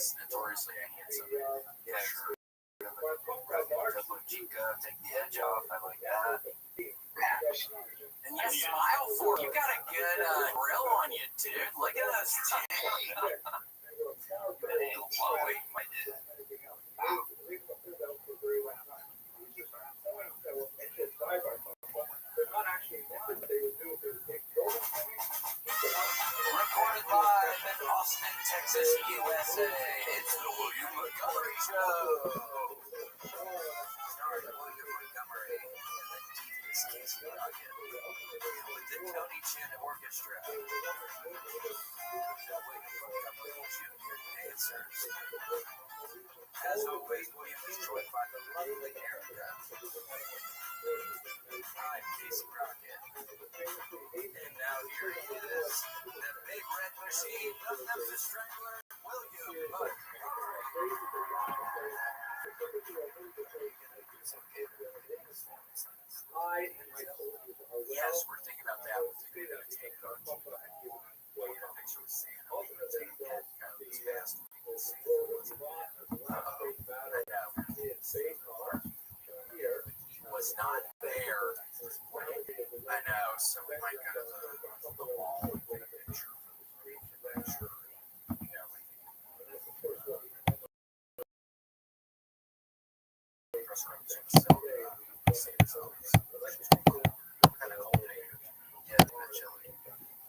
was notoriously a handsome man. Yeah, sure. Good look Chica, take the edge off. I like that. And you smile for it. You got a good grill on you, dude. Look at those teeth. Chloe, my dude. Recorded live in Austin, Texas, USA. It's the William Montgomery Show. Starring William Montgomery and the devious Casey Rocket with the Tony Chin Orchestra. The William Montgomery Jr. dancers. As always, William is joined by the lovely Erica. I'm Casey Rocket. And now here he is, the big red machine, the Memphis Strangler, William Montgomery. Yes, we're thinking about that. We're thinking about taking on a picture with Santa. We're going to take that kind of this past week and see what's I know. He was not there. I know, so we might go to the mall and take a picture.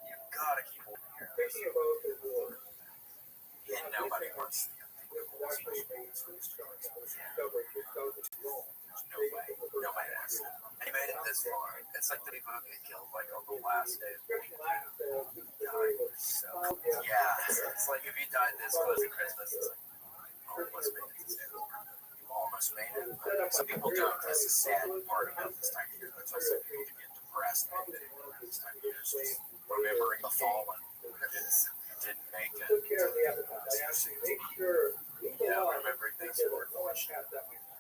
You gotta keep holding your nose. And nobody wants to. There's no way. Nobody wants to. And he made it this far. It's like the people who get killed like on the last day. So, yeah, it's like if you died this close to Christmas, it's like almost made it. You almost made it. Some people don't. That's the sad part about this time of year. That's why some people can get depressed this time of year. It's just remembering the fallen that didn't make it. Remembering things that were fortunate.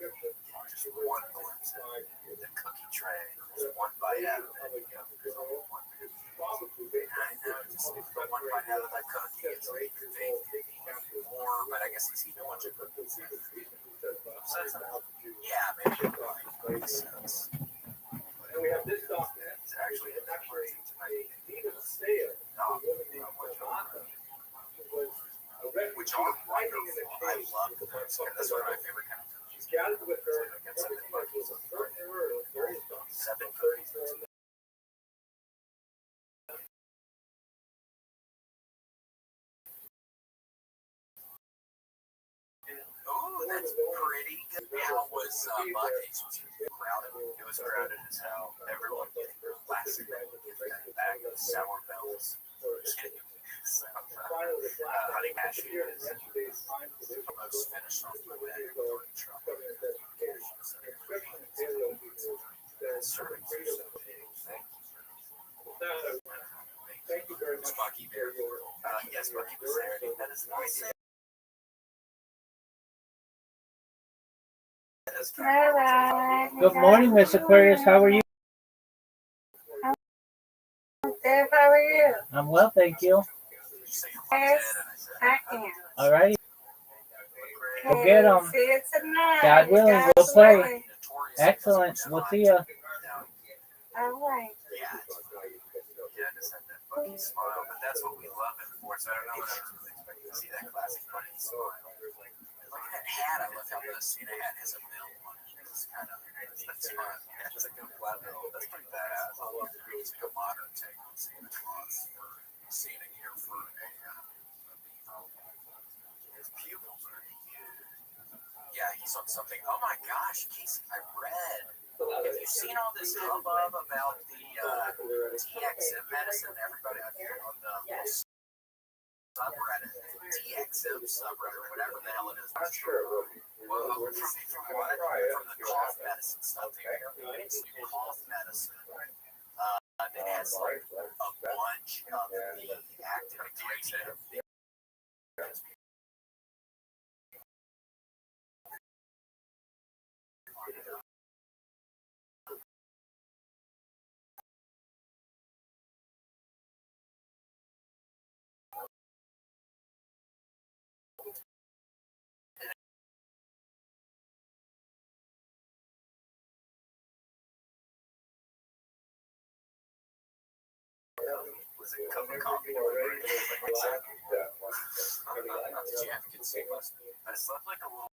Just one glimpse at the cookie tray, just one bite out of it. There's only one. I know, just one bite out of that cookie. It's like you think more, but I guess he's eating a bunch of cookies. Yeah, maybe it makes sense. And we have this document. It's actually a different thing tonight. Which are wonderful. I love those. And that's one of my favorite kind of cookies. I got something cookies on 7 cookies. Oh, that's pretty good. How was Buc-ee's? Was it crowded? It was crowded as hell. Everyone getting their plastic bag of sour bells. So, honey cashew is almost finished off my bag of dark chocolate. Servings are so big. Thank you very much. Buc-ee there. Yes, Buc-ee was there. That is nice. Good morning, Miss Aquarius. How are you? Dave, how are you? I'm well, thank you. Yes, I am. All right. Okay, We'll get them. see you tonight. God willing, we'll play. Excellent. We'll see you. All right. Yeah, just had that funky smile, but that's what we love him for. So I don't know what I was really expecting to see that classic funky smile. Look at that hat. I love how the Cena hat has a bill on it. It's kind of that's fun. Yeah, it's like a flat bill. That's pretty badass. It's like a modern take on Santa Claus or Santa gear for a his pupils are huge. Yeah, he's on something. Oh my gosh, Casey, I read. Have you seen all this hubbub about the TXM medicine? Everybody on the subreddit, TXM subreddit, whatever the hell it is. Not sure. Well, from the cough medicine stuff, it's new cough medicine that has like a bunch of the active ingredients. Was it a cup of coffee? Exactly. Did you have good sleep last night? I slept like a little.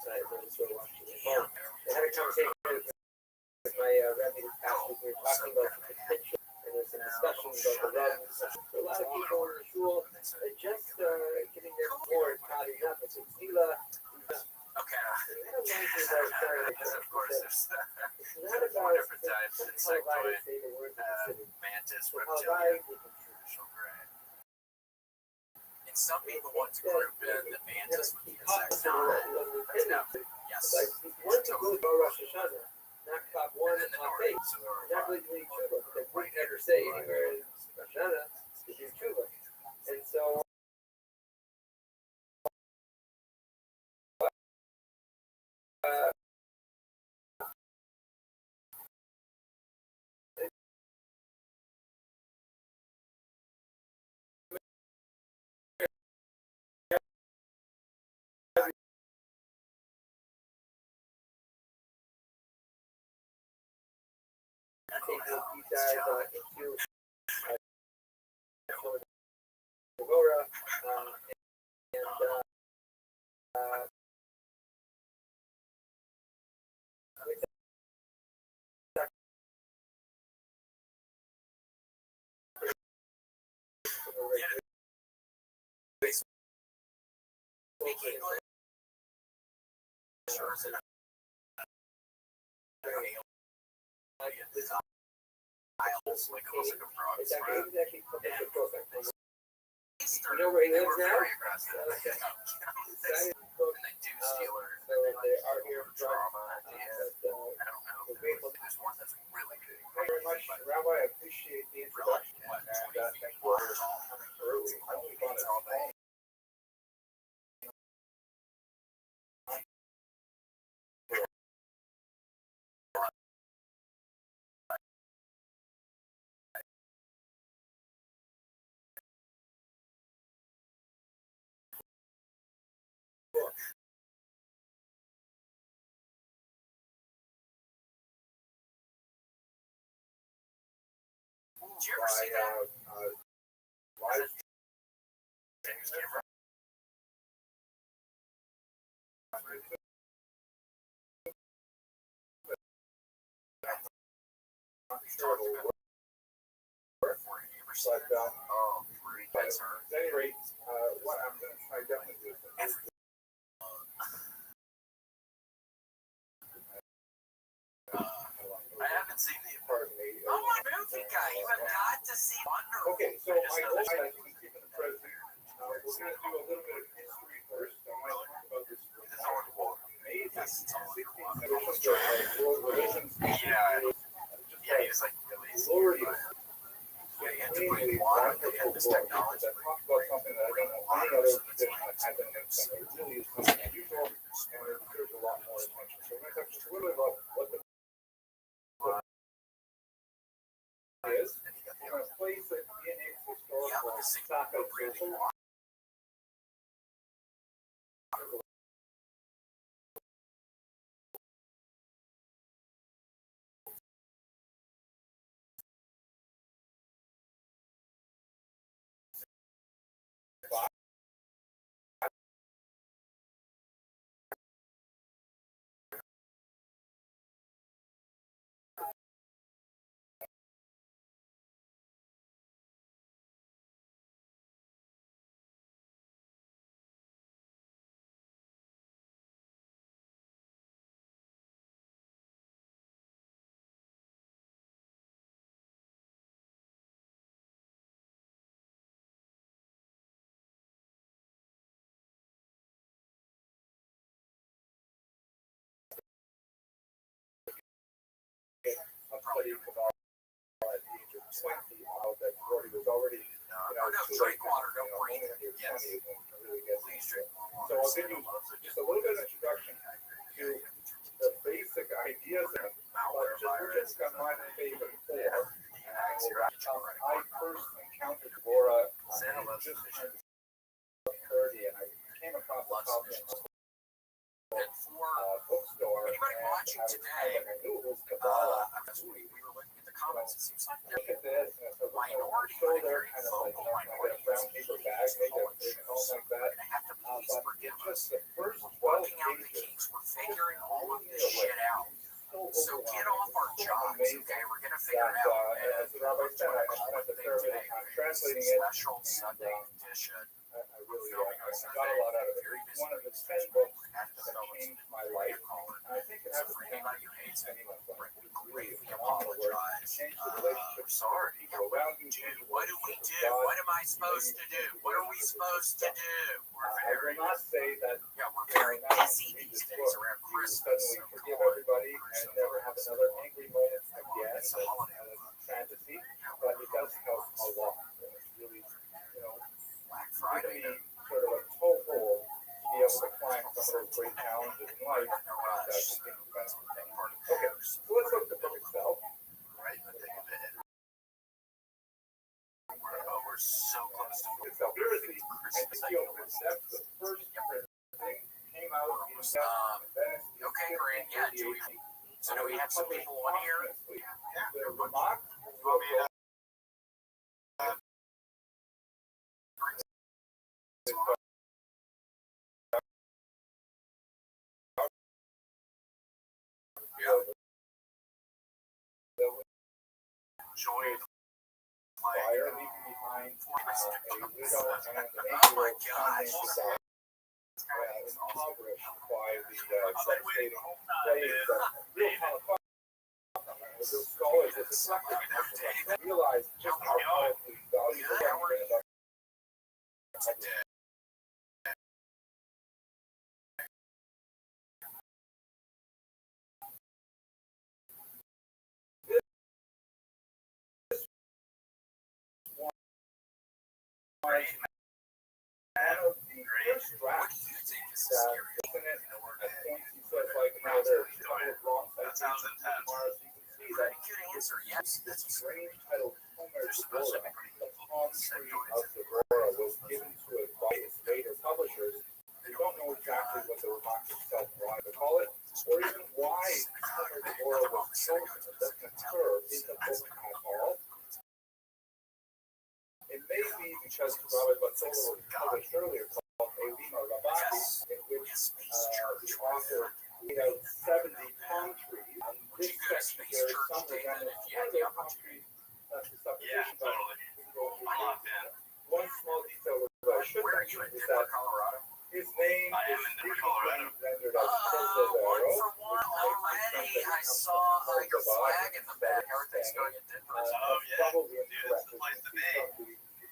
I had a conversation with my Rabbbi this past week. We were talking about the potential, and there's some discussions about the Rabbis. A lot of people in the shul are just getting their board tidying up. It's a Tila. Okay. Because of course, it's not there's about different types. Insectoid, say the word mantis, reptilian, traditional gray. And some people want to group in the mantis with the insectoid. No. Yes. Like, once you go to Rosh Hashanah, not cop one And then the on north. faith, So there are you're not really doing tshuva, because we never say anywhere in Rosh Hashanah to do tshuva. And so, take those guys into Agora, like almost like a frog. it's actually perfect. You know where he lives now? Very aggressive. And they do steal her. So they are here from Drama. I don't know. There's one that's really big. Thank you very much, Rabbi. I appreciate the introduction. What, And 20 thank you for coming early. I only found it all day. Did you ever see that? James Cameron. Oh, that's her. At any rate, what I'm going to try definitely do is I haven't seen the pardon me. Oh, my movie guy. You have got to see Wonder. Okay, so my goal is to keep in the present. We're going to do a little bit of history first. I might talk about this amazing world relations. Yeah, he was like really Glorious. Yeah, he had to bring water. They had this technology. I talked about something that I don't know any other tradition that hasn't done something that really is something unusual, and it deserves a lot more attention. So we're going to talk just a little bit about what the is. We're going to place it in its historical socket. Study Kabbalah at the age of 20, that Gordy was already, Drink water, don't worry. only when you're 20 is when you really get Please drink water. So I'll give you just a little bit of introduction to the basic ideas of we're just got my favorite four. I first encountered Bora just vision. and I came across a Lots of copy visions. of And for bookstore. anybody And watching I was today, I knew it was Kabbalah. we were looking at the comments. It seems like Look at this. And so minority, shoulder, very kind of like vocal a minority, brown paper bag, made of home like we're that. gonna have to please But forgive just us. the first We're 12 working out the pages. kinks. We're figuring all of this shit out. So get off our jobs, okay? We're gonna figure it out. As the rabbi said, I spent the third minute translating it. Special Sunday edition. I really got a lot out of it. It's one of the 10 books that changed my life. And I think it has For to anybody who hates anyone's life. we greatly Phenomenal work. apologize. Change the relationship Sorry. with people around you. What do we do? What am I supposed to do? What are we supposed to do? We're I very, will not say that we're very busy these days around you Christmas. suddenly So forgive come on. everybody and never have another angry moment again. It's a holiday. That's fantasy, but it does help a lot. It's really, Black given Friday. me sort of a toehold to be able to climb some of those great challenges in life. No And rush. just think about it. Okay, so let's look at the book itself. Right? I think of it. We're so close to Itself. Here is the ideal concept. The first print thing came out in Venice. Okay, great. Yeah, Joey. So do we have some people on here? The Vermont. You want me to join Fire leaving behind a widow and an Oh my 8-year-old son gosh. named Desire, impoverished by the devastating flames of real California. The scholars of the collective realized just how powerfully valuable the man of the first draft that infinite at points he says like another wrong citations from Mars. You can see that Good answer. Yes, that's a strange title Homer's Aurora, the palm tree of the Aurora, was given to it by its later publishers. They don't know exactly what the remark itself wanted to call it, or even why Homer's Aurora was chosen. It doesn't occur in the book at all. It may be because Robert Bartolo was published earlier called Elima Rabbbi, in which the author laid out 70 palm trees. And this section there is some resemblance to other palm trees. That's the supposition. One small detail that I should Where are you mention in is Denver, that Colorado? his name is frequently rendered as Cortez One Arrow. for one already. I saw your flag in the back. Everything's going in Denver. Probably incorrect.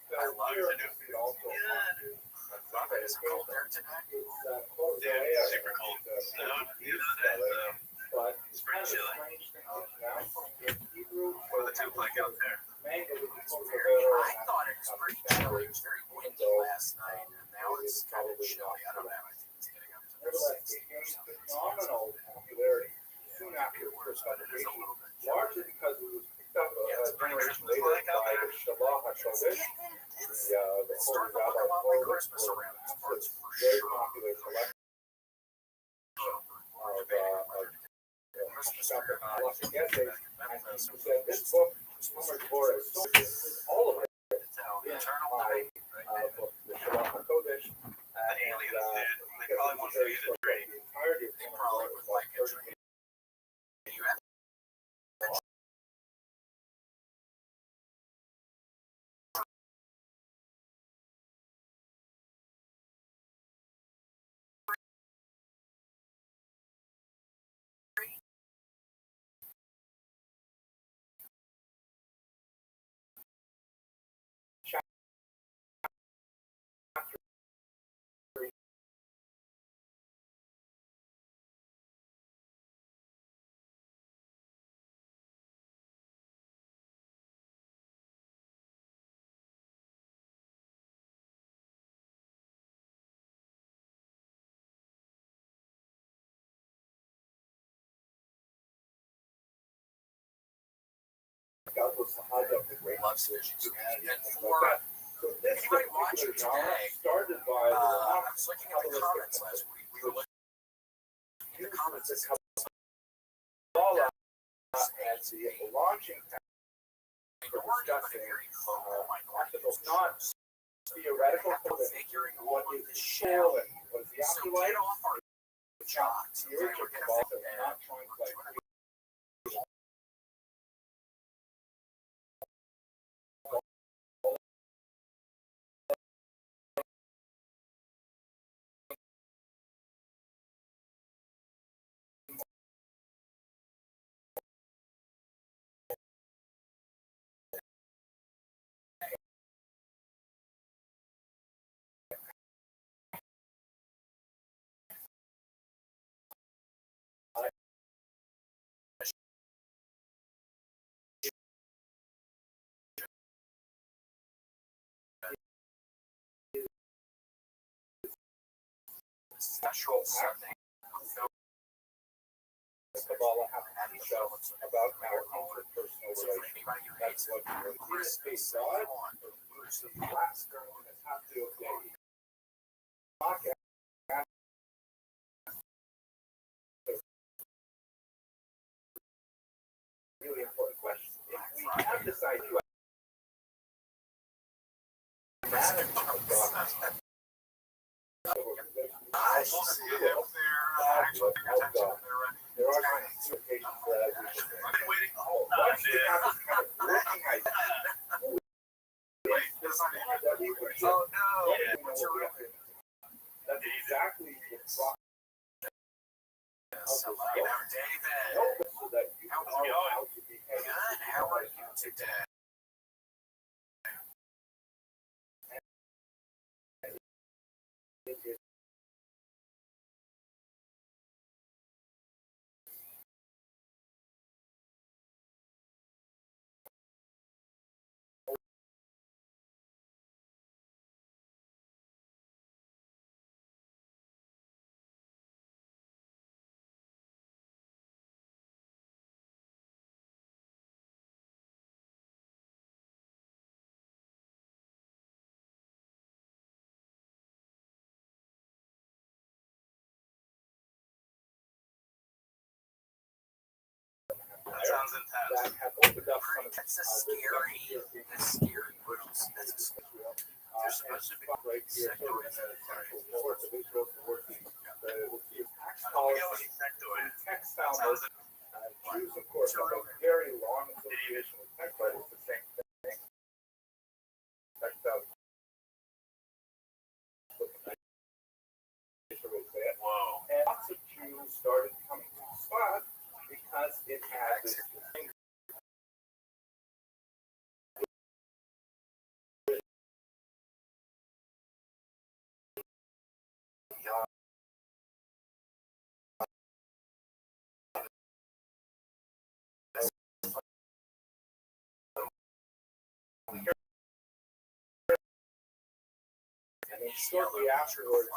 I love Here, it. it also Is it cold there tonight? it's super cold. But it's pretty kind of a chilly. strange thing to pronounce in Hebrew. What are the temp like out there? Mango is I thought it was pretty chilly. It was very windy last night, and now it's kind of chilly. I don't know. I think it's getting up to the Nevertheless, 60s it or gained something. phenomenal popularity soon after its first publication, largely because it was picked up a generation later by the Shalach HaKodesh, the It's Holy starting to look Rabbi a lot like Kodesh, Christmas were around these parts for very sure. popular collection of Christmas Shabbat tree. halachic essays. And he said this book, Homer's Aurora, is so good, all of it Eternal by debate. the Shalach HaKodesh. The aliens, dude. They probably want to see the tree. The entirety of They Homer's probably Aurora would is like like a 30 tree. You have God was the high of the great loves fishes. And like for that. So this Anybody watching particular genre today? started by I was looking at the comments last week. We were looking at the comments. It said Kabbalah as the launching pad for minority, but a discussing very vocal minority. ethical, not theoretical, but Figuring what all of is this the shit shell out. and what is the So afterlife. get off our jocks. The original We're gonna Kabbalah think is that not trying to like special Sunday. Kabbalah have to show about our interpersonal So for relations. anybody who That's hates it, what we're Chris here is to God. on. The last one has had to okay. Really important question. If we have this idea I will see if they're actually paying attention to their there are some implications for that. I've been waiting the whole Once time, we man. have this kind of working idea, Wait, this one. that we would Oh no! what's your record? That's exactly the process. Hello, David. So that you How's it know going? how to behave. Good. How are you today? That sounds intense. That have opened up some That's a scary. That's scary. That's a scary. They're supposed to be right here in the central courts of Israel working the tax I don't get what policy he's doing. and textile Sounds Jews, of course, have a very long association with textile. It's the same thing. Textile. whoa. And lots of Jews started coming to the spot because it had this thing. And then shortly afterwards,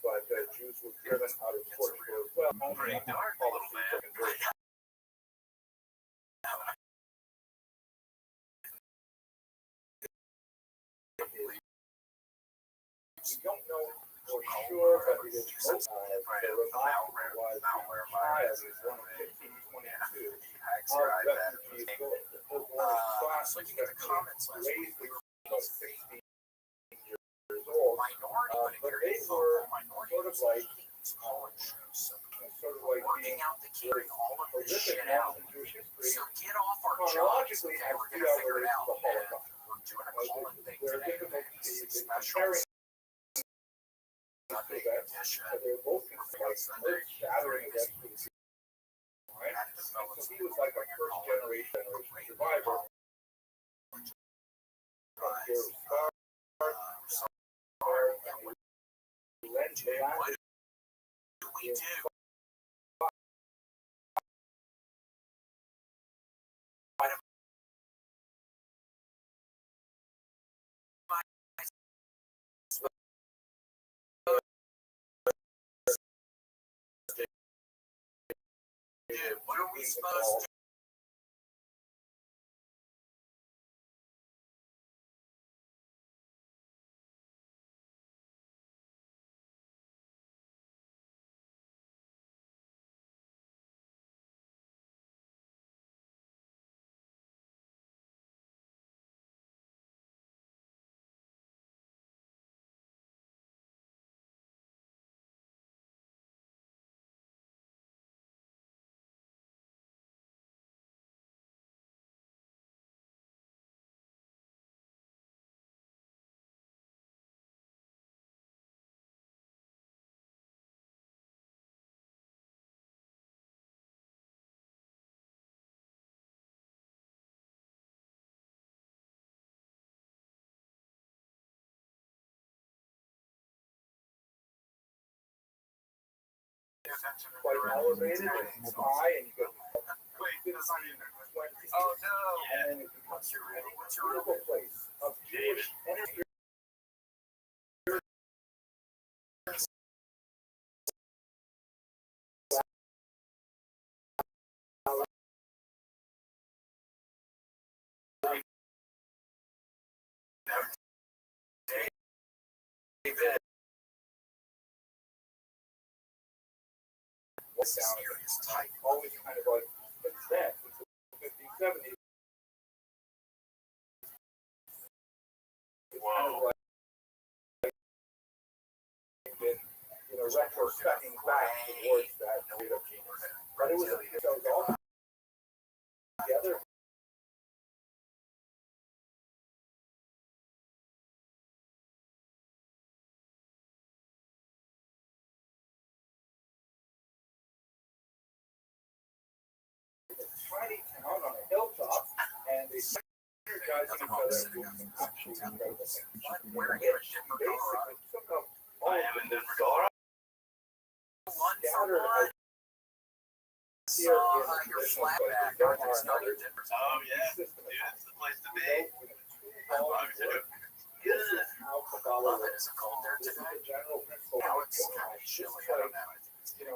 but Jews were driven out of Portugal as well. Pretty dark a little bit. We don't know for sure, but it is most the Rabbbi was child is one of 1522 of refugees I was looking at the comments last week. raised about 16 years old. Minority, but a But very they vocal were minority. sort of like It's college shows. sort of like Working being out the killing all of this horrific shit out. moments in Jewish history. So get off our jobs. Chronologically, Okay, as we're we gonna are figure it related out. to the Holocaust. We're doing a Colin thing There are today. difficulties in Special comparing Sunday events, edition. but they're both like earth-shattering events for the people, right? So he was like a first-generation survivor. There was scars, and lend Jay, back what do we do? What are we supposed to quite elevated and it's high, and you go, Wait, that's not in there. 20, Oh no. and then it becomes What's your a real beautiful place of Jewish energy. David? What's down Serious type. always kind of like, it's that, it's the 50s, 70s. It's kind of like, been, retrospecting back towards that. But it was all together. Tiny town on a hilltop, and they energizing each other and doing some absolutely incredible things. Where are you in Denver, Colorado? Basically took up all I of am in the Denver, Colorado. One for scattered one. here Saw in your this flat place. back. There It's are not another in Denver. Oh, yeah. system Dude, of it's the place to we be. go with two columns work. This is how Kabbalah Love it. works. Is it cold there This is today? the general principle. Now of it's Kabbalah. kind of This is chilly. I don't like, know. I think it's the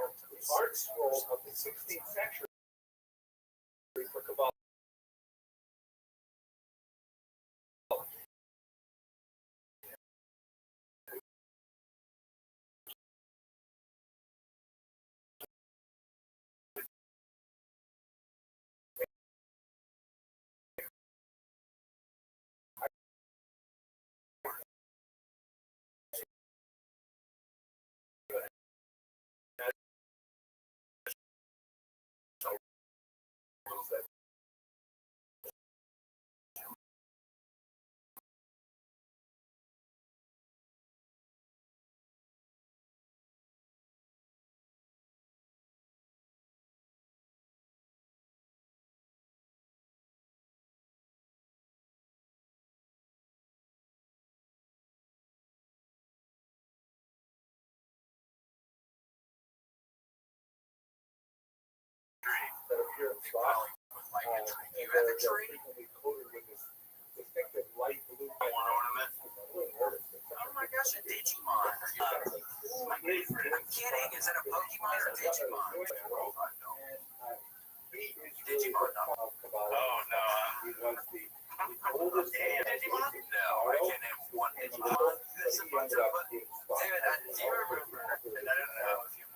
art scroll of the 16th century for Kabbalah. That appear in spots. Like a tree. You And have a they're tree? frequently coated with this distinctive light blue One ornament. Oh my gosh, a Digimon. I'm kidding. Is it a Pokemon or a Digimon? Digimon, no. Oh, no. He was the oldest Digimon? No, I can't name one Digimon. There's a bunch of them. David, do you remember? And I don't know if you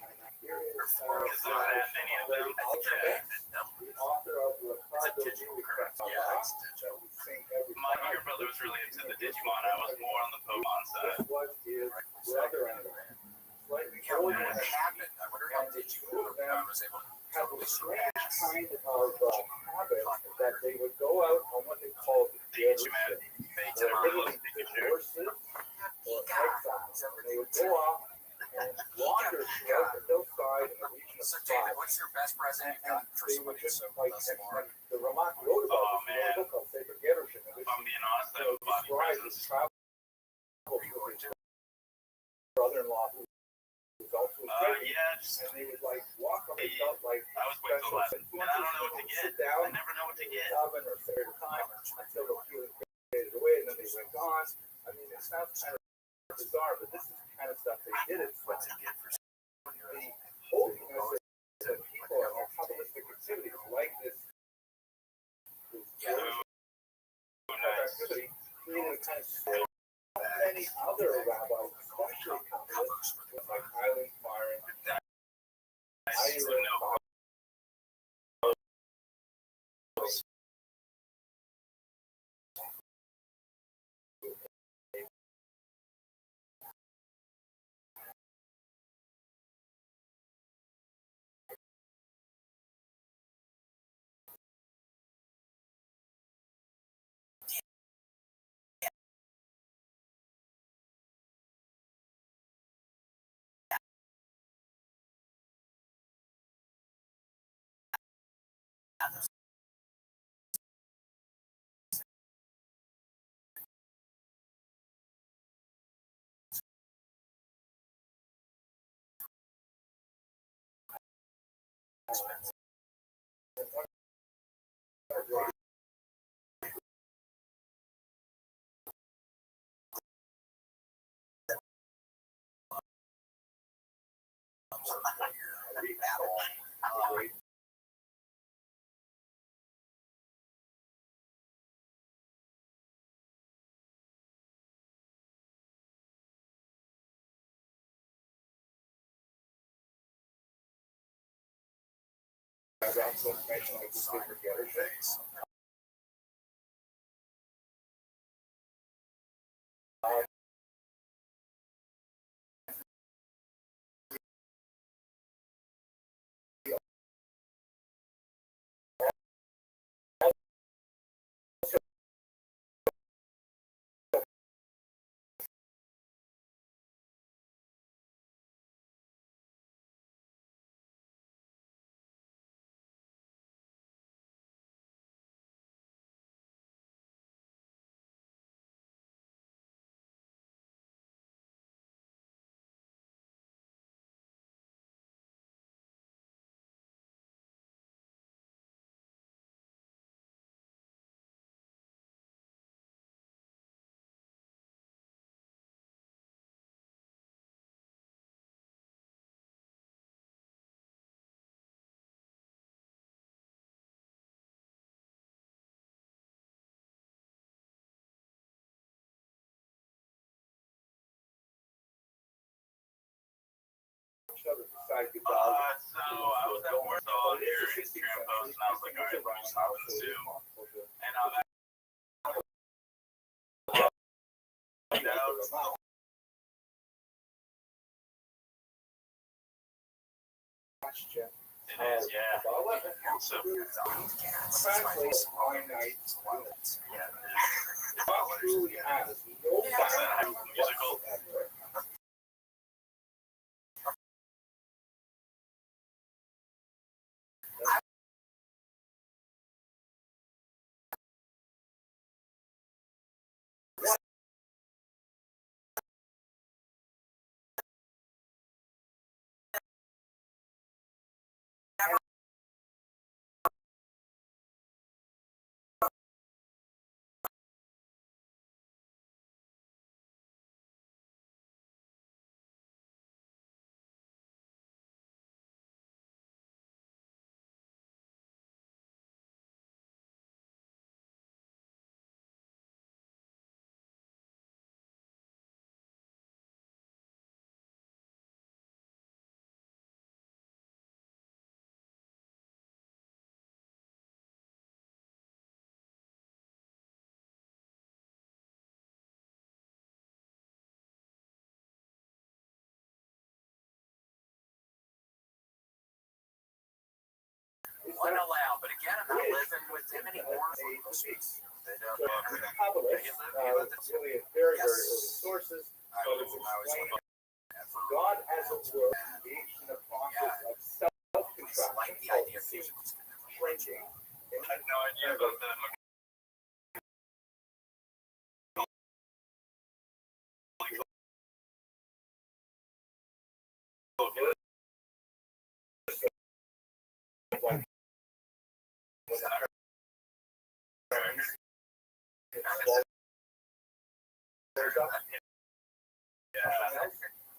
or four Is there that many of them? I think I named it. No. Author of the It's a Digimon, correct? Yeah, it's Digimon. My younger brother was really into the Digimon. I was more on the Pokemon side. This was his brother-in-law. Slightly Yeah, what older than happened? I wonder how Digimon was able to had totally this strange surpass. kind of habit that they would go out on what they called the Digimon. Digimon. horses or exiles. And they would go off and wander throughout the hillside in the region of So, Sky. David, what's your best present And you've gotten for they somebody would just so like, thus and far? the Ramak wrote about Oh, this in a man. book called Sacred Gerushin. And If I'm being honest, I haven't bought any described presents. his travel with his brother-in-law who was also a Jew. Yeah, just, And they would like walk on, they felt like I was waiting till last. special And I don't know what to sit get. I down, never know what to get. oven or stay at a time until the feeling faded away, and then they went on. I mean, it sounds kind of bizarre, but this is the kind of stuff they did. It's What's it get for the holiness that people are Kabbalistic activities like this Yeah. activity created a kind of so many other rabbis, especially Kabbalists, like Highland Byron, I used to know. expensive. So I was at work, saw your Instagram post, and I was like, all right, let me just hop in the Zoom. And I'm out. It is, yeah. So, musical. One allowed, but again, I'm not living with them anymore. They don't. Really very early sources. God as a world engaged in a process of self-contraction, Like the idea of physical shrinking. I had no idea about that.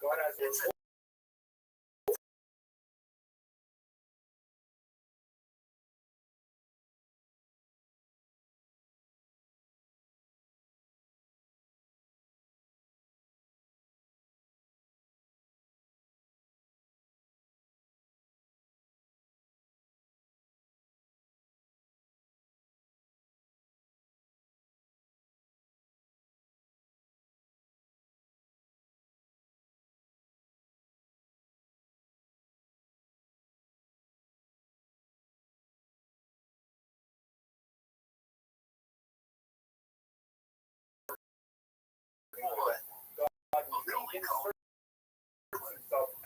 God has a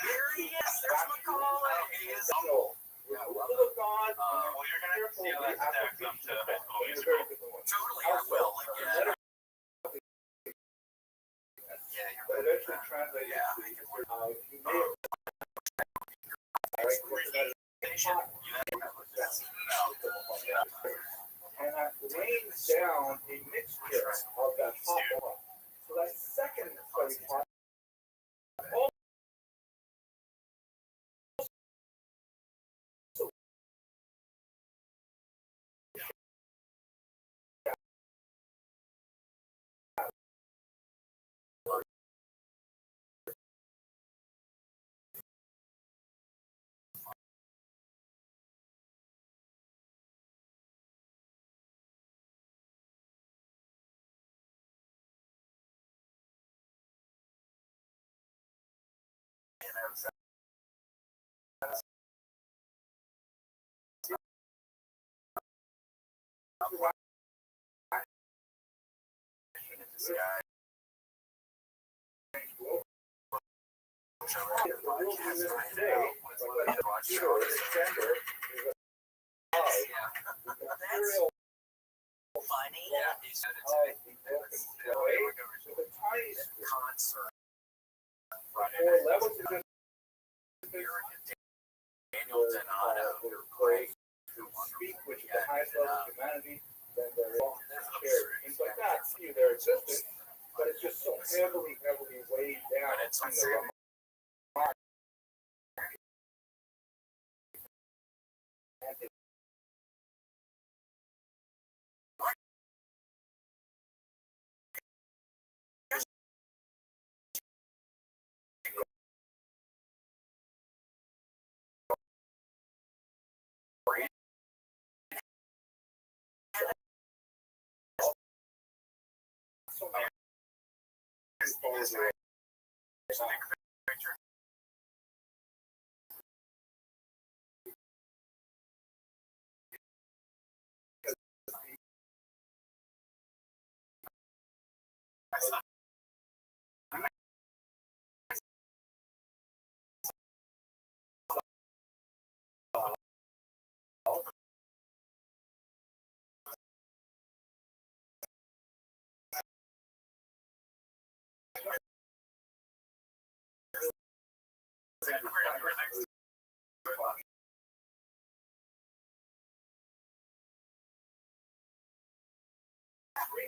Here he is. There's Macaulay. He is. well, God, Well, you're going to see how that stacks up to high school musical. Totally, I will. Again. Yeah, you're but right. eventually translated Yeah, to make it work. you may have conversation. And that rains down a mixture of that hot water. So that second study part, This guy. Rothschild. That's funny. Yeah, he said it to me. Concert. Friday night. Daniel Donato. Great. speak, which is the highest level of humanity, then there is shared. Things like that, see their existence, but it's just so heavily, heavily weighed down in the mind.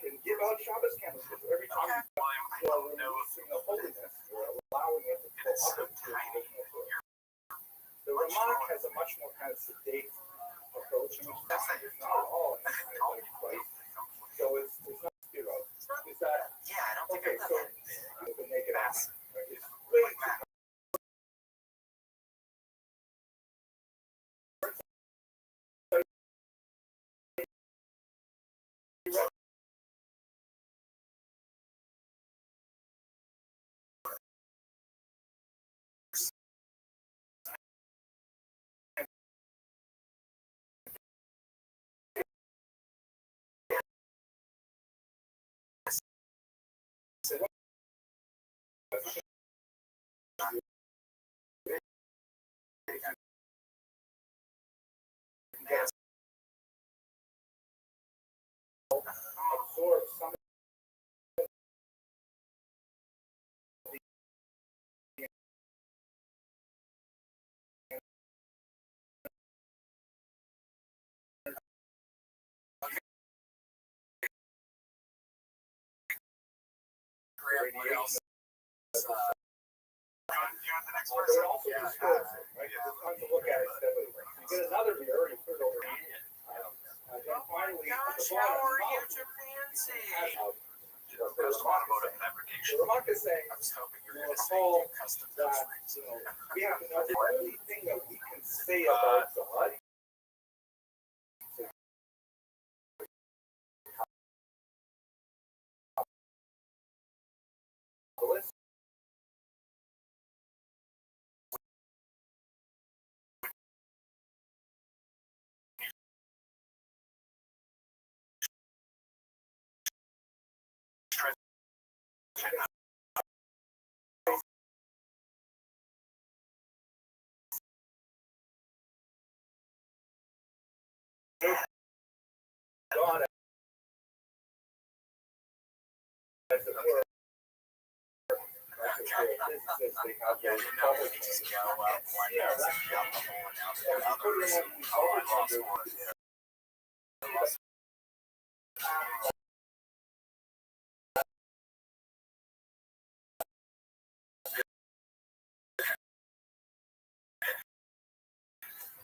And give out Shabbos candles every time you're releasing the holiness, you're allowing it to go up into the traditional flow. The Ramak has a much more kind of sedate approach, and it's not at all like place. So it's not zero. Is that Yeah, I don't think okay? I've So done that. the naked ass. It's way too absorb some What else? but it also disturbs it, right? It's time to look at it steadily. You get another beer, you put it over here. Then finally, at the Gosh, bottom, how are you, the chimpanzee? Ramak is saying, I was hoping you were you going to say recall you custom those that, rings. you know, we have to know the only thing that we can say about God. God as it were. is that they have Yeah, those you know, bubble you just things. go up one Yeah, is that's alcohol and now Yeah, the you put it others. in these Oh, I bubble lost things. one. Yeah. I lost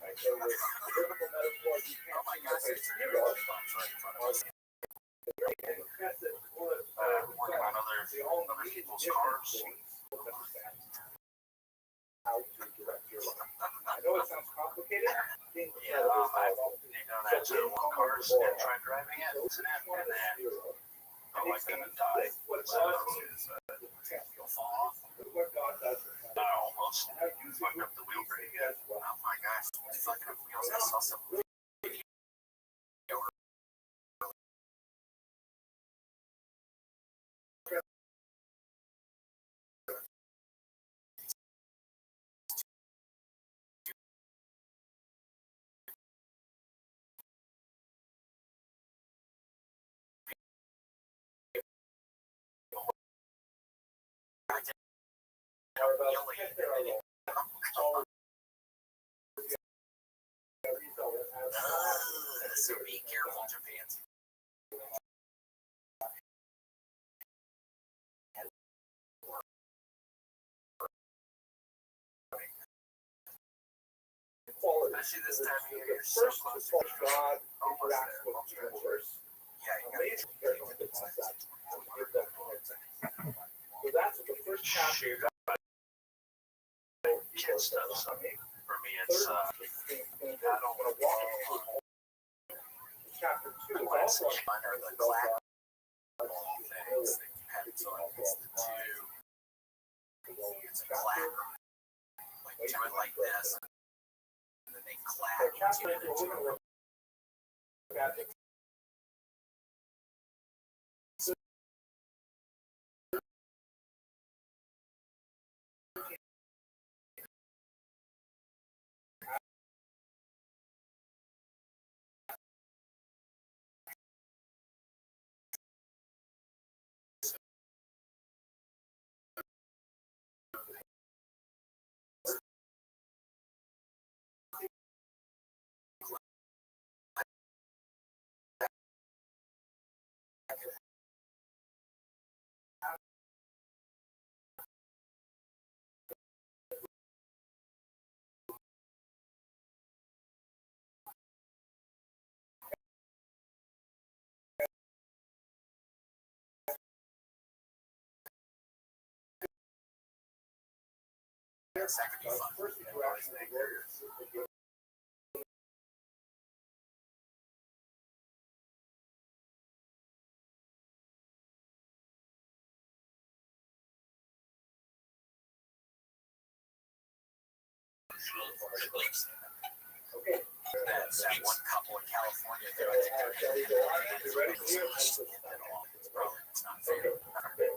Like, so the biblical metaphor, you Oh can't my see my gosh, face it's here. really fun right in front of us. And the fact that Working on they all other need people's different cars. things to understand how to direct your life. I know it sounds complicated. Think Yeah, about it. you know, that's one cars and try driving it, isn't it? And then, oh, I'm gonna die. What So, God you'll fall off. what God does. I almost fucked up the wheel pretty good. Oh my gosh, fucking up wheels. I saw some video. So be careful, Japan. Especially this time of year, you're so First, close to to God almost interacts there. with the universe. Yeah, you Amazing. So that's what the first chapter is. For me, it's I don't want to walk. Chapter 2 is also under the clack things that you have to like it's the two. It's a clack. Like do it like this, and then they clack. chapter 2 we're going to look at That could be fun. first interaction with warriors. Okay. That's that one couple in California that I think are Shall we go on? You ready for here? it's probably it's not fair. Okay,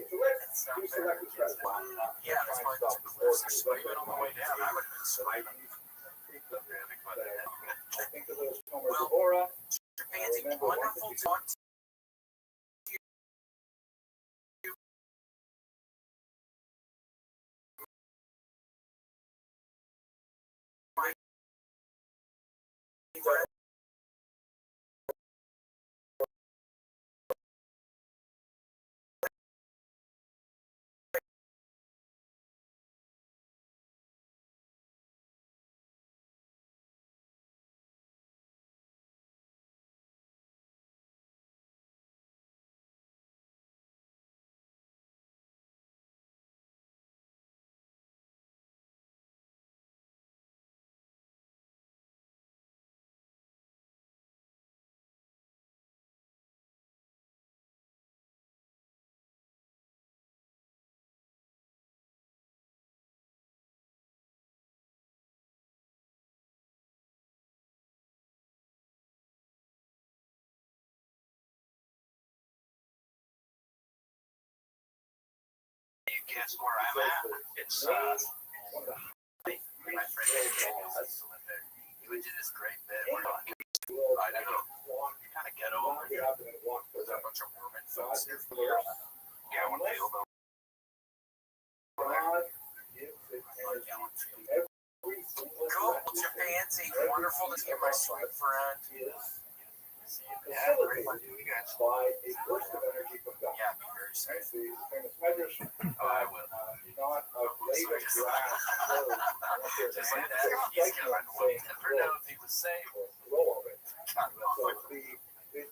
so let's do selective stress. Yeah, that's why they're screaming on the way down. I would have been screaming. I think of those Homer Deborah. Japan's wonderful talk to you. Guess where I'm at? It's my friend he would do this great bit where I don't know, kind of ghetto over here. There's a bunch of Mormon folks here for years. Yeah, when they It's wonderful to see my sweet friend. Facilitated by a burst of energy from God. Yeah, be very safe. The famous measures I will. not a blade of grass grows Just like that. He's going to never know if he was safe. flow of it. God, So the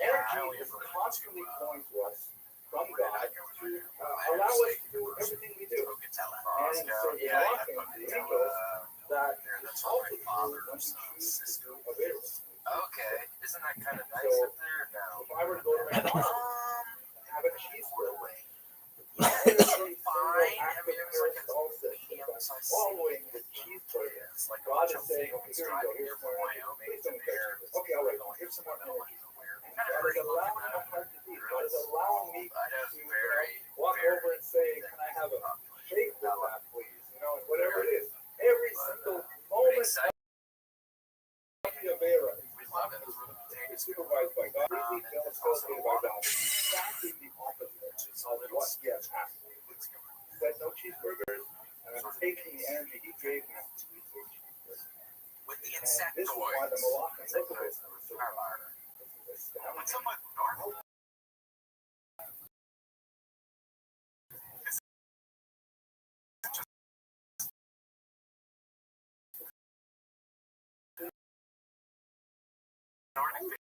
energy is constantly flowing to us from God to allow us to do everything we do. And so the walking, the angels, that is also true when we choose to obey us. Okay, isn't that kind of nice up there? No. If I were to go to McDonald's, have a cheeseburger. Fine. I mean, it was like a de-emphasized following the cheeseburger. It's like God is saying, okay, here you go, here's more energy. Please don't care. Okay, all right, here's some more energy. God is allowing my heart to beat. God is allowing me to walk over and say, can I have a shake with that, please? You know, and whatever it is. Every single moment of the Avera is supervised by God, completely facilitated by God. Exactly the opposite of what he has asked me. He said no cheeseburgers, and I'm taking the energy he gave me to eat those cheeseburgers. with the And this is why the Moluccans look at this. What's up with North? Nordic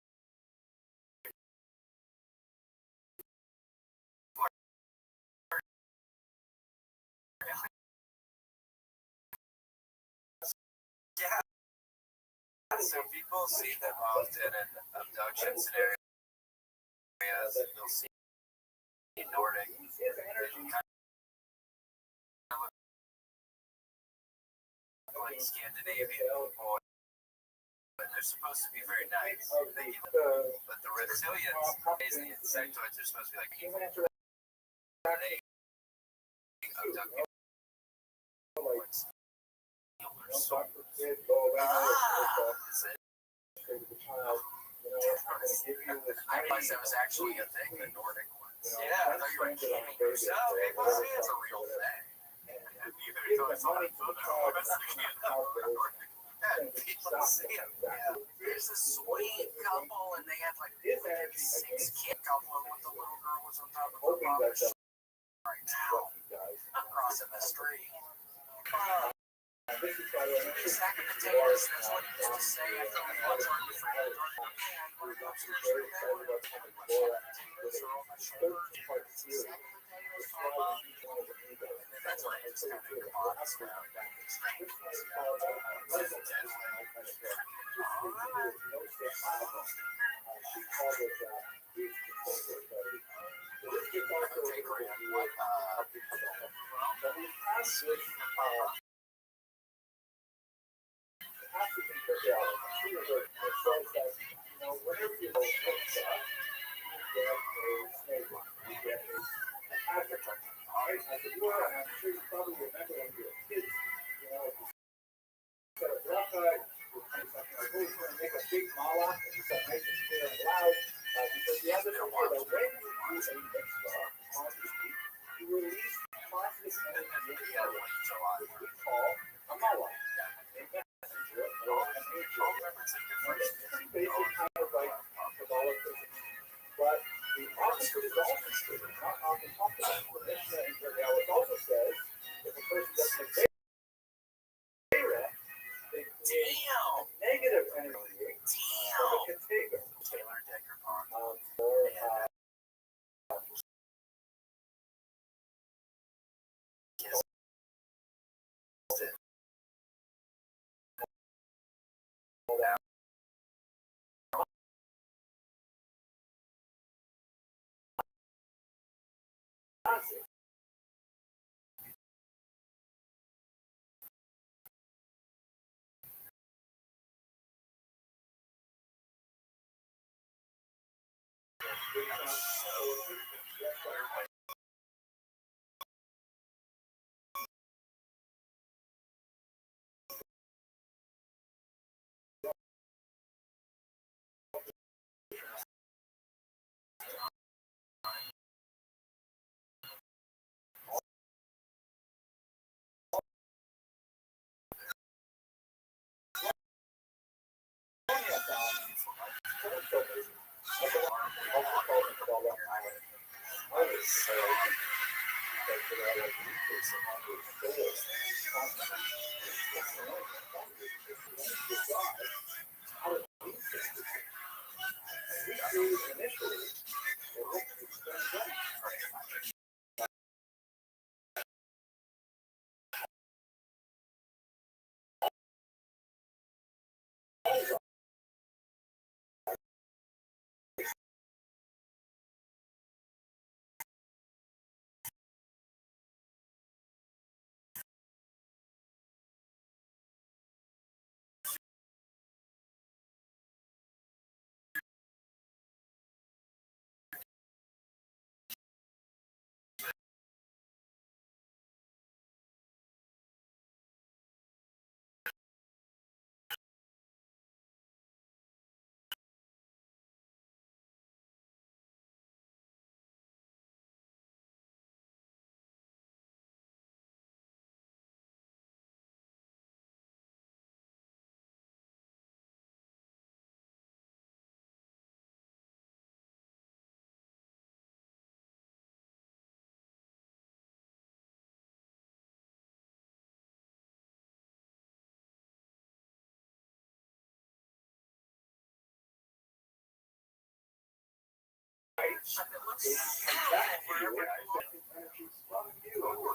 yeah. So people see them often in abduction scenarios. They'll see Nordic like Scandinavian people, but they're supposed to be very nice. But the reptilians, the insectoids, are supposed to be like evil. They abduct people. I realized that was actually a thing, the Nordic ones. Yeah, I thought you were kidding yourself. People say it's a real thing. People see it. Yeah. There's a sweet couple, and they had like 6 kid couple, and the little girl was on top of her mother's right now, crossing the street. Sack of potatoes, that's what he used to say after we watched our friend. That's why it's kind of box now. But the opposite is also true. Not often talked about. The Mishnah in Pirkei also says if a person doesn't obey Torah, they create a negative energy of a contagion.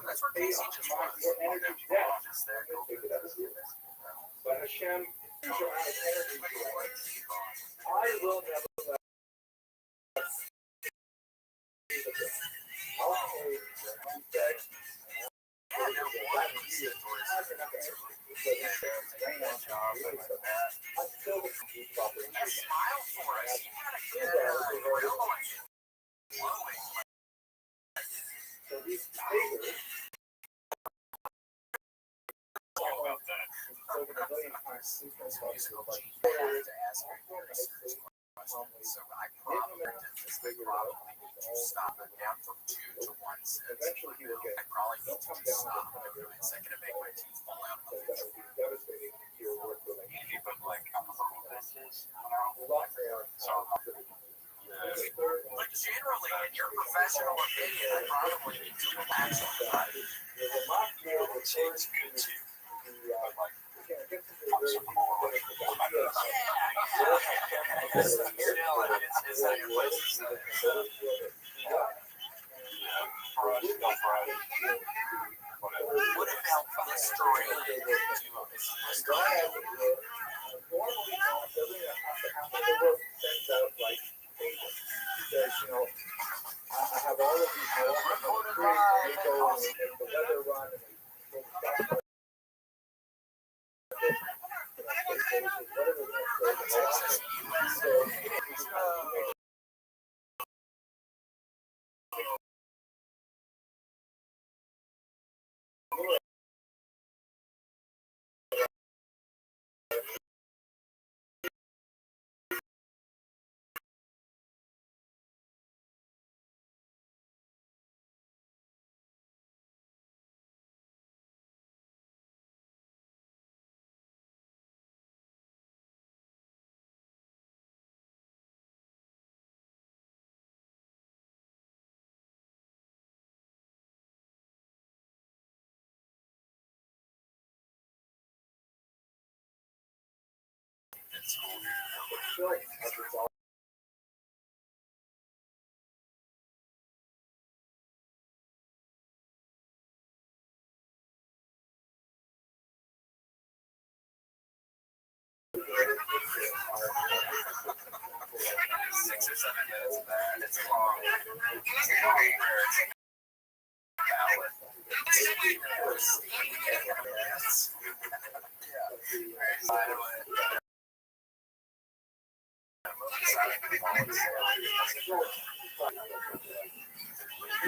That's where Casey just was. Just there. But Hashem, I will never let Smile for us. You got a good grill on you. Glowing. so these figures About that. over a million times since Musical genius. To ask me questions. So I probably stop it down from 2 to 1 cent. eventually he will get I probably need to just stop. It's not gonna make my teeth fall out. that would be devastating to your work relationship. If you put like but generally, in your professional opinion, I probably need to relax on that. There's a lot more that It's good too. It's not your place. What about this story? I have all of these and the weather run and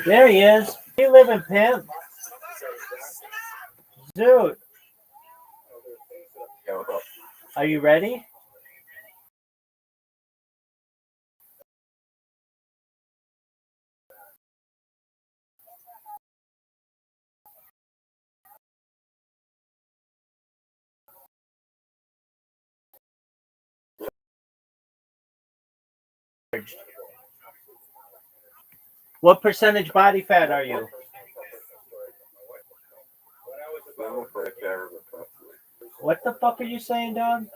There he is. You live in Pimp. Dude. Are you ready? What percentage body fat are you? What the fuck are you saying, dog?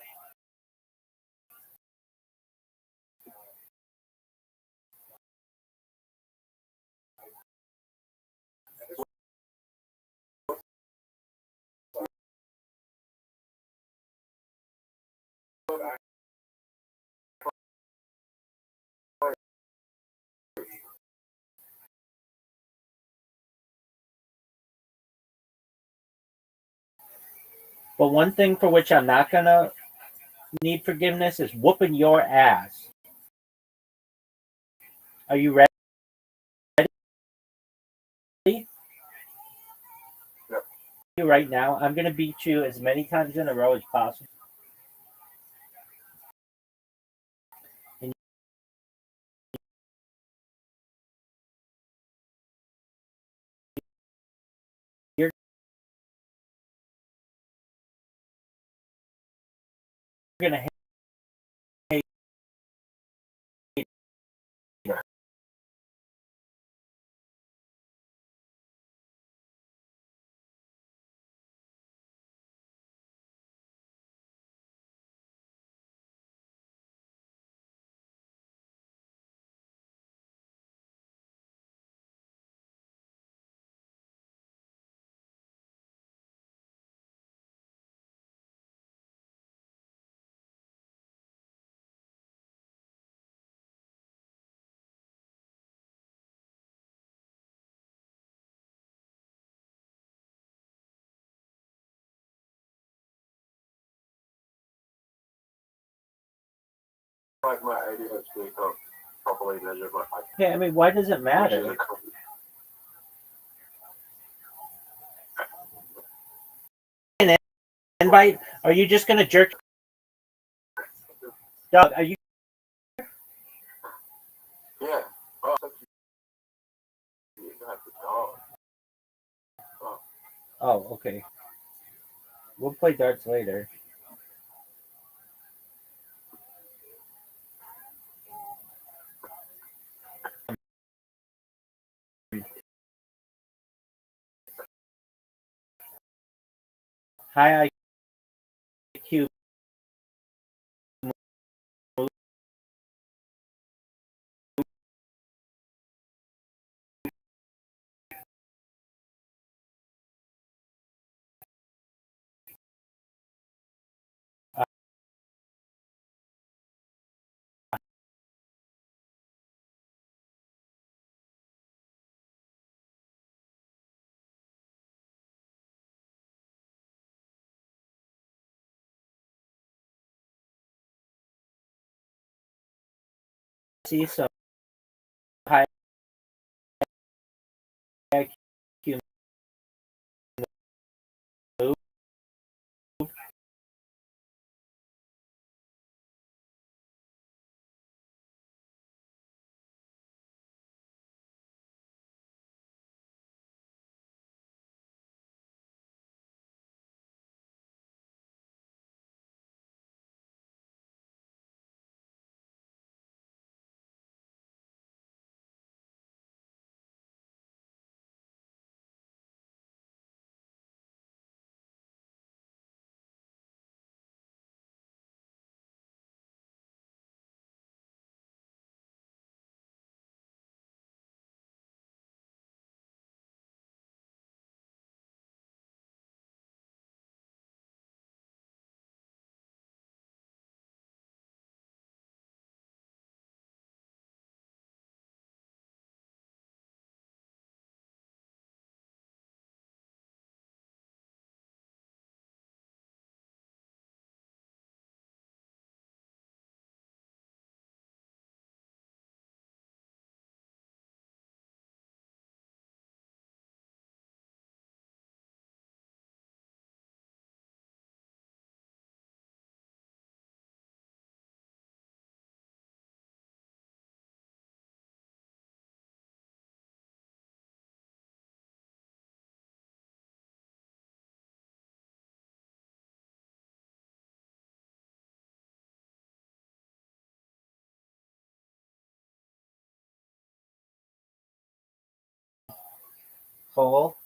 But one thing for which I'm not gonna need forgiveness is whooping your ass. Are you ready? You right now. I'm gonna beat you as many times in a row as possible. And you're gonna hate. Yeah, I mean, why does it matter? Invite? Are you just gonna jerk? Doug, are you? Yeah. Oh, okay. We'll play darts later. Hi, IQ. See, so hi, IQ. hole.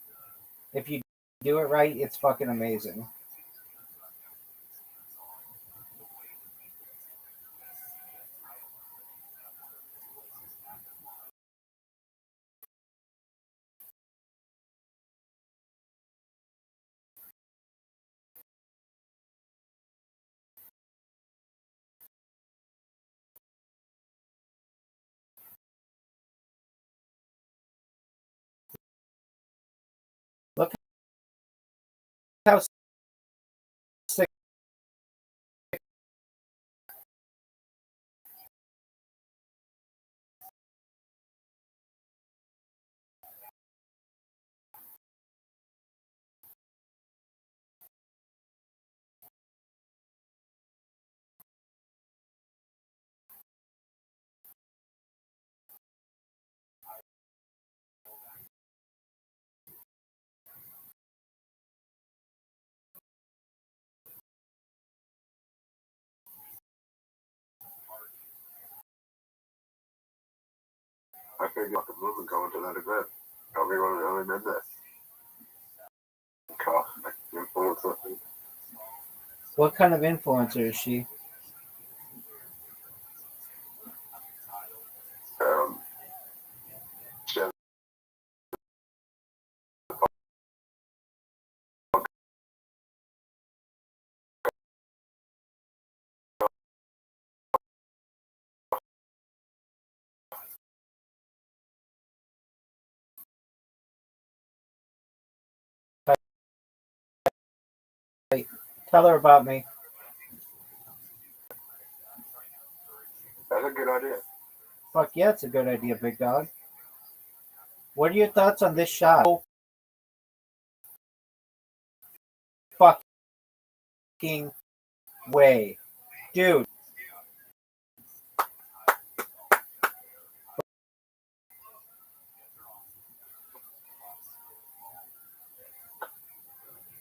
If you do it right, it's fucking amazing. Look how sick. I figured I could move and go into that event. Everyone really did this. Cosmic influencer. What kind of influencer is she? She has Tell her about me. that's a good idea. Fuck yeah, it's a good idea, big dog. What are your thoughts on this shot? No fucking way. Dude.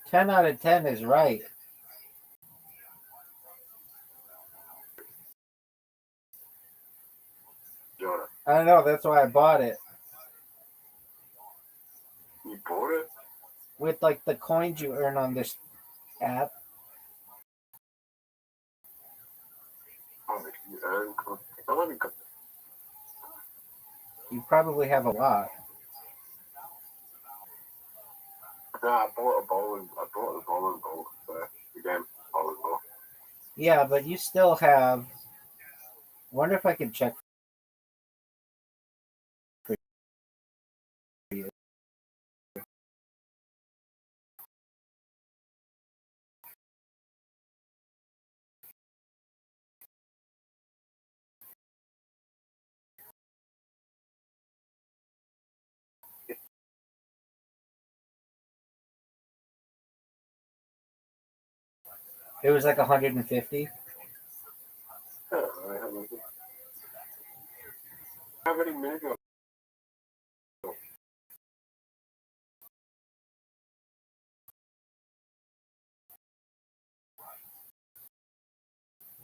Ten out of 10 is right. Jonah, I know, that's why I bought it. you bought it? With like the coins you earn on this app. Oh, you earn how many? You probably have a lot. No, I bought a bowling ball for the game bowling ball. Yeah, but you still have. Wonder if I can check for you. It was like 150. Yeah, how many minutes ago?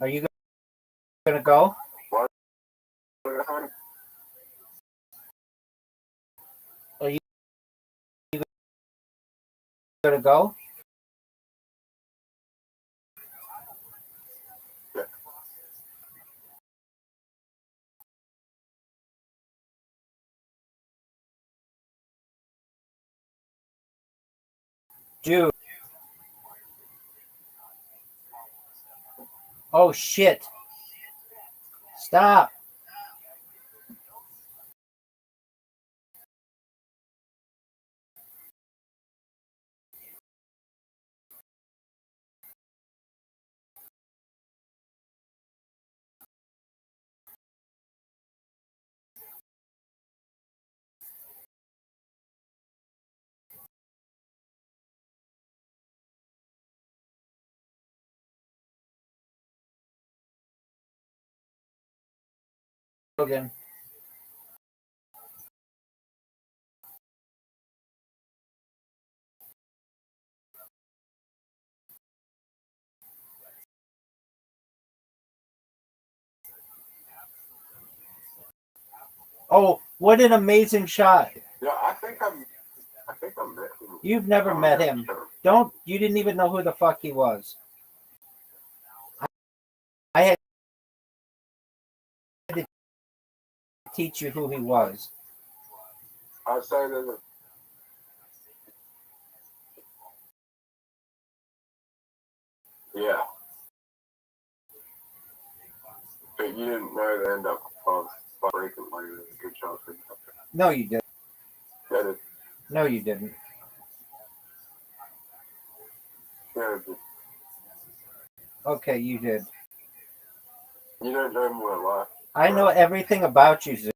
Are you gonna go? How many? Are you gonna go? Yeah. Dude. Oh shit. Stop. Again. Oh, what an amazing shot. Yeah, I think I'm You've never met him. You didn't even know who the fuck he was. I had to teach you who he was. I'd say there's a yeah. But you didn't know the end of frequently. There's a good chance we No, you didn't. get it. No, you didn't. Yeah, Okay, you did. you don't know more life. I know everything about you, Zoo.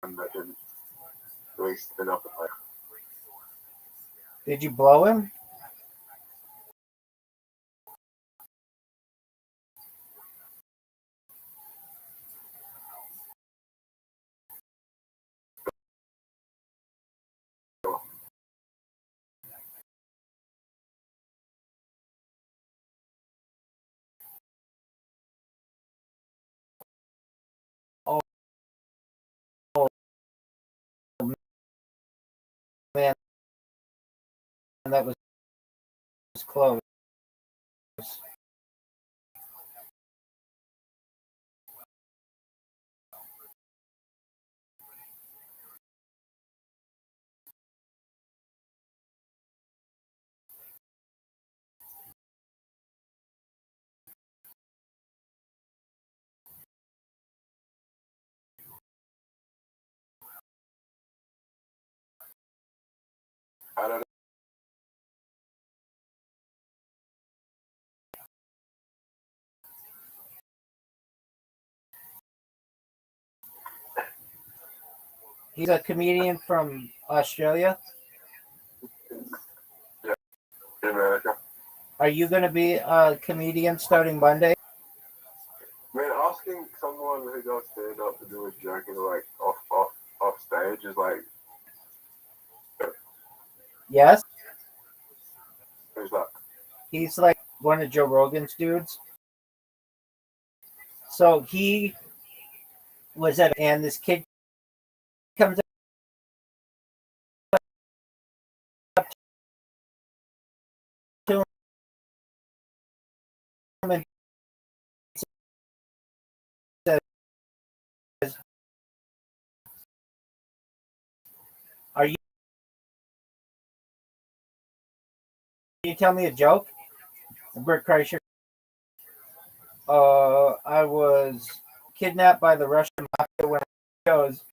And that didn't waste enough of life. Did you blow him? Oh, man, that was close. I don't know. He's a comedian from Australia. Yeah, in America. Are you going to be a comedian starting Monday? I mean, asking someone who does stand up to do a joke in like off stage is like, Yes. who's that? He's like one of Joe Rogan's dudes. So he was at, and this kid comes up to him and says, "Are you tell me a joke?" And Bert Kreischer, I was kidnapped by the Russian mafia when I was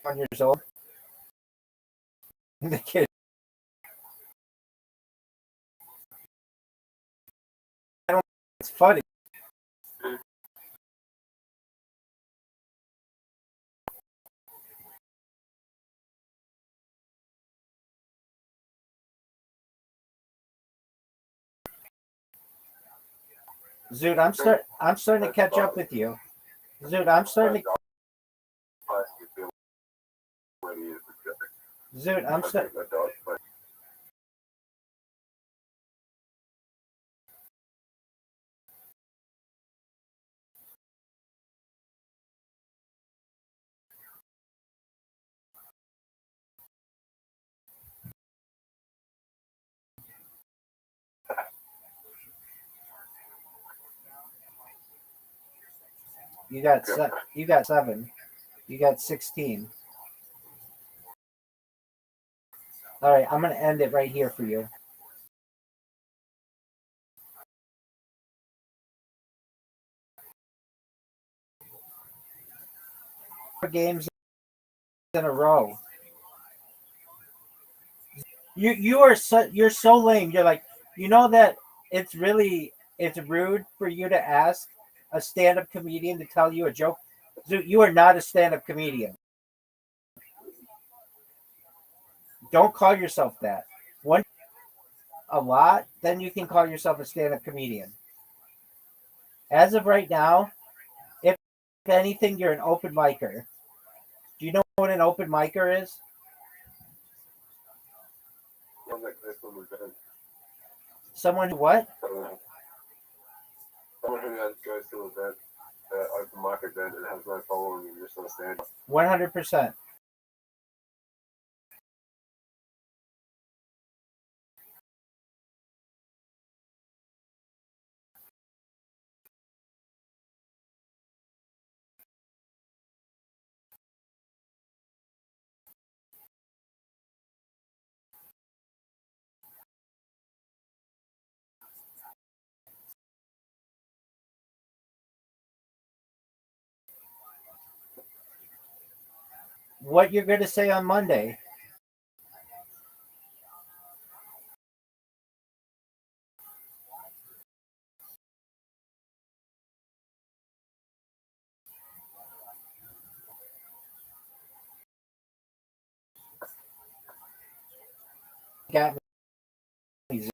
1 years old. The kid, I don't. It's funny. Zoot, I'm starting to catch up with you. Zoot, I'm starting to. Zoot, I'm starting. You got 7. You got 16. All right, I'm gonna end it right here for you. Games in a row. You're so lame. You're like, you know that it's rude for you to ask a stand-up comedian to tell you a joke. You are not a stand-up comedian. Don't call yourself that. One a lot, then you can call yourself a stand-up comedian. As of right now, if anything, you're an open micer. Do you know what an open micer is? Someone who what? Someone who goes to an event, open mic event, and has no following and just on a stand. 100%. What you're going to say on Monday? Got me. I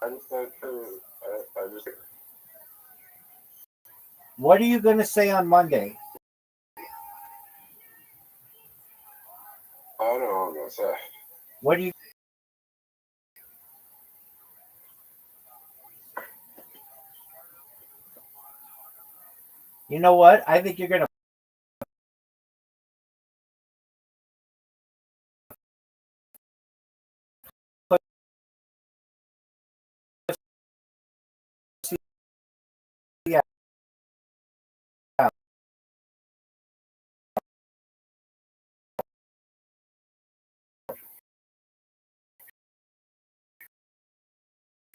just don't feel. I just. What are you going to say on Monday? I don't know what I'm gonna say. What do you? You know what? I think you're going to put. Yeah.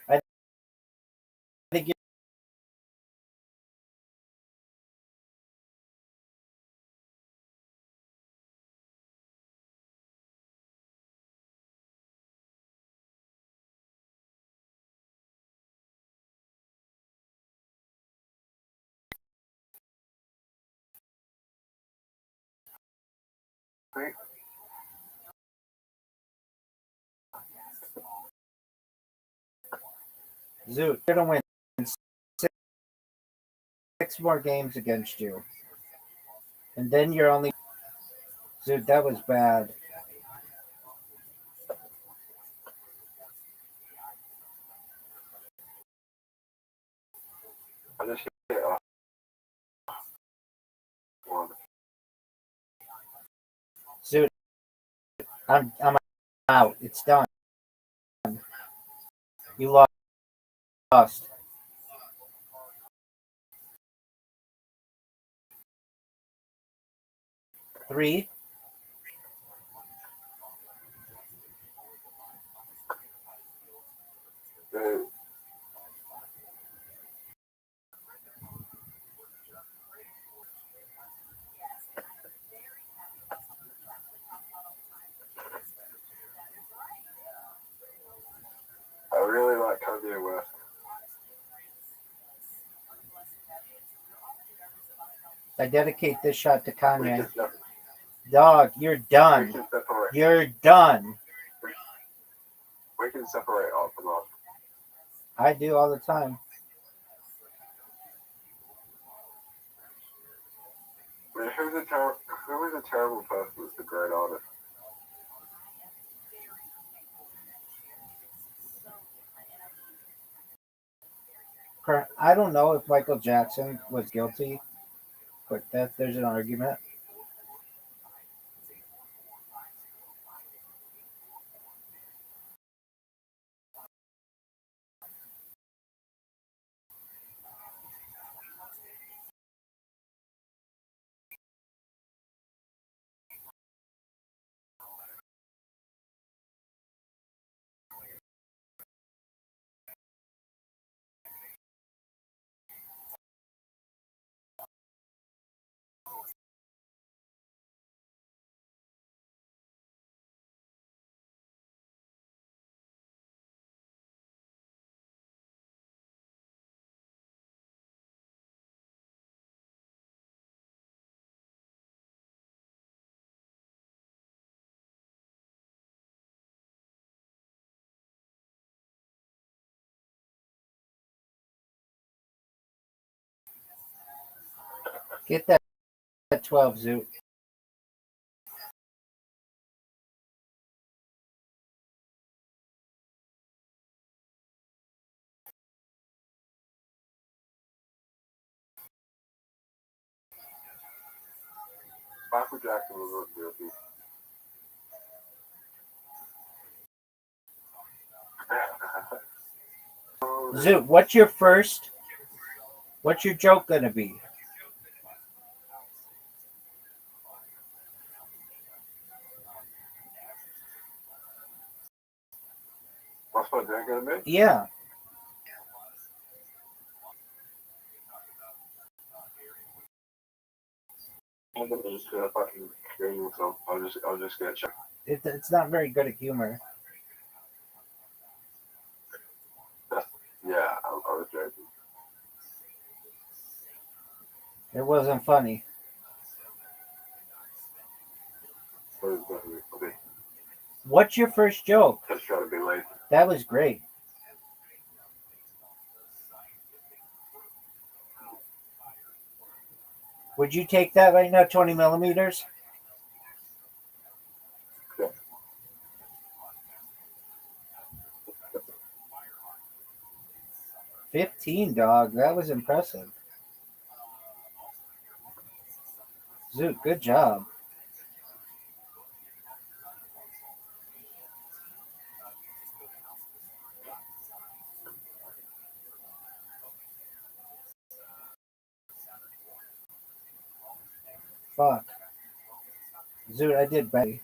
I think you're. Zoot, you're going to win 6 more games against you. And then you're only. Zoot, that was bad. I just hit one. Zoot, I'm out. It's done. You lost. 3. I really like Kanye West. I dedicate this shot to We Kanye. can separate. Dog, you're We done. can separate. You're done. We can separate off and on. I do all the time. I mean, who was a terrible person was the great artist? I don't know if Michael Jackson was guilty, but there's an argument. Get that 12, Zoot. Michael Jackson was a guilty. Zoot, what's your joke gonna be? What's my drink gonna be? Yeah. I'm just gonna fucking bring you some. I'll just get checked. It's not very good at humor. Yeah, I was joking. It wasn't funny. Okay. What's your first joke? Just try to be late. That was great. Would you take that right now, 20 millimeters? Yeah. 15, dog. That was impressive. Zoot, good job. Fuck. Zoot, I did better.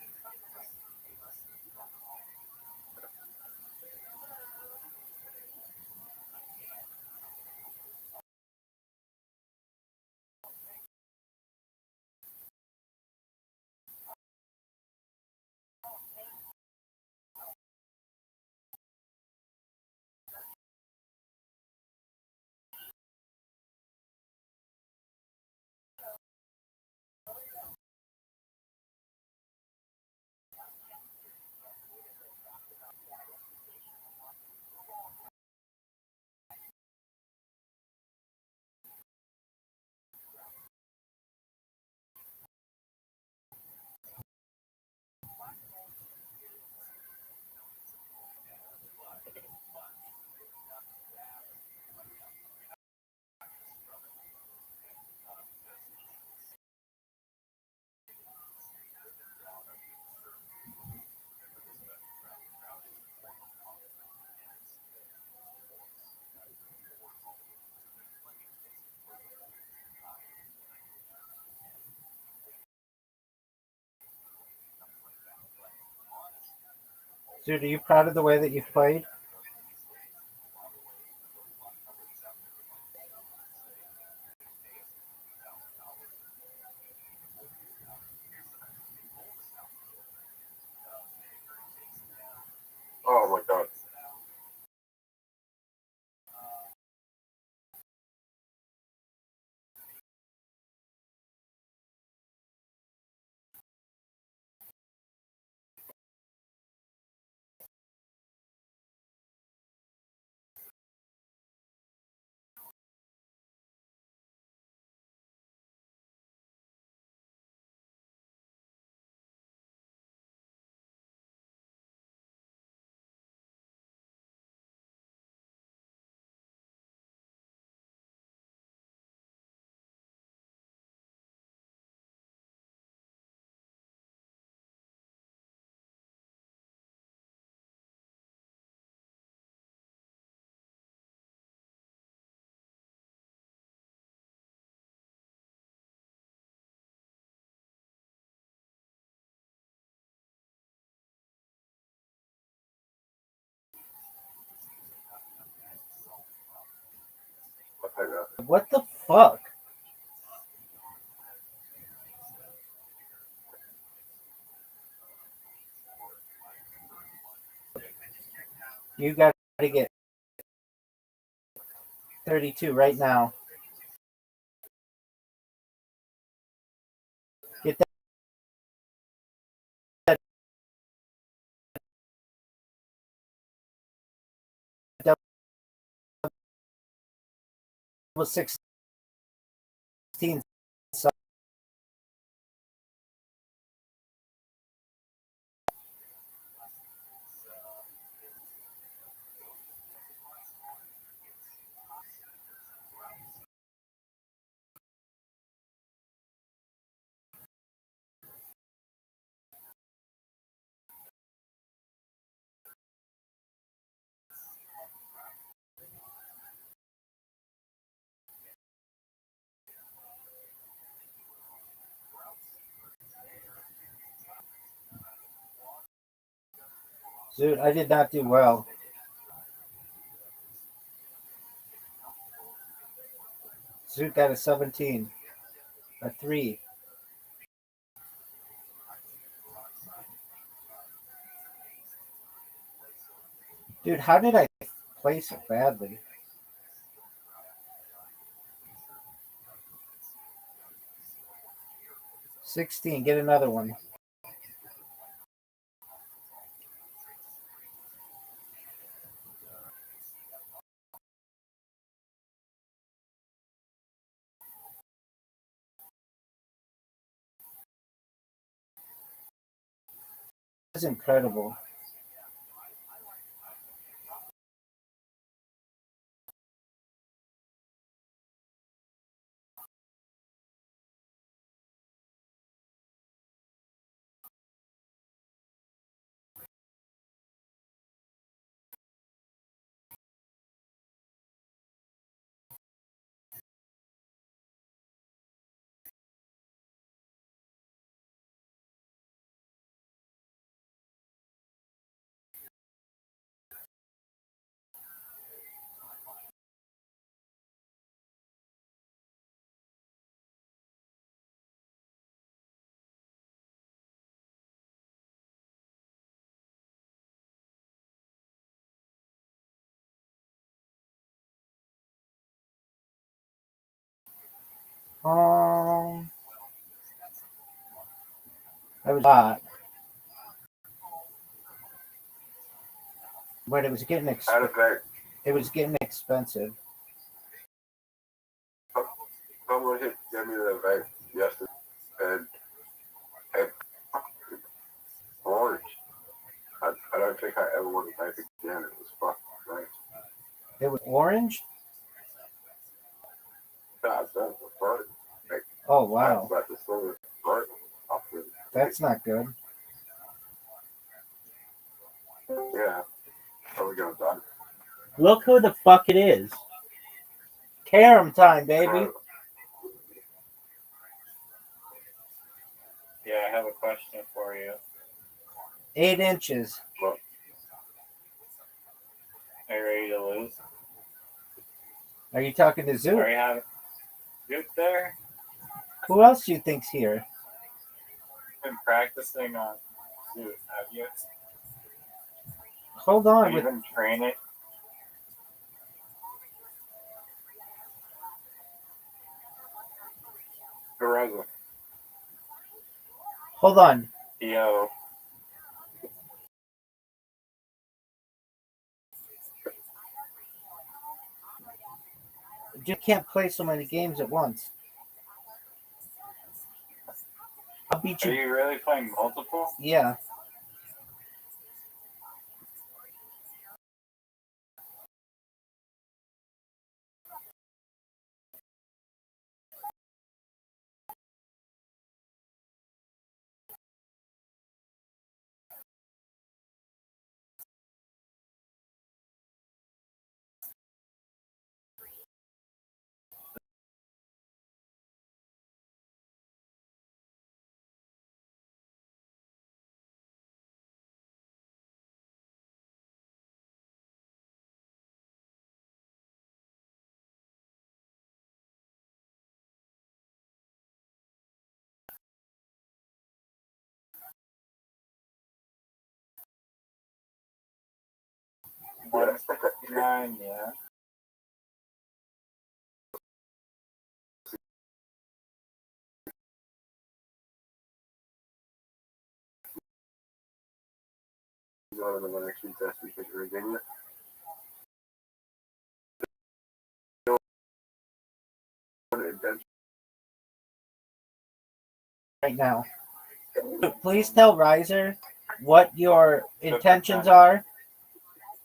Zoot, are you proud of the way that you've played? Oh my god. I'll take that. What the fuck? You got to get 32 right now. Get that double 16 Dude, I did not do well. Zoot got a 17. A 3. Dude, how did I play so badly? $16. Get another one. That's incredible. Um, that was a lot, but it was getting Out of fact, it was getting expensive. someone gave me the vape yesterday, and it orange. I don't think I ever want to vape again. It was fucking nice. It was orange. That's the front. Like, Oh I wow, was about to slow the front off the. that's not good. Yeah. Are we gonna die? Look who the fuck it is. Carom time, baby. Yeah, I have a question for you. 8 inches. Are you ready to lose? Are you talking to Are Zoot? you having Duke there? Who else do you think's here? Been practicing on Duke, have you? Hold on. Have you been training? Horizon. Hold on. Yo, You can't play so many games at once. I'll beat are you. you really playing multiple? Yeah. $169, yeah. Going to the next week test because Virginia. Right now. Please tell Riser what your intentions are.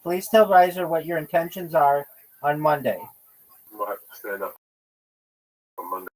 Please tell Riser what your intentions are on Monday. We'll have to stand up on Monday.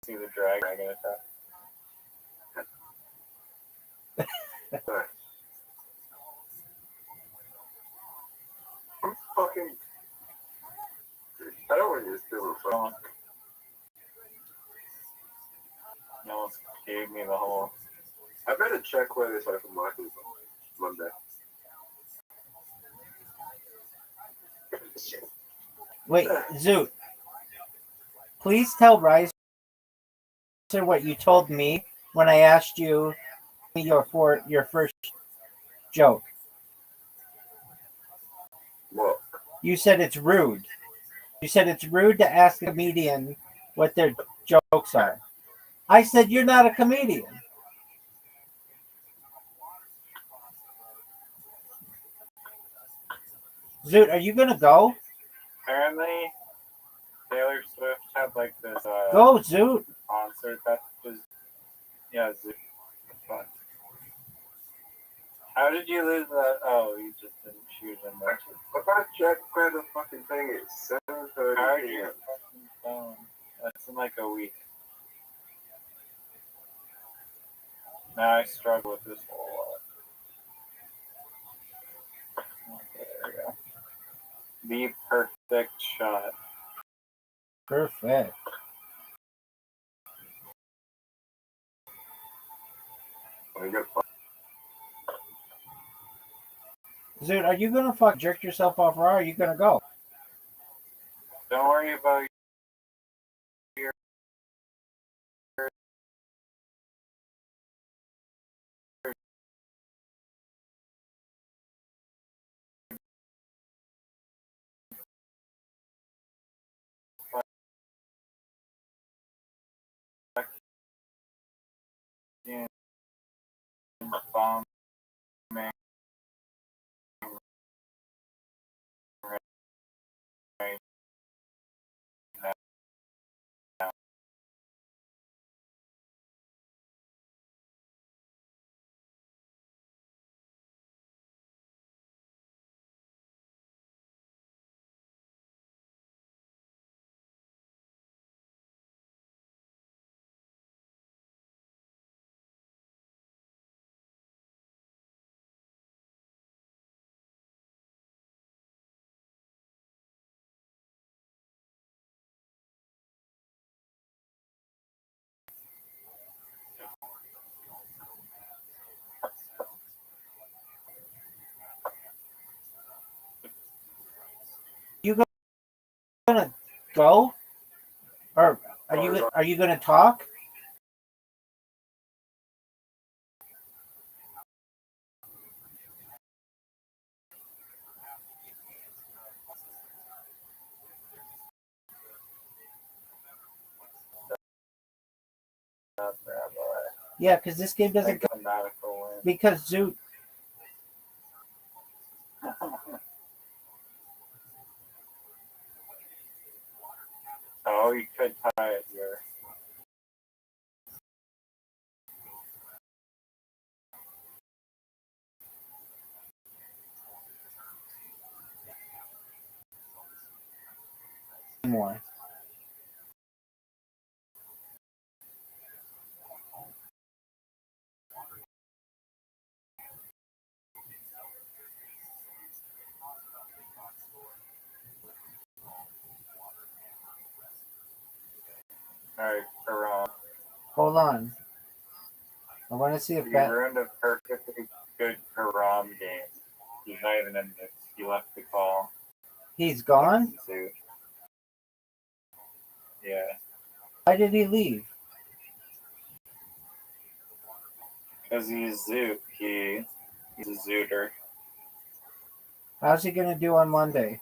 see the dragon attack. I'm fucking. I don't want you to steal the phone. You almost gave me the whole. I better check where this iPhone market is on Monday. Wait, Zoot. Please tell Riser what you told me when I asked you your first joke. What? You said it's rude. You said it's rude to ask a comedian what their jokes are. I said you're not a comedian. Zoot, are you gonna go? Apparently, Taylor Swift had like this Go, Zoot. concert that was fun. How did you lose that? Oh, you just didn't shoot him. I gotta check where the fucking thing is. 7:30 How did you p.m. fucking phone? That's in like a week. Now I struggle with this whole lot. Okay, there we go. The perfect shot. Perfect. I gotta fuck. Zoot, are you gonna jerk yourself off raw, or are you gonna go? Don't worry about your bombing right now. You gonna go, or are you gonna talk? Yeah, because this game doesn't come because Zoot. Oh, you could tie it here. More. Alright, Karam. Hold on. I want to see if You that. ruined a perfectly good Karam game. He's not even in this. He left the call. He's gone? Yeah. Why did he leave? Because he's Zoot. He's a Zooter. How's he gonna do on Monday?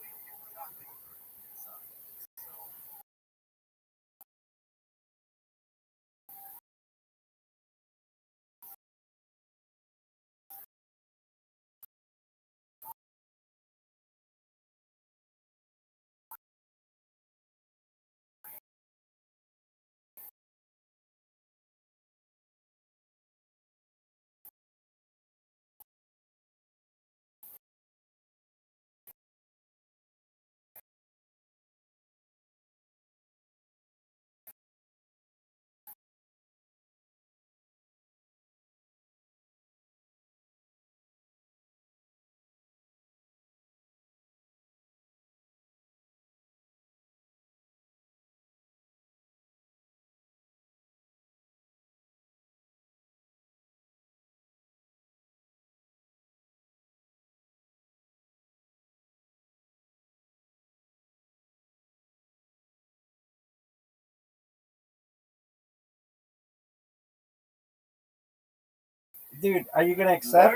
Dude, are you gonna accept?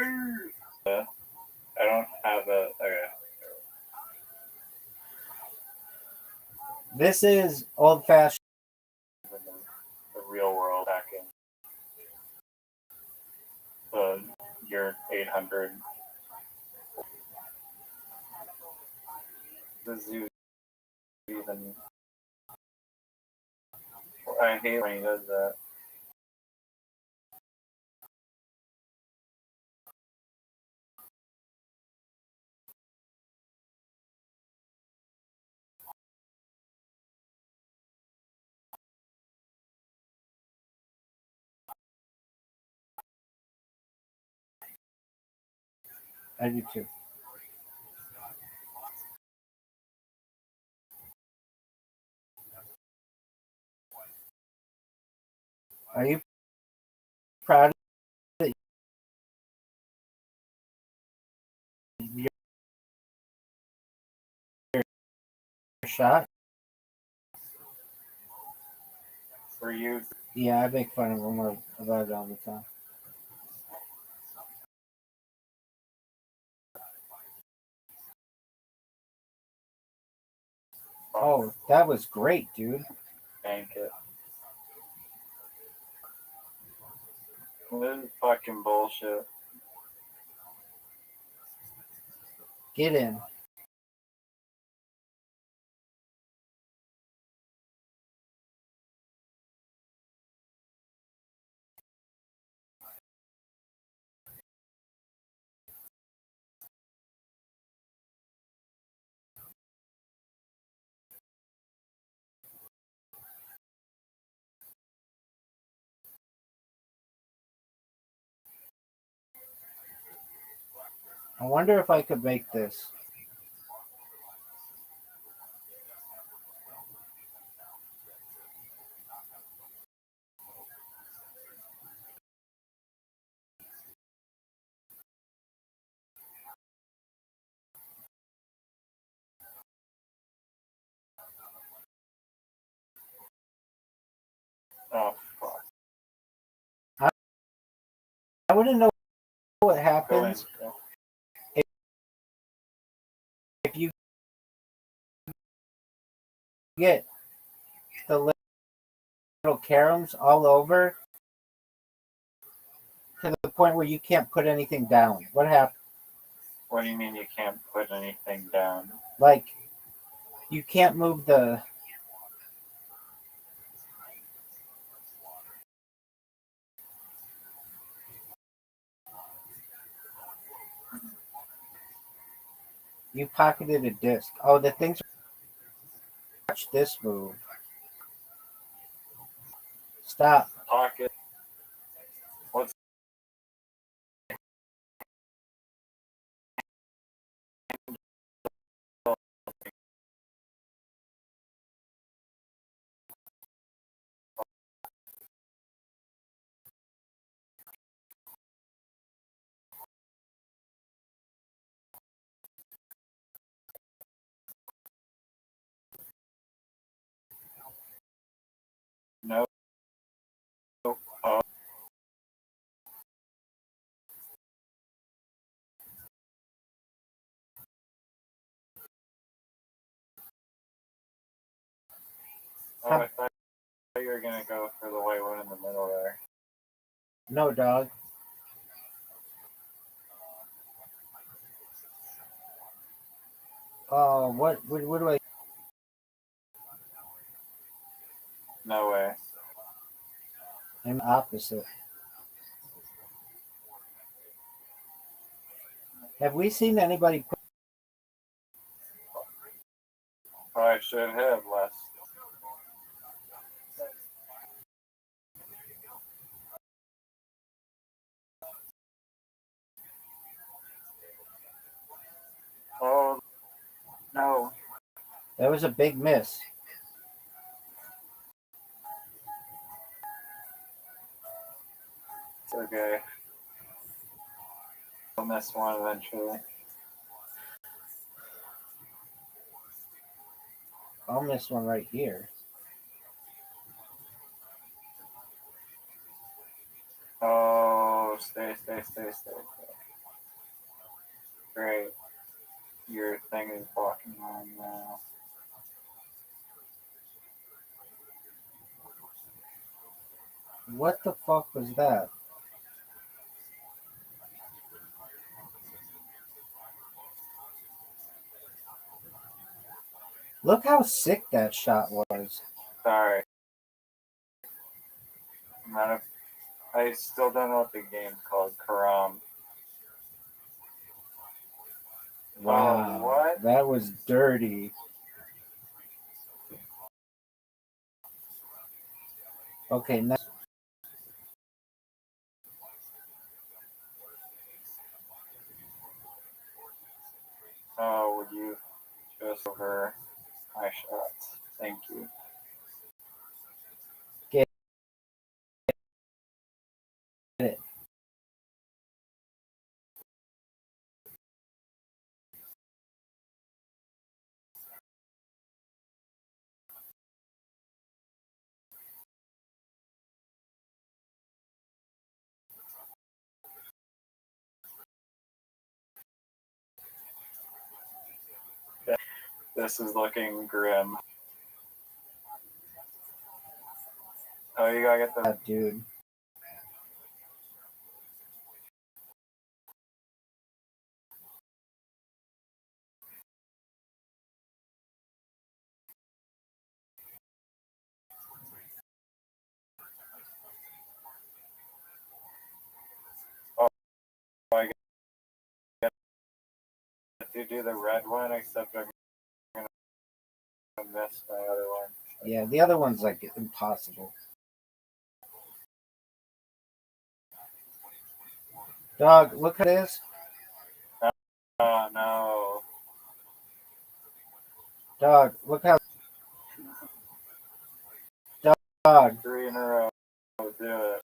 I don't have a. Okay. This is old-fashioned. The real world back in the year 800. The zoo even. I hate when he does that. I do too. Are you proud of your shot? For you, Yeah, I make fun of him about it all the time. Oh, that was great, dude. bank it. This is fucking bullshit. Get in. I wonder if I could make this. Oh, fuck. I wouldn't know what Go in. happens if you get the little caroms all over to the point where you can't put anything down. What happens? What do you mean you can't put anything down? Like, you can't move the. You pocketed a disc. Oh, the things. Watch this move. Stop. Pocket. What's no? Oh, I thought you were gonna go for the white one in the middle there. No, dog. Oh, what do I? No way. I'm opposite. Have we seen anybody put? I should have less. Oh, no. That was a big miss. It's okay. I'll miss one eventually. I'll miss one right here. Oh, stay. Stay. Great. Your thing is blocking mine now. What the fuck was that? Look how sick that shot was. Sorry. I still don't know what the game's called. Karam. Wow. What? That was dirty. Okay, now. Oh, would you just over my shots? Thank you. Get it. This is looking grim. Oh, you gotta get the. That dude. I get to do the red one, except I'm gonna miss my other one. Yeah, the other one's like impossible. Dog, look at this. Oh no. Dog, look how. Dog. 3 in a row. Do it.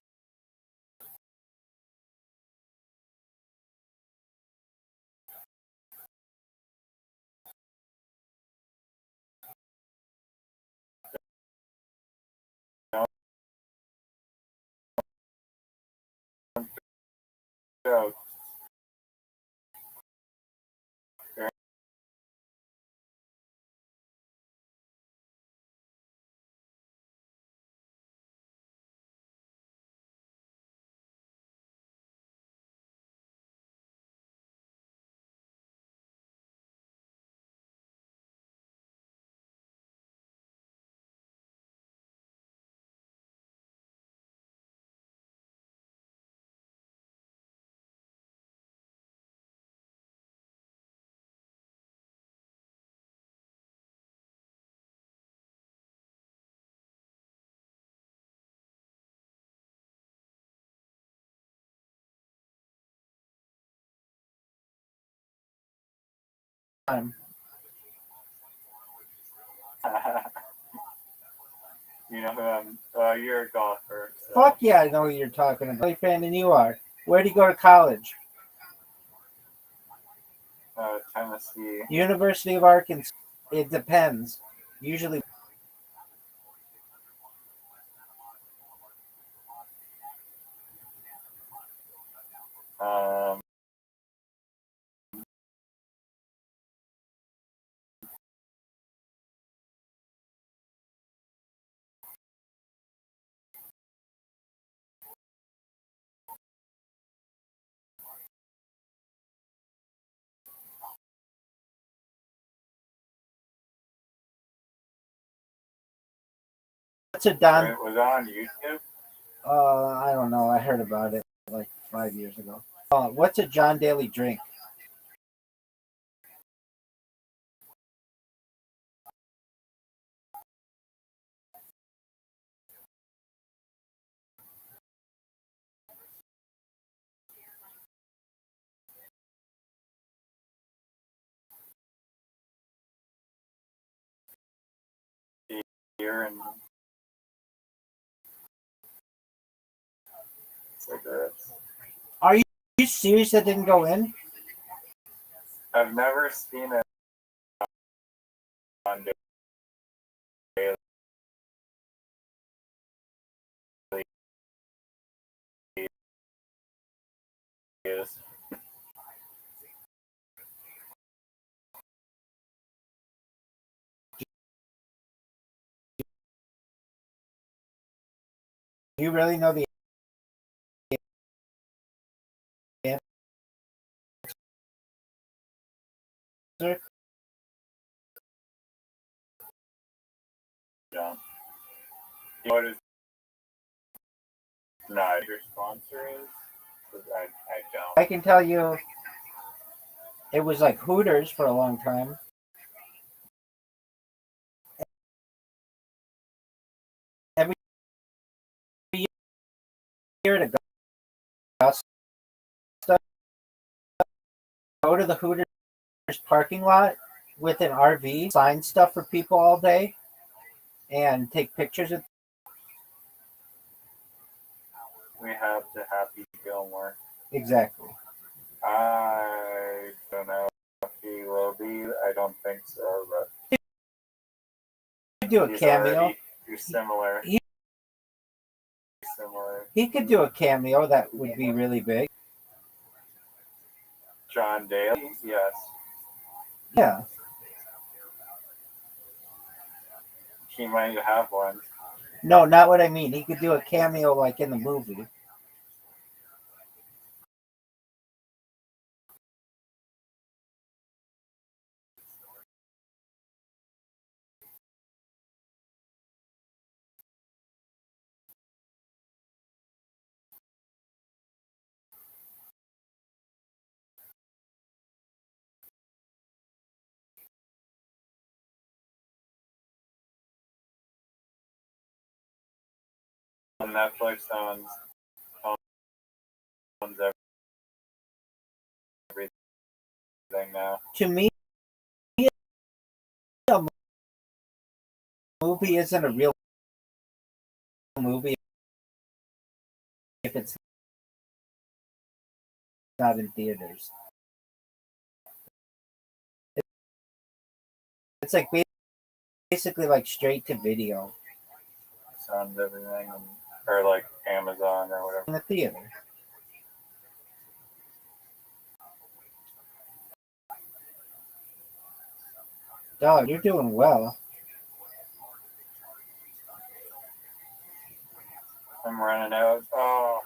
Go. Time. You know who I'm. You're a golfer. So. Fuck yeah, I know who you're talking about. Play fan than you are. Where'd you go to college? Tennessee. University of Arkansas. It depends. Usually. Um. What's a Don? Was it on YouTube? I don't know. I heard about it like 5 years ago. What's a John Daly drink? Beer and cigarettes. Are you serious that didn't go in? I've never seen it on Daily. you really know the answer? Don't. What is not your sponsor is? 'Cause I don't. I can tell you it was like Hooters for a long time. Every year to go to the Hooters parking lot with an RV, sign stuff for people all day, and take pictures of. We have the Happy Gilmore. Exactly. I don't know if he will be. I don't think so, but He could do a he's cameo. already too similar. He- Similar. He could do a cameo that would be really big. John Daly, yes. Yeah. He might have one. No, not what I mean. He could do a cameo like in the movie. On Netflix owns everything now. To me, a movie isn't a real movie if it's not in theaters. It's like basically like straight to video It's on everything, or like Amazon or whatever. in the theater. Dog, you're doing well. I'm running out. Oh.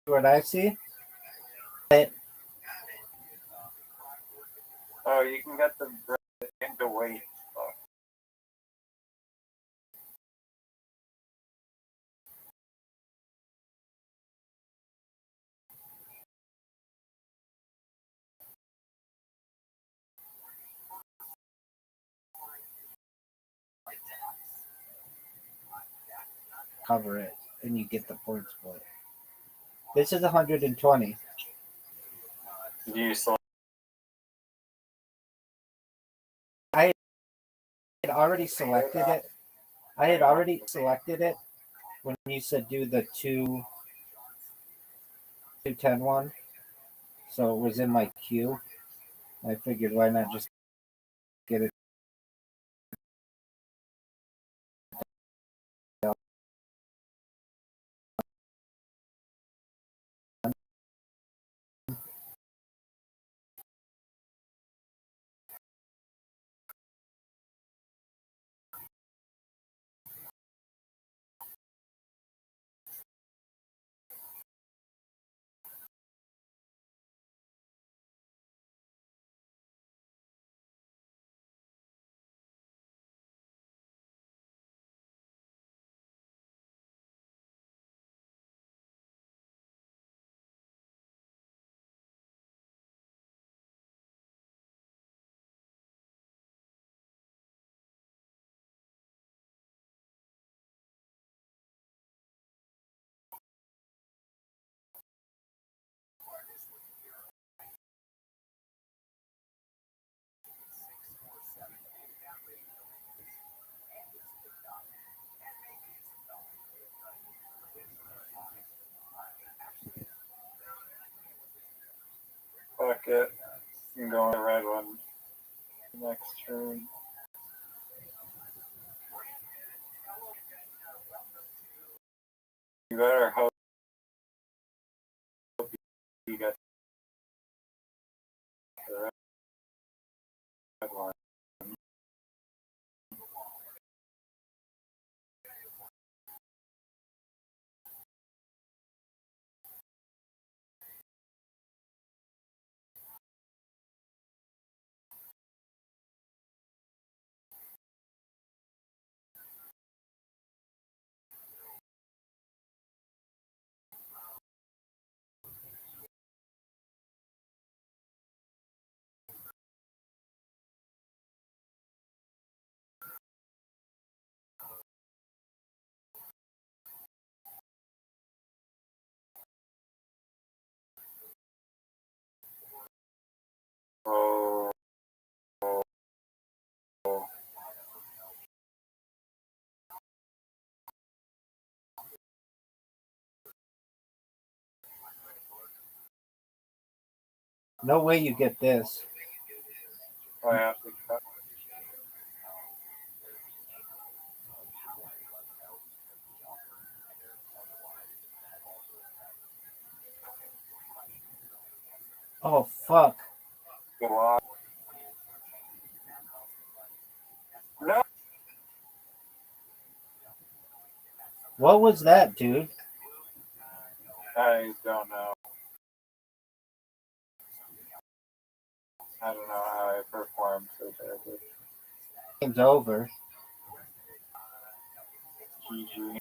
What I see? Oh, you can get the weight. Cover it, and you get the points for it. This is 120. Do you select? I had already selected it. I had already selected it when you said do the 210 one. So it was in my queue. I figured why not just get it. Fuck it. You can go on the red one next turn. You better hope you get the red one. Oh. No way you get this. I have to cut. Oh, fuck. Go on. No. What was that, dude? I don't know. I don't know how I performed so terribly. Game's over. GG.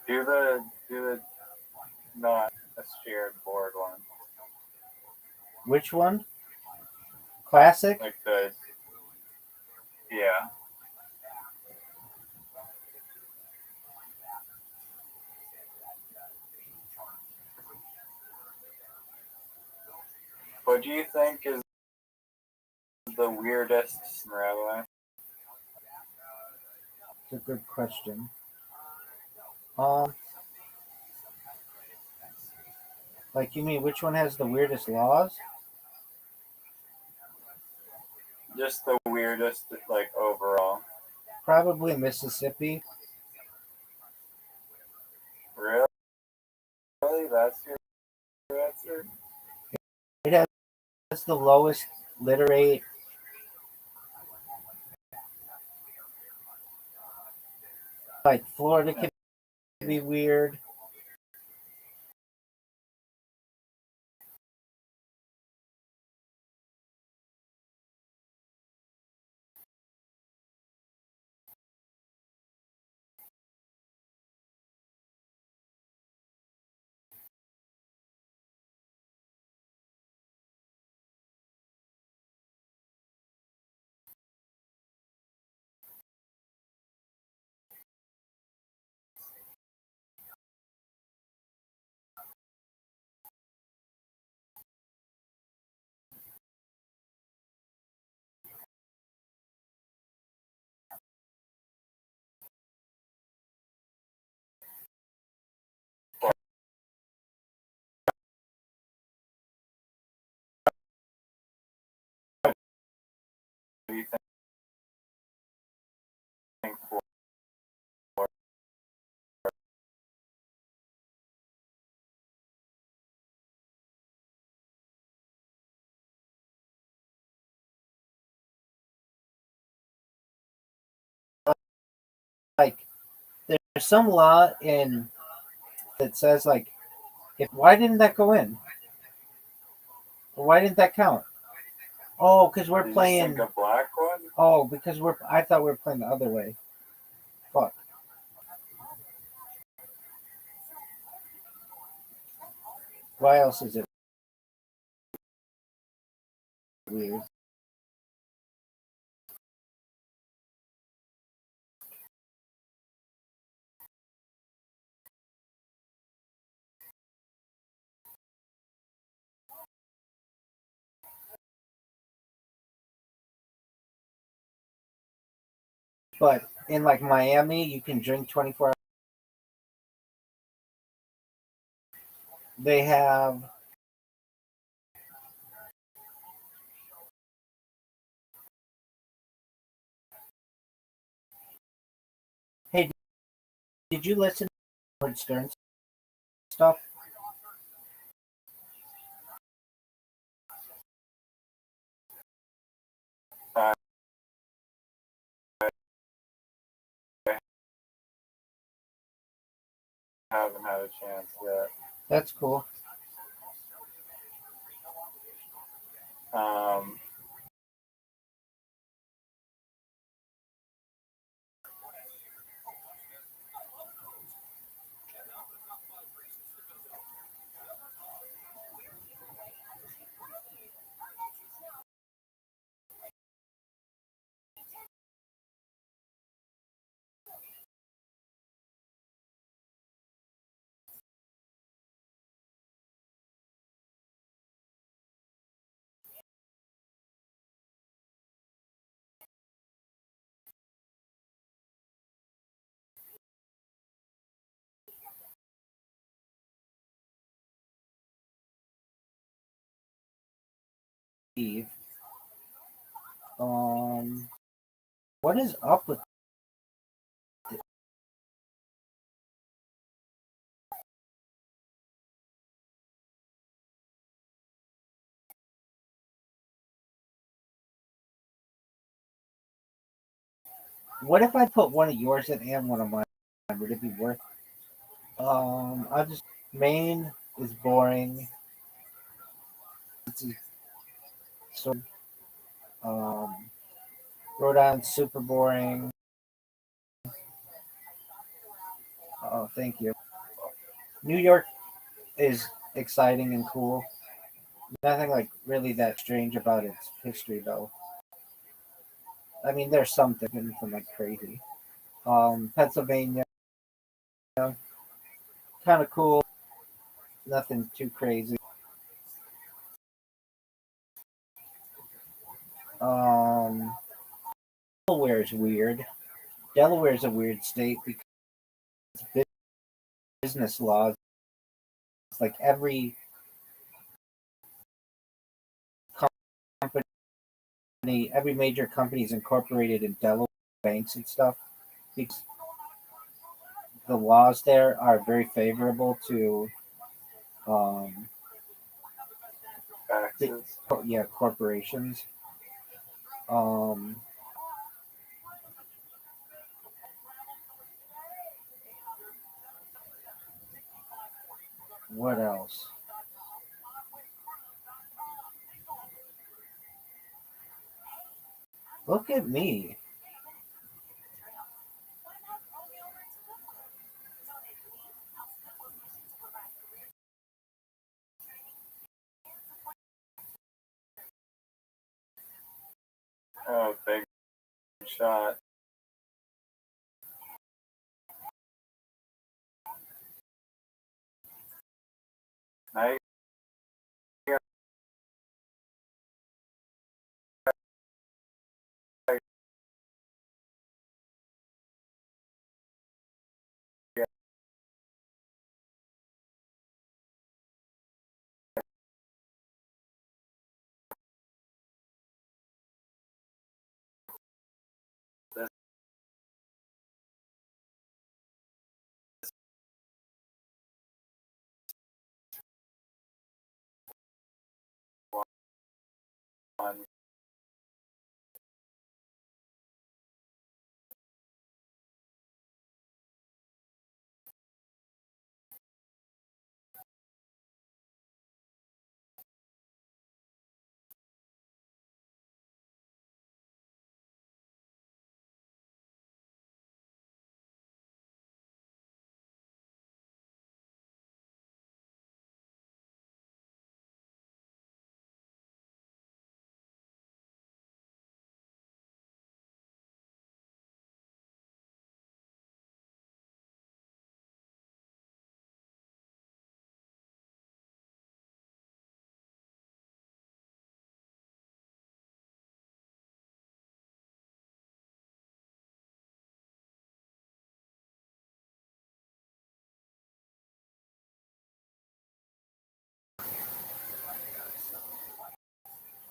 Do the not a shared board one. Which one? Classic? Like the yeah. What do you think is the weirdest Rabbi? It's a good question. Like, you mean which one has the weirdest laws? Just the weirdest, like, overall. Probably Mississippi. Really? That's your answer? It has the lowest litter rate. Like, Florida can be weird. What do you think for Like, there's some law in that says, like, why didn't that go in? Why didn't that count? Oh, because we're did you playing. think a black one? Oh, because I thought we were playing the other way. Fuck. Why else is it weird? But in like Miami, you can drink 24 hours. They have Did you listen to Howard Stern stuff? I haven't had a chance yet. That's cool. Eve. What is up with what if I put one of yours in and one of mine? Would it be worth? I just Maine is boring. It's so Rhode Island's super boring. Oh, thank you. New York is exciting and cool. Nothing like really that strange about its history, though. I mean, there's something like crazy. Pennsylvania, kind of cool. Nothing too crazy. Um, Delaware is weird. Delaware is a weird state because business laws. It's like every company, every major company is incorporated in Delaware banks and stuff. Because the laws there are very favorable to, um, Taxes. corporations. Um, what else? Look at me. Oh, big shot. Now you got this one.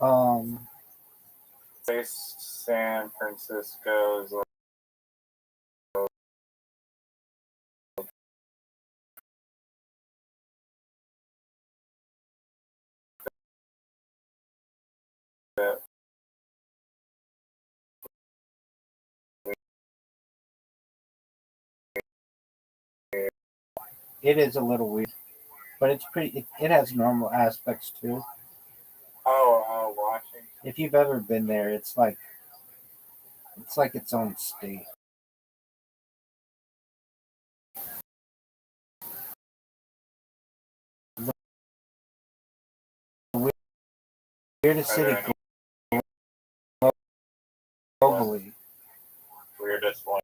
Um, San Francisco's It is a little weird, but it's pretty. It has normal aspects too. Washington. If you've ever been there, it's like its own state. The weirdest Are city there any globally. weirdest one?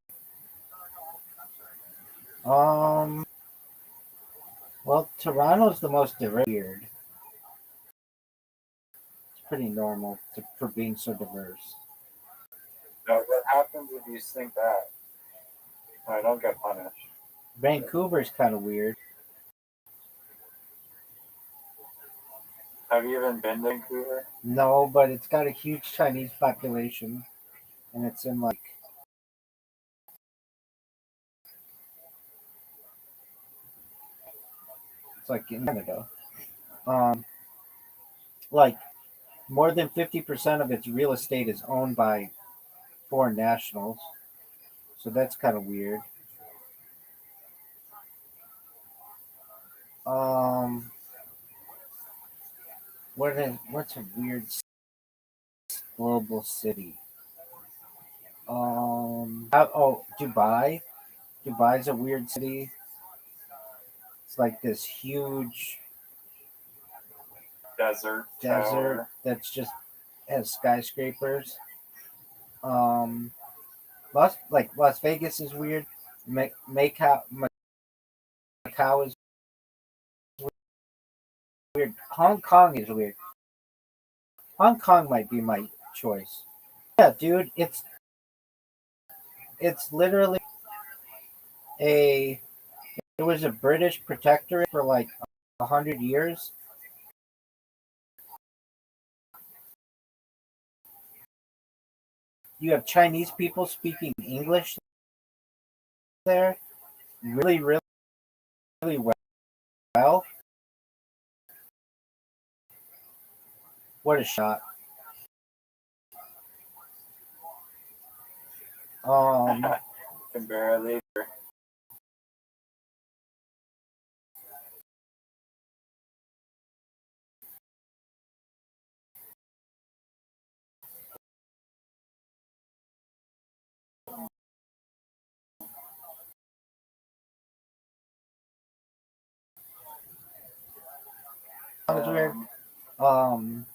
Well, Toronto's the most weird. It's pretty normal for being so diverse. No, what happens if you sing that? I don't get punished. Vancouver's kind of weird. Have you even been to Vancouver? No, but it's got a huge Chinese population, and it's in like it's like in Canada. Um, like more than 50% of its real estate is owned by foreign nationals, so that's kind of weird. Um, what's a weird global city? Dubai. Dubai's a weird city. It's like this huge Desert desert tower. that's just has skyscrapers. Um, Las Vegas is weird. Macau is weird. Hong Kong is weird. Hong Kong might be my choice. Yeah, dude, it's literally a it was a British protectorate for like 100 years. You have Chinese people speaking English there, really, really, really well. What a shot! Um, Can barely. that was weird. Um,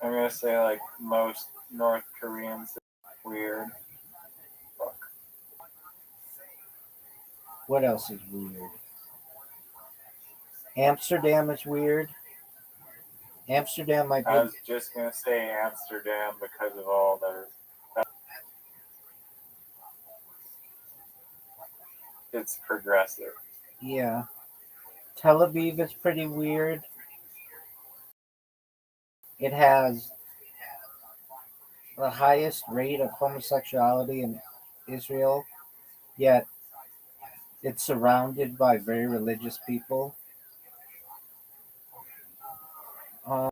I'm gonna say like most North Koreans weird. Fuck. what else is weird? Amsterdam is weird. Amsterdam might I be. was just gonna say Amsterdam because of all their. It's progressive. Yeah. Tel Aviv is pretty weird. It has the highest rate of homosexuality in Israel, yet it's surrounded by very religious people. Um,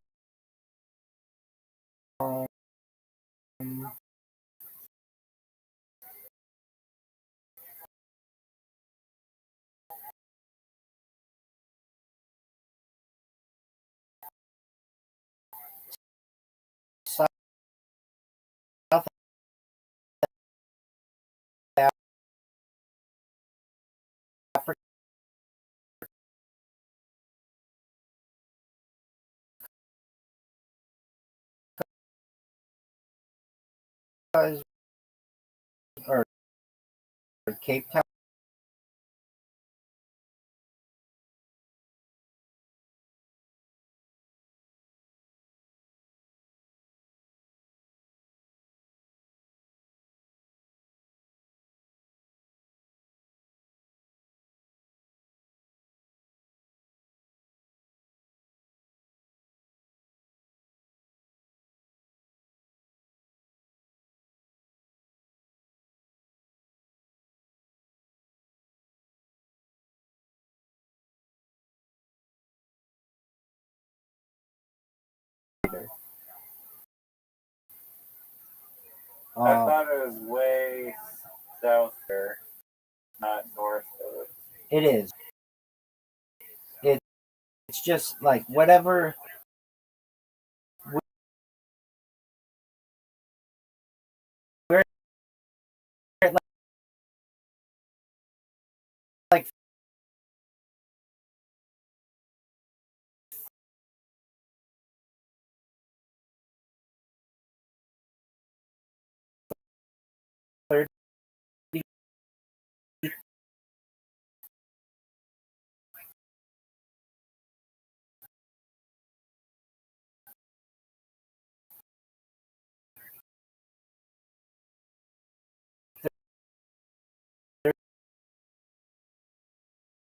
South Africa is, or Cape Town. I Um, thought it was way south there, not north of it. it is. It's just like whatever. We're like 30,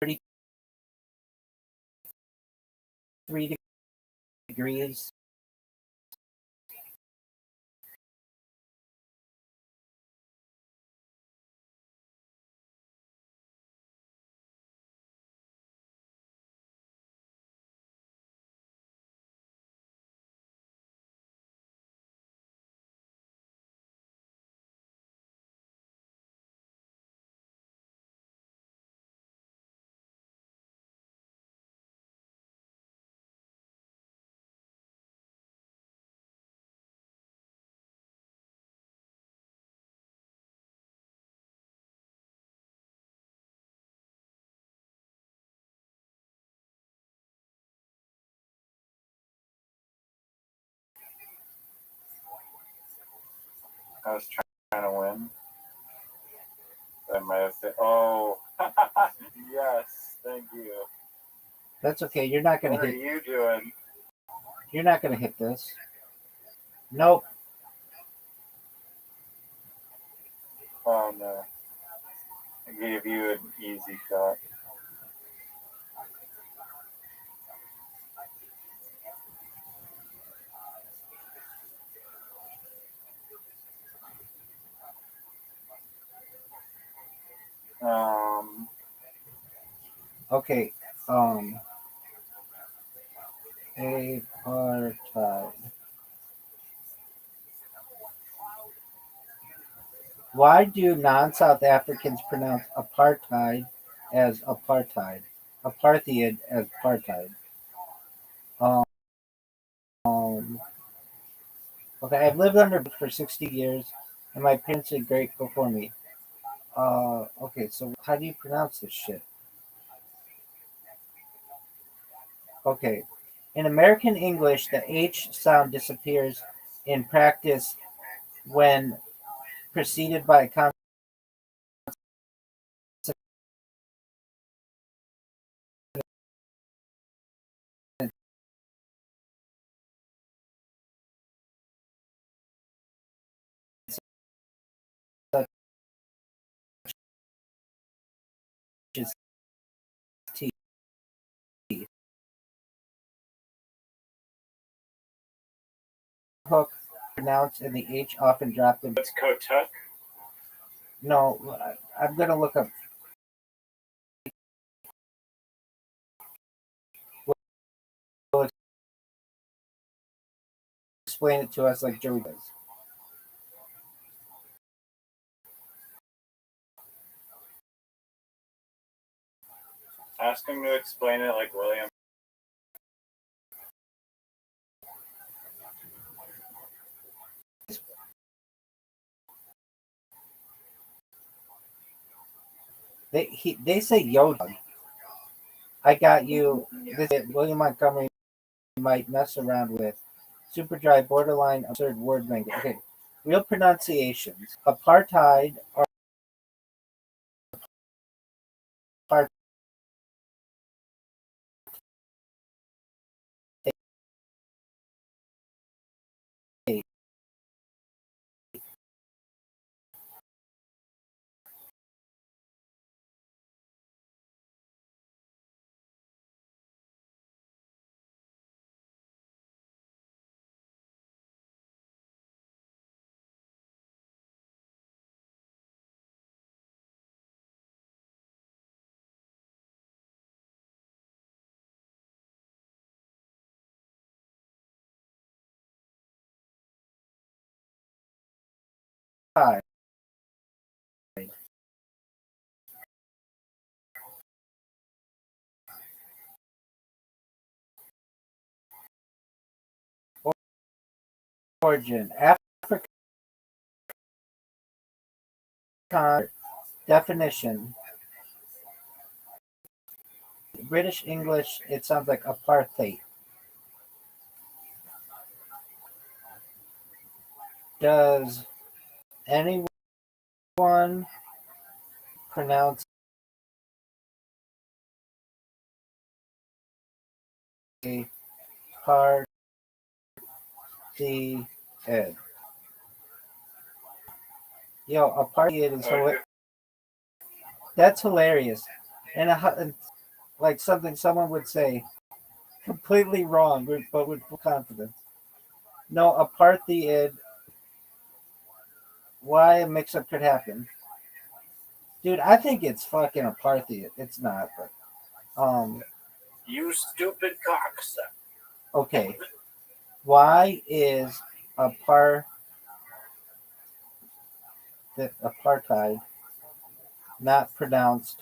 33 degrees. I was trying to win. I might have said, oh, yes, thank you. That's okay. You're not gonna What are hit. you doing? You're not gonna hit this. Nope. Oh no, I gave you an easy shot. Okay. Apartheid. Why do non-South Africans pronounce apartheid as apartheid? Apartheid as apartheid. Um, okay, I've lived under for 60 years, and my parents did great before me. Okay, so how do you pronounce this shit? Okay, in American English, the H sound disappears in practice when preceded by a consonant such as T. Hook pronounced and the H often dropped in. Let's go, Tuck. No, I'm gonna look up. Will explain it to us like Joey does. Ask him to explain it like William. They say yo dog. I got you. This William Montgomery might mess around with. Super dry, borderline absurd word mango. Okay, real pronunciations. Apartheid or apartheid. Origin. African definition. British English, it sounds like apartheid. Does anyone pronounce a apartheid? Yo, apartheid is that's hilarious, and like something someone would say completely wrong, but with full confidence. No, apartheid. Why a mix-up could happen, dude? I think it's fucking apartheid. It's not, but You stupid cocksucker. okay. Why is apartheid not pronounced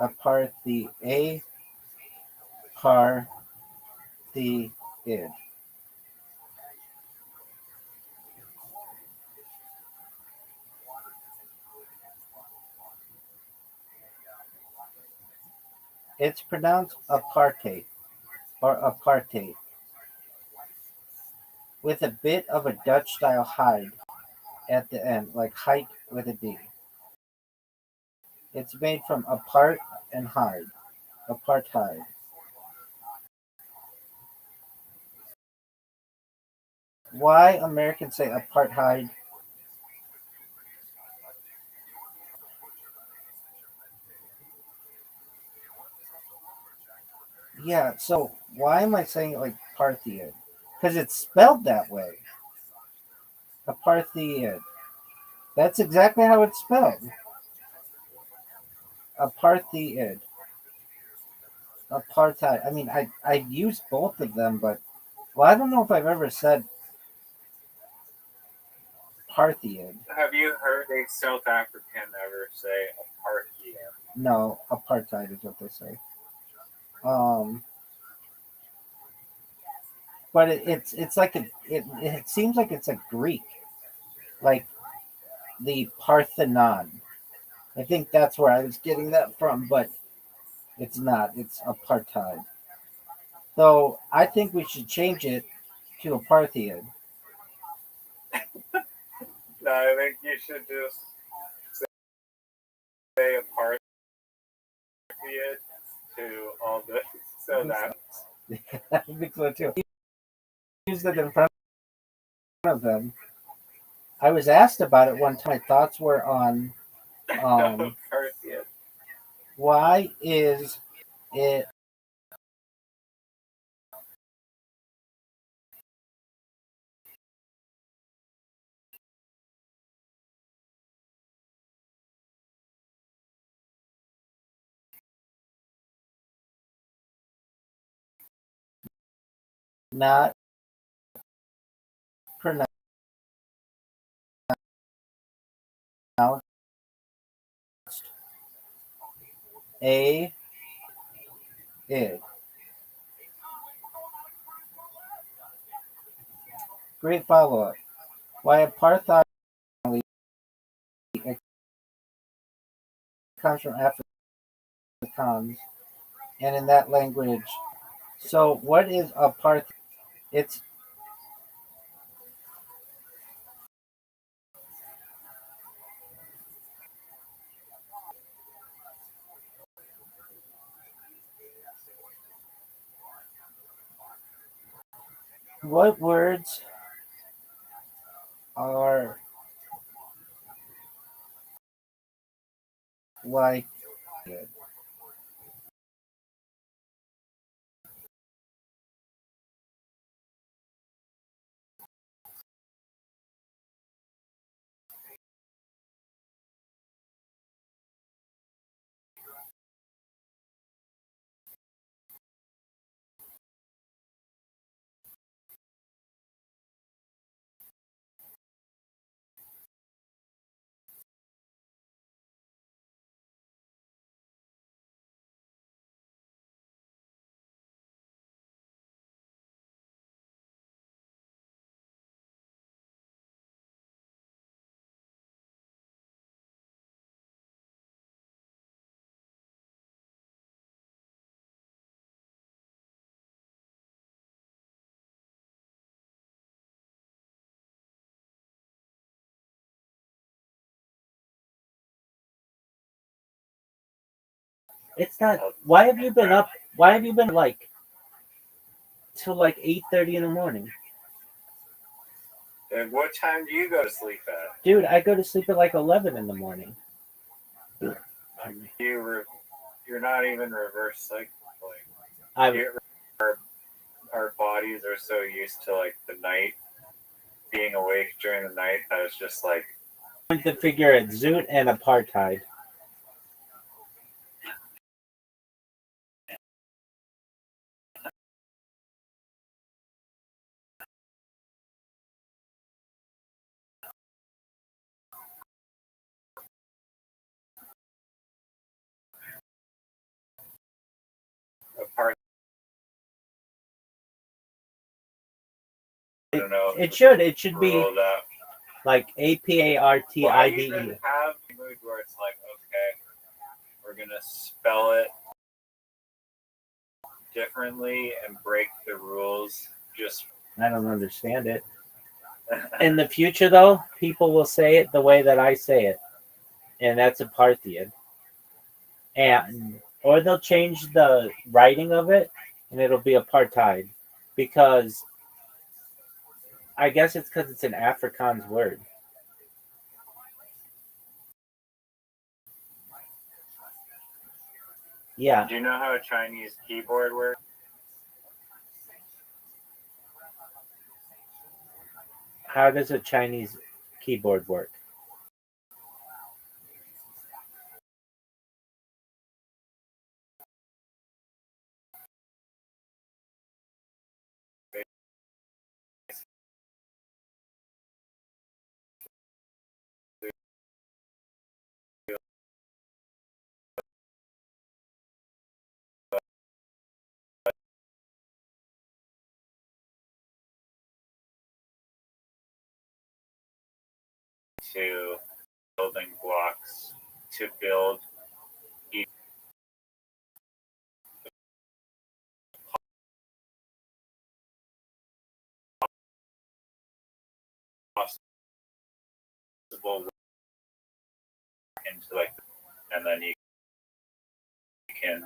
apartheid? Apartheid. It's pronounced apartheid or apartheid with a bit of a Dutch style hide at the end, like height with a D. It's made from apart and hide. Apartheid. Why Americans say apartheid? Yeah, so why am I saying it like Parthian? Because it's spelled that way. Apartheid. That's exactly how it's spelled. Apartheid. Apartheid. I mean, I use both of them, but well, I don't know if I've ever said Parthian. Have you heard a South African ever say apartheid? No, apartheid is what they say. Um, but it's like it seems like it's a Greek, like the Parthenon. I think that's where I was getting that from, but it's not. It's apartheid. So I think we should change it to apartheid. No, I think you should just say apartheid to all the so that I think so too. Used it in front of them. I was asked about it one time. My thoughts were on apartheid. why is it not pronounced a id? Great follow up. Why apartheid comes from Afrikaans and in that language. So what is apartheid? It's what words are like It's not. Why have you been up? Why have you been like till like 8:30 in the morning? And what time do you go to sleep at? Dude, I go to sleep at like 11 in the morning. You're not even reverse cycling. I Our bodies are so used to like the night, being awake during the night, that it's just like went to figure it Zoot and apartheid. apart. I don't know. It should be Ruled out. like APARTIDE. Why even have a mood where it's like, okay, we're gonna spell it differently and break the rules. Just I don't understand it. In the future, though, people will say it the way that I say it, and that's apartheid. And or they'll change the writing of it, and it'll be apartheid, because I guess it's because it's an Afrikaans word. Yeah. Do you know how a Chinese keyboard works? How does a Chinese keyboard work? To building blocks to build each possible into like, and then you can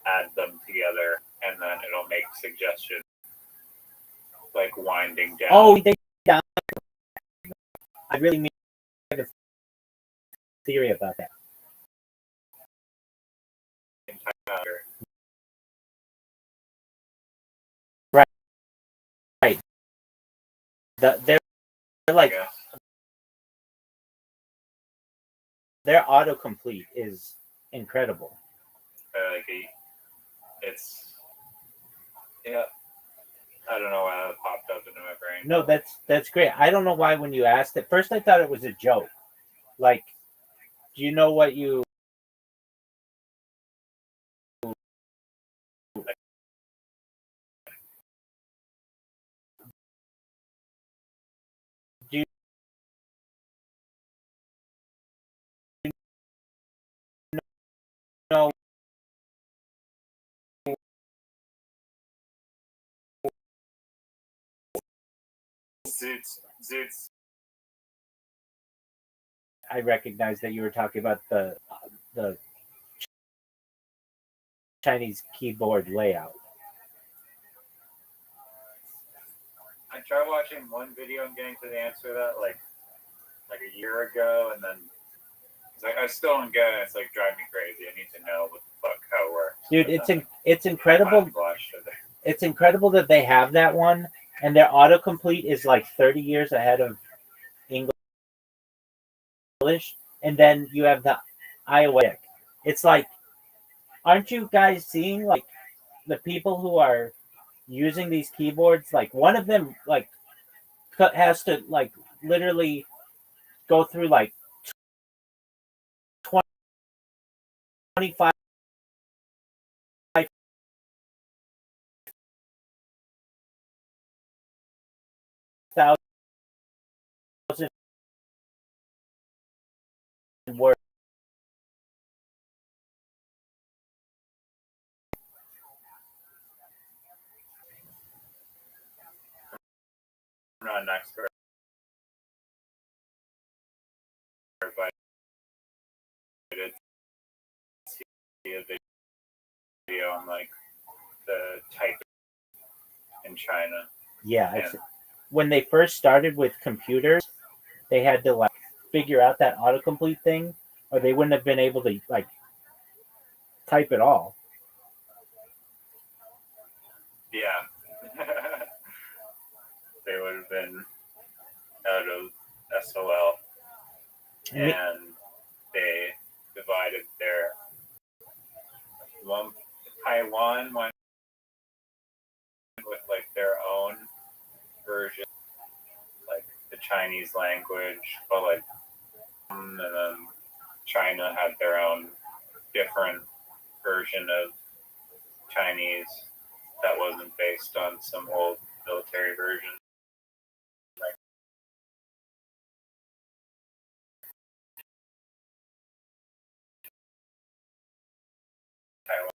add them together, and then it'll make suggestions like winding down. Oh, I really mean a theory about that. Right. They're like their autocomplete is incredible. It's yeah. I don't know why that popped up into my brain. No, that's great. I don't know why when you asked it first, I thought it was a joke. Like, do you know what you? Do you know? Zoots. I recognize that you were talking about the Chinese keyboard layout. I tried watching one video and getting to the answer to that like a year ago, and then it's like I still don't get it. It's like driving me crazy. I need to know what the fuck how it works. Dude, it's incredible. It's incredible that they have that one, and their autocomplete is like 30 years ahead of English. And then you have the Iowa. It's like, aren't you guys seeing like the people who are using these keyboards? Like one of them like has to like literally go through like 25,000 words. I'm not an expert, but China. Yeah, Yeah. when they first started with computers, they had to like figure out that autocomplete thing, or they wouldn't have been able to like type at all. Yeah. They would have been out of SOL, and they divided their Taiwan went with like their own version, like the Chinese language, but like, and then China had their own different version of Chinese that wasn't based on some old military version. Like Taiwan.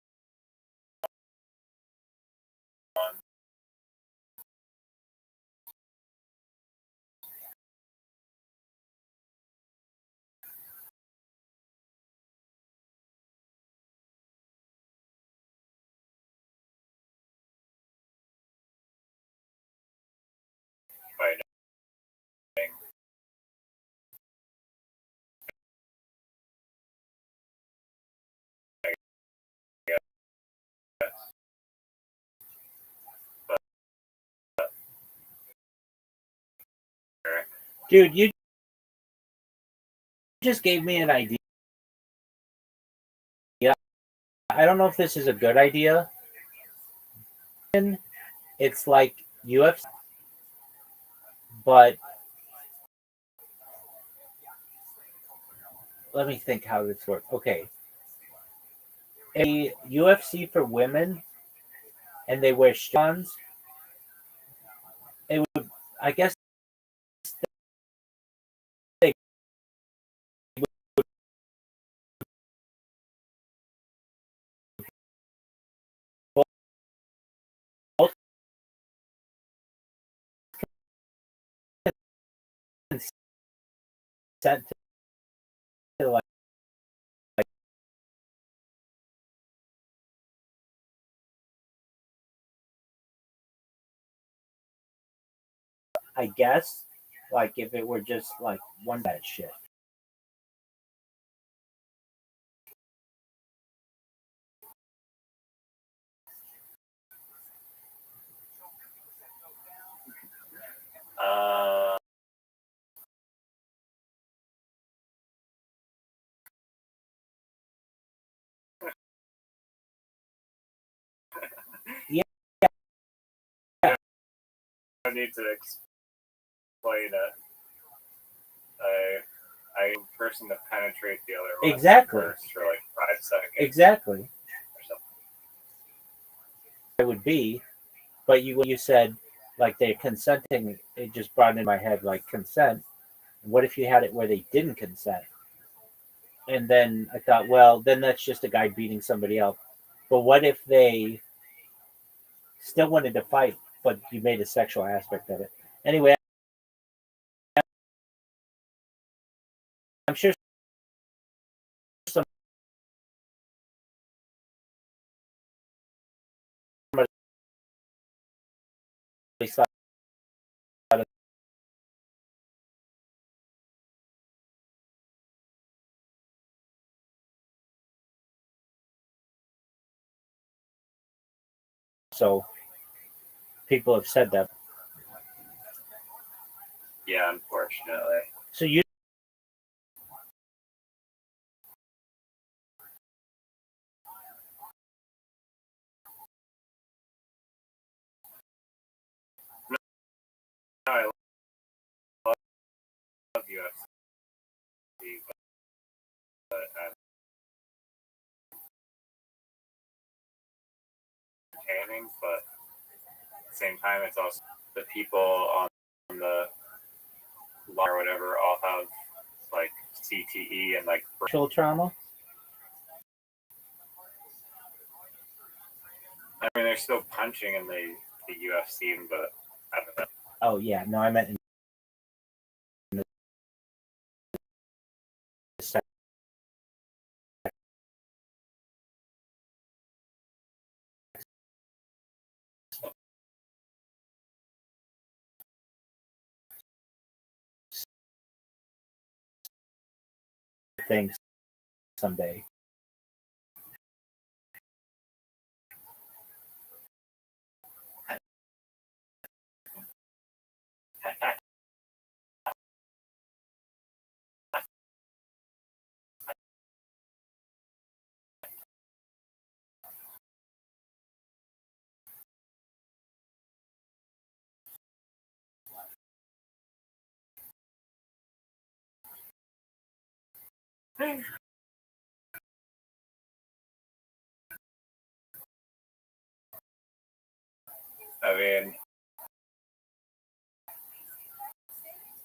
Fighting. Dude, you just gave me an idea. I don't know if this is a good idea. It's like UFC, but let me think how this works. Okay. A UFC for women, and they wear shawns. It would, I guess, they both consent to like, I guess, like if it were just like one bad shit. Uh, Yeah. I need to explain it. I'm a person to penetrate the other one Exactly. first for like 5 seconds. Exactly. Or something. It would be, but you said like they're consenting. It just brought in my head like consent. What if you had it where they didn't consent? And then I thought, well, then that's just a guy beating somebody else. But what if they still wanted to fight, but you made a sexual aspect of it? Anyway, I'm sure somebody thought of, so people have said that. Yeah, unfortunately. So you No, I love UFC, but I'm entertaining, but at the same time, it's also the people on the law or whatever all have like CTE and like sexual trauma. I mean they're still punching in the UFC, but I don't know. Oh yeah, no, I meant in the sex. thing someday. I mean,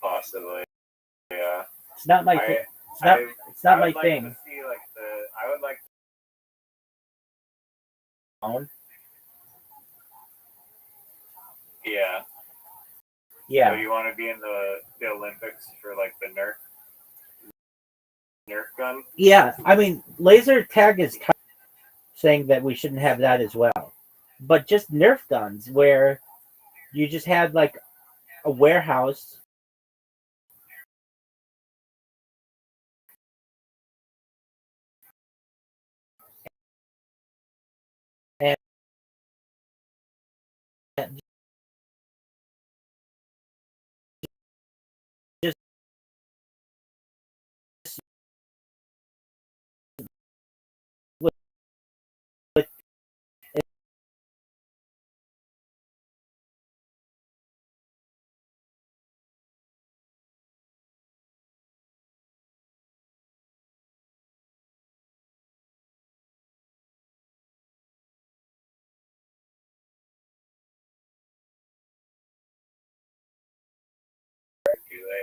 possibly, yeah. It's not my thing. It's not my thing. To see, like, I would like yeah. Yeah. So you want to be in the Olympics for like the Nerf gun? Yeah. I mean, laser tag is kind of saying that we shouldn't have that as well, but just Nerf guns where you just had like a warehouse. And just with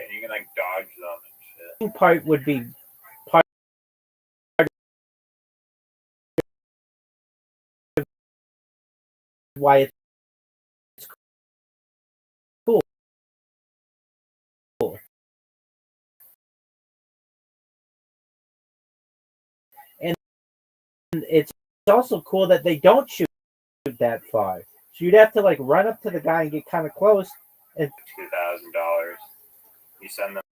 And you can like dodge them and shit. part would be part of why it's cool. And it's also cool that they don't shoot that far. So you'd have to like run up to the guy and get kind of close. And $2,000. You send them.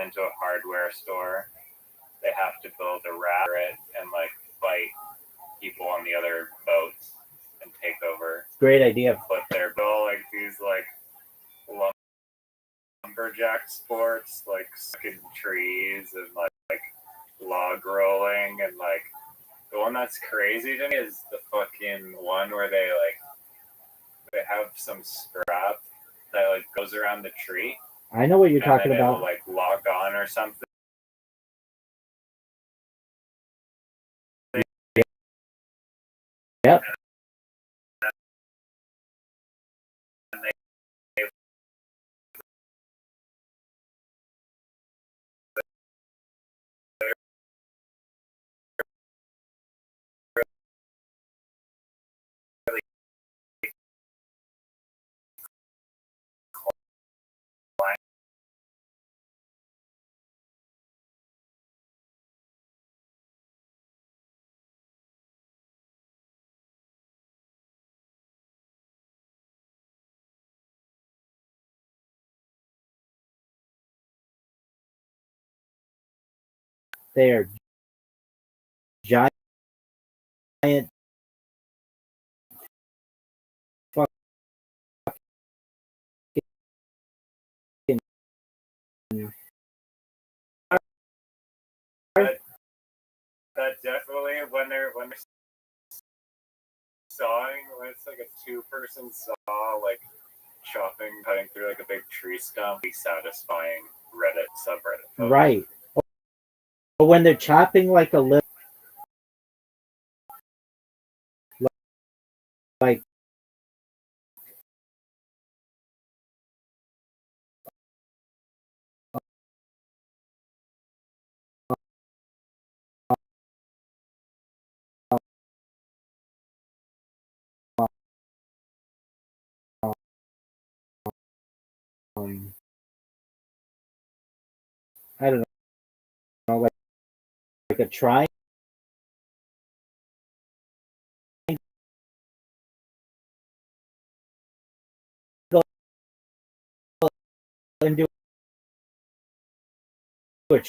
Into a hardware store. They have to build a rabbit and like fight people on the other boats and take over. great idea. But they're built like these like lumberjack sports, like sucking trees and like log rolling, and like the one that's crazy to me is the fucking one where they have some strap that like goes around the tree. I know what you're talking and about. it'll, like lock on or something. Yep. They are giant That definitely when they're sawing when it's like a two-person saw, like cutting through like a big tree stump, be satisfying Reddit subreddit photo. Right. But when they're chopping like a little, like I don't know, like a triangle into a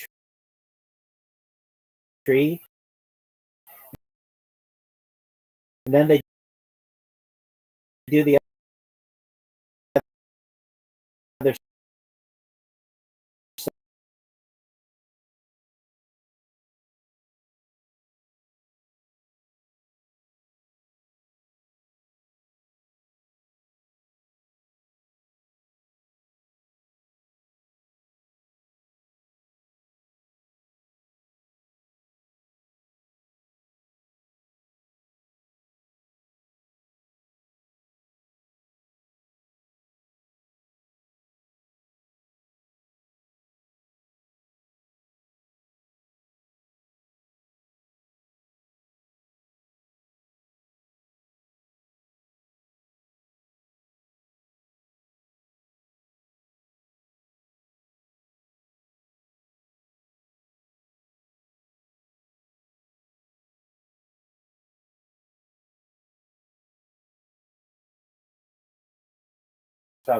tree, and then they do the other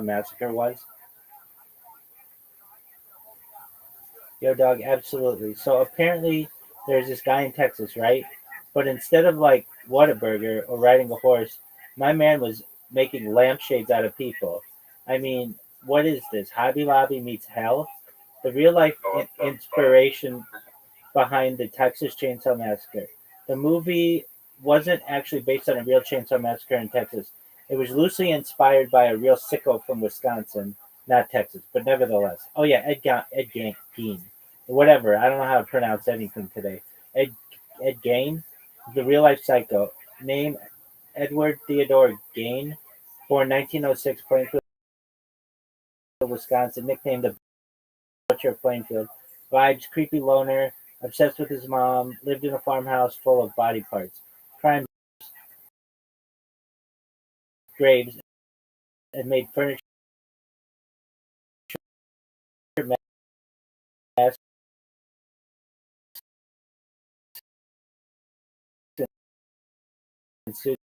massacre was. Yo, dog, absolutely. So apparently, there's this guy in Texas, right? But instead of like Whataburger or riding a horse, my man was making lampshades out of people. I mean, what is this? Hobby Lobby meets hell? The real life inspiration behind the Texas Chainsaw Massacre. The movie wasn't actually based on a real chainsaw massacre in Texas. It was loosely inspired by a real sicko from Wisconsin, not Texas, but nevertheless. Oh yeah, Ed Gein. Whatever. I don't know how to pronounce anything today. Ed Gein, the real life psycho. Name Edward Theodore Gein, born 1906, Plainfield, Wisconsin. Nicknamed the Butcher of Plainfield. Vibes, creepy loner, obsessed with his mom, lived in a farmhouse full of body parts. Crime, graves, and made furniture masks and suits.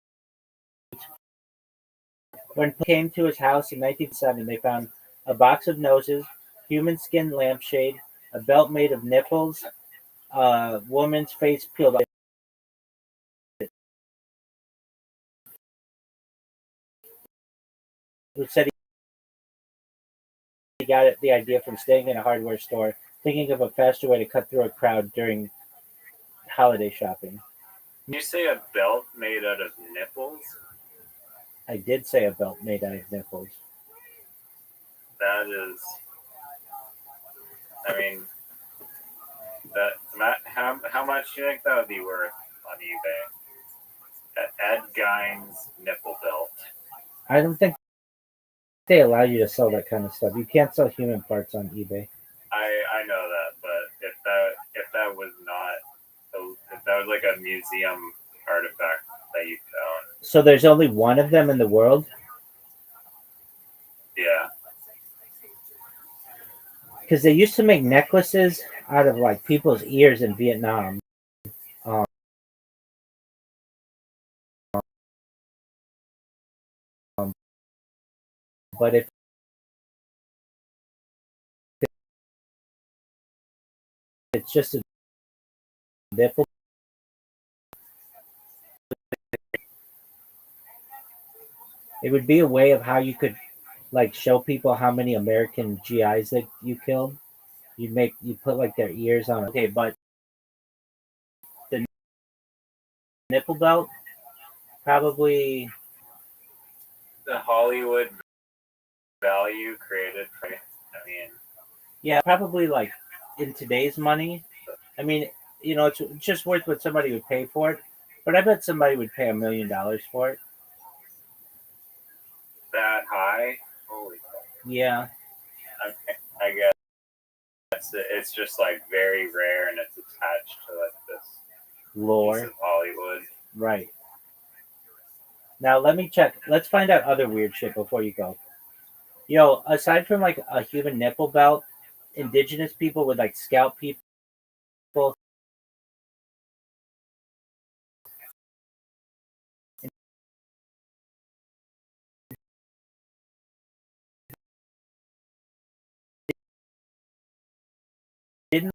When police came to his house in 1907, they found a box of noses, human skin lampshade, a belt made of nipples, a woman's face peeled off. Who said he got the idea from staying in a hardware store, thinking of a faster way to cut through a crowd during holiday shopping. Can you say a belt made out of nipples? I did say a belt made out of nipples. That is, I mean, how much do you think that would be worth on eBay? Ed Gein's nipple belt. I don't think they allow you to sell that kind of stuff. You can't sell human parts on eBay. I know that, but if that was like a museum artifact that you found. So there's only one of them in the world? Yeah. Because they used to make necklaces out of like people's ears in Vietnam. But if it's just a nipple, it would be a way of how you could like show people how many American GIs that you killed. You put like their ears on. Okay, but the nipple belt, Probably, The Hollywood value created for, I mean, yeah, probably like in today's money. I mean, it's just worth what somebody would pay for it. But I bet somebody would pay $1 million for it. that high. Holy fuck. Yeah, I guess it's just like very rare and it's attached to like this piece lore. of Hollywood. Right. Now let me check. Let's find out other weird shit before you go. Yo, aside from like a human nipple belt, indigenous people would like scalp people. Didn't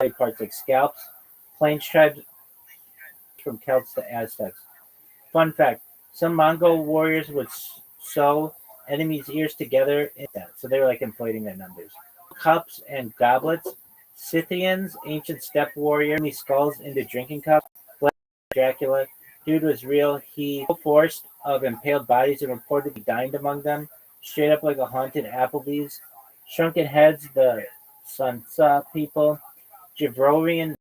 like parts like scalps, plains tribes from Celts to Aztecs. Fun fact: some Mongol warriors would sew enemies' ears together in that, so they were like inflating their numbers. Cups and goblets. Scythians, ancient steppe warrior, enemy skulls into drinking cups. Dracula. Dude was real. He forced of impaled bodies and reportedly dined among them, straight up like a haunted Applebee's. Shrunken heads, the Sansa people. Javrovian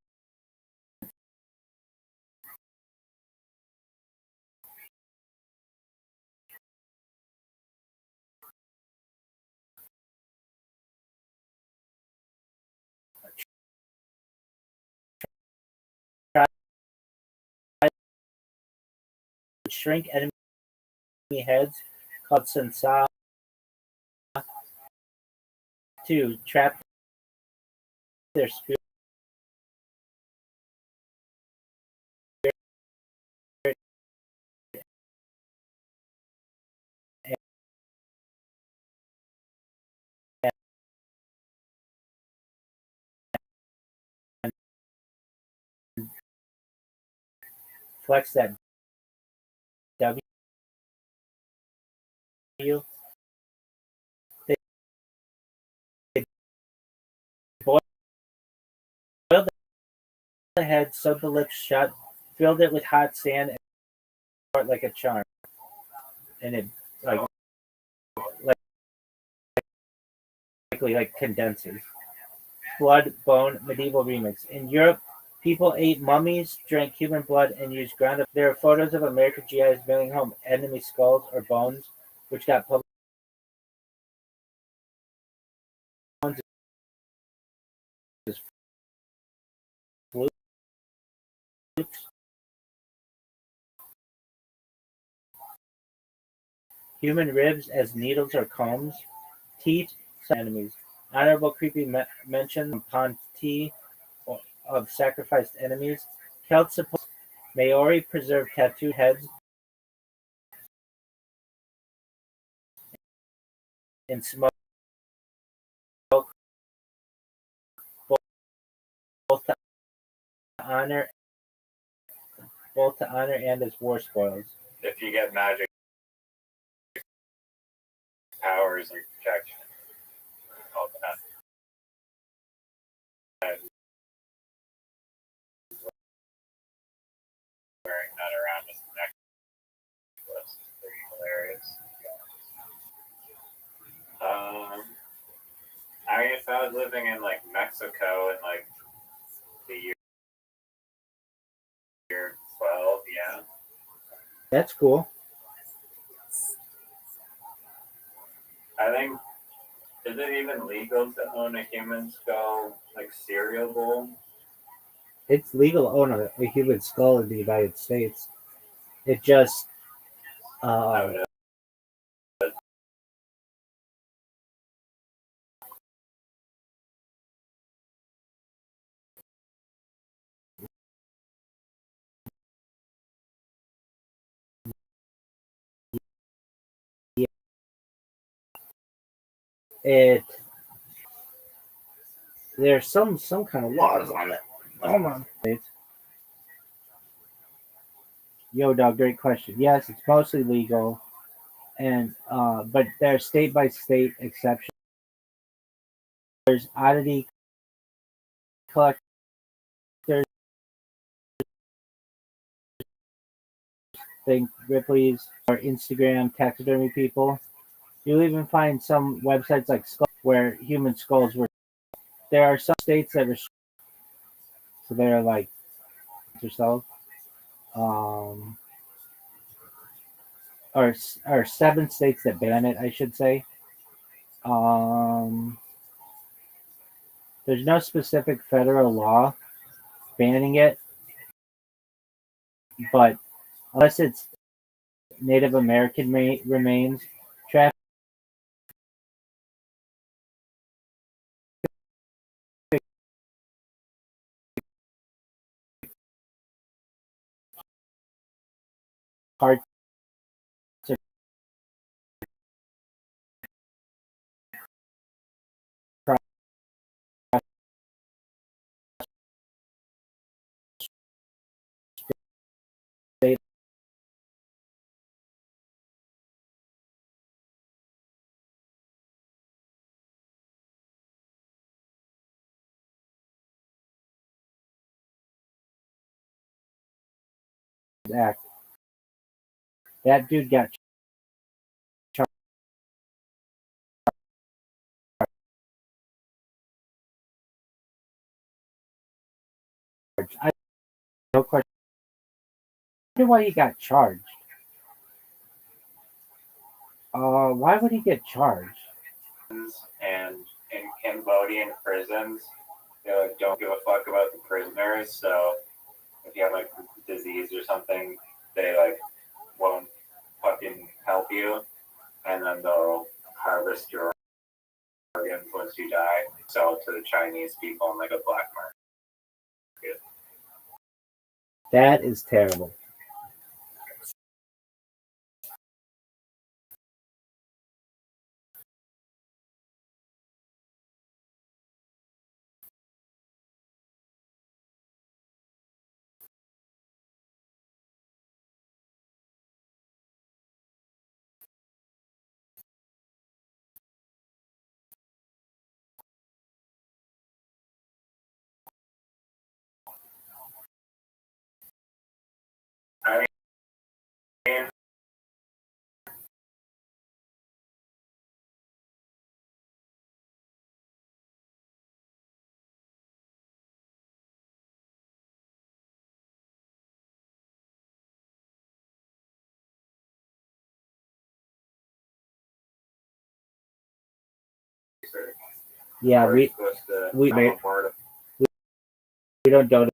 shrink enemy heads called Sansa to trap their spirit and flex that W. They boiled the head, sewed the lips shut, filled it with hot sand, and it like a charm. And it like condenses. Blood, bone, medieval remix. In Europe, people ate mummies, drank human blood, and used ground up. There are photos of American GIs bringing home enemy skulls or bones, which got published as flukes. Human ribs as needles or combs. Teeth, some enemies. Honorable creepy mention Ponti of sacrificed enemies. Celts suppose Maori preserved tattooed heads in smoke, both to honor and as war spoils. If you get magic powers and protection, all that. And wearing that around his necklace is pretty hilarious. I guess I was living in like Mexico in like the year 12, yeah. That's cool. I think, is it even legal to own a human skull, like cereal bowl? It's legal to own a human skull in the United States. It just would, it there's some kind of laws on it. Hold on. Yo, dog, great question. Yes, it's mostly legal, and but there's state by state exceptions. There's oddity collectors, think Ripley's, or Instagram taxidermy people. You'll even find some websites like Skull where human skulls were. There are some states that restrict, so they're like yourself, um, or 7 states that ban it, I should say. Um, there's no specific federal law banning it, but unless it's Native American remains, traffic parts across state act. That dude got charged. I no question why he got charged. Why would he get charged? and in Cambodian prisons, they like don't give a fuck about the prisoners. So if you have like disease or something, they like won't fucking help you, and then they'll harvest your organs once you die, sell it to the Chinese people on like a black market. That is terrible. I mean, Yeah, we're supposed to we have a board of we don't donate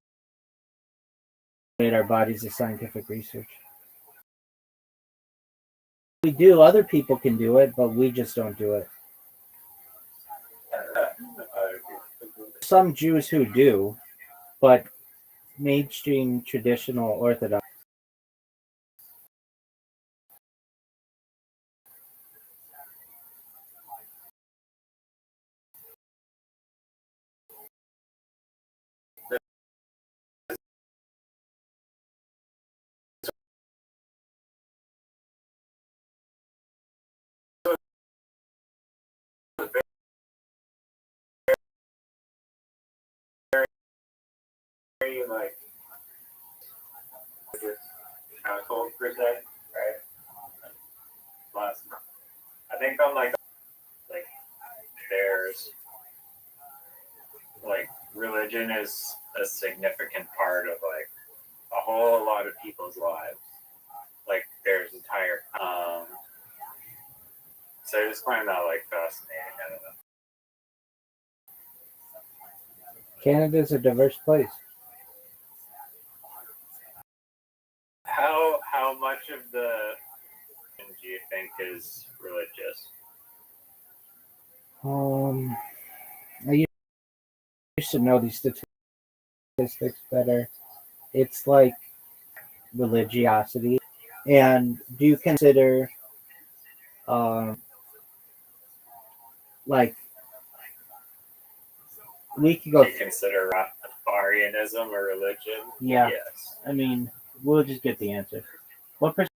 our bodies to scientific research. We do. Other people can do it, but we just don't do it. Some Jews who do, but mainstream traditional Orthodox. very like household per se, right? Plus, I think I'm like there's like religion is a significant part of like a whole lot of people's lives. Like there's entire so I just find that like fascinating. I don't know. Canada's a diverse place. How much of the think is religious? I used to know these statistics better. It's like religiosity. And do you consider, like, we could go? Do you consider Rastafarianism a religion? Yeah. Yes. I mean, we'll just get the answer. What percentage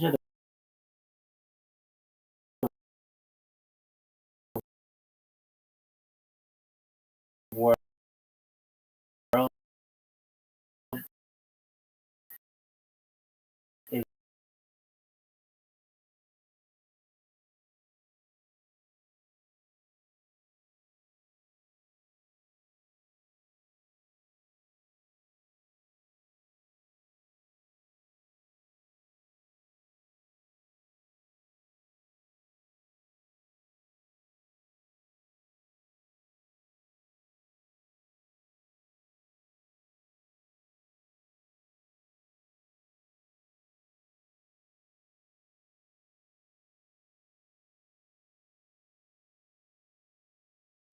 of the world is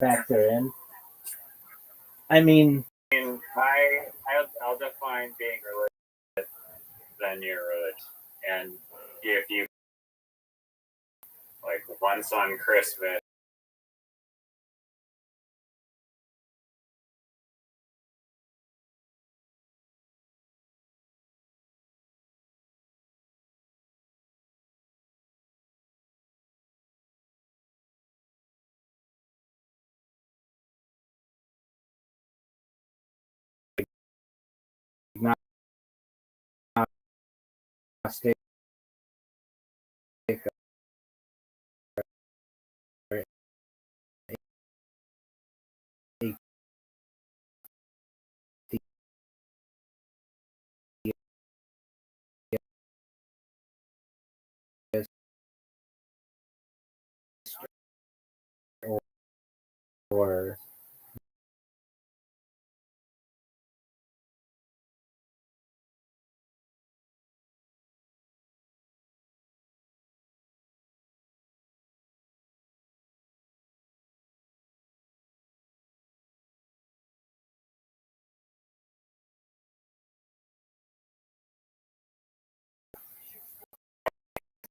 factor in? I mean, I'll define being religious than your religion. And if you like once on Christmas, not state or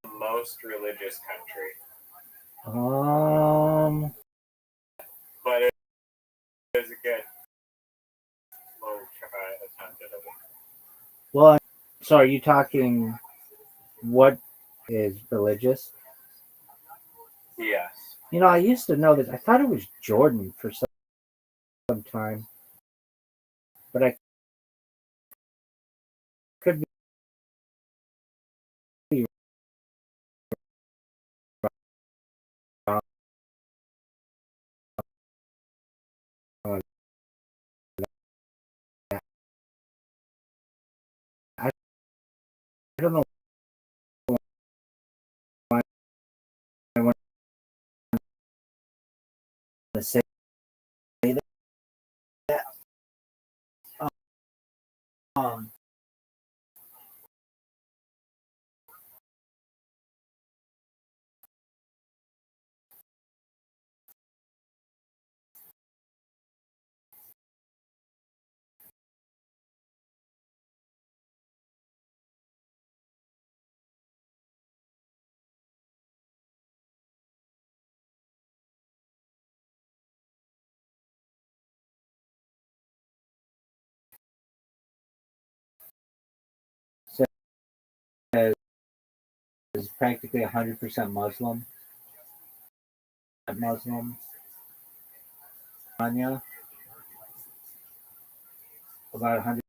the most religious country. But it is a good low try attempt at it. well, so are you talking what is religious? Yes. You know, I used to know this. I thought it was Jordan for some time, but I could be wrong. I don't know why I want to say that. Um, says is practically 100% Muslim. Muslim. Anya, about 100.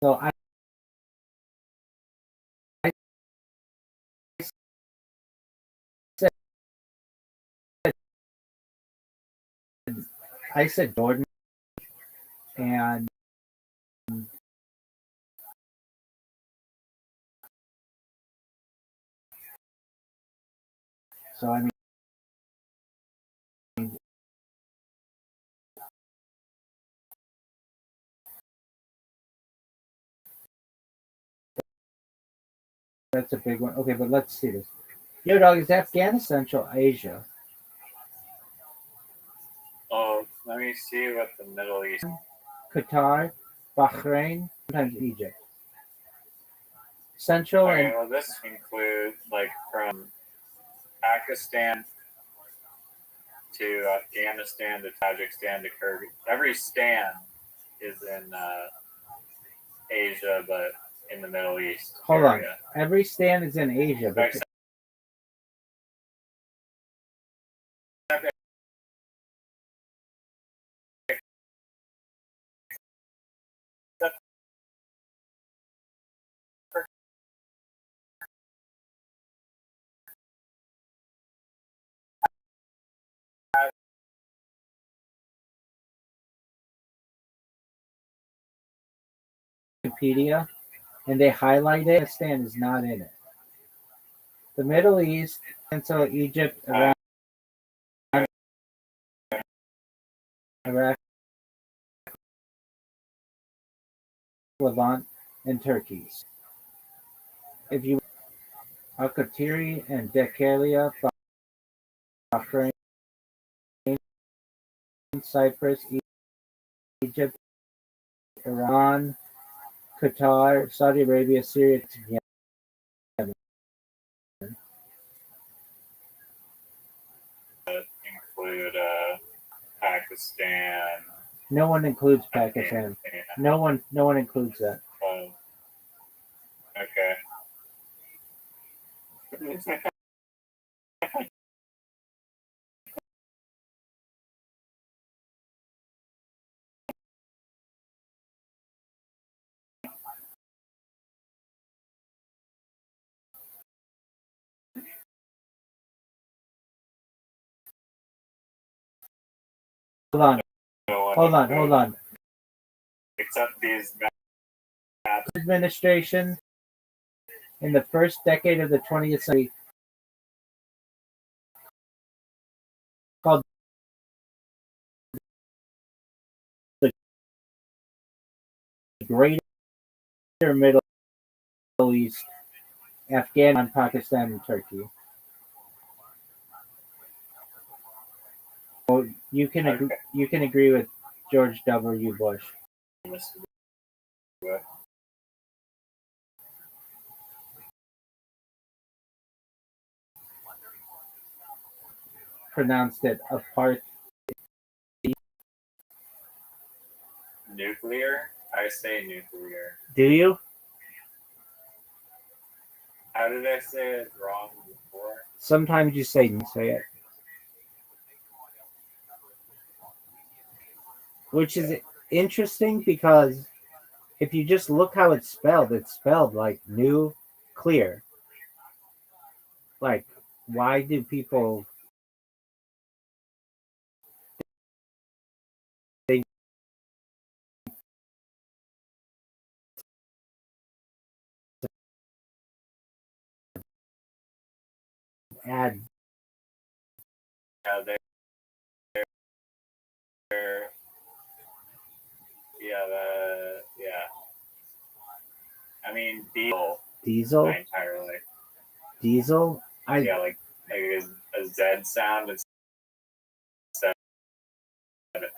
So said I said Jordan, and so I mean that's a big one. Okay, but let's see this. Yo, dog, is Afghanistan Central Asia? Oh, let me see what the Middle East. Qatar, Bahrain, sometimes Egypt. Central Okay, and well, this includes like from Pakistan to Afghanistan to Tajikistan to Kyrgyzstan. Every stan is in Asia, but in the Middle East hold on. area. Every stand is in Asia, but Except Wikipedia, and they highlight it. Afghanistan is not in it. The Middle East, Central Egypt, Iraq, Levant, and Turkey. If you Al-Qatari and Dekalia, Bahrain, Cyprus, Egypt, Iran, Qatar, Saudi Arabia, Syria, Yemen. include Pakistan. No one includes Pakistan. No one includes that. Okay. Hold on. Except these maps. Administration in the first decade of the 20th century called the Greater Middle East, Afghanistan, Pakistan, and Turkey. Well, you can agree with George W. Bush. Pronounced it apart. Nuclear? I say nuclear. Do you? How did I say it wrong before? Sometimes you say it. Which is interesting because if you just look how it's spelled like new, clear. Like, why do people think add? Yeah, they're yeah. I mean, Diesel? my entire life. Diesel? Yeah, like a Z sound instead of an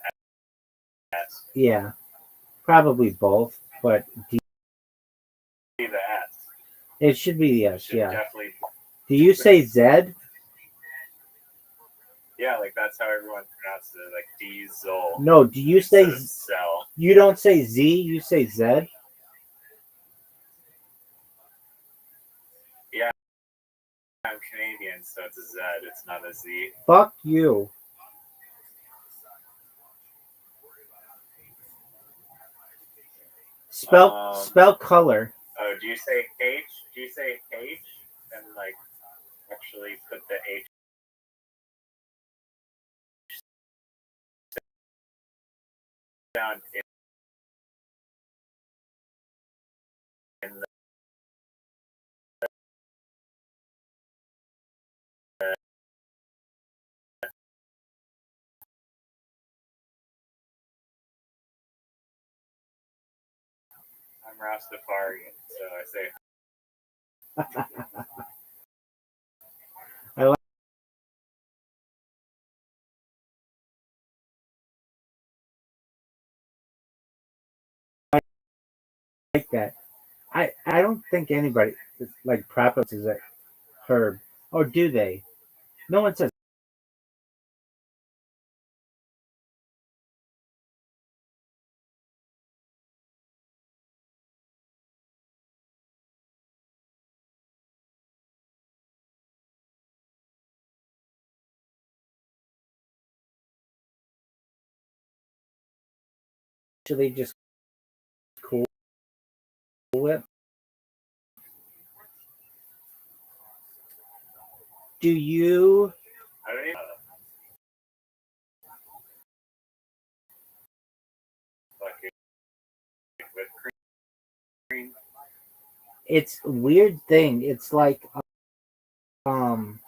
S. Yeah, probably both, but Be the S. it should be yes. Should Yeah. definitely. Do you say Z? Yeah, like that's how everyone pronounces it, like diesel. No. Do you say cell? you don't say Z? You say Z? Yeah, I'm Canadian, so it's a Z. It's not a Z. Fuck you. Spell color. Oh, do you say H? Do you say H and like actually put the H down in the I'm Rastafarian, so I say I like that. I don't think anybody like propagates a herb, or do they? No one says. Actually, just cool it. Do you? I don't even fucking whipped cream. It's a weird thing. It's like um,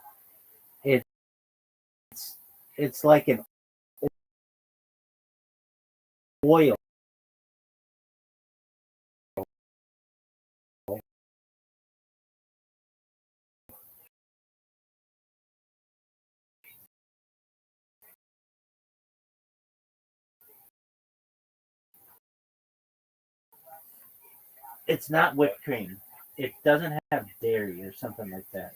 it's it's like an oil. It's not whipped cream. It doesn't have dairy or something like that.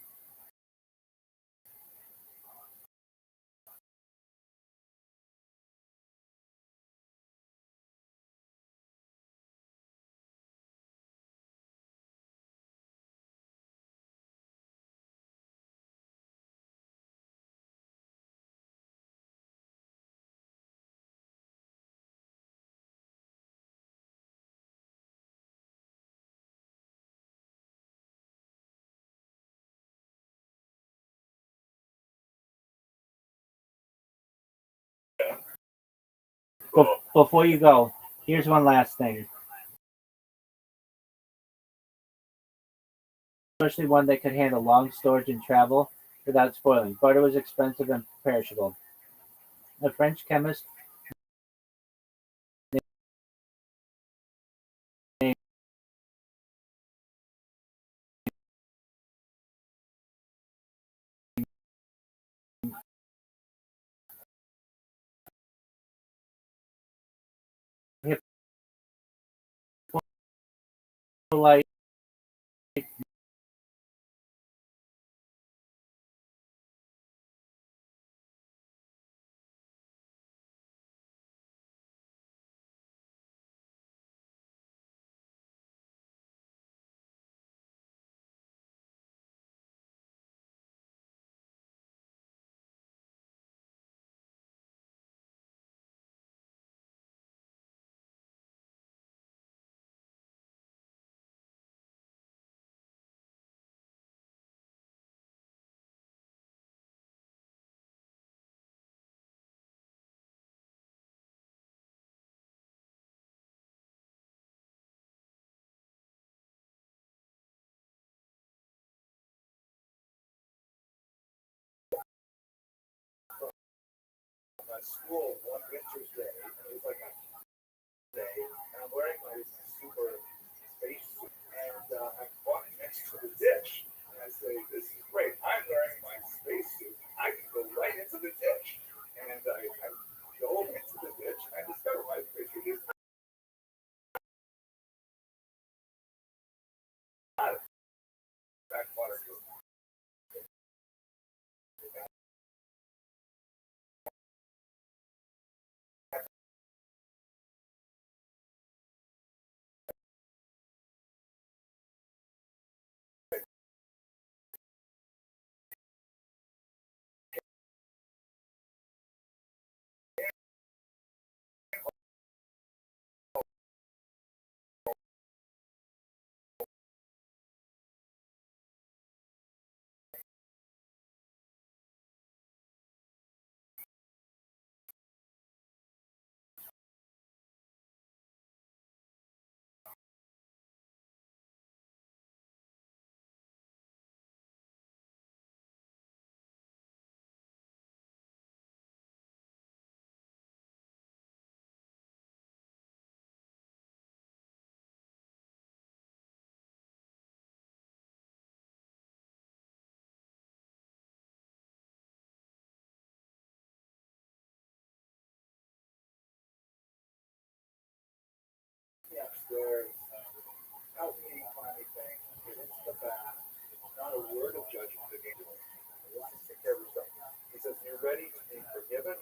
But before you go, here's one last thing. Especially one that could handle long storage and travel without spoiling. Butter was expensive and perishable. A French chemist named Hippolyte school one winter's day. It was like a day, and I'm wearing my super space suit, and I'm walking next to the ditch. And I say, "This is great. I'm wearing my space suit. I can go right into the ditch." And I go into the ditch, and I discover my space suit is not backwater. there's help me find anything, get into the bath, not a word of judgment against you. Let's just take care of yourself. He says, you're ready to be forgiven.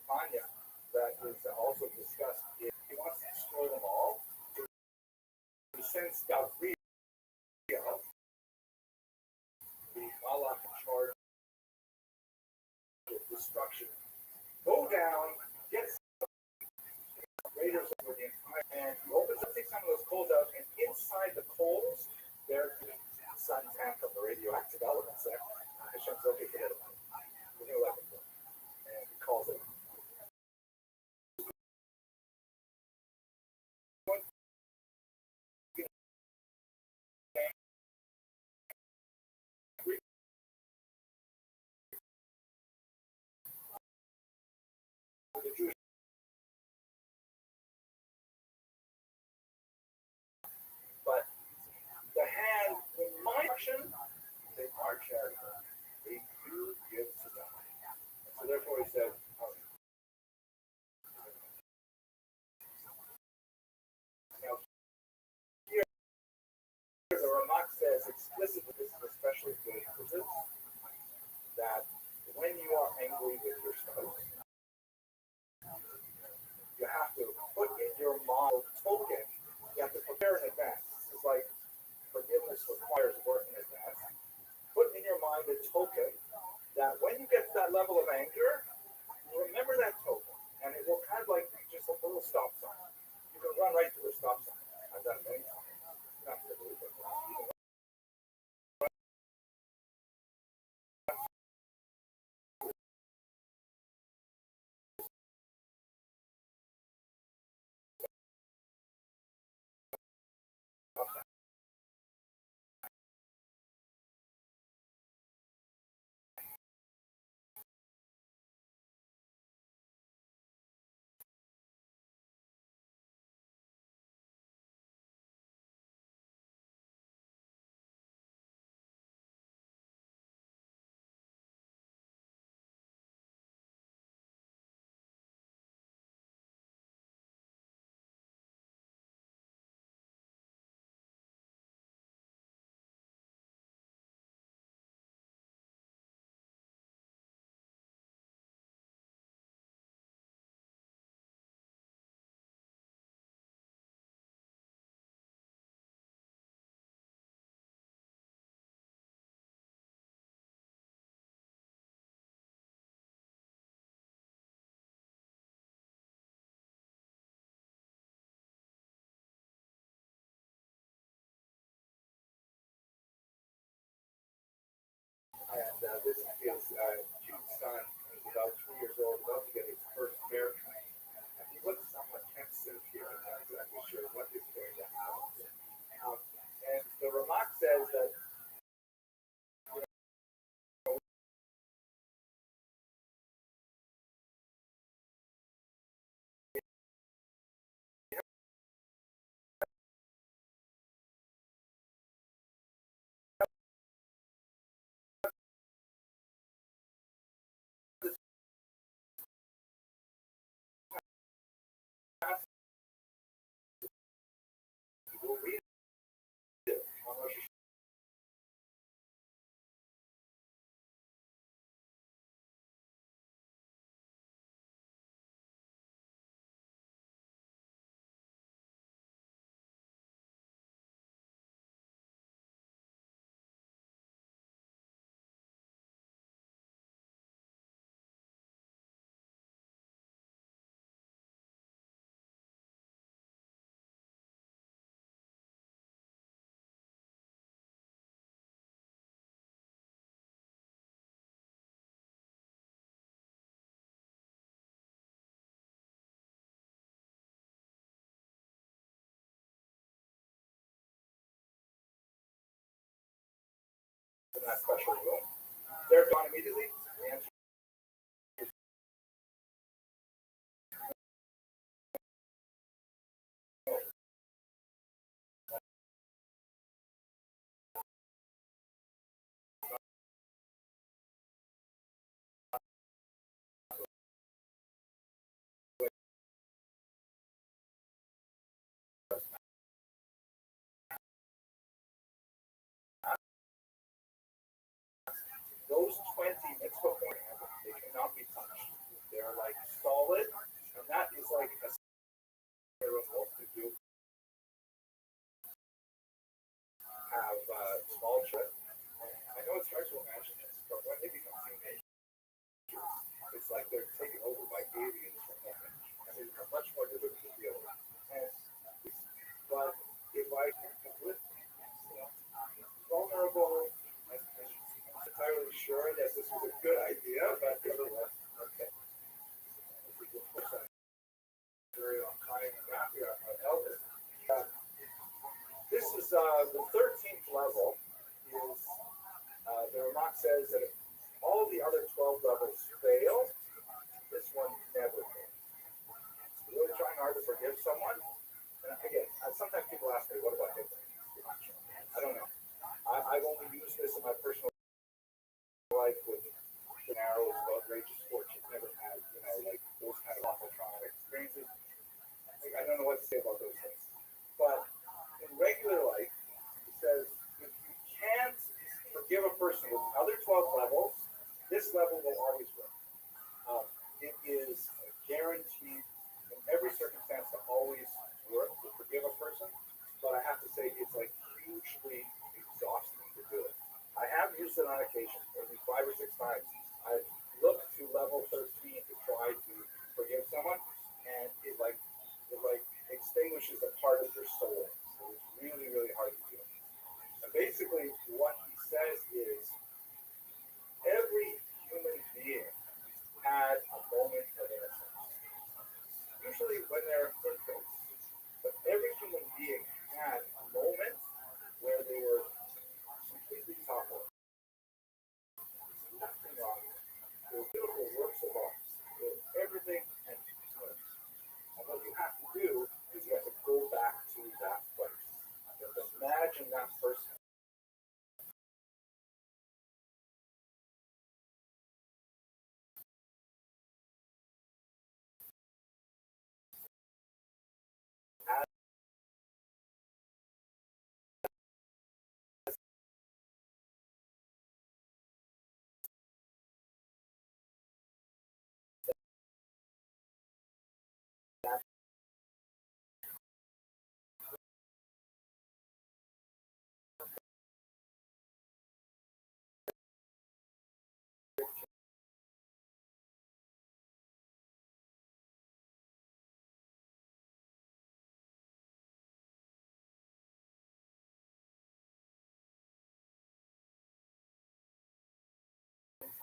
Tanya, that is also discussed. He wants to destroy them all. He sends Gabriel, the Malach in charge of destruction. Go down, get raiders over the entire, and he opens up, takes some of those coals out, and inside the coals, there's the sun tank of the radioactive elements there. Hashem's okay, forget about it. We're going to let them go. And he calls it. The Jewish, but the hand, in my action, they are charitable. They do give to them. So therefore he said, now here the Ramak says explicitly, this is especially good for this, that when you are angry with your spouse, you have to put in your mind token. You have to prepare in advance. It's like forgiveness requires work in advance. Put in your mind a token that when you get to that level of anger, remember that token, and it will kind of like just a little stop sign. You can run right to the stop sign. I've done it many times. Not to believe it. You can that special room. They're gone immediately. The answer is no. Those 20 mitzvah points, they cannot be touched. They're like solid, and that is like a miracle to do. Have small children. I know it's hard to imagine this, but when they become teenagers, it's like they're taken over by aliens from heaven, and they become much more difficult to deal with. And, but if I can with vulnerable, I'm not entirely sure that this was a good idea, but nevertheless, okay. Very on time and Rabbbi, our eldest. This is the 13th level. Is the remark says that if all the other 12 levels fail, this one never fails. Really trying hard to forgive someone. And again, sometimes people ask me, what about Hitler? I don't know. I've only used this in my personal life with arrows of outrageous fortune. Never had, like those kind of awful traumatic experiences. I don't know what to say about those things. But in regular life, it says if you can't forgive a person with other 12 levels, this level will always work. It is guaranteed in every circumstance to always work to forgive a person. But I have to say, it's like hugely exhausting to do it. I have used it on occasion, maybe 5 or 6 times. I've looked to level 13 to try to forgive someone, and it extinguishes a part of your soul. So it's really, really hard to do. And basically, what he says is every human being had a moment of innocence. Usually when they're infants, but every human being had a moment where they were completely toppled. There's nothing wrong with it. They're beautiful works of art. With everything and good. And what you have to do is you have to go back to that place. You have to imagine that person.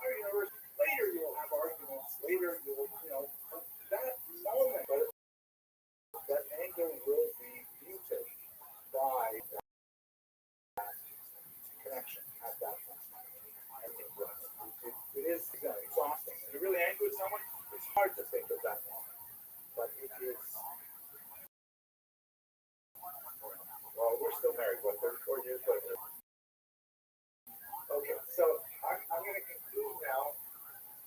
Later you will have arguments. Later you will, that moment, but that anger will be muted by that connection at that point. It is exhausting. When you're really angry with someone, it's hard to think of that moment. But it is. Well, we're still married, 34 years later. Okay, so I'm going to conclude now.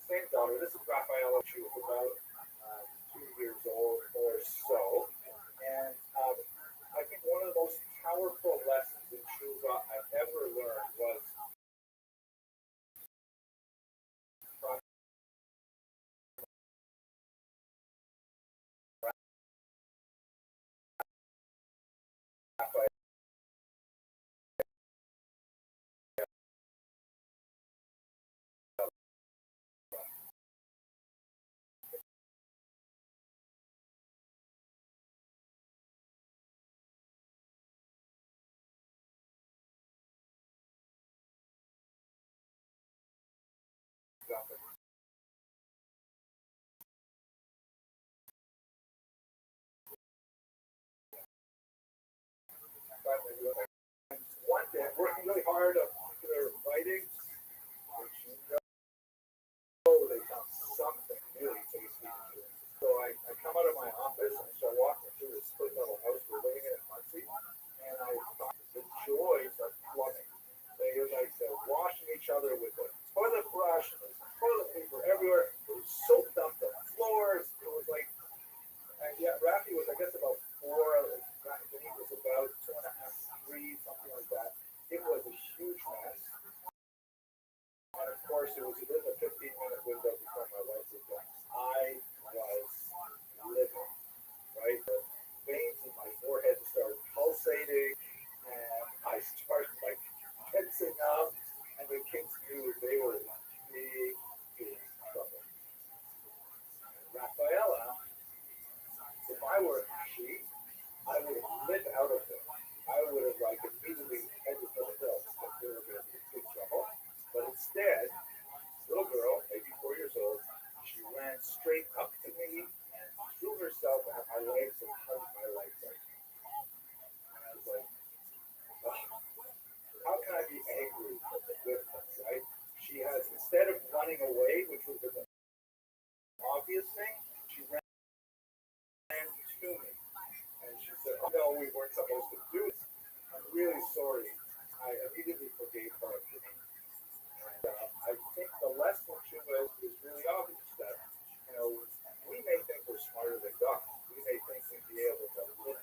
Same daughter. This is Raphael. She was about 2 years old or so. And I think one of the most powerful lessons in Tshuva I've ever learned was from Raphael. was like, yeah, Rabbbi was, I guess, about 4. He was about 2.5, 3, something like that. It was a huge mess. And of course, it was within a 15-minute window before my wife was done. I was living, right? The veins in my forehead started pulsating, and I started like tensing up, and the kids knew they were in big trouble. Rafaela, if I were she, I would have lit out of it. I would have like immediately headed for the hills, but they were going to be in big trouble. But instead, little girl, maybe 4 years old, she ran straight up to me and threw herself at my legs and hugged my legs. And I was like, oh, how can I be angry with her, right? She has, instead of running away, which was the obvious thing, she ran to me. And she said, oh no, we weren't supposed to do this. I'm really sorry. I immediately forgave her. I think the lesson to it is really obvious that, we may think we're smarter than God. We may think we'd be able to live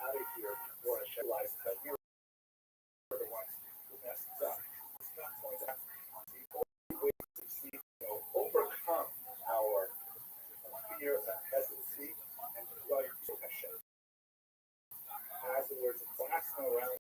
out of here before I realize that we were the ones who messed up. It's not going to happen. The only way to see, overcome our fear and hesitancy and blood submission. As it were, clasping around.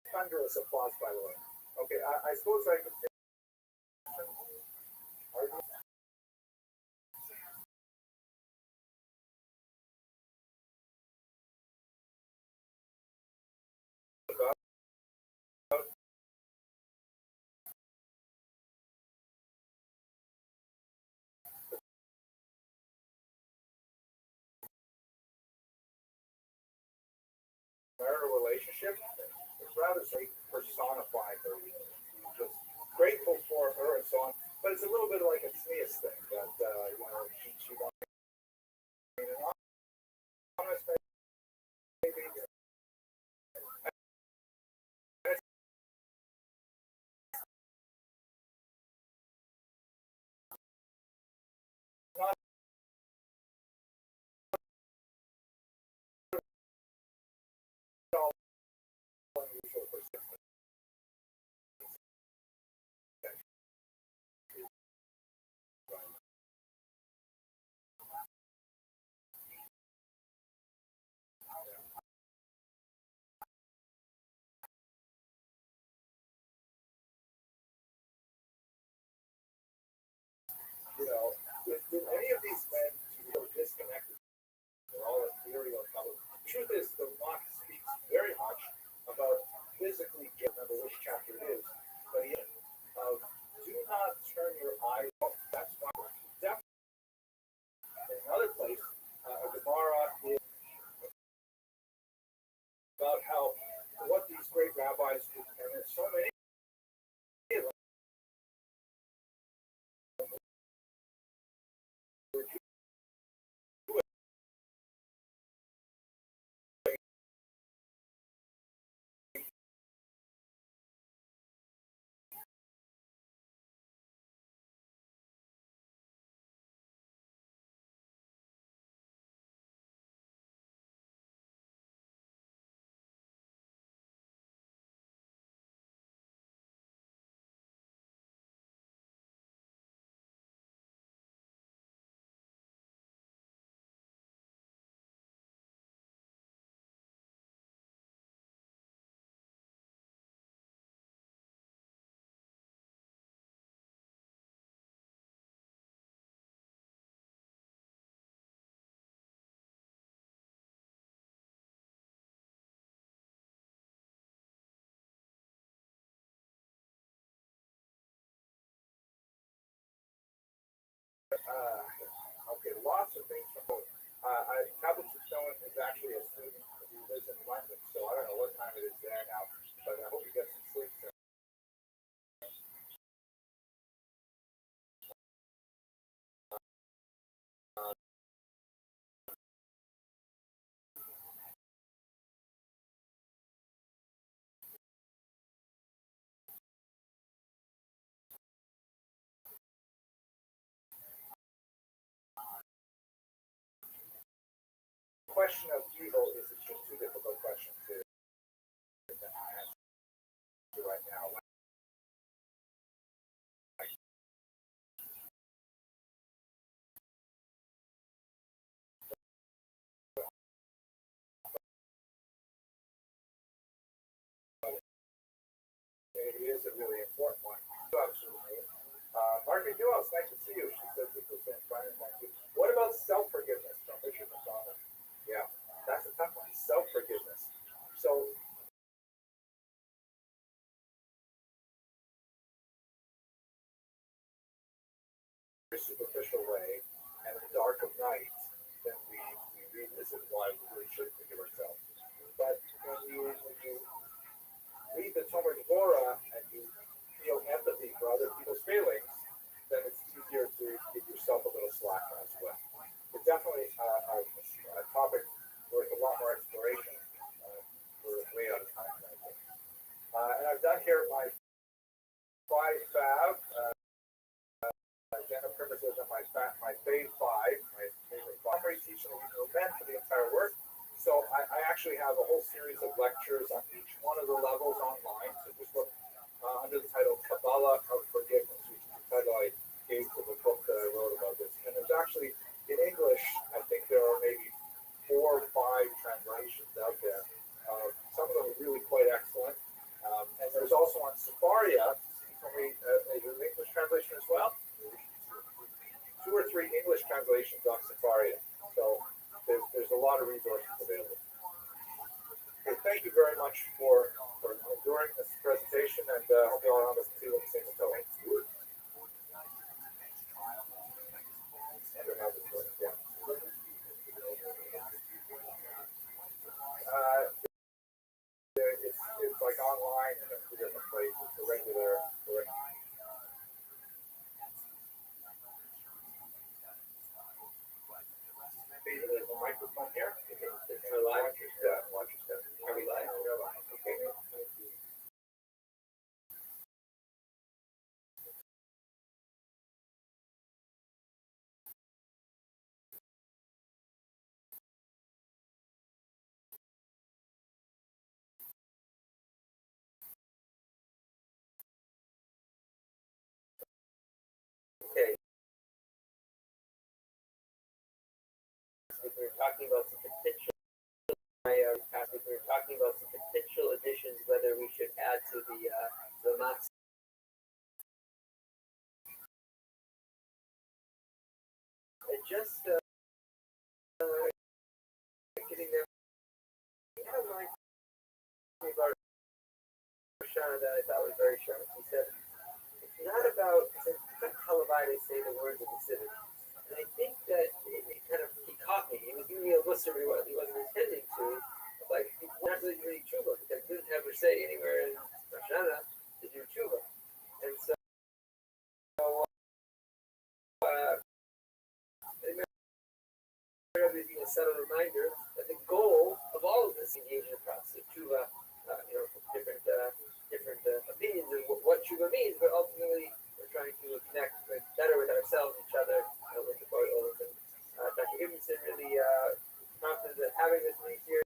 Thunderous applause, by the way. Okay, I suppose I could say. Marital relationship is rather say personified her. Just grateful for her and so on. But it's a little bit like a Snea's thing that she wanted an honest maybe. Not all unusual for with any of these men who are disconnected, they're all ethereal. The truth is, the rock speaks very much about physically Okay, lots of things from both. Tablet Stone is actually a student who lives in London, so I don't know what time it is there now, but I hope you get some sleep soon. Question of evil is a too difficult question to answer right now. It is a really important one. Absolutely. Margaret Newhouse, nice to see you. She says this has been fun. Thank you. What about self-forgiveness from Richard McDonald? Yeah, that's a tough one. Self-forgiveness. So, in a superficial way, and in the dark of night, then we revisit why we really should forgive ourselves. But when you read the Tomer Devorah and you feel empathy for other people's feelings, then it's easier to give yourself a little slack as well. It's definitely a topic worth a lot more exploration. We're way out of time, I think. And I've done here my 5 fab. Jennifer says that my fave 5, my favorite primary teaching event for the entire work. So I actually have a whole series of lectures on each one of the levels online. So just look under the title Kabbalah of Forgiveness, which is the title I gave to the book that I wrote about this. And there's actually, in English, I think there are maybe 4 or 5 translations out there. Some of them are really quite excellent. And there's also on Safaria, is an English translation as well? 2 or 3 English translations on Safaria. So there's a lot of resources available. Okay, thank you very much for enduring this presentation, and hope you all have a feeling the same as well. It's like online in a few different places, the regular. There's a microphone here. It's a live. Watch your step. Are we live? We're live. Okay. Okay. We were talking about some potential. We were talking about some potential additions, whether we should add to the max. Just getting them. I don't mind about Shana that I thought was very sharp. He said, "It's not about how have I to say the words of the city." And I think that he caught me. He was giving me a list of what he wasn't intending to. Like, it's not really doing tshuva, because he didn't ever say anywhere in Rosh Hashanah to do tshuva. And so, being a subtle reminder that the goal of all of this engagement process of tshuva, different opinions of what tshuva means, but ultimately we're trying to connect better with ourselves, each other, with the Baruch. And Dr. Gibson really confident that having this mini series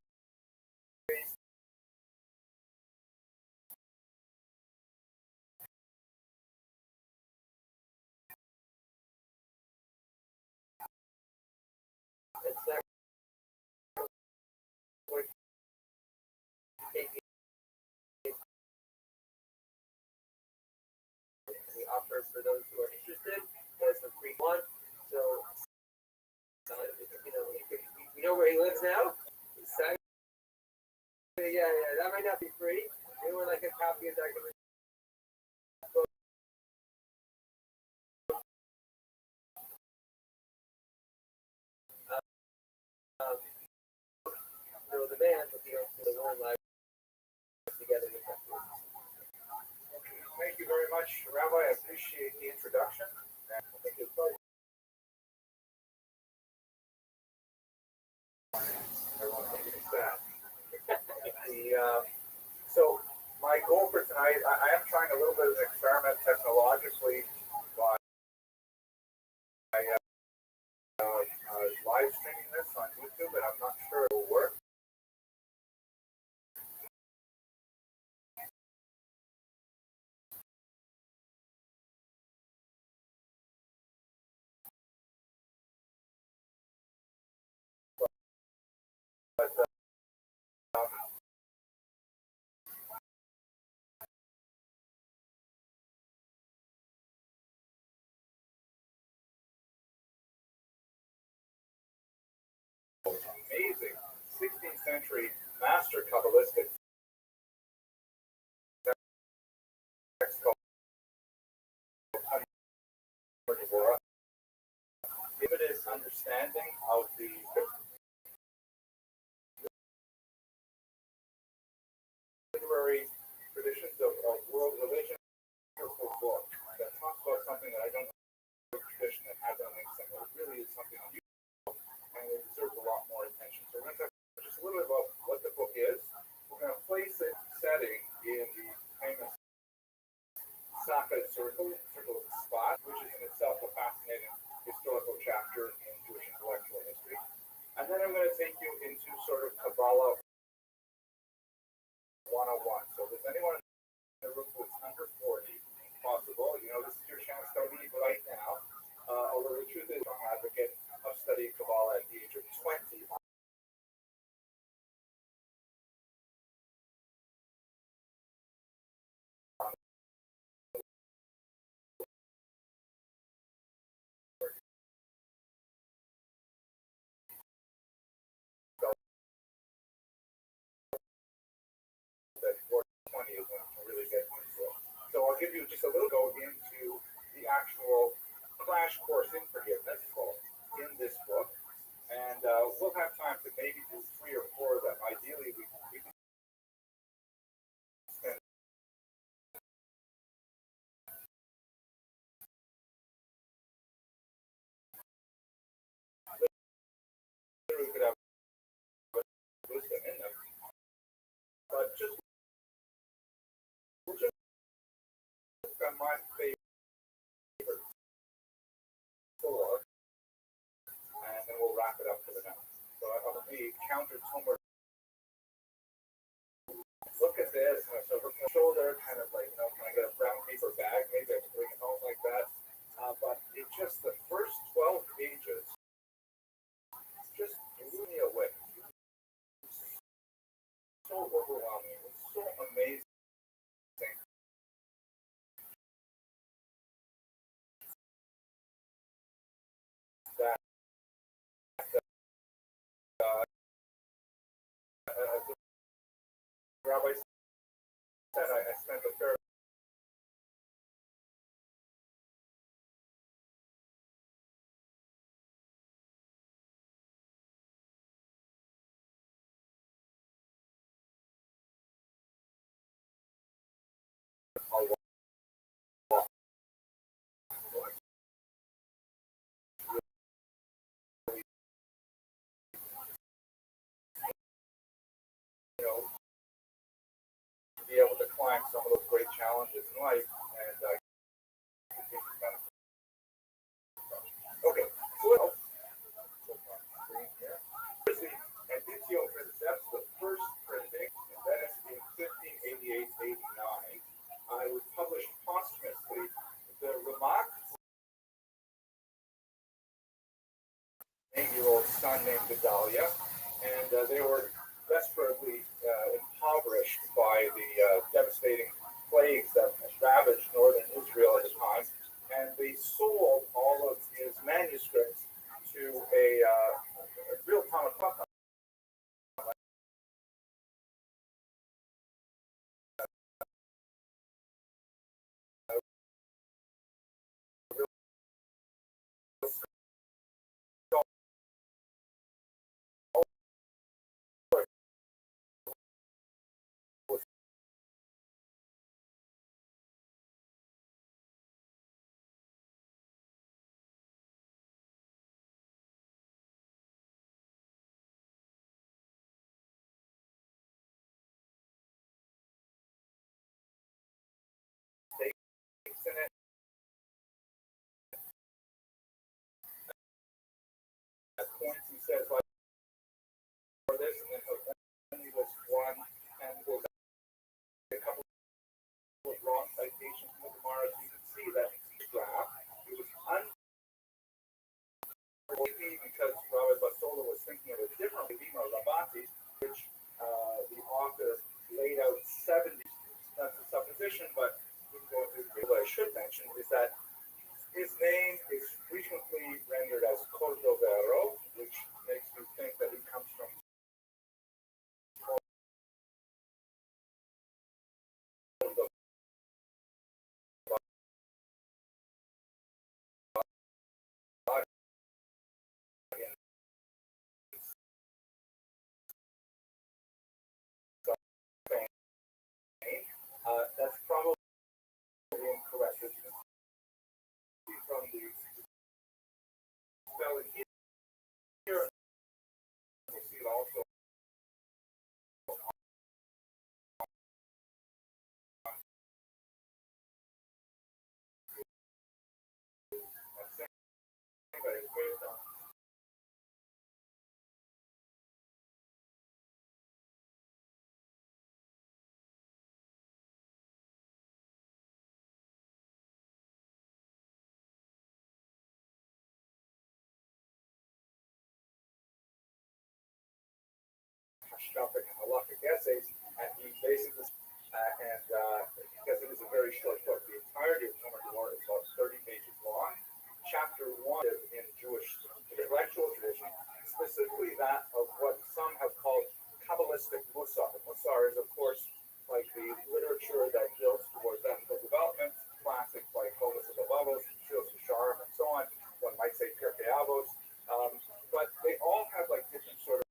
it's not going to take we offer for those who are interested. There's a free one. So you know where he lives now? Yeah, that might not be free. Anyone like a copy of Dr. the band, but the one live together with them. Okay, thank you very much, Rabbi. I appreciate the introduction. And I think it's probably everyone can use that. So my goal for tonight, I am trying a little bit of an experiment technologically by live streaming this on YouTube, and I'm not sure it will work. But amazing 16th century master Kabbalistic text called Limited understanding of the literary traditions of world religion. Beautiful book that talks about something that I don't know tradition that has on it really is something unusual and it deserves a lot more attention. So we're going to talk just a little bit about what the book is. We're going to place it setting in the famous Socket circle of the spot, which is in itself a fascinating historical chapter in Jewish intellectual history. And then I'm going to take you into sort of Kabbalah 101. So if there's anyone in the room who's under 40, possible, this is your chance to leave right now. Although the truth is, I'm an advocate of studying Kabbalah at the age of 20. That 20 is when I really get into it. So I'll give you just a little go into the actual crash course in forgiveness in this book. And we'll have time to maybe do 3 or 4 of them. Ideally, we can spend literally could have wisdom in them. But we'll just on my favorite 4, and then we'll wrap it up for the night. So I'll be counter Tomer. Look at this, so her shoulder kind of like, can I get a brown paper bag? Maybe I can bring it home like that. But it just, the first 12 pages just blew me away. So overwhelming. It was so amazing. That as the rabbi said, I spent a fair to be able to climb some of those great challenges in life and continue to benefit. Okay, so what else? Editio Princeps, the first printing in Venice in 1588-89. It was published posthumously. The Ramak, 8-year-old son named Gedalia, and they were desperately impoverished by the devastating plagues that ravaged northern Israel at the time, and they sold all of his manuscripts to a real Talmud Chacham. this, and then he'll only list one, and there's a couple of wrong citations in the Gemara, so you can see that graph, it was maybe because Rabbi Basola was thinking of a different Bima Rabati, which the author laid out 70. That's a supposition, but what I should mention is that his name is frequently rendered as Cordovero, which makes you think that he comes from that's probably incorrect. As you can see from the spelling here, we'll see it also. Hashkafic and halachic essays, and he basically, because it is a very short book, the entirety of Talmud Gemara is about 30 pages long. Chapter 1 is in Jewish intellectual tradition, specifically that of what some have called Kabbalistic Musar. Musar is, of course, like the literature that builds towards ethical development, classics like Kovas of the Bubbles, Shilos Yesharim, and so on. One might say Pirkei Avos, but they all have like different sort of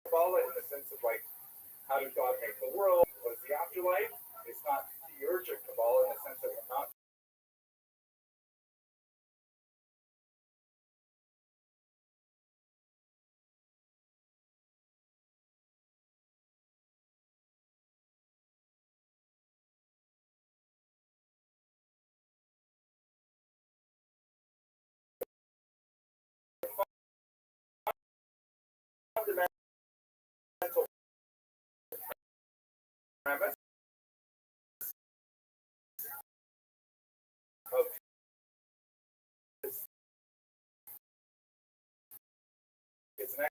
Kabbalah in the sense of like, how did God make the world? What is the afterlife? It's not theurgic Kabbalah in the sense of not fundamental premise of it's an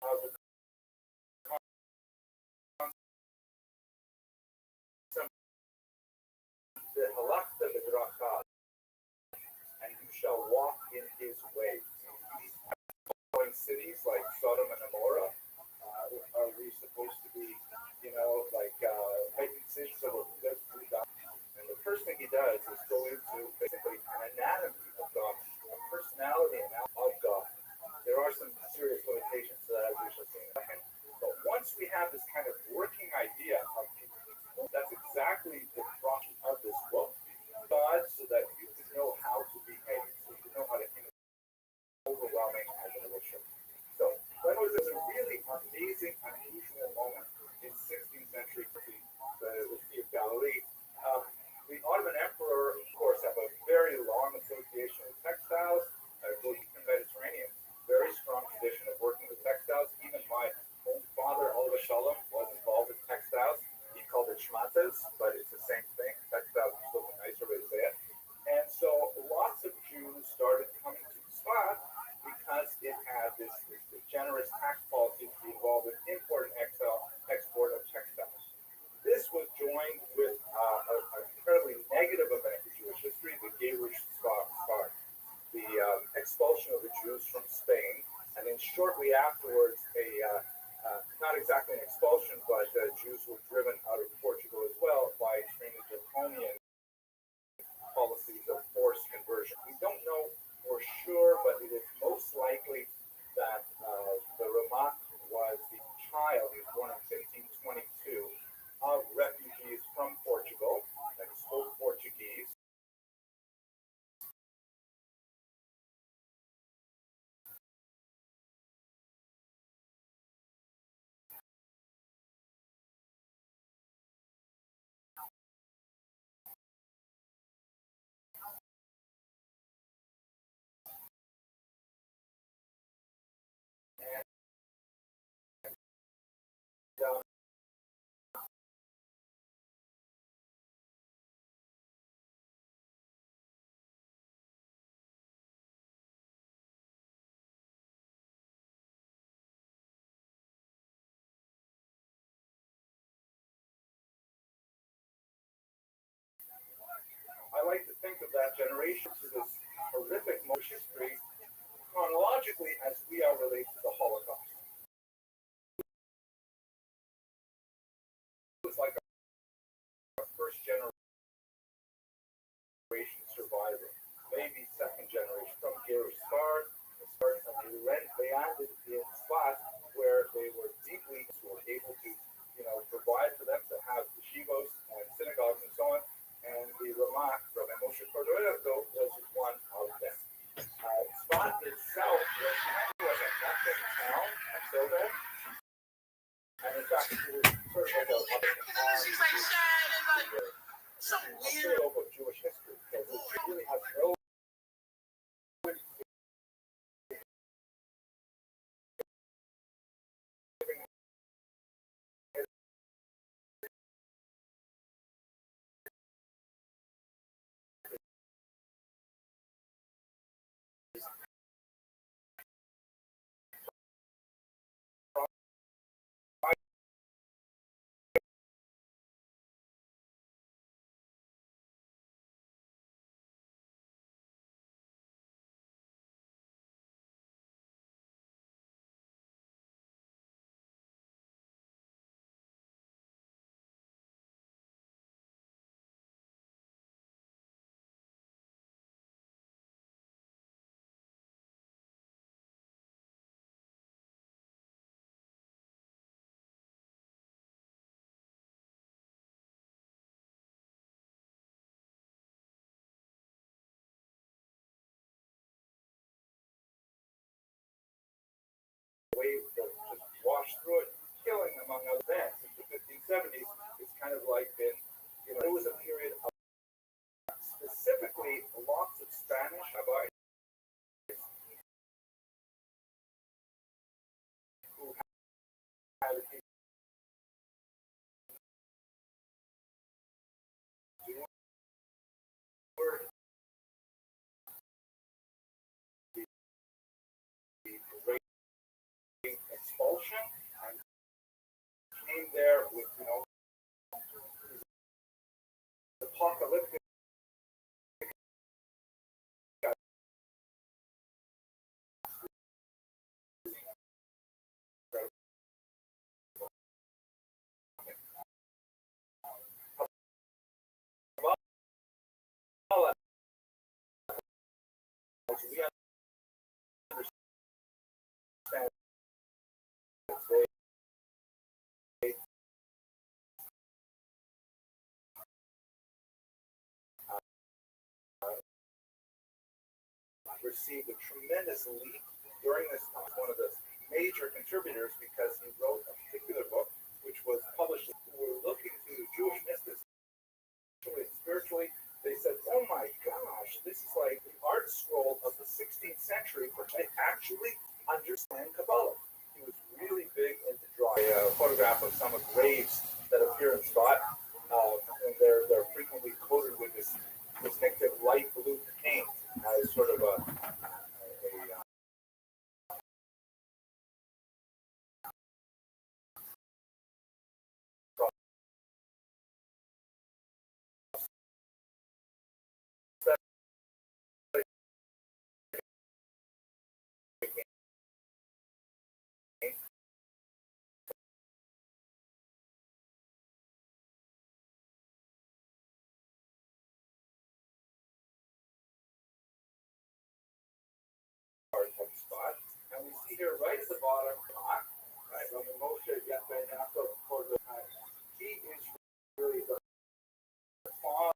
of the halakha v'dracha, and you shall walk in his ways. In cities like Sodom and Gomorrah, are we supposed to be, making decisions about who does food? And the first thing he does is go into basically an anatomy of God, a personality of God. There are some serious limitations to that, as we shall see in a second. But once we have this kind of working idea of people, that's exactly the problem of this book. God, so that you can know how to behave, so you know how to overwhelming as an worship. So that was a really amazing, unusual moment in 16th century. The is, but it's the same thing. Textile is just a nicer way to say it. And so lots of Jews started coming to the spot because it had this generous tax policy to be involved in import and export of textiles. This was joined with an incredibly negative event in Jewish history, the Gerush Sfard, the expulsion of the Jews from Spain, and then shortly afterwards, not exactly an expulsion, but Jews were driven out of Portugal as well by extremely draconian policies of forced conversion. We don't know for sure, but it is most likely that the Ramat was the child, he was born in 1522, of refugees from Portugal that spoke Portuguese. I like to think of that generation to this horrific history chronologically as we are related to the Holocaust. It was like a first generation survivor, maybe second generation from Gerush Sfard, and they landed in spots where they were deeply able to, provide for them to have yeshivos and synagogues and so on. And the Ramat from Moshe Cordero was one of them. Spot itself was a nothing town until then. And in fact, it was sort of like a field of Jewish history because it really has no wave that just washed through it, killing among other events. In the 1570s, it's kind of like been, it was a period of specifically lots of Spanish rabbis who had expulsion and came there with, apocalyptic we understand received a tremendous leap during this time. One of the major contributors because he wrote a particular book which was published. Who were looking to Jewish mystics spiritually. They said, "Oh my gosh, this is like the art scroll of the 16th century, which I actually understand Kabbalah." He was really big into drawing a photograph of some of the graves that appear in Spot. they're frequently coated with this distinctive light blue paint as sort of a spot. And we see here right at the bottom, right, when Moshe Yaakov, he is really the father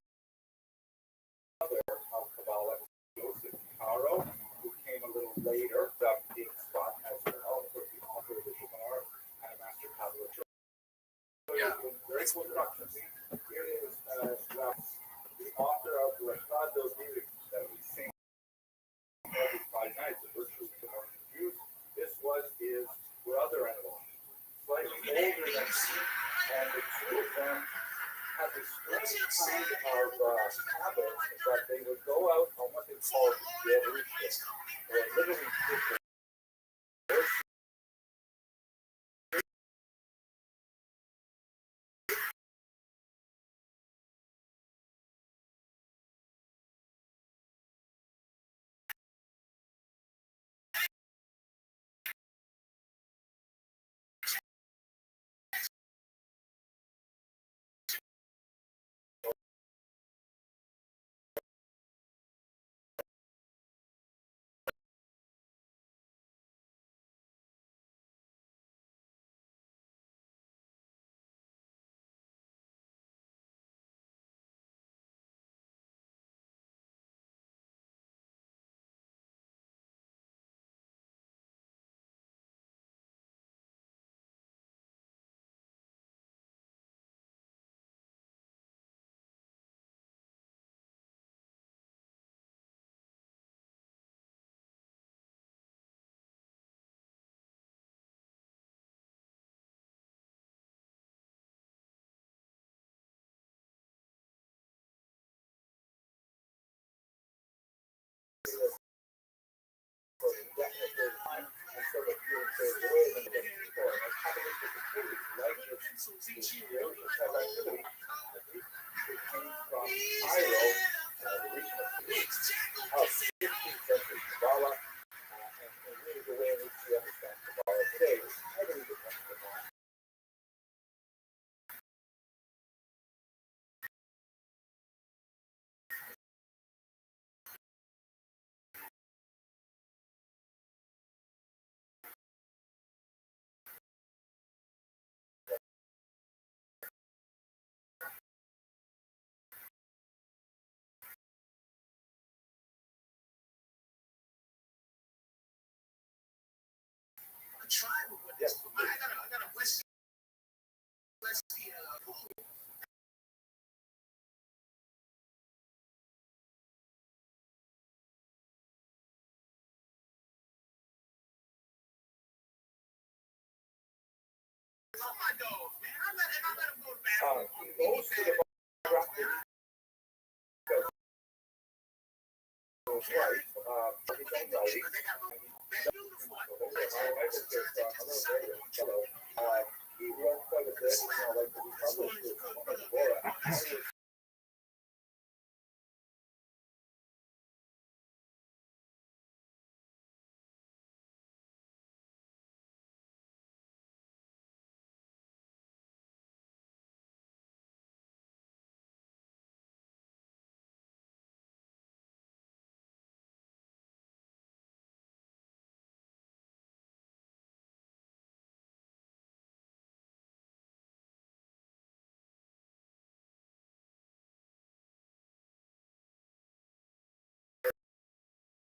of Kabbalah. Joseph Caro, who came a little later, that being spot as well, was the author of the Gemara and a master Kabbalah. Yeah, very cool instructions. Here is the author of Rabbbi that we sing every Friday night, the virtues of the Jews. This was his brother-in-law, slightly older than he, and the two of them had this strange kind of habit that they would go out on what they called Yerusha, or literally yes. I got a West he goes to the he wrote quite a bit, like to be published.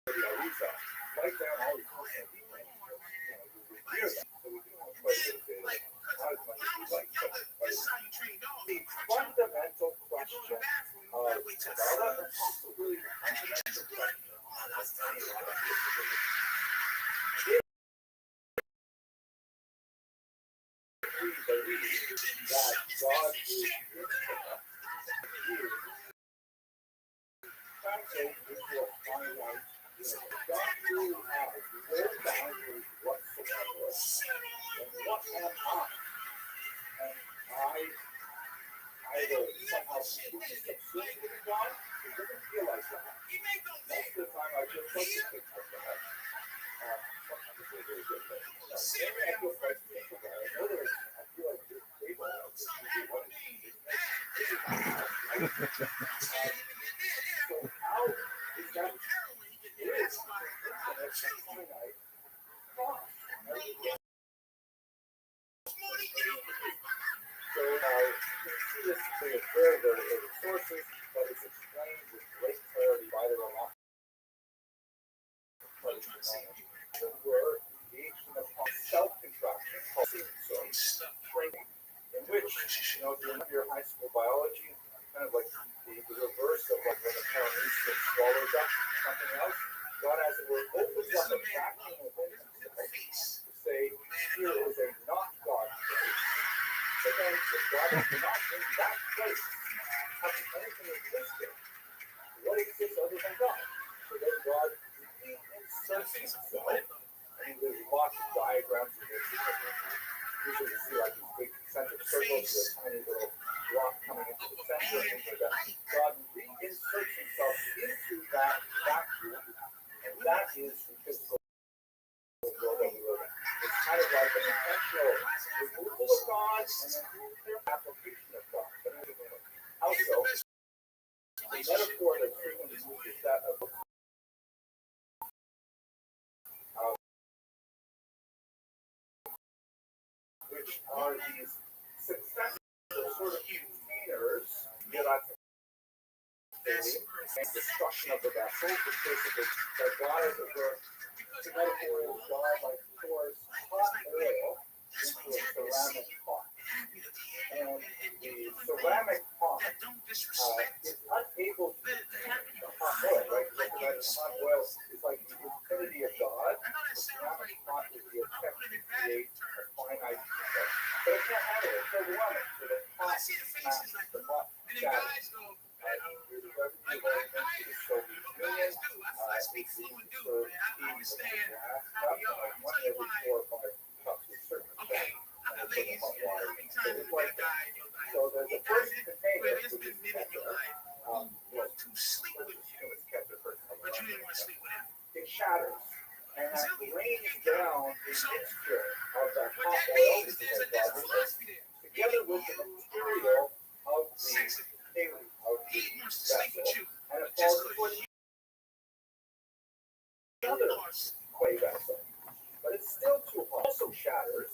Write down all your the fundamental question that God is say into a finite universe. God truly has no boundaries whatsoever. And what am I? And I will somehow completely subsumed with God. It doesn't feel like that. Most of the time I feel focused like that. Sometimes I feel very good, but maybe I feel quite simple about it. Others, I feel like this table out there. So how is that? It is infinite, finite thought. So you can see this through very, very early sources, but it's explained with great clarity by the Rabbbi. The word engaged in a self-contraction called shrinking, in which, you know, if you remember your high school biology, kind of like the reverse of like when a parameter swallows up something else, God, as it were, opens up a vacuum within himself to say, here is a not God place. But then, if God is not in that place, having anything existed, what exists other than God? So then God reinserts himself. I mean, there's lots of diagrams of this. Usually you see like these big concentric circles with a tiny little rock coming into the center and things like that. God reinserts himself into that vacuum, and that is the physical world that we live in. It's kind of like an intentional removal of God and then clear application of God. Also, the metaphor that frequently uses is that of which are these successful sort of containers that and destruction of the vessel, which basically that God is the metaphor is God like pours hot oil into a ceramic pot. And the ceramic pot is unable to contain the hot oil, right? Because the hot oil is like the infinity of God. The ceramic pot is the attempt to create a finite concept. But it can't handle it. It's overwhelming. So the pot smashes, the pot shatters. There's a revenue going into the Soviet Union. It's being served steam gas cup, like one every 4 or 5 cups of certain extent. And it's in the hot water. So it's like that. So the first container, which is ketchup, it shatters. And that rains down the mixture of that hot oil, which is like bubbles, together with the material of the daily, of the vessel, and it falls into another clay vessel. But it's still too hot. It also shatters,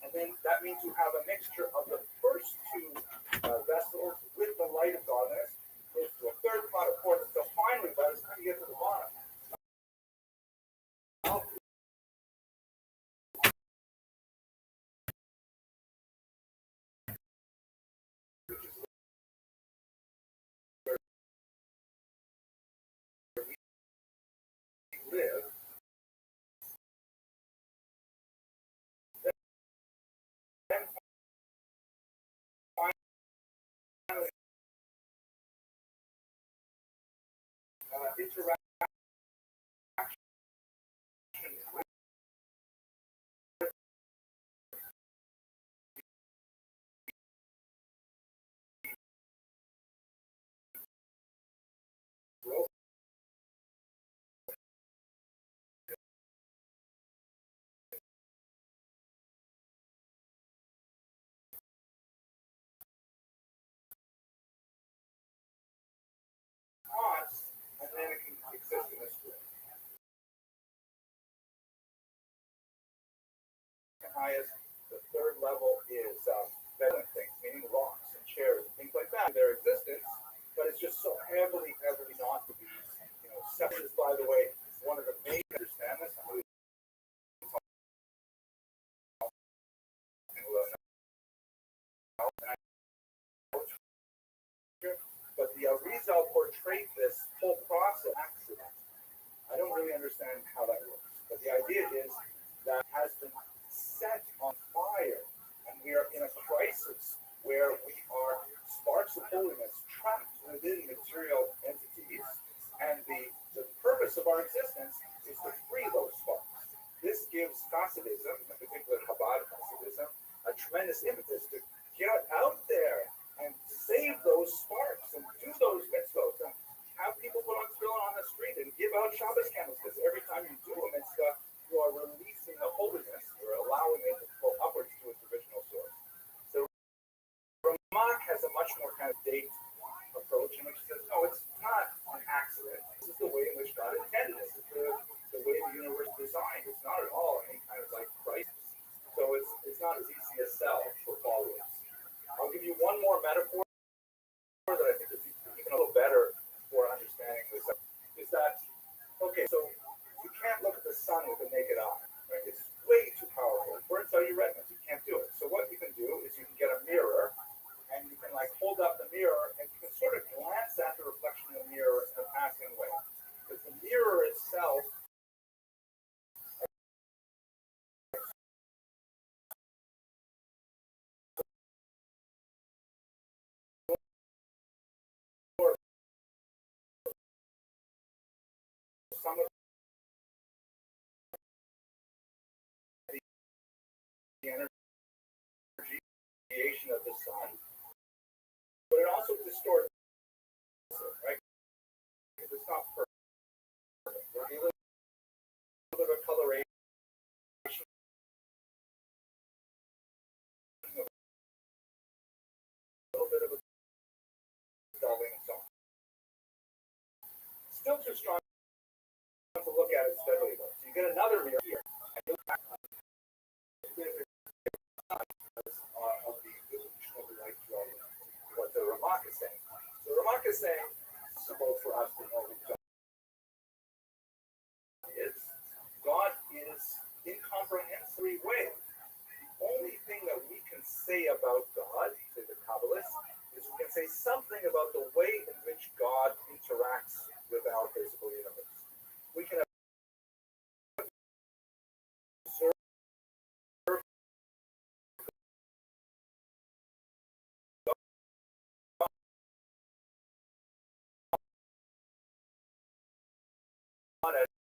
and then that means you have a mixture of the first two vessels with the light of God in it, goes to a third pot of course, until finally, by the time you get to the bottom, live. Then finally, interaction with pots, and then it can exist in this way. The highest, the third level is metal things, meaning rocks and chairs and things like that. Their existence, but it's just so heavily not to be, you know, separate. By the way, one of the main understand this. But the Rizal portrayed this whole process accident. I don't really understand how that works, but the idea is that it has been set on fire, and we are in a crisis where we are sparks of holiness trapped within material entities, And the purpose of our existence is to free those sparks. This gives Hasidism, in particular Chabad Hasidism, a tremendous impetus to get out there and save those sparks and do those mitzvot and have people put on tefillin on the street and give out Shabbos candles, because every time you do a mitzvah, you are releasing the holiness. You're allowing it to go upwards to its original source. So Ramak has a much more kind of date approach in which he says, no, it's not an accident. This is the way in which God intended it. This is the way the universe is designed. It's not at all any kind of like crisis. So it's not as easy as sell for followers. I'll give you one more metaphor that I think is even a little better for understanding this. Is that, okay, so you can't look at the sun with the naked eye, right? It's way too powerful. It burns out your retinas. You can't do it. So what you can do is you can get a mirror and you can like hold up the mirror and you can sort of glance at the reflection in the mirror in a passing way. Because the mirror itself some of the energy radiation of the sun, but it also distorts it, right? Because it's not perfect. We're dealing with a little bit of coloration, a little bit of a dulling and so on. Still too strong to look at it steadily though. So you get another mirror here, and you look back on it. Of the illusion of the light flow, what the Ramak is saying. So Ramak is saying, simple for us to know who God is. God is incomprehensibly way. The only thing that we can say about God, to the Kabbalists, is we can say something about the way in which God interacts with our physical universe. We can observe God as a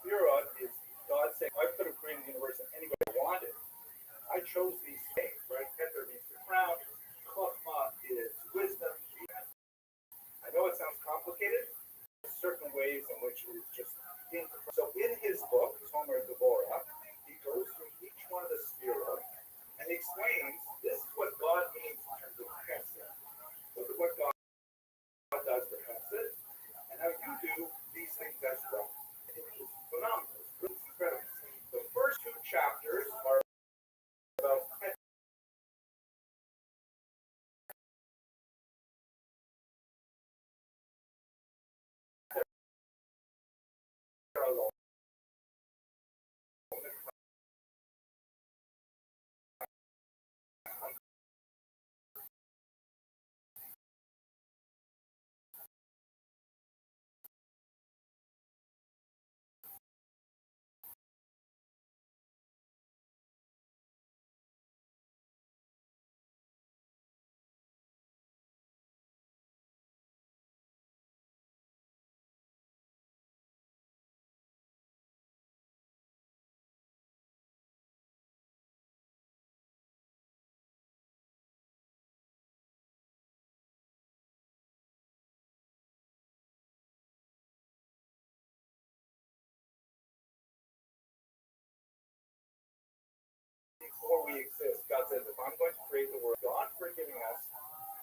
Sphira is God saying, I could have created the universe in any way I wanted. I chose these things, right? Keter means the crown, Chokhmah is wisdom. I know it sounds complicated. There's certain ways in which it is just incredible. So in his book, Tomer Devorah, he goes through each one of the Sphira and he explains this is what God means in terms of chesed. Look at what God does for chesed and how you do these things as well. It's phenomenal. It's really incredible. The first two chapters are about before we exist, God says, if I'm going to create the world, God forgiving us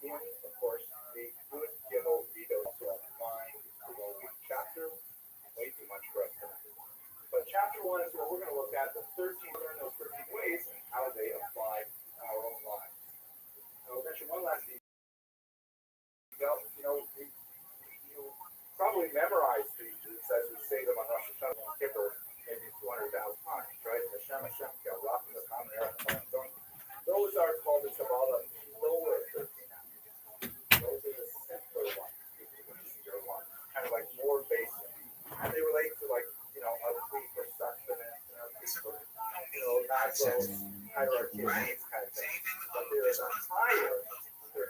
in, of course, the good Gimel Vido, so mind, chapter, way too much for us tonight. But chapter 1 is what we're going to look at, the 13 learn those probably memorized these as we say them on Rosh Hashanah and Kippur maybe 200,000 times, right? Hashem, Hashem, Rachim, those are called the Kabbalah lower 13 hours. Those are the simpler ones, easier ones, kind of like more basic. And they relate to like, a plea for sustenance, natural hierarchy of needs kind of thing. But there is a higher 13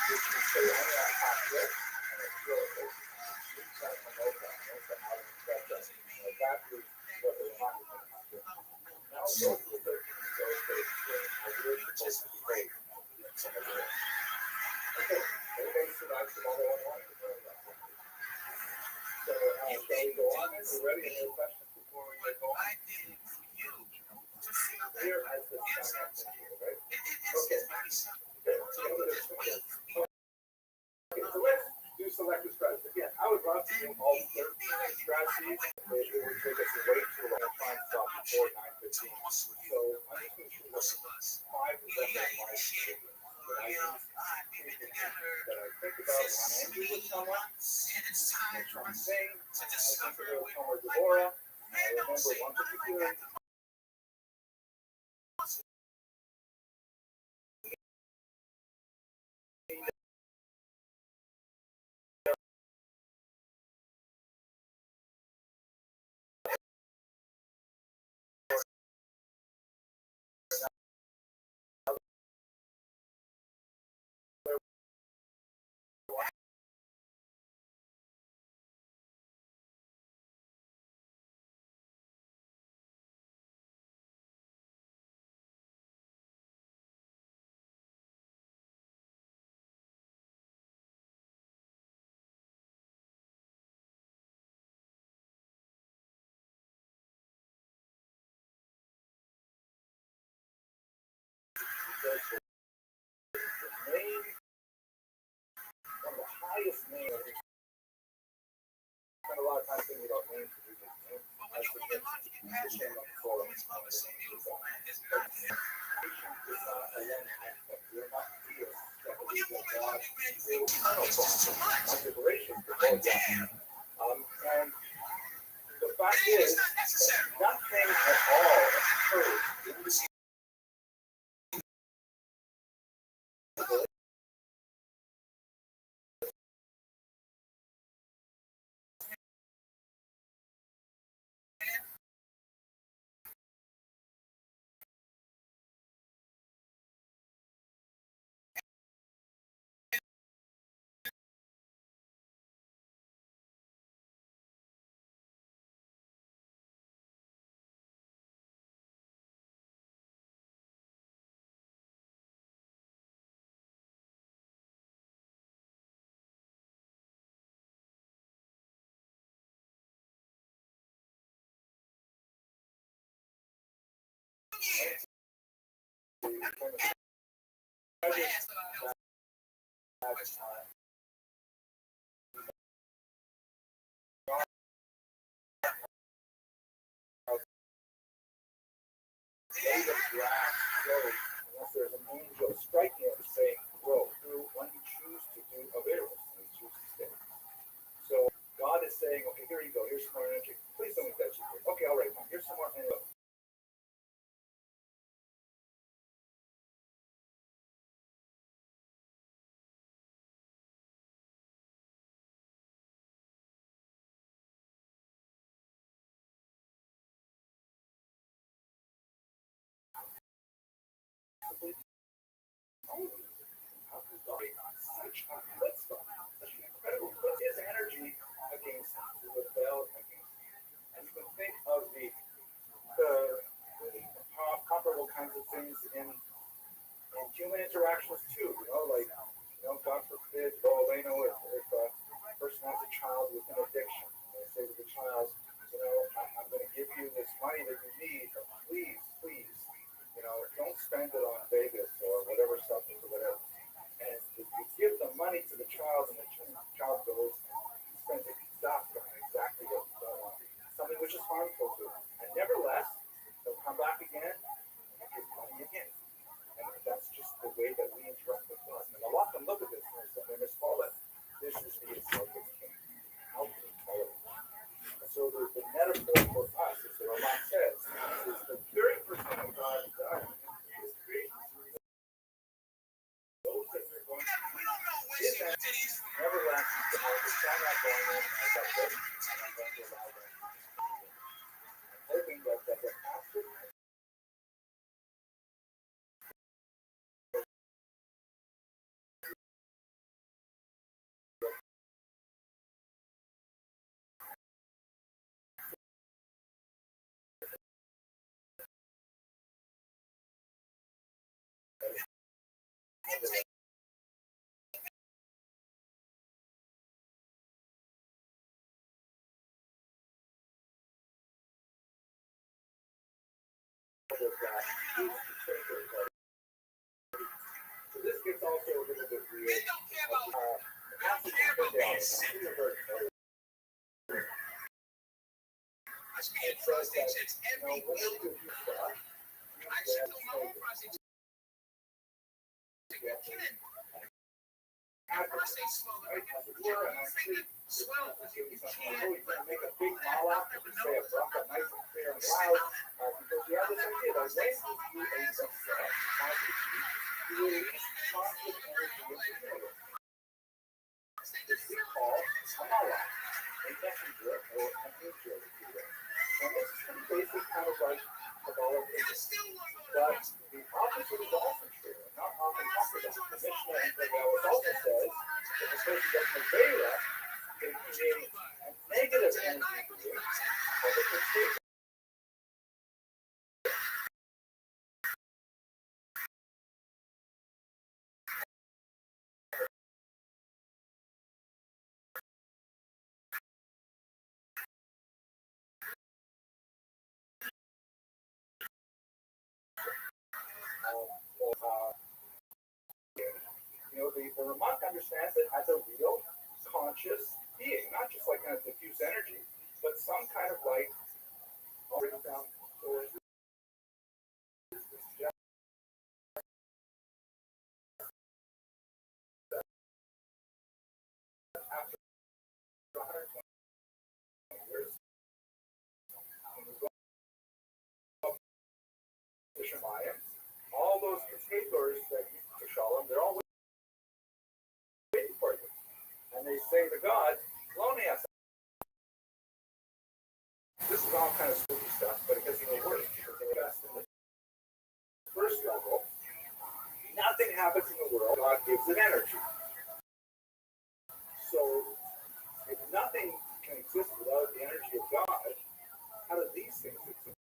which we say only on top lip, and it's really that is what the Rothschild is. Now, those are the 13 are supposed to be great. Okay, everybody survives the other one. So, shall we go on? Are you ready? Any questions before we go on? Here as the sign up right? Okay. Okay, so let's do selective strategies. Again, I would love to do all 13 strategies. It would take us way too long to find stuff before 9:15. So I'm just going to shoot 5 to 7 advice that I use that I think about when I'm angry with someone, which I'm saying, I think about Homer Deborah, I remember one particular one of the highest names. I spend a lot of time thinking about names. And the fact is, nothing at all occurs. Unless there's an angel striking it and saying, "Grow through when you choose to do a virus, and you choose to stay." So God is saying, "Okay, here you go. Here's some more energy. Please don't eat that cheese. Okay, all right, fine. Here's some more energy." Put his energy against rebel against. And you can think of the comparable kinds of things in human interactions too. God forbid, they know if a person has a child with an addiction, they say to the child, I'm going to give you this money that you need, but please, don't spend it on Vegas or whatever stuff or whatever. And if you give the money to the child and the child goes and spends exactly what you don't want, something which is harmful to them. And nevertheless, they'll come back again and give money again. And that's just the way that we interact with God. And a lot of them look at this and they misfollow. I'm not going in as I said, I'm going to allow them. I'm hoping that after so this gets also a little bit weird. Make a big mala, say a bracha nice and clear and loud, because you have this idea that when you do a mitzvah, you release positive energy into the universe. This we call a mala, a messenger or an angel, if you will. And this is pretty basic, kind of like Kabbalah things. But the opposite is also true, and not often talked about. The Mishnah also says that the person does Nevera, they create a negative energy for you, but they can take the Ramak understands it as a real conscious being, not just like kind of diffuse energy, but some kind of like down or after 120 years, the Shemayim, all those potatoes that you to Shalom, they're all waiting for you. And they say to God, Loni us. This is all kind of spooky stuff, but it gets even worse because they invest in the first level. Nothing happens in the world, God gives it energy. So if nothing can exist without the energy of God, how do these things exist?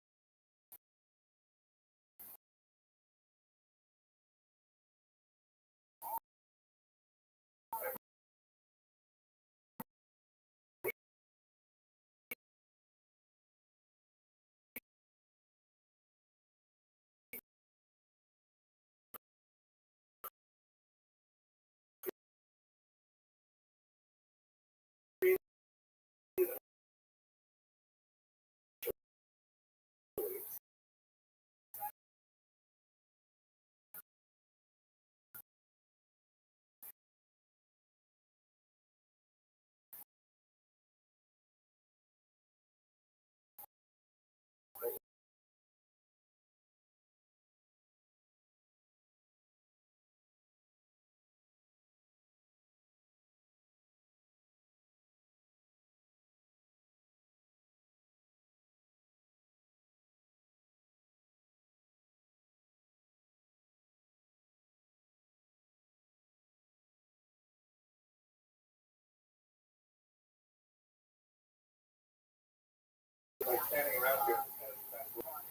Like standing around here.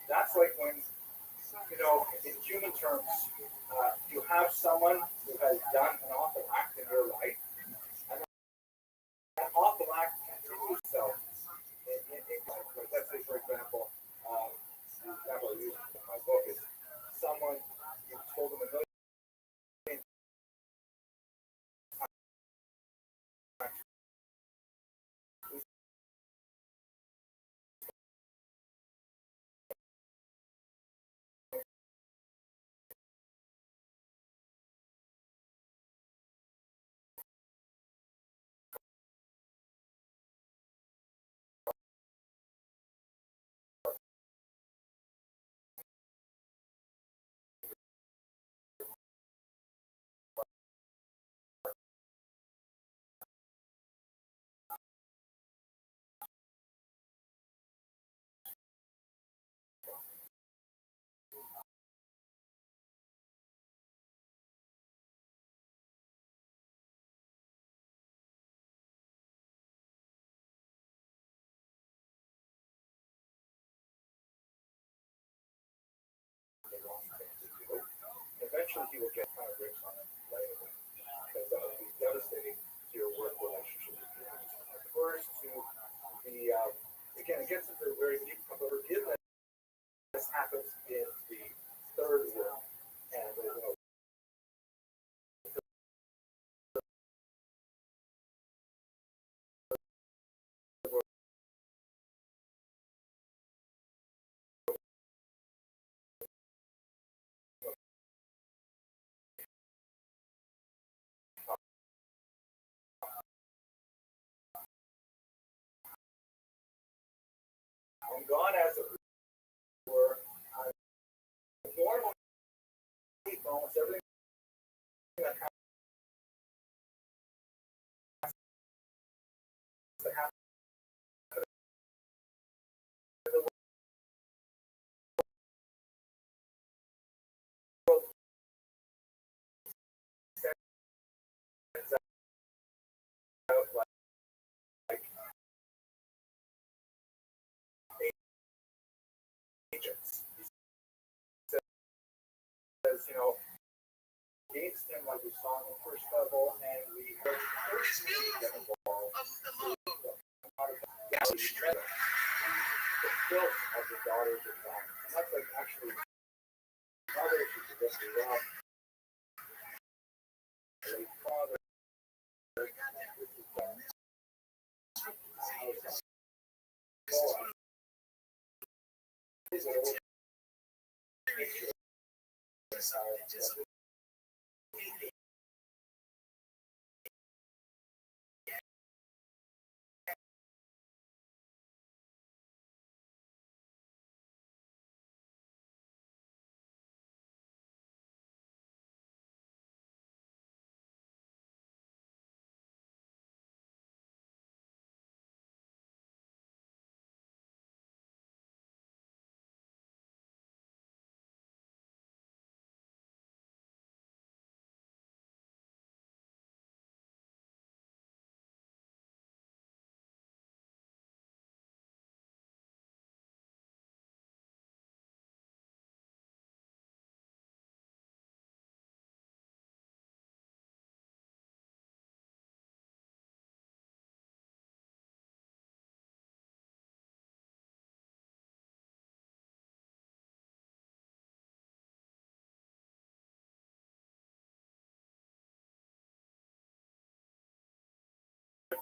That's like when, in human terms, you have someone who has done an awful act in your life, and that awful act continues itself in life. Like, let's say, for example, the example I use in my book is someone you told them a million eventually he will get kind of breaks on it right away. Because that would be devastating to your work relationship. First to the, again, it gets into the very deep of forgiveness. This happens in the third world. And, and God, as it were, normally almost everything that happens to happen in the world sends out like agents. He says, against him like we saw in the first level, and we heard first get involved. The filth of the daughters of God. And that's like actually father should be just around. Late father.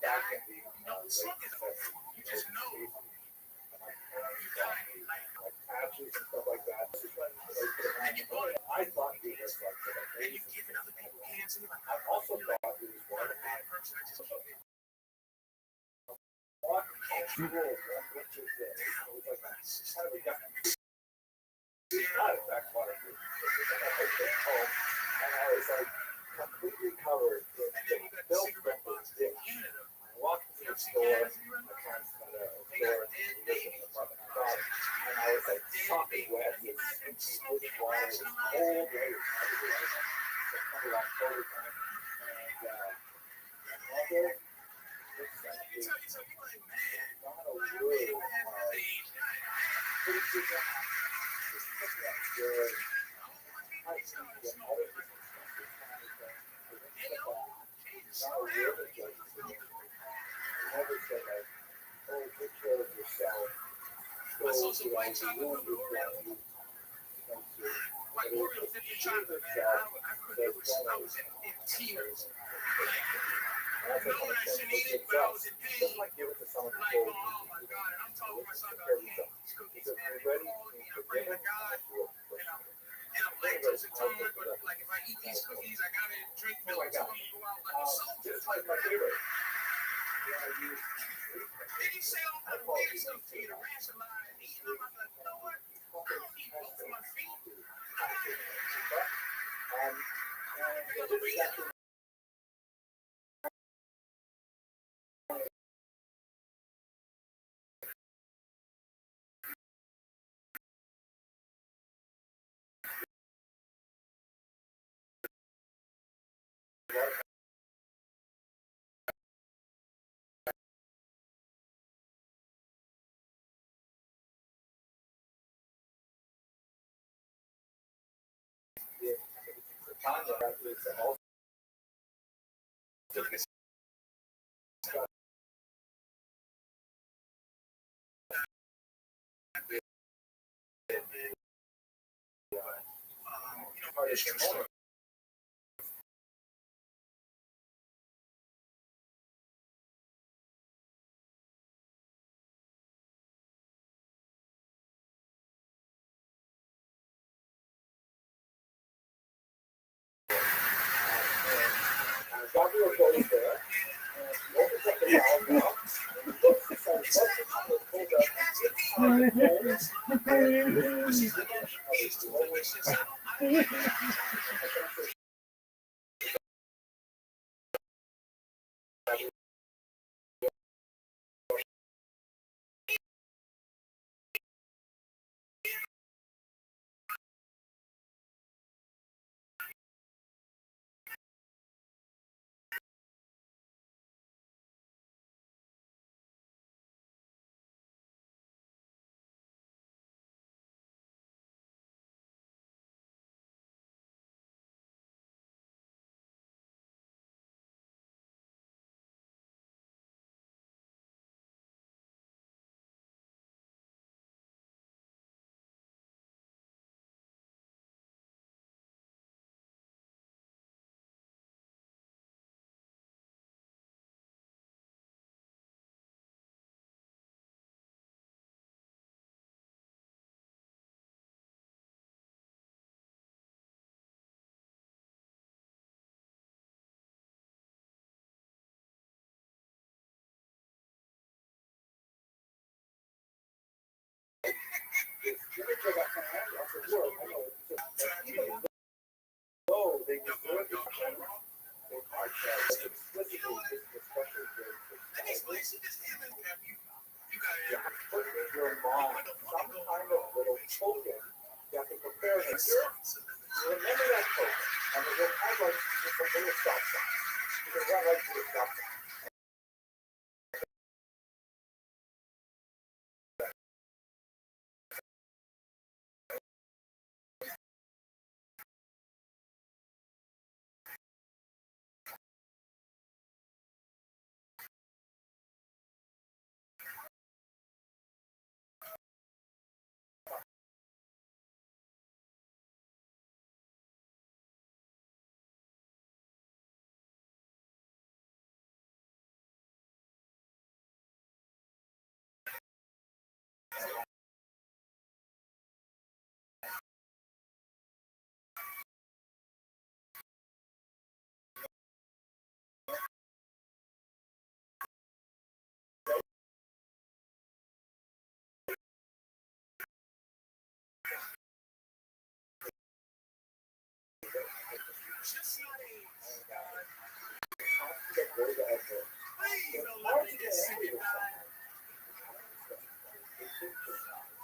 Back in the you just know. Like patches and stuff like that. This is when I thought he was like amazing. I also thought he was one of what control which is this. It was like kind of a different. Not in fact waterproof. I came home and I was like completely covered in milk from this ditch. I walked into the store, my parents had a store in the apartment I got, and I was like sopping wet with stinky water, it was cold, right? It was September, October time, and mother, it's actually not a word, pretty super, just looking at good, I see what other people not a word of judgment. Never said like, oh, take care of yourself. Go to the room with them. Like more than 50 times a day, I was in tears. Like, knowing I shouldn't eat it, but I was in pain. Like, oh my God. And I'm talking to my son about, hey, these cookies, man, they called me, I'm praying to God, and I'm lactose intolerant, but like if I eat these cookies, I gotta drink milk to go out like a soldier. Just like my favorite. Did he say all that weird stuff to you to rationalize eating them? I'm like, you know what? I don't need both of my feet. Tanya is also Gabriel goes there and opens up the valve now and looks inside the bucket and pulled up though they deserve the general, they are explicitly especially good. You have to put in your mind some kind of little token. You have to prepare it. You remember that token, and it will have like just a little stop sign. You can run right to the stop sign.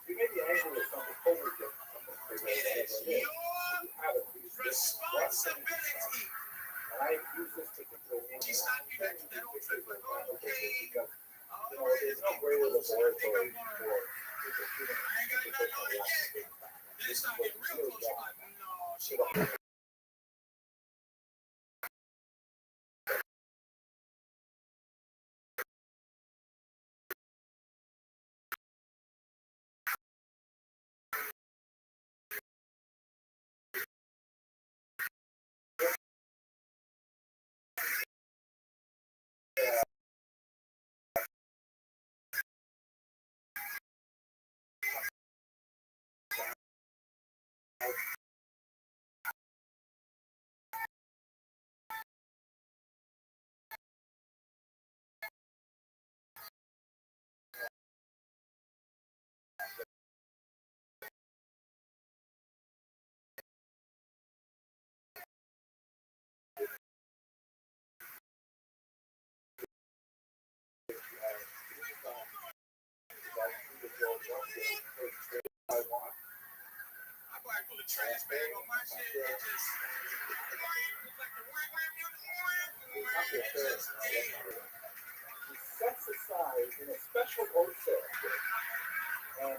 You may be angry with something totally different. Responsibility. And I use this particular name. She's not you back to that old trip like, oh, okay. There's no greater laboratory for I ain't got nothing on it yet. Then it's not getting real close. You're like, no, she I go ahead and put a trash bag on my shit and just He sets aside in a special wholesale and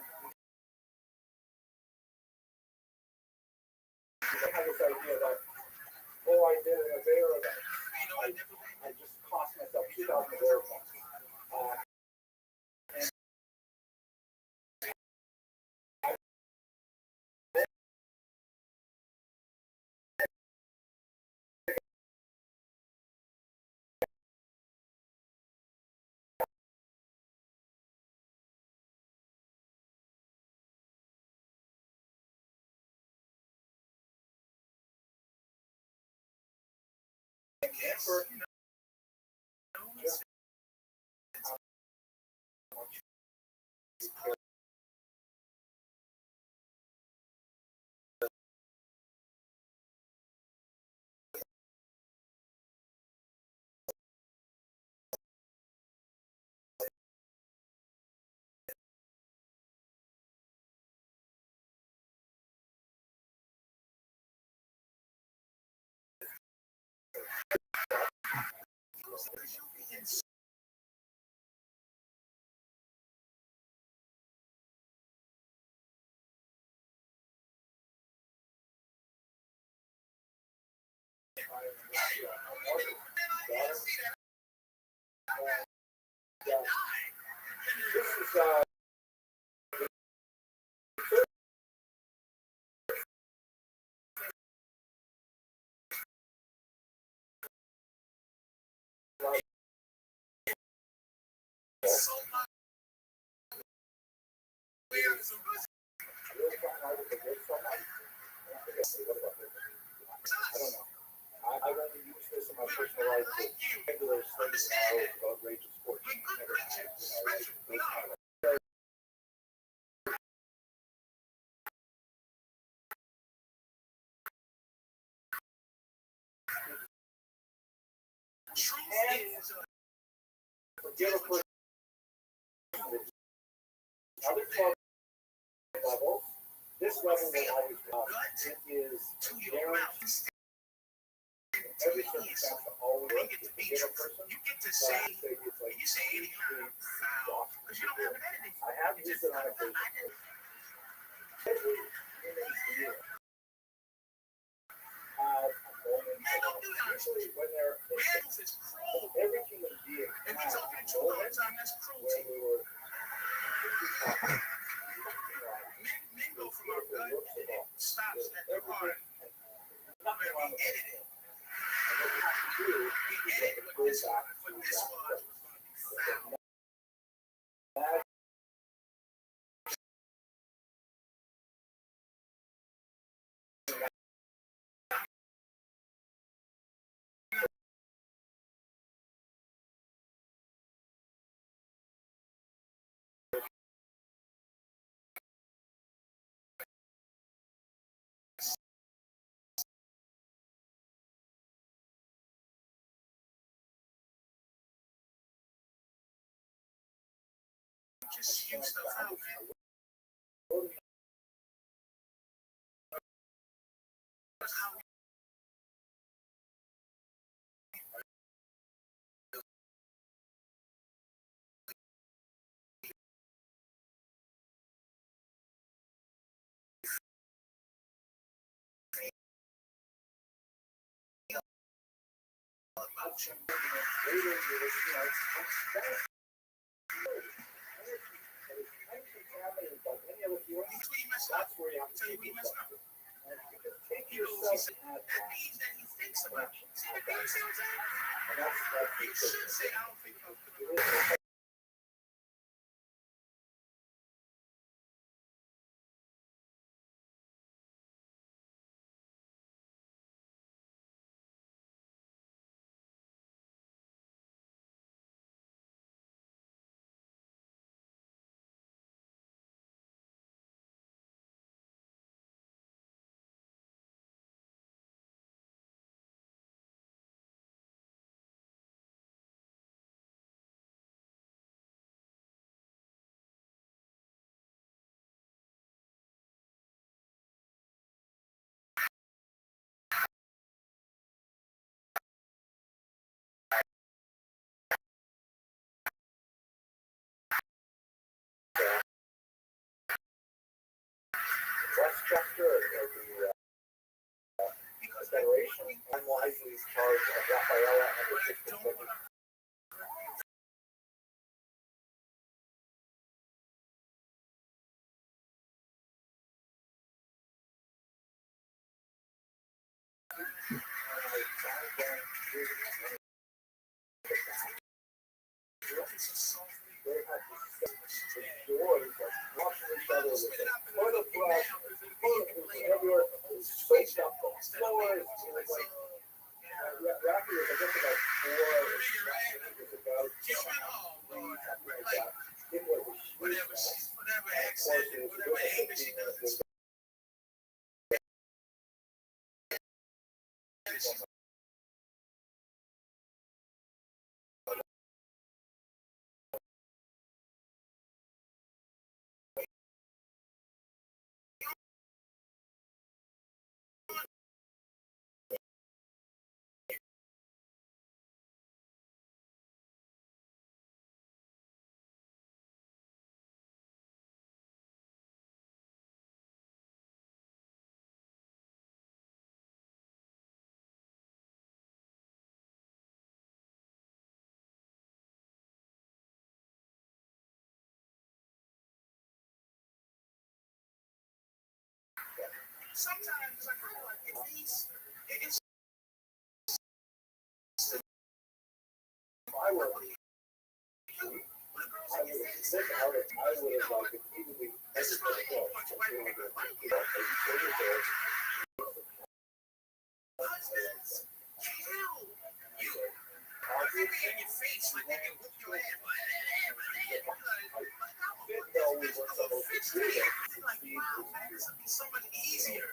they have this idea that Camper, this is I don't know. I've only used this in my personal life for regular slings and arrows of outrageous fortune. Never had, other 12 levels. This level will always be up. It is guaranteed. Every circumstance will always work. If you get a person, it's like I have used it on occasion. Every human being has a moment, usually when they're every human being has a moment where they were stops at the heart. Nothing wrong with it. And what you have to do is you have to go back to that place. Just use stuff out, man. That's where you have to take yourself. And if you can take yourself at that, that means that he thinks about you. And that's he should say, I don't think of Westchester or the Federation unwisely charged Rafaela and the system. Rabbbi was Sometimes it's like, it's I would have like immediately. this is really cool. Husbands kill you. They be in your face like they can whoop your ass. Like, wow, man, this would be so much easier.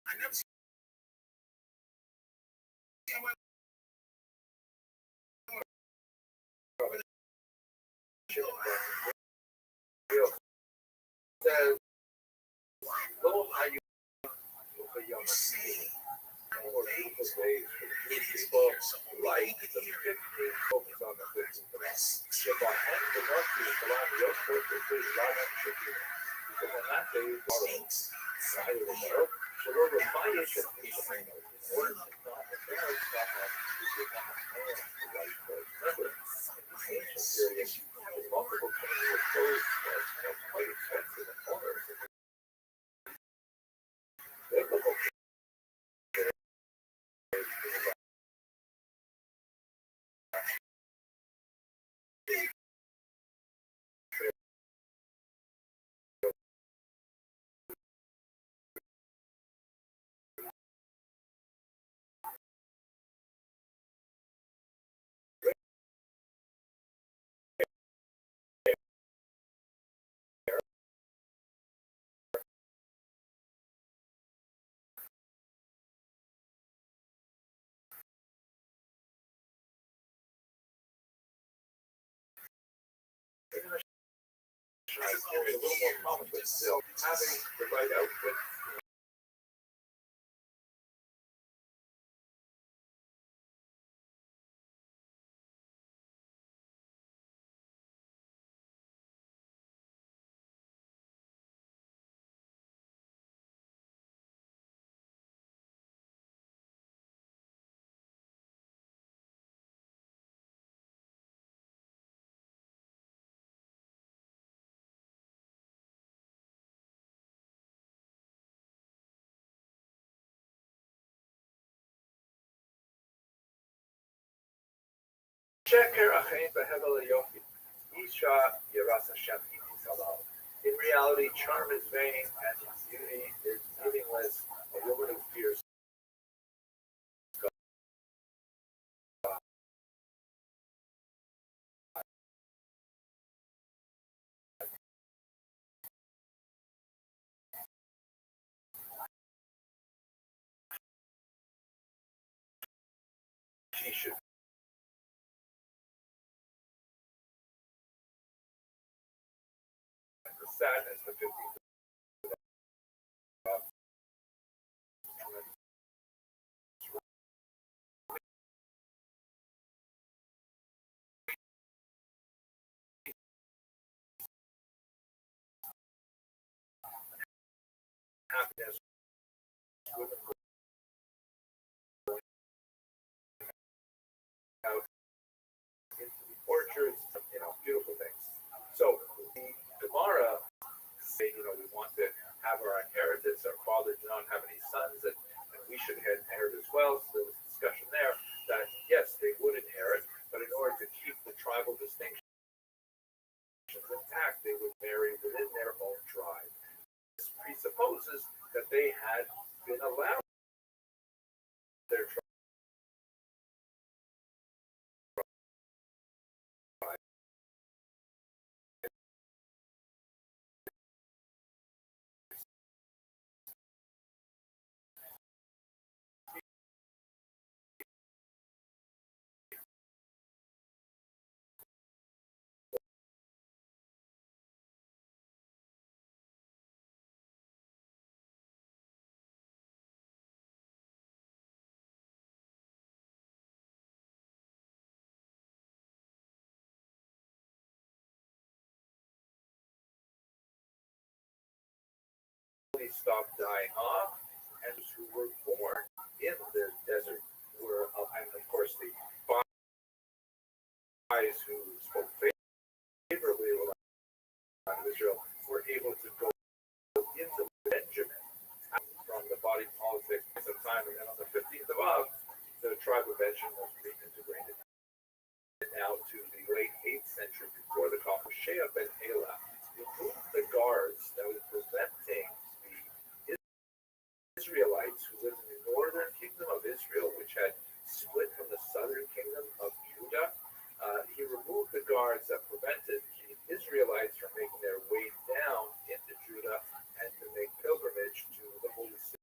I never seen a little more common, but still having the right outfit Sheker achein behevel yofi. Isha yiras Hashem iti salal. In reality, charm is vain and beauty is meaningless. A woman who fears she should. The sadness, the 15th happiness, women out into the orchards, beautiful things. So the Gemara say, we want to have our inheritance. Our father did not have any sons, and we should inherit as well. So there was discussion there that yes, they would inherit, but in order to keep the tribal distinctions intact, they would marry within their own tribe. This presupposes that they had been allowed their tribe. Stopped dying off, and who were born in the desert were, and of course the guys who spoke favorably of Israel were able to go into Benjamin from the body politic at the time, and then on the 15th of Av, the tribe of Benjamin was reintegrated. Now to the late 8th century, before the call of Shea ben Elah, removed the guards that was preventing Israelites who lived in the northern kingdom of Israel, which had split from the southern kingdom of Judah. He removed the guards that prevented the Israelites from making their way down into Judah and to make pilgrimage to the holy city.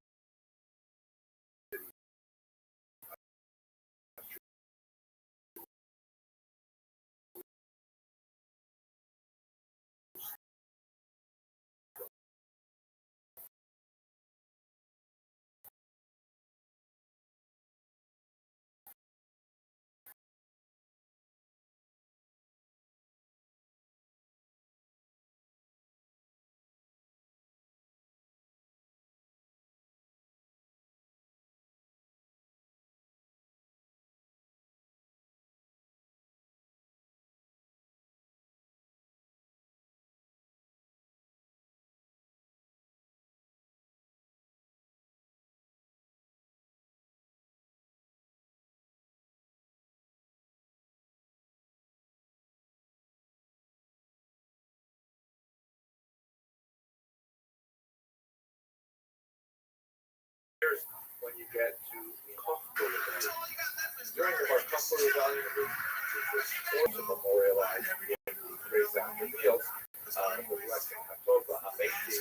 When you get to the Kochel rebellion, during the Bar Kochel rebellion, which was also memorialized in the Grace After Meals, the blessing Hatova Hameti is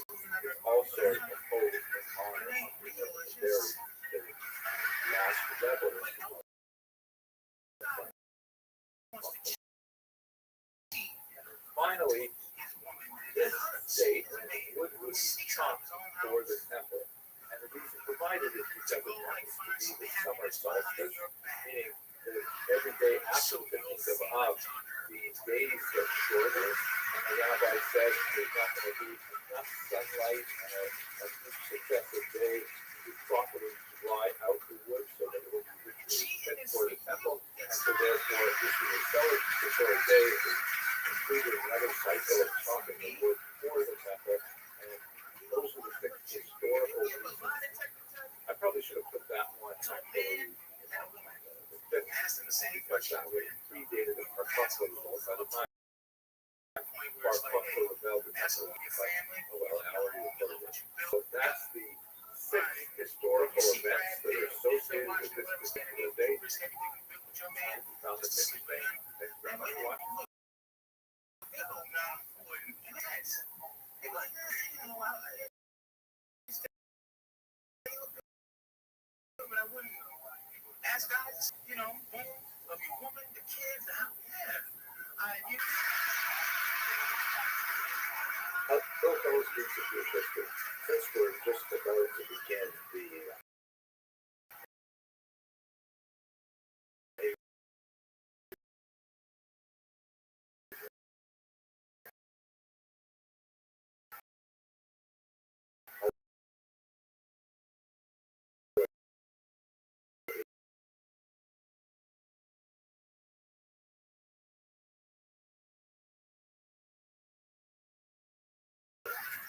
also imposed in honor of the last rebel. Finally, this date would be chopped for the temple. And the reason provided is because it happens to be the summer solstice, meaning that every day after the 15th of Av, the days get shorter, and the rabbi says there's not going to be enough sunlight and a successive day to properly dry out the wood so that it will be ritually fit for the temple, and so therefore this is a celebratory day is completed another cycle of chopping the wood for the temple, and those are the six historical reasons. I probably should have put that one actually that because that way predated the Rothschild results by the time Rothschild rebelled against the already reported. So that's the six historical events that are associated with this particular date. We found this interesting. Thank you very much for watching. Ask guys, you know, boom, of your woman, the kids, Those groups of your history, since we're just about to begin the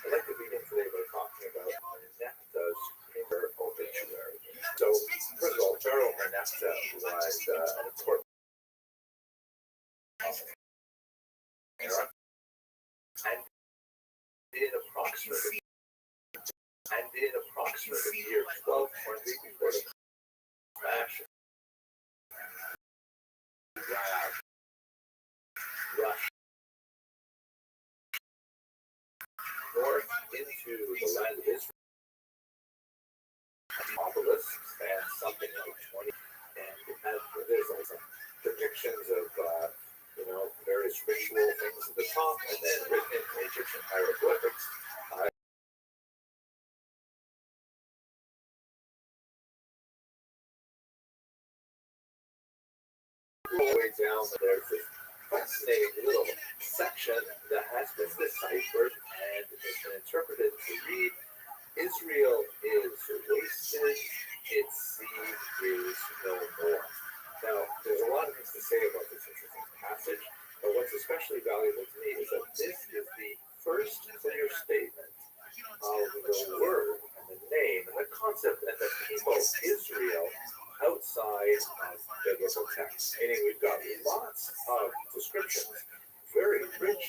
I'd like to begin today by talking about Manepta's obituary. So, first of all, Pharaoh Manepta was an important era, and in approximately year 1220 before the crash, rushed north into the land of Israel. The obelisk spans something like 20, and there's also depictions of various ritual things at the top, and then written in Egyptian hieroglyphics. All the way down, there's this fascinating little section that has been deciphered and has been interpreted to read: Israel is wasted, its seed is no more. Now, there's a lot of things to say about this interesting passage, but what's especially valuable to me is that this is the first clear statement of the word and the name and the concept and the people Israel outside of biblical text. Meaning we've got lots of descriptions, very rich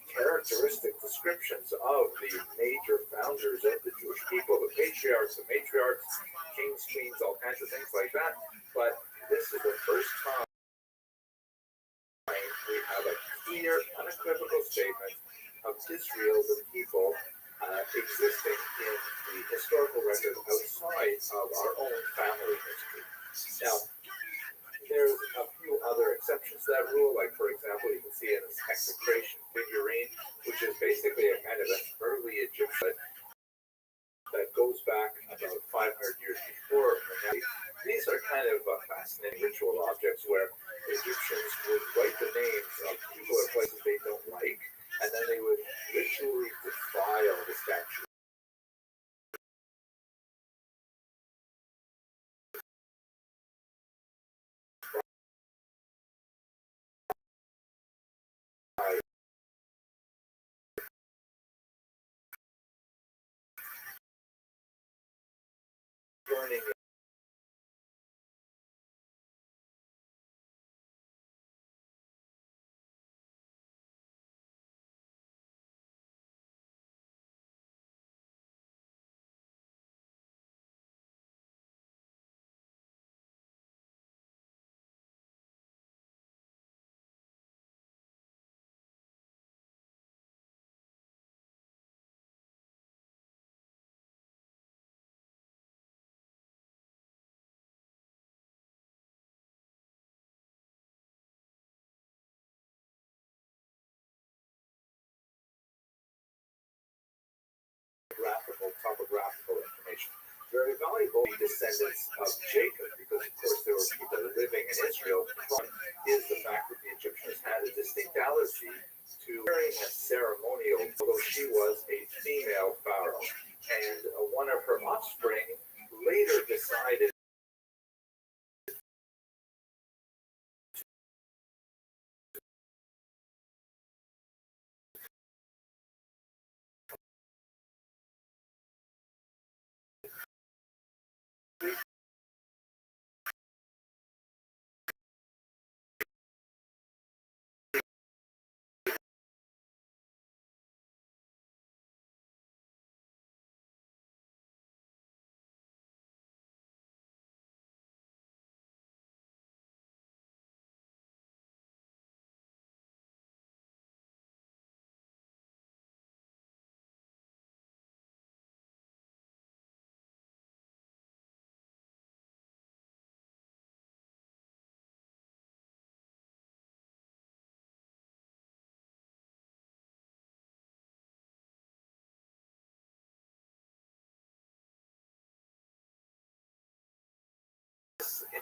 characteristic descriptions of the major founders of the Jewish people, the patriarchs, the matriarchs, kings, queens, all kinds of things like that. But this is the first time we have a clear, unequivocal statement of Israel, the people, existing in the historical record outside of our own family history. Now, there's a few other exceptions to that rule, like, for example, you can see in this execration figurine, which is basically a kind of an early Egyptian that goes back about 500 years before. These are kind of fascinating ritual objects where Egyptians would write the names of people or places they don't like, and then they would ritually defile the statue. Burning topographical information. Very valuable descendants of Jacob, because of course there were people living in Israel. Is the fact that the Egyptians had a distinct allergy to wearing a ceremonial, although she was a female pharaoh. And one of her offspring later decided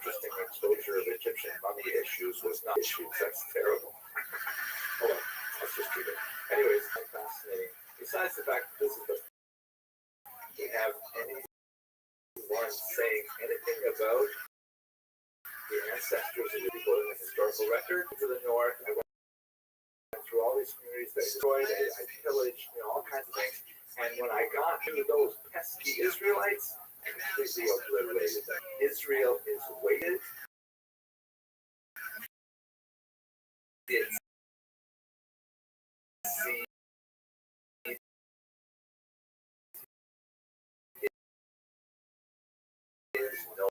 interesting exposure of Egyptian mummy issues was not issues. That's terrible. Hold on, let's just keep it. Anyways, fascinating. Besides the fact that this is the we have anyone saying anything about the ancestors of the people in the historical record. To the north, I went through all these communities that I destroyed, I pillaged, all kinds of things. And when I got to those pesky Israelites, I completely obliterated them. Israel is weighted. It's no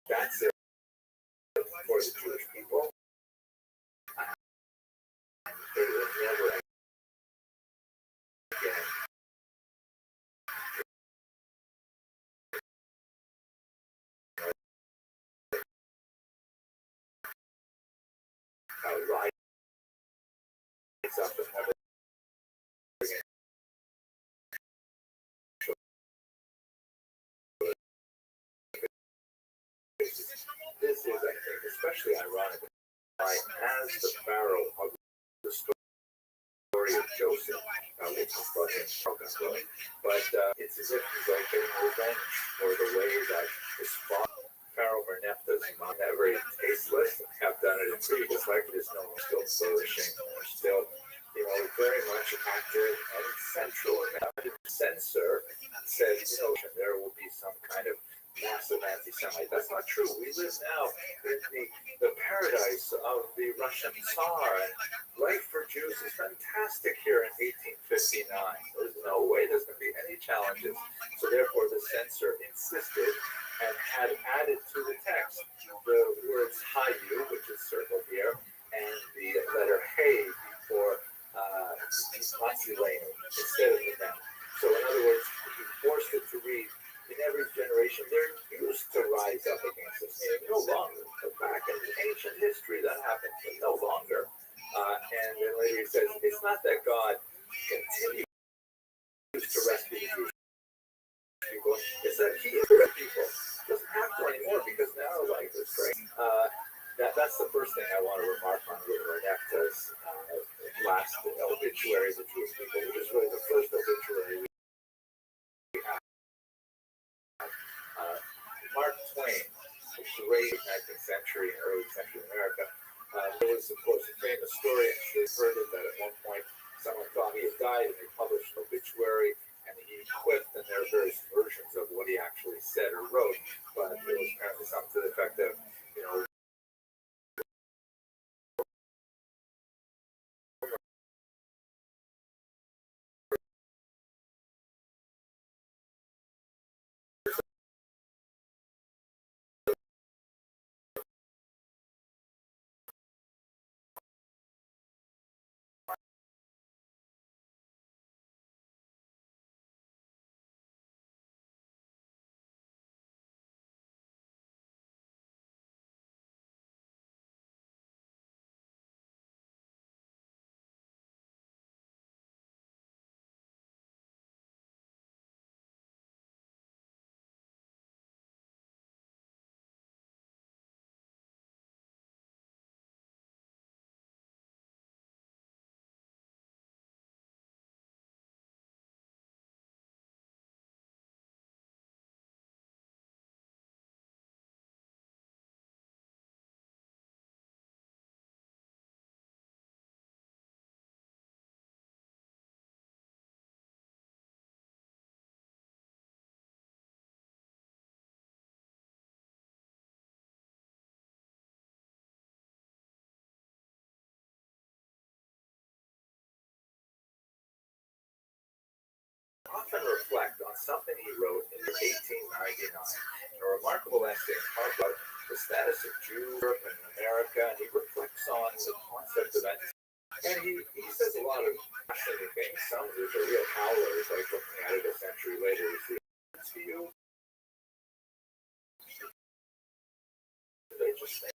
that's it for the Jewish people. They will never again rise up and never again. This is, I think, especially ironic, as the Pharaoh of the story of Joseph, we'll talk about him, but it's as if he's like getting revenge for the way that his father, Pharaoh Merneptah's mom, that very tasteless, have done it in previous life. There's no one still flourishing, or still, very much active and central. And the censor said, there will be some kind of massive anti-Semite. That's not true. We live now in the paradise of the Russian Tsar, and life for Jews is fantastic here in 1859. There's no way there's going to be any challenges. So therefore, the censor insisted and had added to the text the words Hayu, which is circled here, and the letter Hey before Matzilenu instead of the noun. So in other words, he forced it to read. In every generation, they're used to rise up against us. No longer. But back in ancient history, that happened, but no longer. And then later he says, it's not that God continues to rescue the Jewish people, it's that he is the people. Doesn't have to anymore because now life is great. That's the first thing I want to remark on with Renepta's last obituary of the Jewish people, which is really the first obituary we have. Mark Twain, a great 19th century and early century America. There was, of course, a famous story, I'm sure you've heard it, that at one point someone thought he had died and they published an obituary and he quipped, and there are various versions of what he actually said or wrote, but there was apparently something to the effect of, often reflect on something he wrote in 1899, a remarkable essay about the status of Jews in Europe and America, and he reflects on the concept of that. And he says a lot of fascinating things. Some of which are real howlers, like looking at it a century later. To you, they just think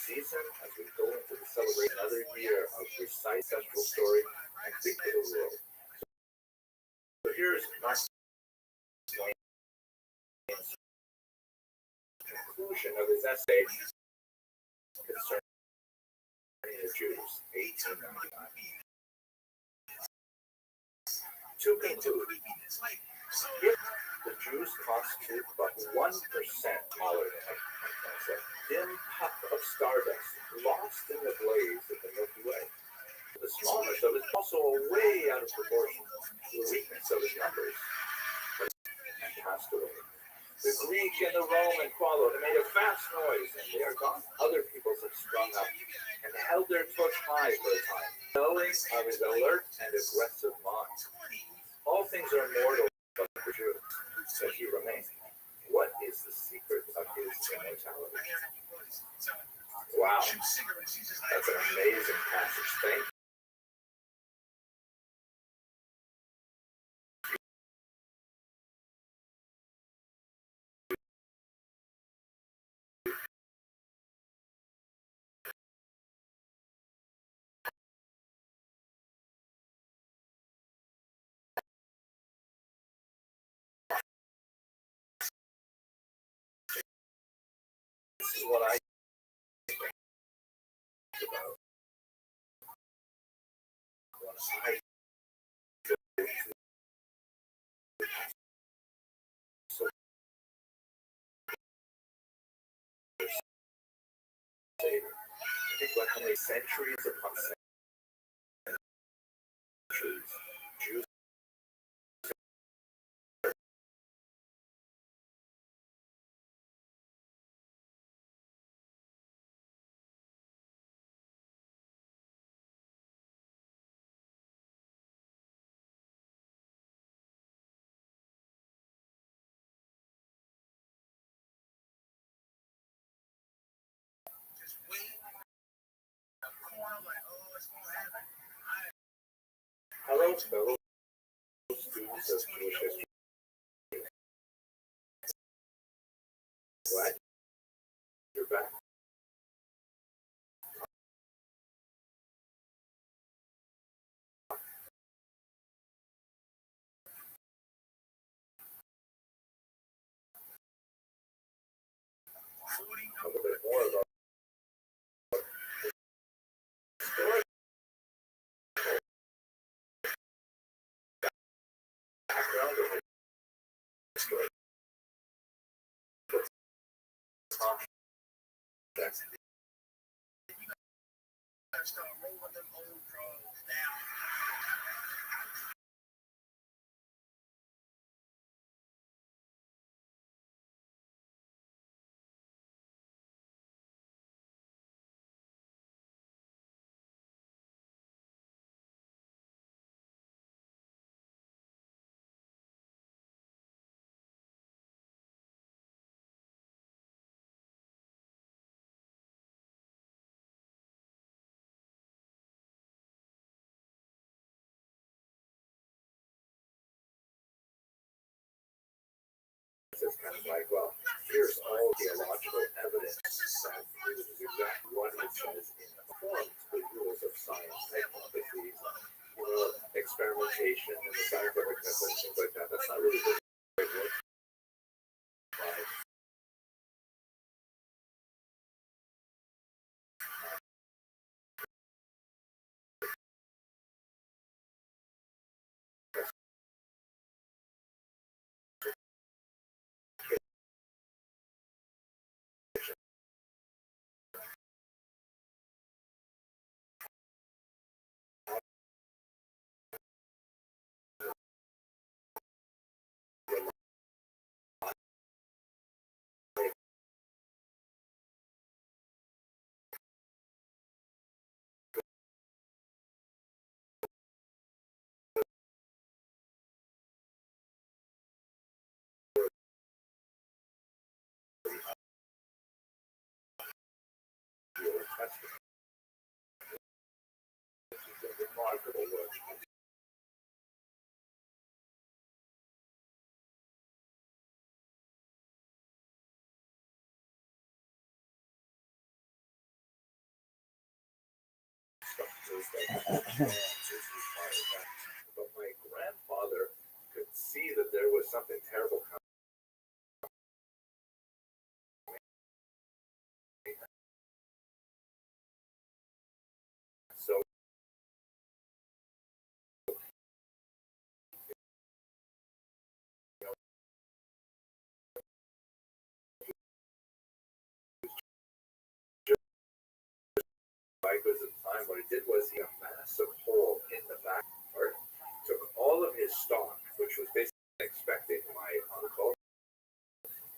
season as we go into the celebration another year of recite central story and speak to the world. So here's Mark Twain's conclusion of his essay concerning the Jews, 1899. To conclude, if the Jews constitute but 1% smaller than a dim puff of stardust lost in the blaze of the Milky Way, the smallness of it is also way out of proportion to the weakness of its numbers, and passed away. The Greek and the Roman followed and made a vast noise, and they are gone. Other peoples have sprung up and held their torch high for a time, knowing of his alert and aggressive mind. All things are mortal but the Jew, so he remains. What is the secret of his immortality? Wow, that's an amazing passage. Thank you. This is what I think about when I so Savior. Think about how many centuries upon centuries Jews Hello, fellow students of Jewish history. Glad you're back. A little bit more about historical background of history. Context. Start rolling them old drugs down. It's kind of like, well, here's all theological evidence that proves exactly what it says in the forms, the rules of science, hypotheses, experimentation, and the scientific method, and things like that. That's not really the way it works. Right? This is a remarkable work. was that but my grandfather could see that there was something terrible coming. So bike was at the time, what he did was he had a massive hole in the back part, took all of his stock, which was basically expecting my uncle.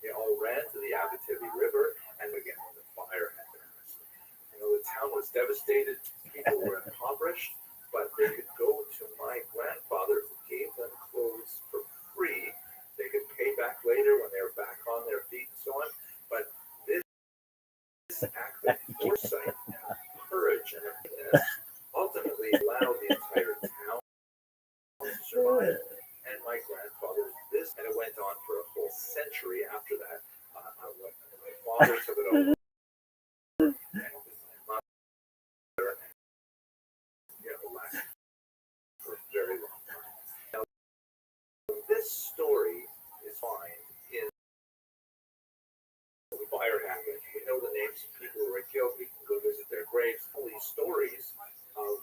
They all ran to the Abitibi River, and again, the fire had passed. The town was devastated, people were impoverished, but they could go to my grandfather who gave them clothes for free. They could pay back later when they were back on their feet and so on. But this act of foresight, courage, and happiness ultimately allowed the entire town to survive. And my grandfather did this, and it went on for a whole century after that. My father took it over. And my mother, lasted for a very long time. Now, this story is fine in the fire happened. We know the names of people who were killed. We can go visit their graves. All these stories of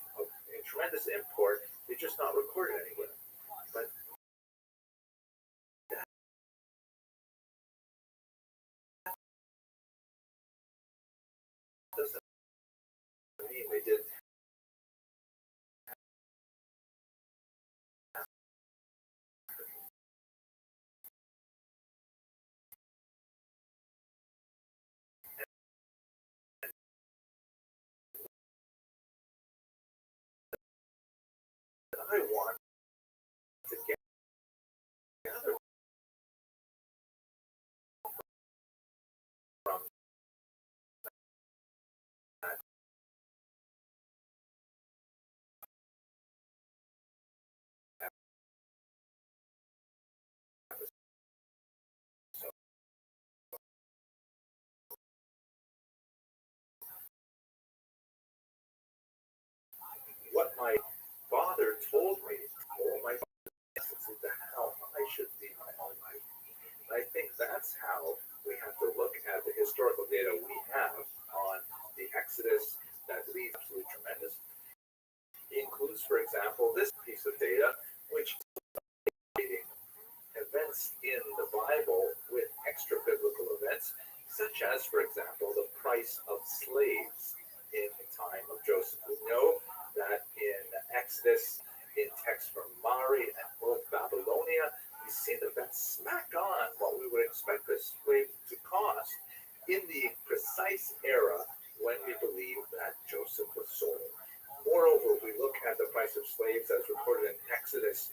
tremendous import, they're just not recorded anywhere. But that doesn't mean they did. I want to get together from that. So what my father told me, my father, how I should be my own life. I think that's how we have to look at the historical data we have on the Exodus that leads absolutely tremendous. It includes, for example, this piece of data, which is events in the Bible with extra biblical events, such as, for example, the price of slaves in the time of Joseph. We know that in Exodus, in text from Mari and both Babylonia, we see that that's smack on what we would expect a slave to cost in the precise era when we believe that Joseph was sold. Moreover, we look at the price of slaves as recorded in Exodus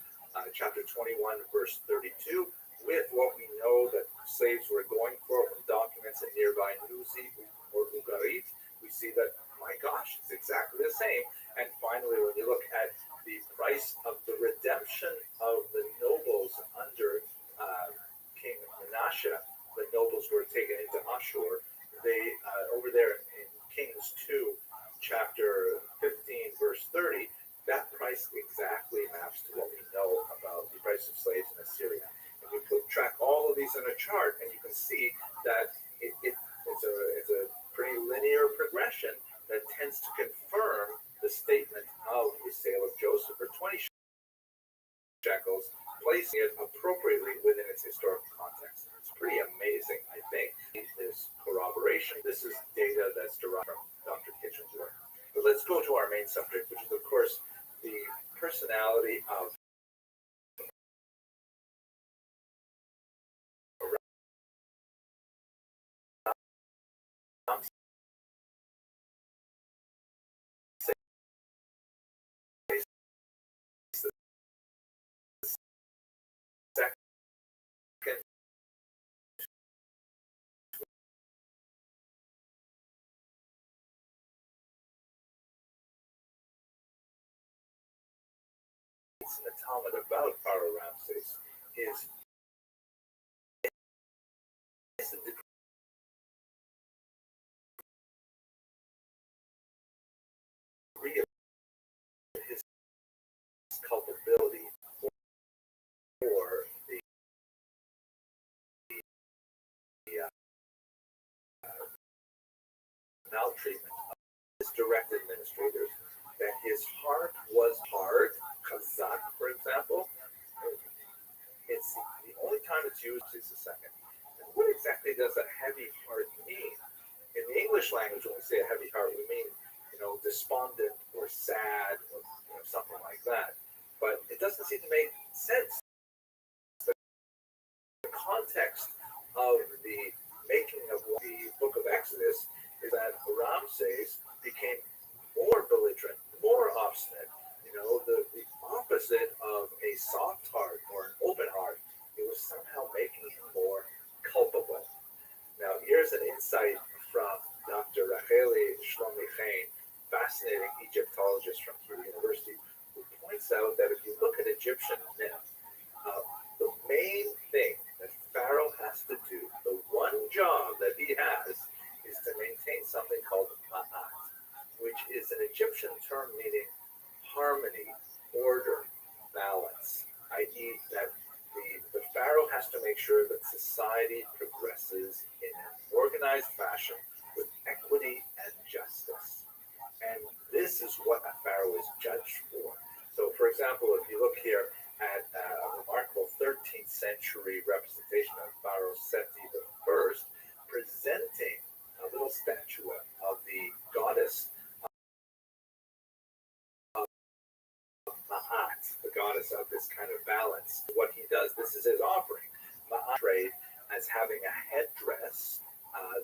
chapter 21, verse 32, with what we know that slaves were going for from documents in nearby Nuzi or Ugarit. We see that, my gosh, it's exactly the same. And finally, when you look at the price of the redemption of the nobles under King Manasseh, the nobles were taken into Ashur. They over there in Kings 2, chapter 15, verse 30, that price exactly maps to what we know about the price of slaves in Assyria. And we could track all of these in a chart, and you can see that it's a pretty linear progression that tends to confirm the statement of the sale of Joseph for 20 shekels, placing it appropriately within its historical context. It's pretty amazing, I think. This corroboration, this is data that's derived from Dr. Kitchen's work. But let's go to our main subject, which is, of course, the personality of in the Talmud about Pharaoh Ramses is the degree maltreatment of his direct administrators, that his heart was hard, chazak, for example. It's the only time it's used is a second. And what exactly does a heavy heart mean? In the English language, when we say a heavy heart, we mean, despondent or sad or something like that. But it doesn't seem to make sense. The context of the making of the book of Exodus is that Ramses became more belligerent, more obstinate. The opposite of a soft heart or an open heart. It was somehow making him more culpable. Now, here's an insight from Dr. Racheli Shlomi Chain, fascinating Egyptologist from Hebrew University, who points out that if you look at Egyptian myth, the main thing that Pharaoh has to do, the one job that he has, is to maintain something called ma'at, which is an Egyptian term meaning harmony, order, balance, i.e. that the Pharaoh has to make sure that society progresses in an organized fashion with equity and justice. And this is what a Pharaoh is judged for. So, for example, if you look here at a remarkable 13th century representation of Pharaoh Seti I, presenting a little statuette of the goddess Ma'at, the goddess of this kind of balance. What he does, this is his offering. Ma'at as having a headdress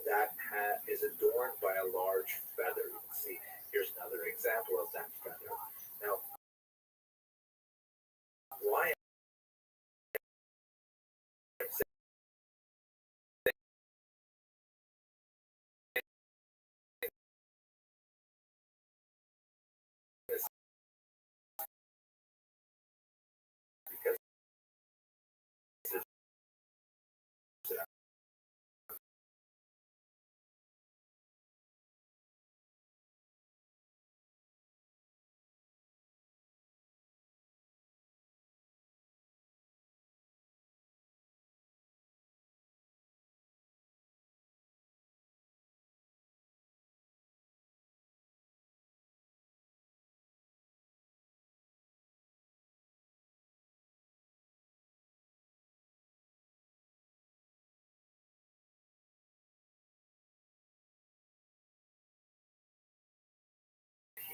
that is adorned by a large feather. You can see here's another example of that feather. Now, why because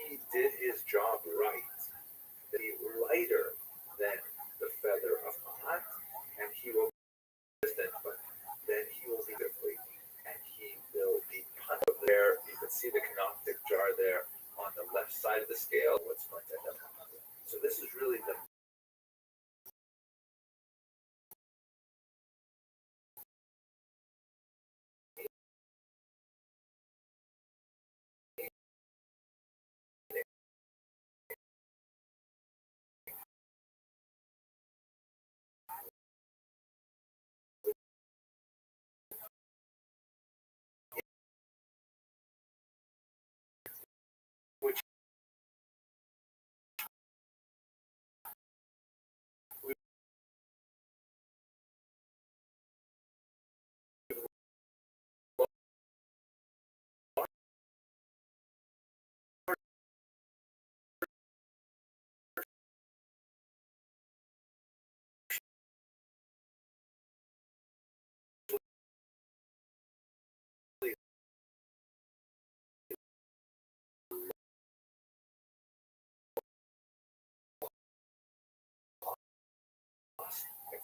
he did his job right, be lighter than the feather of Ma'at, and he will be distant, but then he will be complete, and he will be punished. There, you can see the canoptic jar there on the left side of the scale. What's going to happen? So this is really the which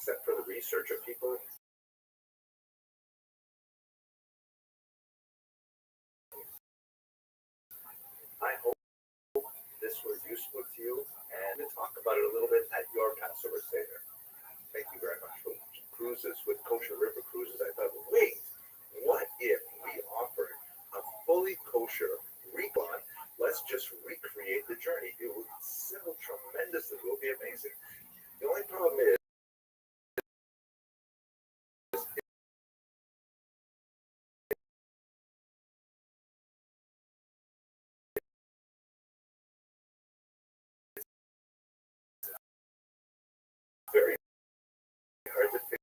except for the research of people. I hope this was useful to you, and to talk about it a little bit at your Passover Seder. Thank you very much for watching. Cruises with Kosher River Cruises. I thought, wait, what if we offered a fully kosher recon? Let's just recreate the journey. It will sell tremendously. It will be amazing. The only problem is very hard to figure.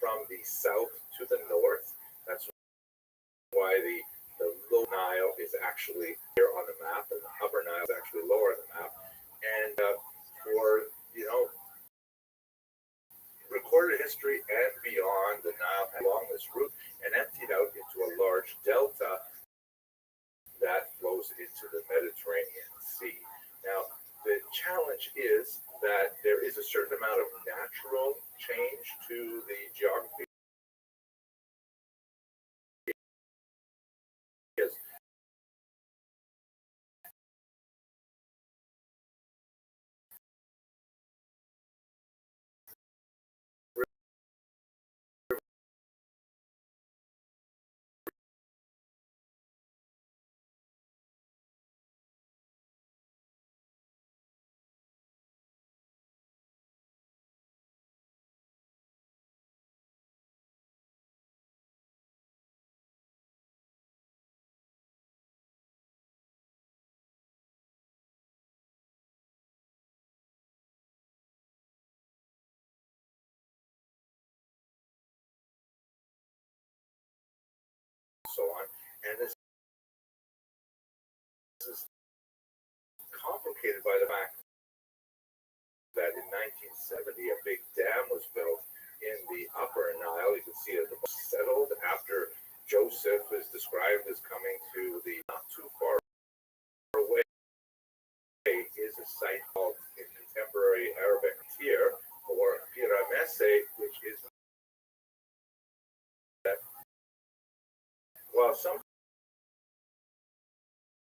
from the south to the north. That's why the low Nile is actually here on the map, and the upper Nile is actually lower on the map. And for recorded history and beyond, the Nile along this route and emptied out into a large delta that flows into the Mediterranean Sea. Now, the challenge is that there is a certain amount of natural change to the geography. Because so on, and this is complicated by the fact that in 1970 a big dam was built in the upper Nile. You can see it settled after Joseph is described as coming to the not too far away is a site called in contemporary Arabic Tir or Piramese, which is that while some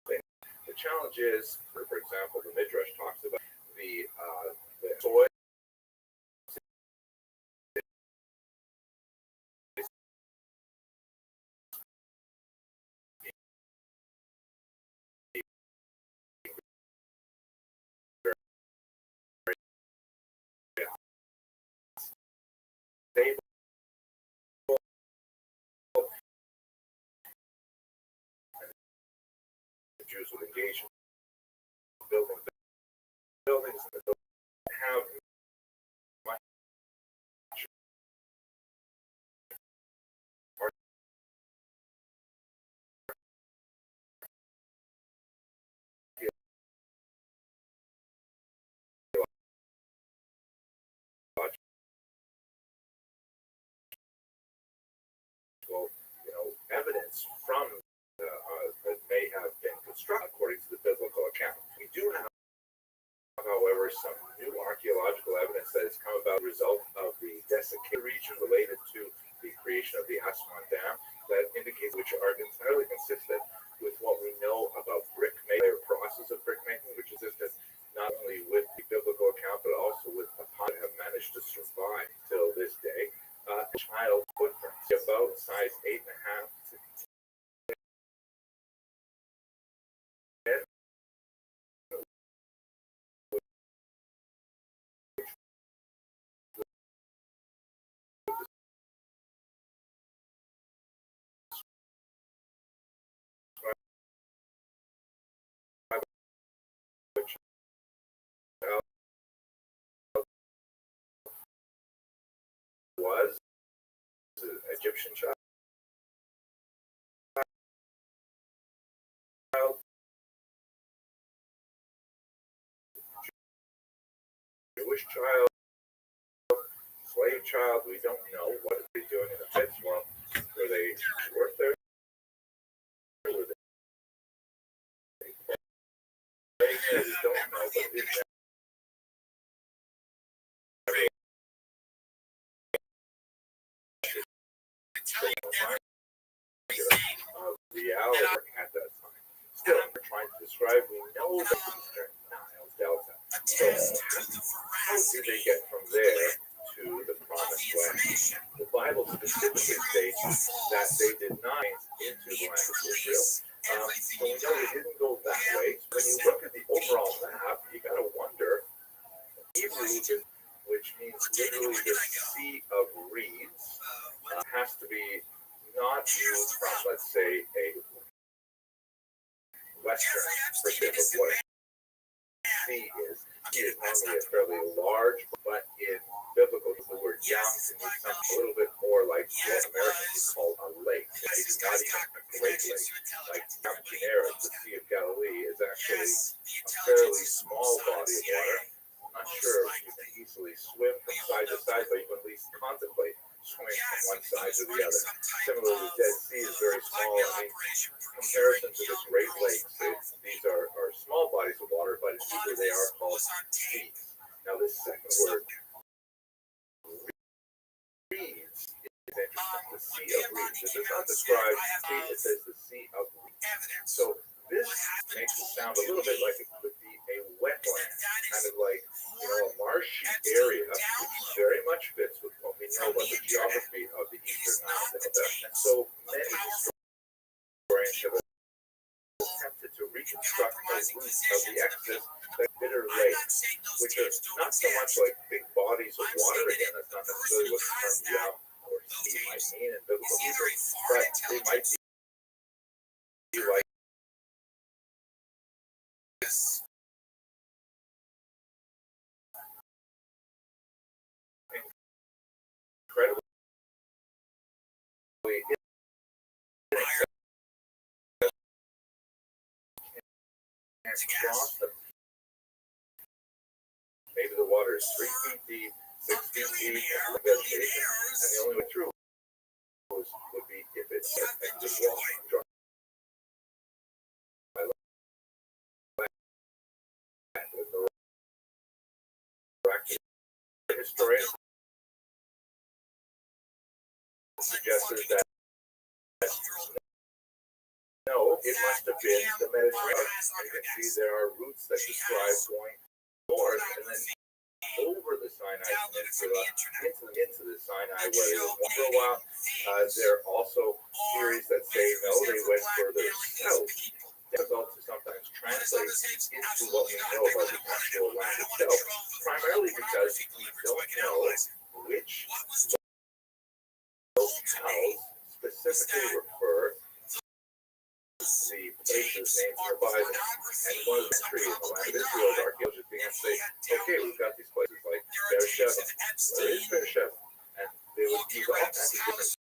the challenge is, for example, the Midrash talks about the soil stable. The Jews would engage in buildings that don't have much evidence from that may have been constructed according to the biblical account. We do have, however, some new archaeological evidence that has come about as a result of the desiccated region related to the creation of the Aswan Dam that indicates which are entirely consistent with what we know about brick making, or process of brick making, which is consistent not only with the biblical account but also with upon have managed to survive till this day. Child footprints about size 8.5 to 10. Was an Egyptian child, Jewish child, slave child. We don't know what are they doing in the pits. Well, were they work there? Were they? We don't know, but it's reality at that time. Still, we're trying to describe, we know the Eastern Nile Delta. So, how do they get from there to the Promised Land? The Bible specifically states that they did not into the land of Israel. So we know they didn't go that way. When you look at the overall map, you got to wonder, Hebrew, which means literally the sea of reeds, has to be not viewed from, let's say, a Western perspective of what a sea is. It is normally a fairly large, but in biblical, the word yam can be something a little bit more like what Americans would call a lake, maybe not even a great lake. Like Mount Genera, the Sea of Galilee, is actually a fairly small body of water. I'm not sure if you can easily swim from side to side, but you can at least contemplate swimming from one side to the other. Similarly, the Dead Sea is very small. I mean, in comparison to the Great Lakes, these are small bodies of water, but in Hebrew they are called seas. Now, this second word, reeds, is interesting. The Sea of Reeds. It does not describe sea, it says the Sea of Reeds. So this makes it sound a little bit like it could be a wetland, kind of like, a marshy area, which very much fits with what we know about the geography of the Eastern Nile Delta. And so many historians have attempted to reconstruct the roots of the Exodus, the Bitter Lakes, which are not so much like big bodies of water. Again, that's not necessarily what the term Yam or sea might mean in biblical Hebrew, but they might be like incredibly across the, maybe the water is 3 feet deep, 6 feet deep, vegetation, and the only way through would be if it's just walk dry land. The Iraqi historians suggested that no, it must have been the Mediterranean. You can see there are routes that describe going north and then over the Sinai Peninsula into the Sinai where they were for a while. There are also theories that say no, they went further south. The result is sometimes translates into what we know about the actual land itself, primarily because we don't know which locales specifically refer the places named nearby them. And one of the trees in the land of Israel's archaeologists began to say, okay, we've got these places like Beersheba. Where is Beersheba? And they would use all kinds of different places,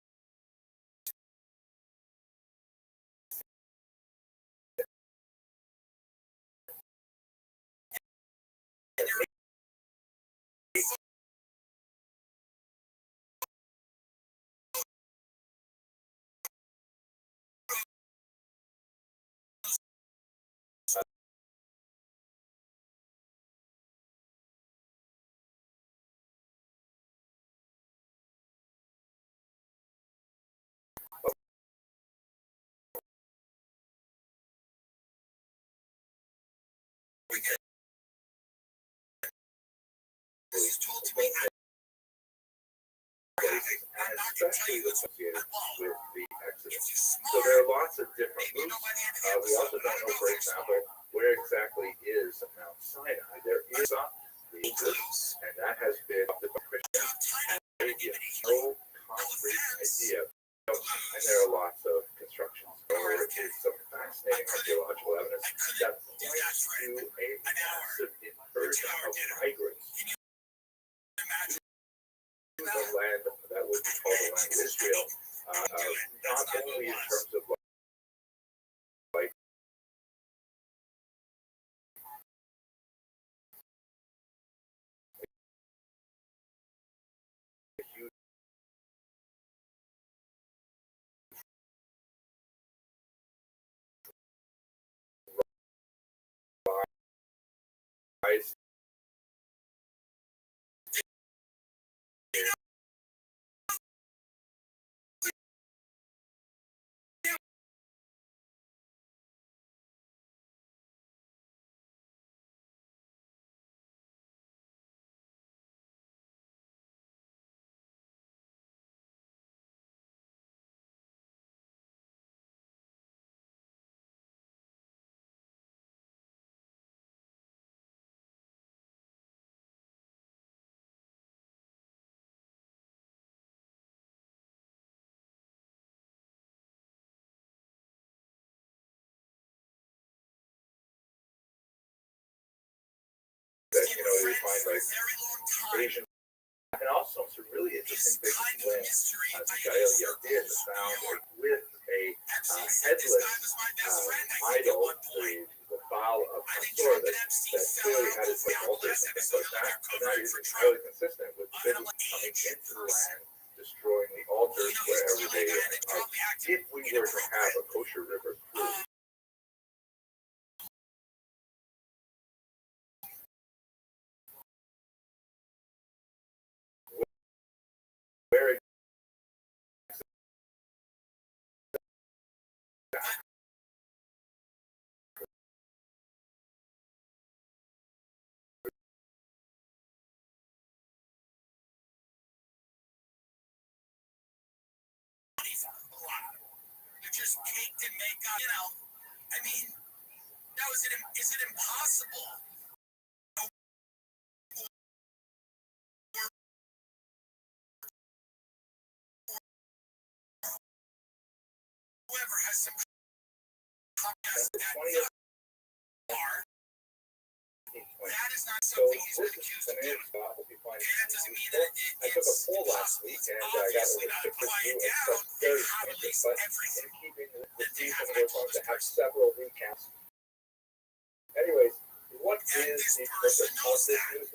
and especially associated with the Exodus. So there are lots of different routes. We also don't know, for example, where exactly is Mount Sinai. There is the Exodus, and that has been adopted by Christians, and Arabia. No concrete idea. And there are lots of constructions. There is some fascinating archaeological evidence that points to a massive incursion of migrants the land that would be called the land of Israel, not only in terms of like a huge rise that you find like Asian And also some really interesting things when Gael Yadir found with a headless idol, the Baal of Hathor that clearly had its own altars and things like that. And that is entirely consistent with Biblical coming into the land, destroying the altars wherever they are. If we were to have a kosher river cruise, where just caked in makeup, I mean, now is it impossible? Whoever has some that is not something he's been accused of doing. That doesn't mean that I took a poll last week and I got obviously a not to quiet review down. and very They release but everything. in keeping with the season, we're going to have several recaps. Anyways, what is the purpose of this news?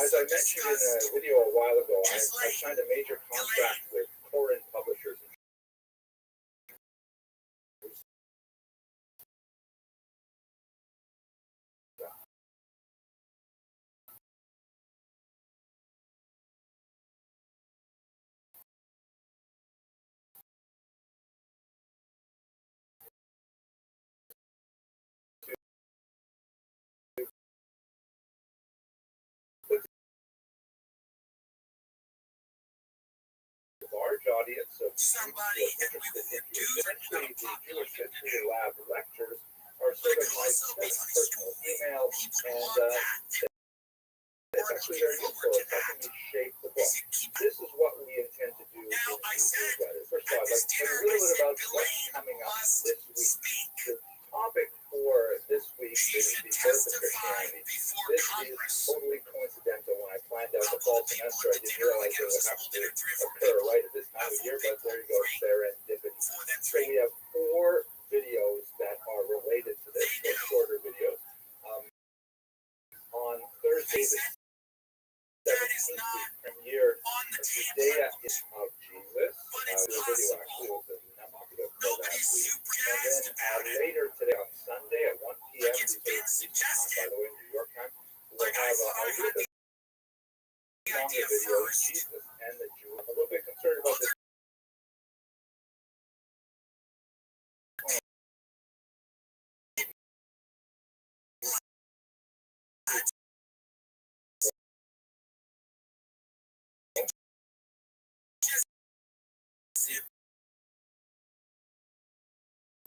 As I mentioned in a video a while ago, I signed a major contract with Corin Publishers. Large audience of Somebody and we interested would in do essentially the Jewish History Lab lectures are sort of my personal email, and it's actually very useful. It's helping me shape the book. This is what we intend to do in the newsletter. First of all, I'd like to tell you a little bit about what's coming up this week. The topic for this week is the birth of Christianity. This is totally coincidental. When I planned out the fall semester, I didn't realize it would actually occur right at this time of year, but there you go, serendipity. So we have 4 videos that are related to this, they're shorter videos. On Thursday, the 17th, we premiered the Judea of Jesus. The video actually was a and then later today on Sunday at 1 p.m. By the way, New York time, we'll have a little bit longer video, Jesus and the Jew. I'm a little bit concerned about this.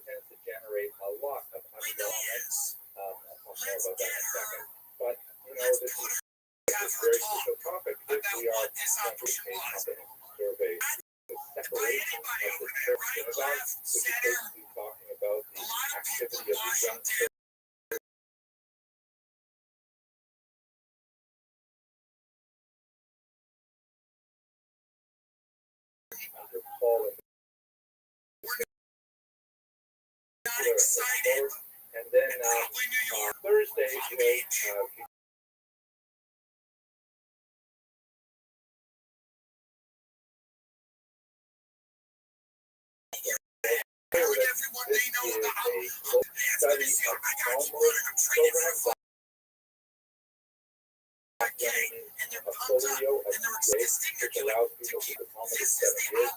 Tends to generate a lot of undevelopment. I'll talk more about that in a second. But, this is a very crucial topic because we are going to take up a survey the separation of the church synagogue, which is basically talking about the activity of the young church. Under Paul and then Thursday, everyone may know about study of Talmud program and they're pumped up and they're existing. which allows people to the Talmud in 7 years.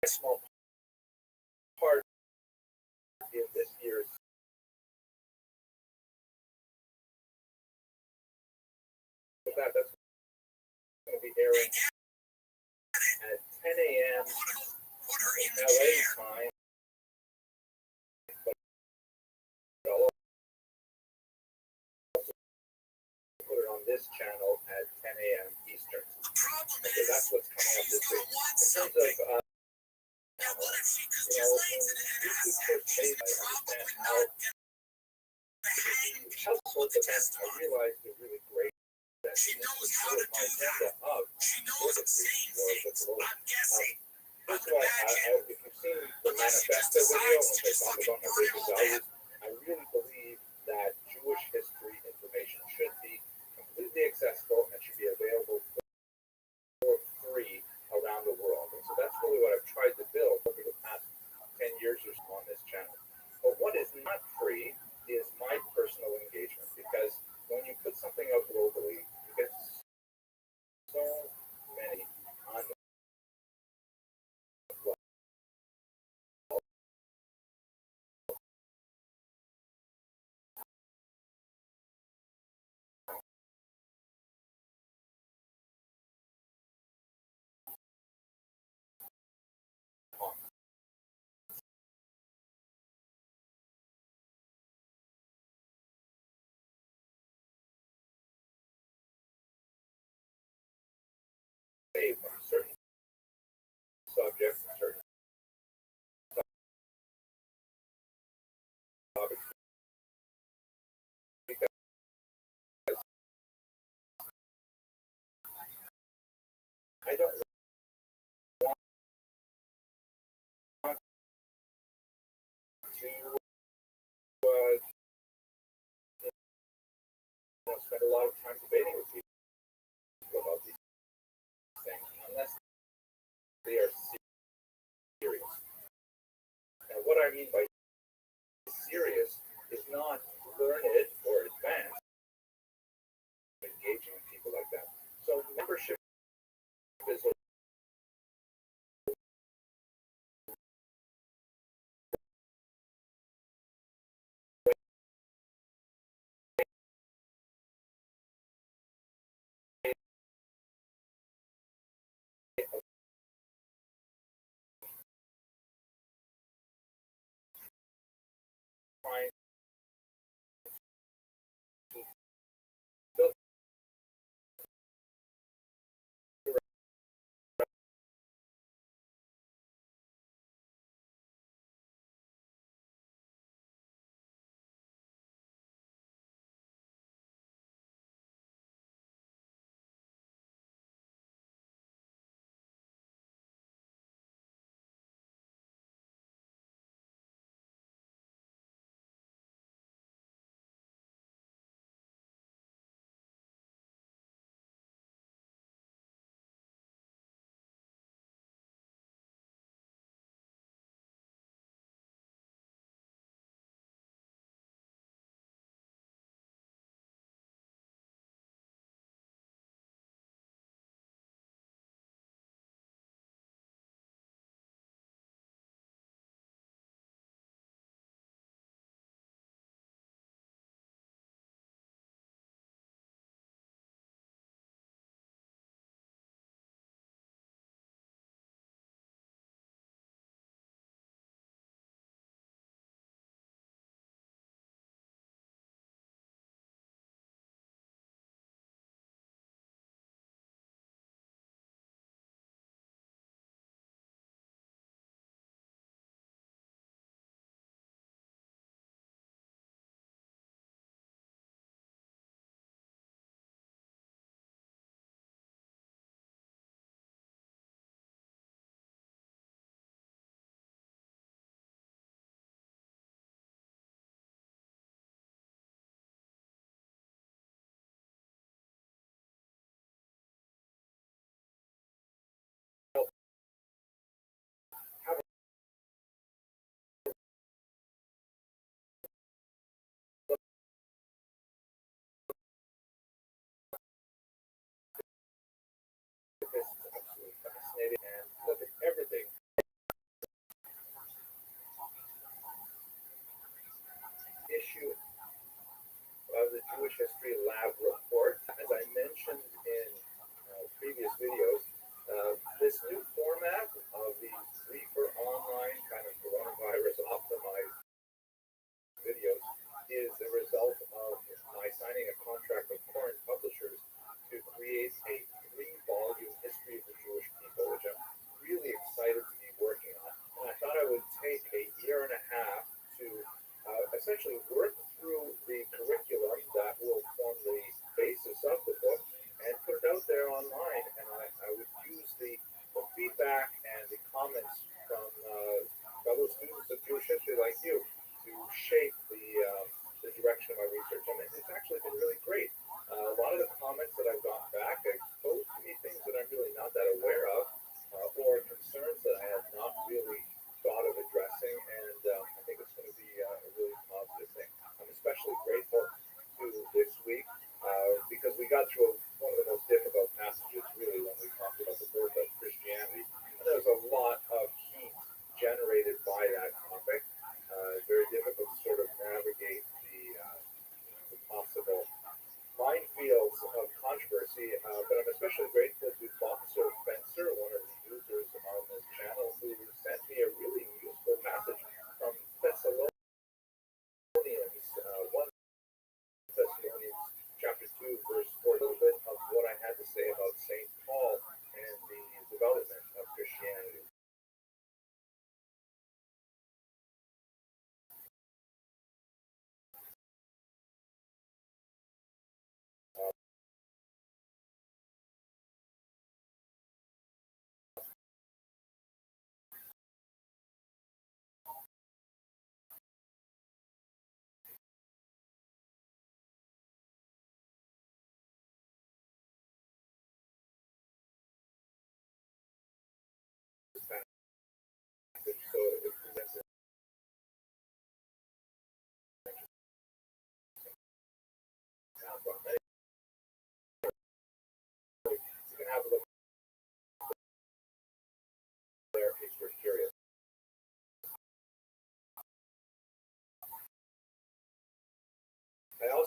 Small part in this year's that's going to be airing at 10 a.m. LA time. But I'll also put it on this channel at 10 a.m. Eastern. The problem is that's what's coming up this week. In terms of, household events, I realized they're really great. She knows how to do that. She knows it's saying things. I'm guessing. First of all, if you've seen the manifesto video, which I talk about my basic values, I really believe that Jewish history information should be completely accessible and should be available for free around the world. And so that's really what I've tried to build over the past 10 years or so on this channel. But what is not free is my personal engagement, because when you put something out globally, you get so many on the certain subjects, certain topics, because I don't want to spend a lot of time debating with people about these things unless they are serious. And what I mean by serious is not learned or advanced, engaging people like that. So membership is a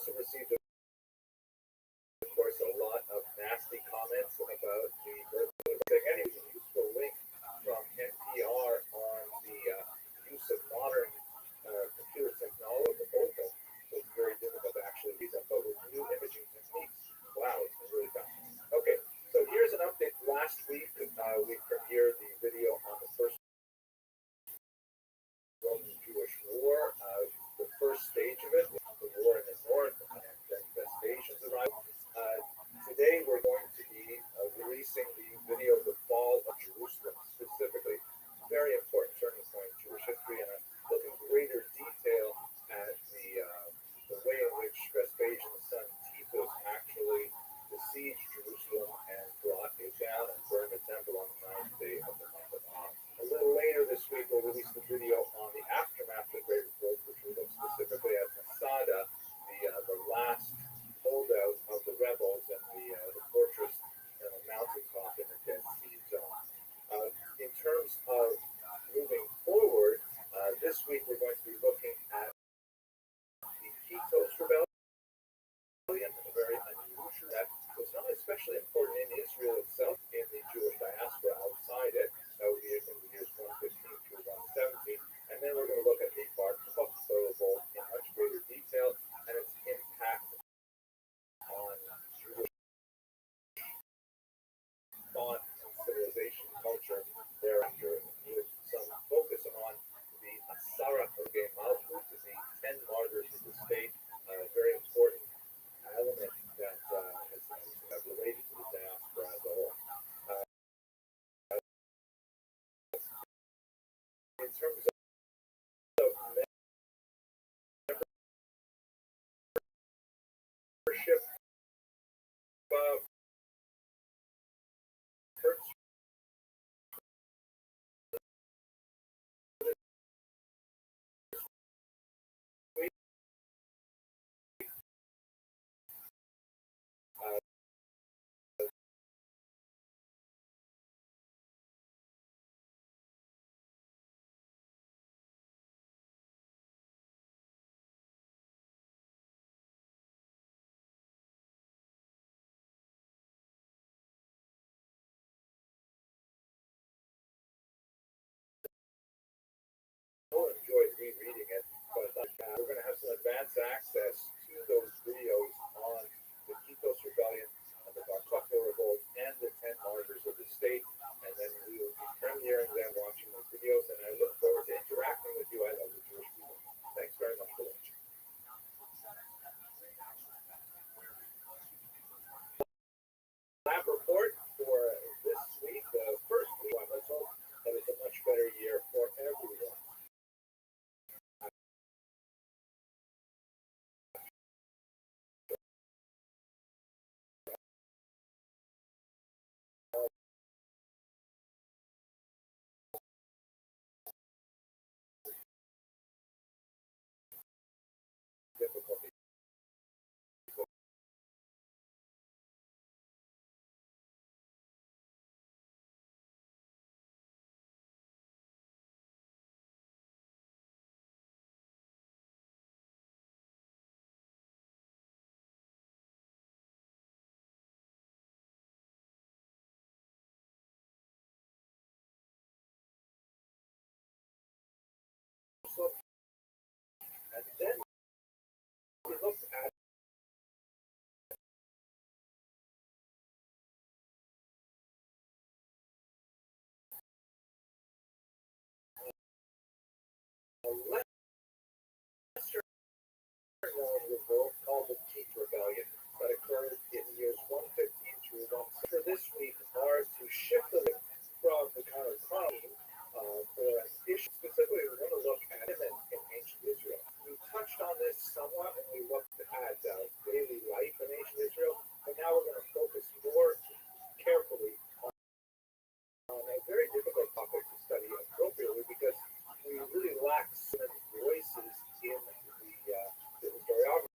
also received, of course, a lot of nasty comments about the birthday. Any useful link from NPR on the use of modern computer technology. It's very difficult to actually read them, but with new imaging techniques, wow, it's been really fast. Okay, so here's an update. Last week, we premiered the video on the first Roman-Jewish War. The first stage of it was the war in the north, and then Vespasian's arrival. Today, we're going to be releasing the video of the fall of Jerusalem, specifically. Very important turning point in Jewish history, and I'm looking greater detail at the way in which Vespasian's son Titus actually besieged Jerusalem and brought it down and burned the temple on the 9th day of the month of Av. A little later this week, we'll release the video on the aftermath of the Great Revolt, which we look specifically at Masada, the last holdout of the rebels and the fortress and the mountaintop in the Dead Sea zone. In terms of moving forward, this week we're going to be looking at the Kitos Rebellion, a very unusual that was not especially important in Israel itself, in the Jewish diaspora outside it. That would be in the years 115 through 117. And then we're going to look at the Bar Kokhba revolt in much greater detail and its impact on Jewish thought and civilization culture thereafter, with some focus on the Asara Orge Malchut, the 10 martyrs of the state, a very important element that is related to the diaspora as a whole. In terms of membership, enjoyed rereading it, but we're going to have some advanced access to those videos on the Kitos Rebellion, and the Bar Kokhba revolt, and the 10 martyrs of the state, and then we will be premiering them, watching those videos, and I look forward to interacting with you. I love the Jewish people. Thanks very much for watching. Lab report for this week, the first week, let's hope that it's a much better year for everyone. Difficulty. And then we look at a lesser known revolt called the Tet Rebellion that occurred in years 115 through 1. For this week are to shift the from the kind of crime for an issue. Specifically, we're going to look at it in ancient Israel. We touched on this somewhat when we looked at daily life in ancient Israel, but now we're going to focus more carefully on a very difficult topic to study appropriately, because we really lack certain voices in the historiography.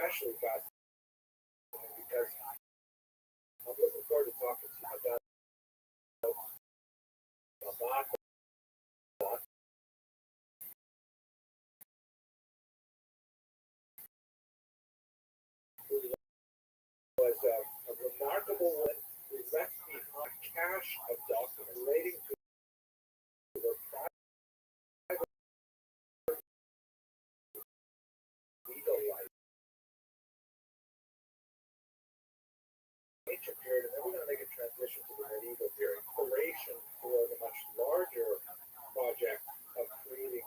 especially fascinating because I'm looking forward to talking to you about Bach, who was a remarkable one who left behind a cache of documents relating to her private legal life, ancient period, and then we're going to make a transition to the medieval period, preparation for the much larger project of creating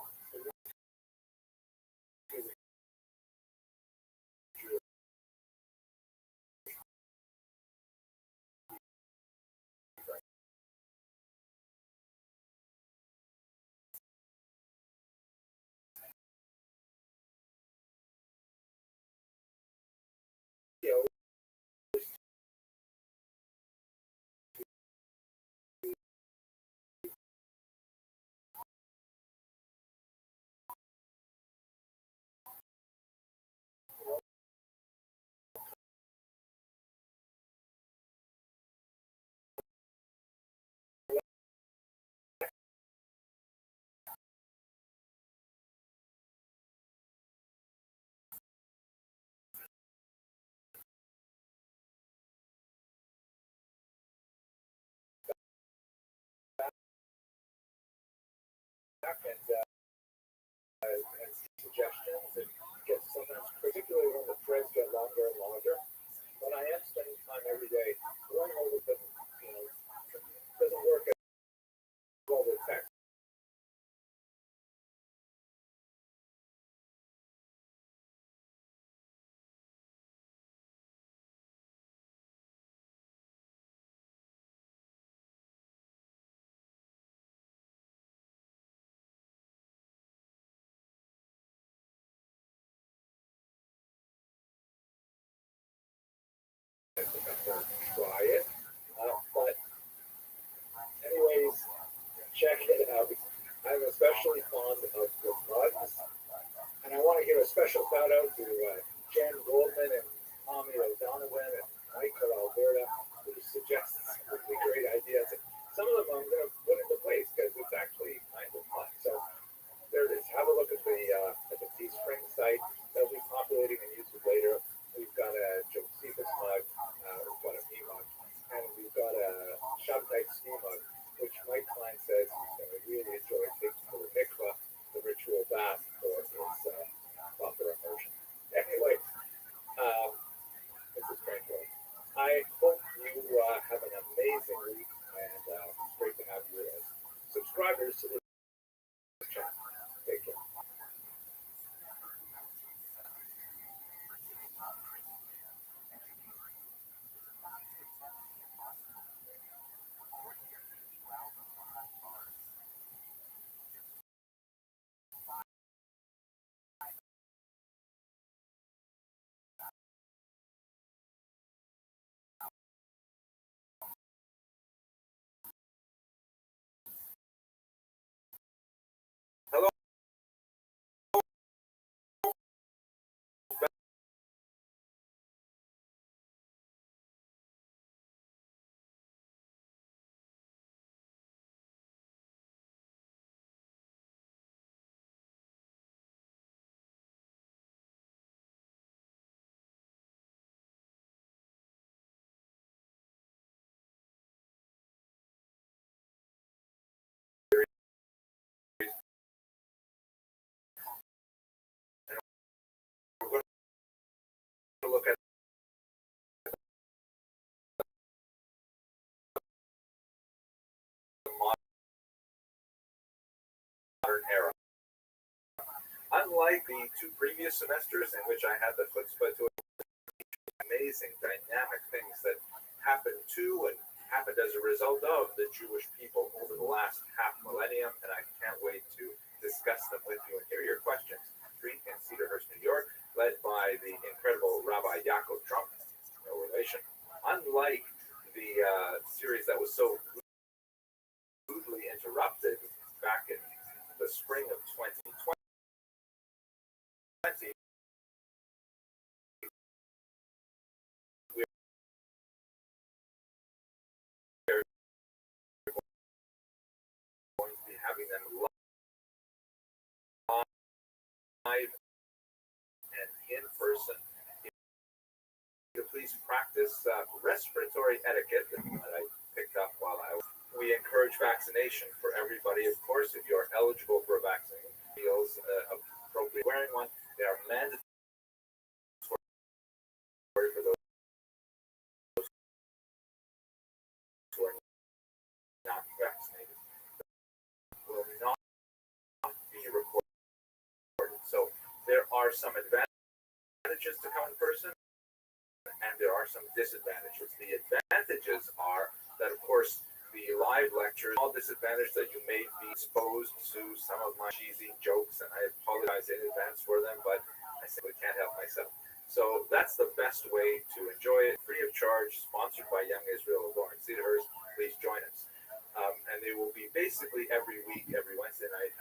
and suggestions and get sometimes, particularly when the threads get longer and longer. But I am spending time every day going over the, doesn't work as well with text. Try it. But anyways, check it out. I'm especially fond of the mugs. And I want to give a special shout out to Jen Goldman and Tommy O'Donovan and Michael Alberta, who suggests really great ideas. And some of them I'm going to put into place because it's actually kind of fun. So there it is. Have a look at the Teespring site. That'll be populating and used later. We've got a Josephus mug, we've got a me mug, and we've got a Shabtai ski mug, which my client says he's going to really enjoy taking for the mikvah, the ritual bath for his proper immersion. Anyway, this is Frank Lloyd. I hope you have an amazing week, and it's great to have you as subscribers to this channel. Take care. Look at the modern era. Unlike the two previous semesters in which I had the chutzpah to amazing dynamic things that happened to and happened as a result of the Jewish people over the last half millennium, and I can't wait to discuss them with you and hear your questions. Street in Cedarhurst, New York, led by the incredible Rabbi Yaakov Trump, no relation. Unlike the series that was so rudely interrupted back in the spring of 2020, live and in person. Please practice respiratory etiquette that I picked up while we encourage vaccination for everybody. Of course, if you are eligible for a vaccine, feels appropriate wearing one. They are mandatory for those who are not vaccinated. Will not be recorded. So there are some advantages to come in person, and there are some disadvantages. The advantages are that, of course, the live lectures, all disadvantage that you may be exposed to some of my cheesy jokes, and I apologize in advance for them, but I simply can't help myself. So that's the best way to enjoy it, free of charge, sponsored by Young Israel of Lawrence Cedarhurst. Please join us. And they will be basically every week, every Wednesday night.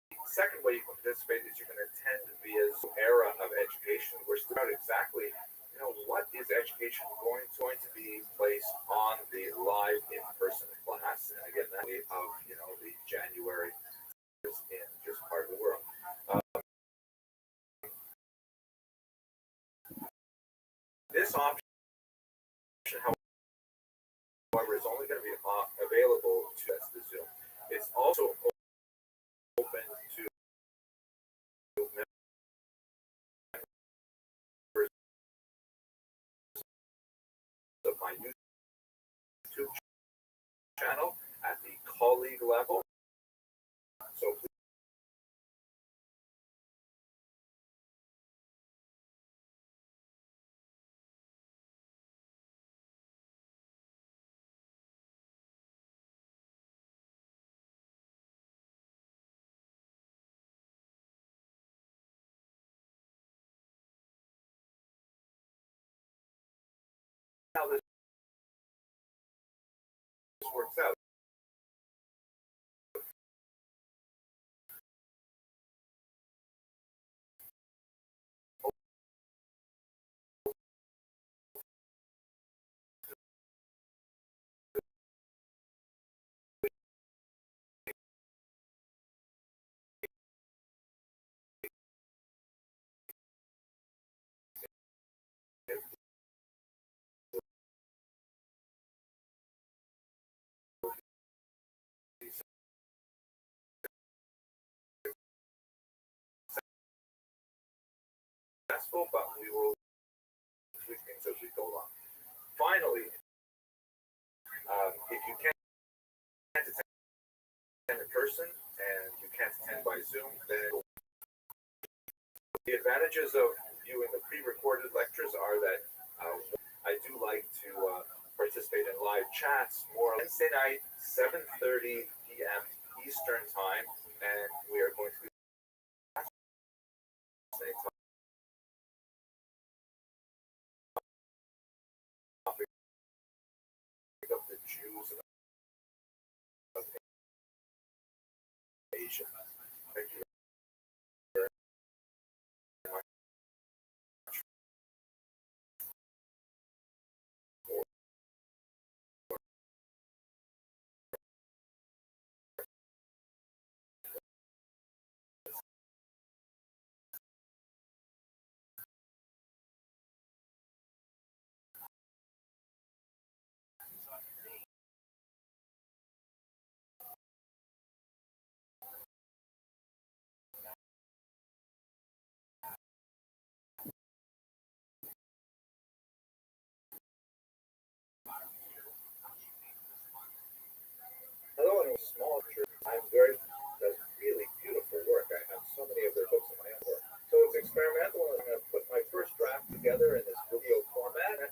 The second way you can participate is you can attend via Zoom era of education. We're still out exactly, what is education going to be placed on the live in-person class, and again, that way of, the January in just part of the world. This option, however, is only going to be available to us the Zoom. It's also open to members of my YouTube channel at the colleague level. So please. How this works out. Successful, but we will tweak things as we go along. Finally, if you can't attend in person and you can't attend by Zoom, then the advantages of viewing the pre-recorded lectures are that I do like to participate in live chats more Wednesday night, 7:30 p.m. Eastern time, and we are going to be of the Jews of Asia. Thank you very much Hello, and a small church. I'm very does really beautiful work. I have so many of their books in my own work. So it's experimental, and I'm going to put my first draft together in this video format.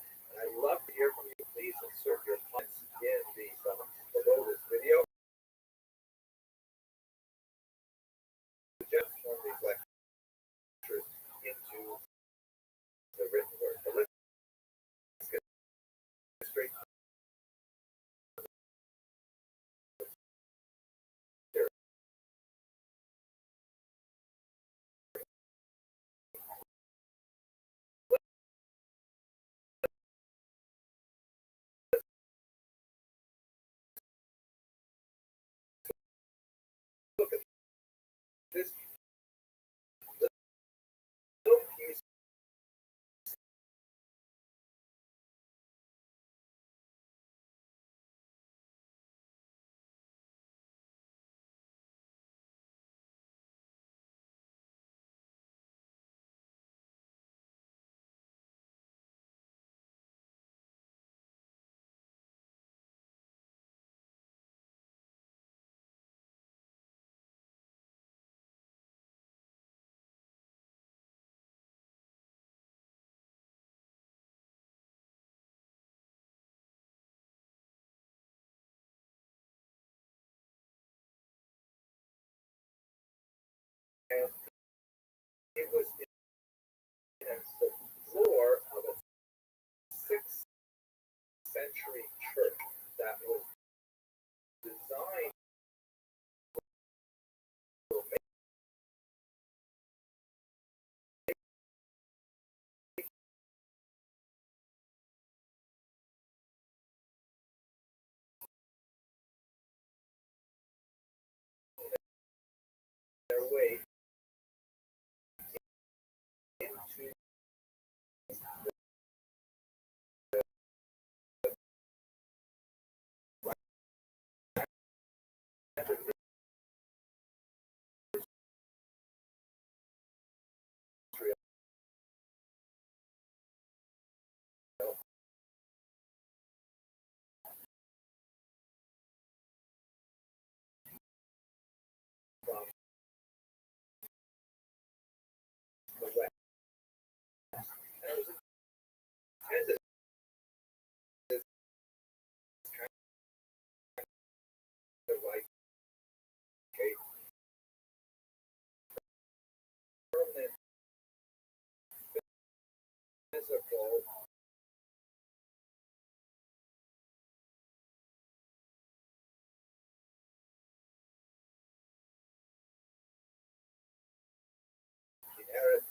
and it was in the floor of a 6th century church that was designed to make their way into Israel. From the west. And it was intended as kind of like a permanent physical inherit.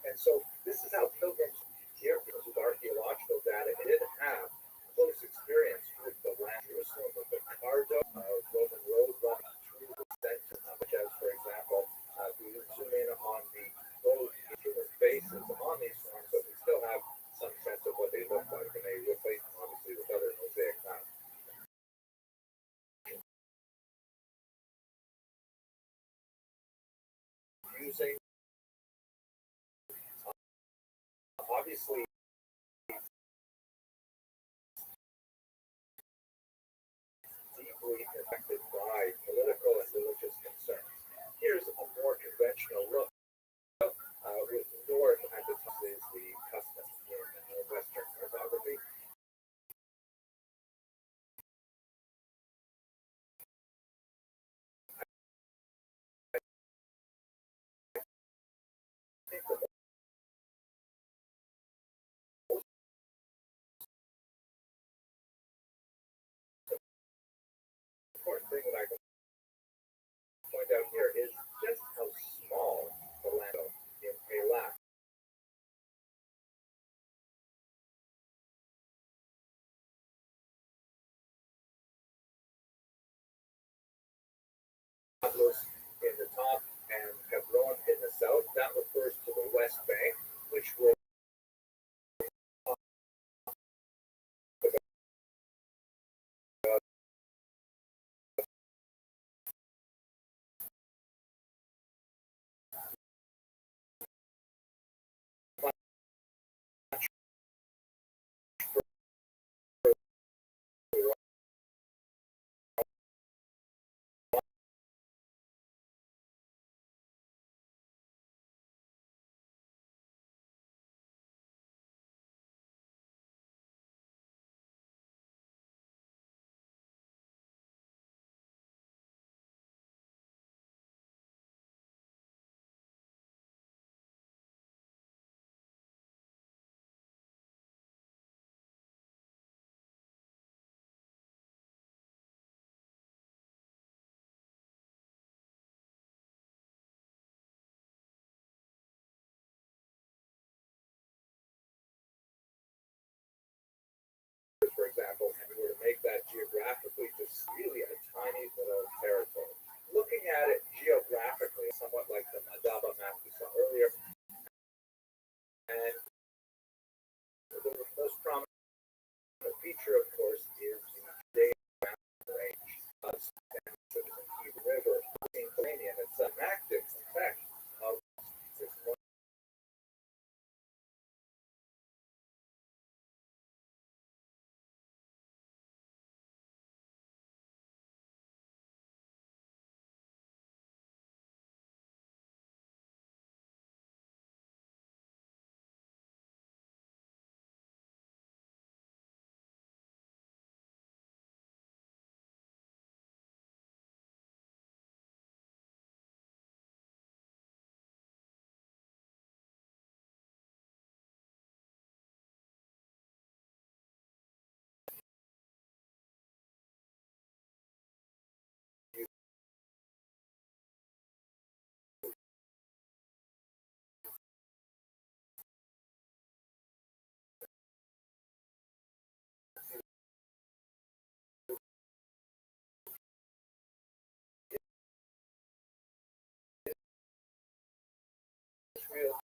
And so this is how pilgrims here, because of archaeological data, they didn't have close experience with the land of Jerusalem, with the Cardo, Roman road running through the center, which as, for example, we zoom in on the road human faces on these forms, so we still have some sense of what they look like, and they replace them obviously with other mosaic mounds. Using obviously deeply affected by political and religious concerns. Here's a more conventional look with north at the top is the custom in Western cartography. I think the most important thing that I can point out here is just how small the land in Eilat was in the top and Hebron in the south. That refers to the West Bank, which will real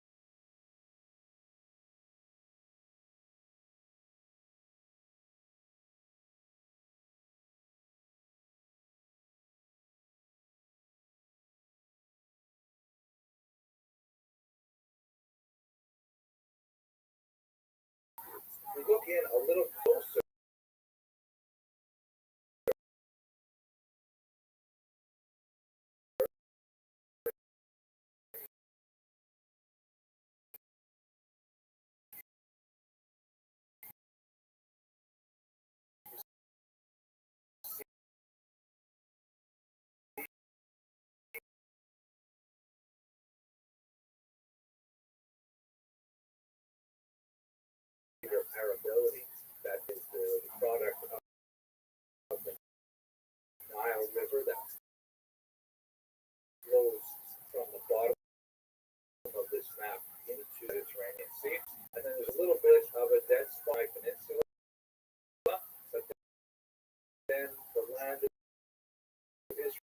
we look in a little closer. Variability that is the product of the Nile River that flows from the bottom of this map into the Mediterranean Sea. And then there's a little bit of a dead spot peninsula, but then the land of Israel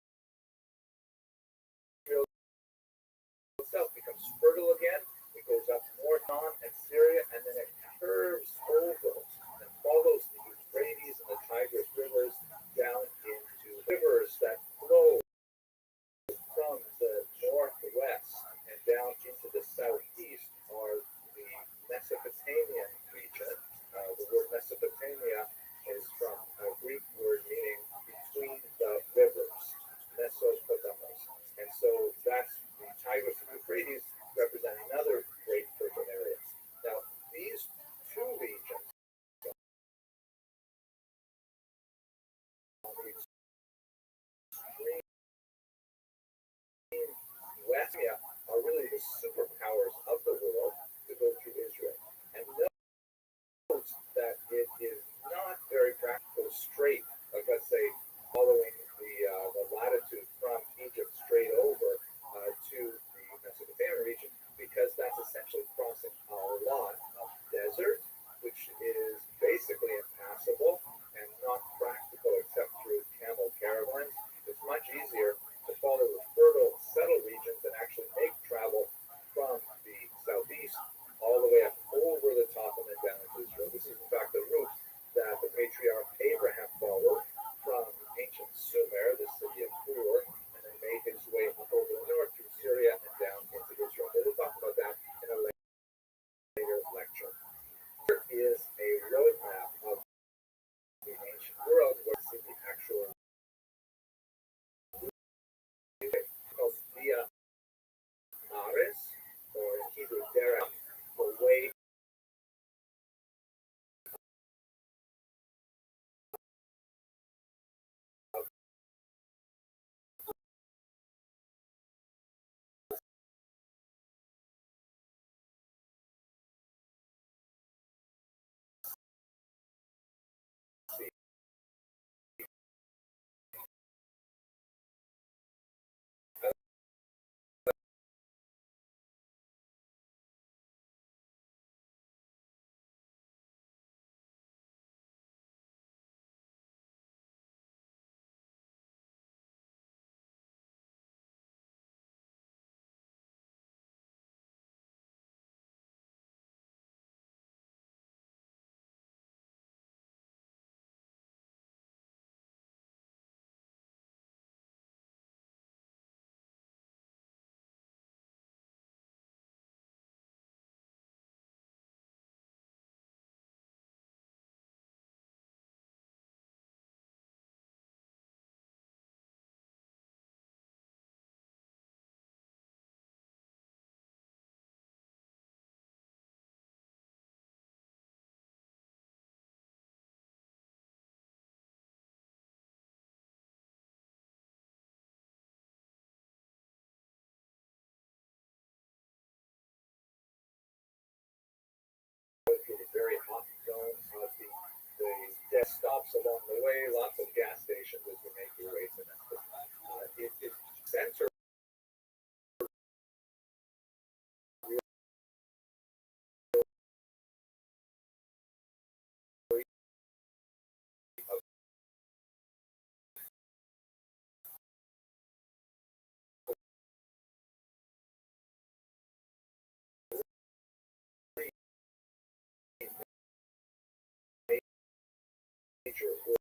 itself becomes fertile again. It goes up north on and Syria, and then it curves over and follows the Euphrates and the Tigris rivers down into rivers that flow from the northwest and down into the southeast are the Mesopotamian region. The word Mesopotamia is from a Greek word meaning between the rivers, Mesopotamos. And so that's the Tigris and Euphrates represent another great fertile area. Now, these two regions on the extreme west are really the superpowers of the world to go through Israel. And note that it is not very practical straight, like let's say following the latitude from Egypt straight over to the Mesopotamian region, because that's essentially crossing a lot of desert, which is basically impassable and not practical except through camel caravans. It's much easier to follow the fertile, settled regions and actually make travel from the southeast all the way up over the top and then down into Israel. This is in fact the route that the patriarch Abraham followed from ancient Sumer, the city of Ur, and then made his way up over the north through Syria and down into Israel. But we'll talk about that in a later lecture. Here is a roadmap of the ancient world where we see the actual called Via Maris, or in Hebrew, Derech, the way through the very hot zones of the dead stops along the way, lots of gas stations as you make your way to Memphis. It centers future.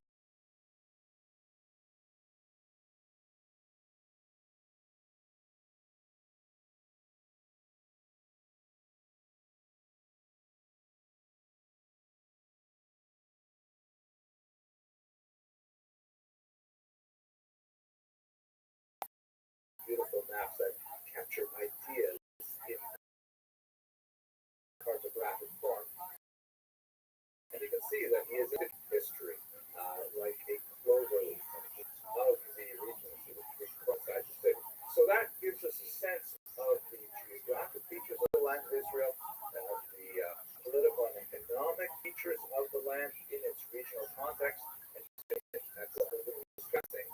Beautiful maps that capture ideas in cartographic form. And you can see that he is in history, like a clover leaf of the regions in which we cross the city. So that gives us a sense of the geographic features of the land of Israel, of the political and economic features of the land in its regional context. And that's what we're going to be discussing.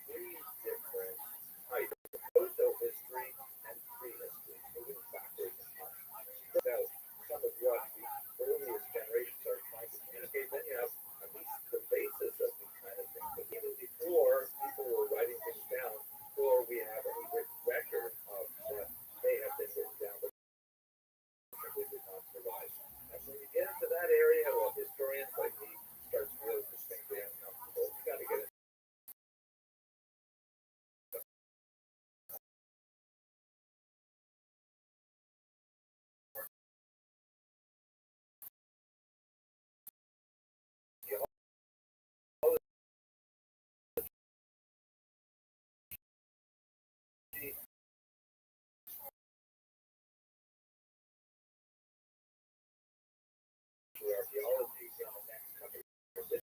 Three different types: proto-history and prehistory, moving backwards in time. So some of what the earliest generations are trying to communicate, then you have at least the basis of these kind of things. But even before people were writing things down, or we have any written record of what may have been written down, but simply did not survive. And when you get into that area, well, historians like me starts really distinctly uncomfortable. You got to get it. Archaeology in the next couple of years.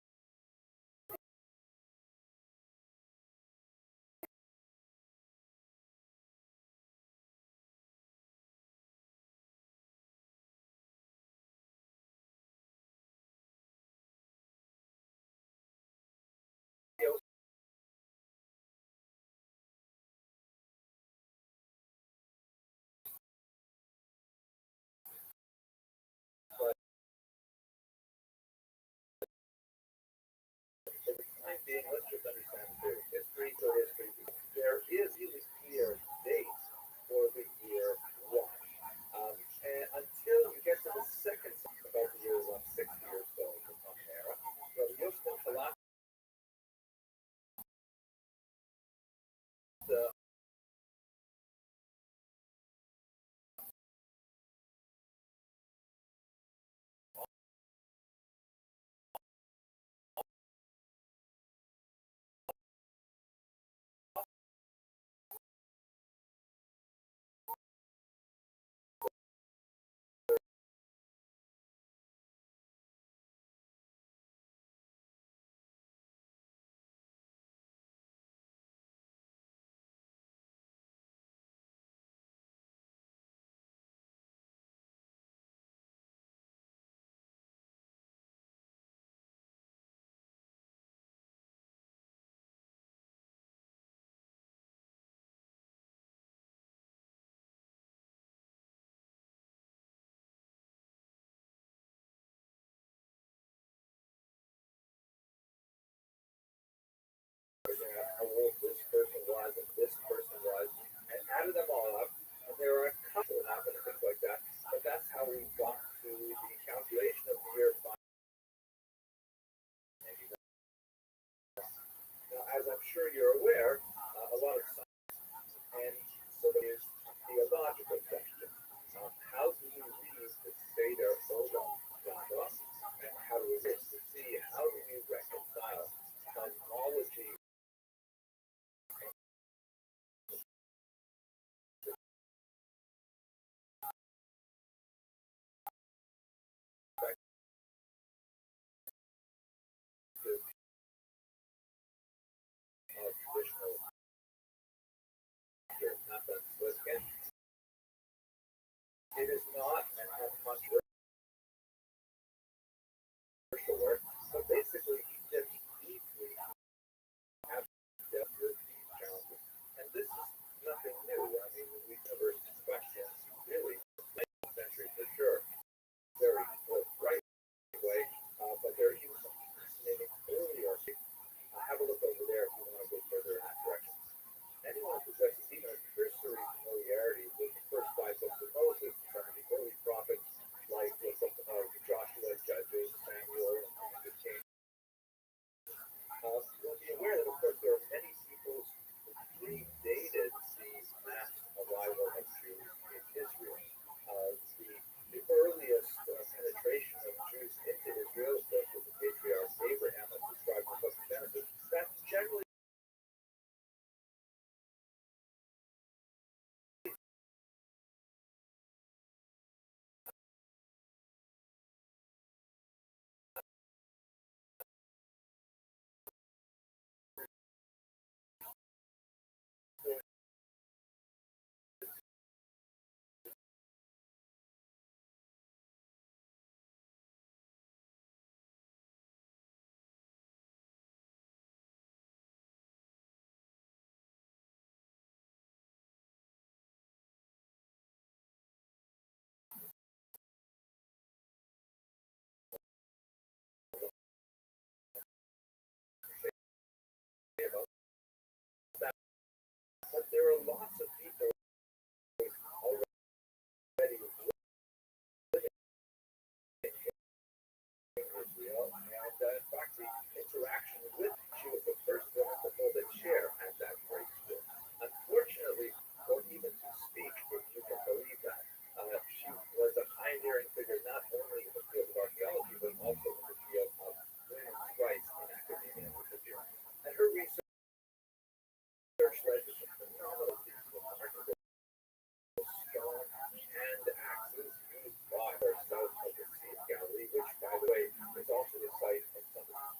But for the time being, let's just understand the history for history. There is really clear dates for the year one. And until you get to the second, about the year 160 or so in the Common Era, so Yosef Halak, the how old this person was and this person was, and added them all up. And there were a couple that happened and things like that. But that's how we got to the calculation of the year 5. Now, as I'm sure you're aware, a lot of science, and so there is theological question. How do you read the commercial work, but basically he just deeply have European challenges. And this is nothing new. I mean, we cover questions really 19th century for sure, very right way, but there are even some fascinating earlier. Have a look over there if you want to go further in that direction. Anyone who possesses even a cursory familiarity with the first five books of Moses, some of the early prophets, like the book of Joshua, Judges, Samuel, and the King, will be aware that, of course, there are many peoples who predated the mass arrival of Jews in Israel. The earliest penetration of Jews into Israel, especially with the patriarch Abraham, as described in the book of Genesis, that's generally but there are lots of people already living in Israel, and in fact, the interaction with she was the first woman to hold a chair at that great school. Unfortunately, or even to speak, if you can believe that, she was a pioneering figure not only in the field of archaeology, but also in the field of women's rights in academia and literature. And her research led to some phenomenal things, remarkable stone hand axes used by her south of the Sea of Galilee, which, by the way, is also the site of some of the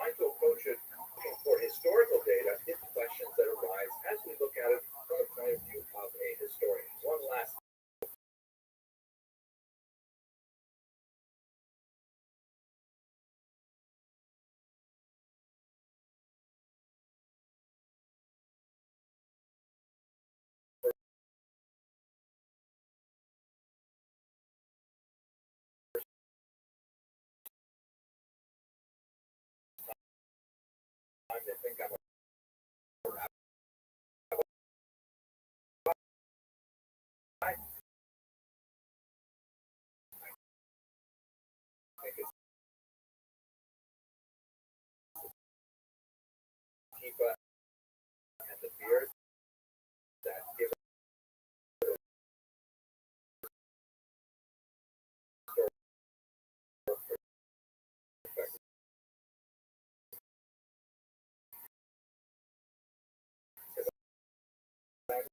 trying to approach it looking for historical data is questions that arise as we look at it from the point of view of a historian. One last time they think I'm a rabbi. I think it's Tifa and the beard that give a story perspective. Because I'm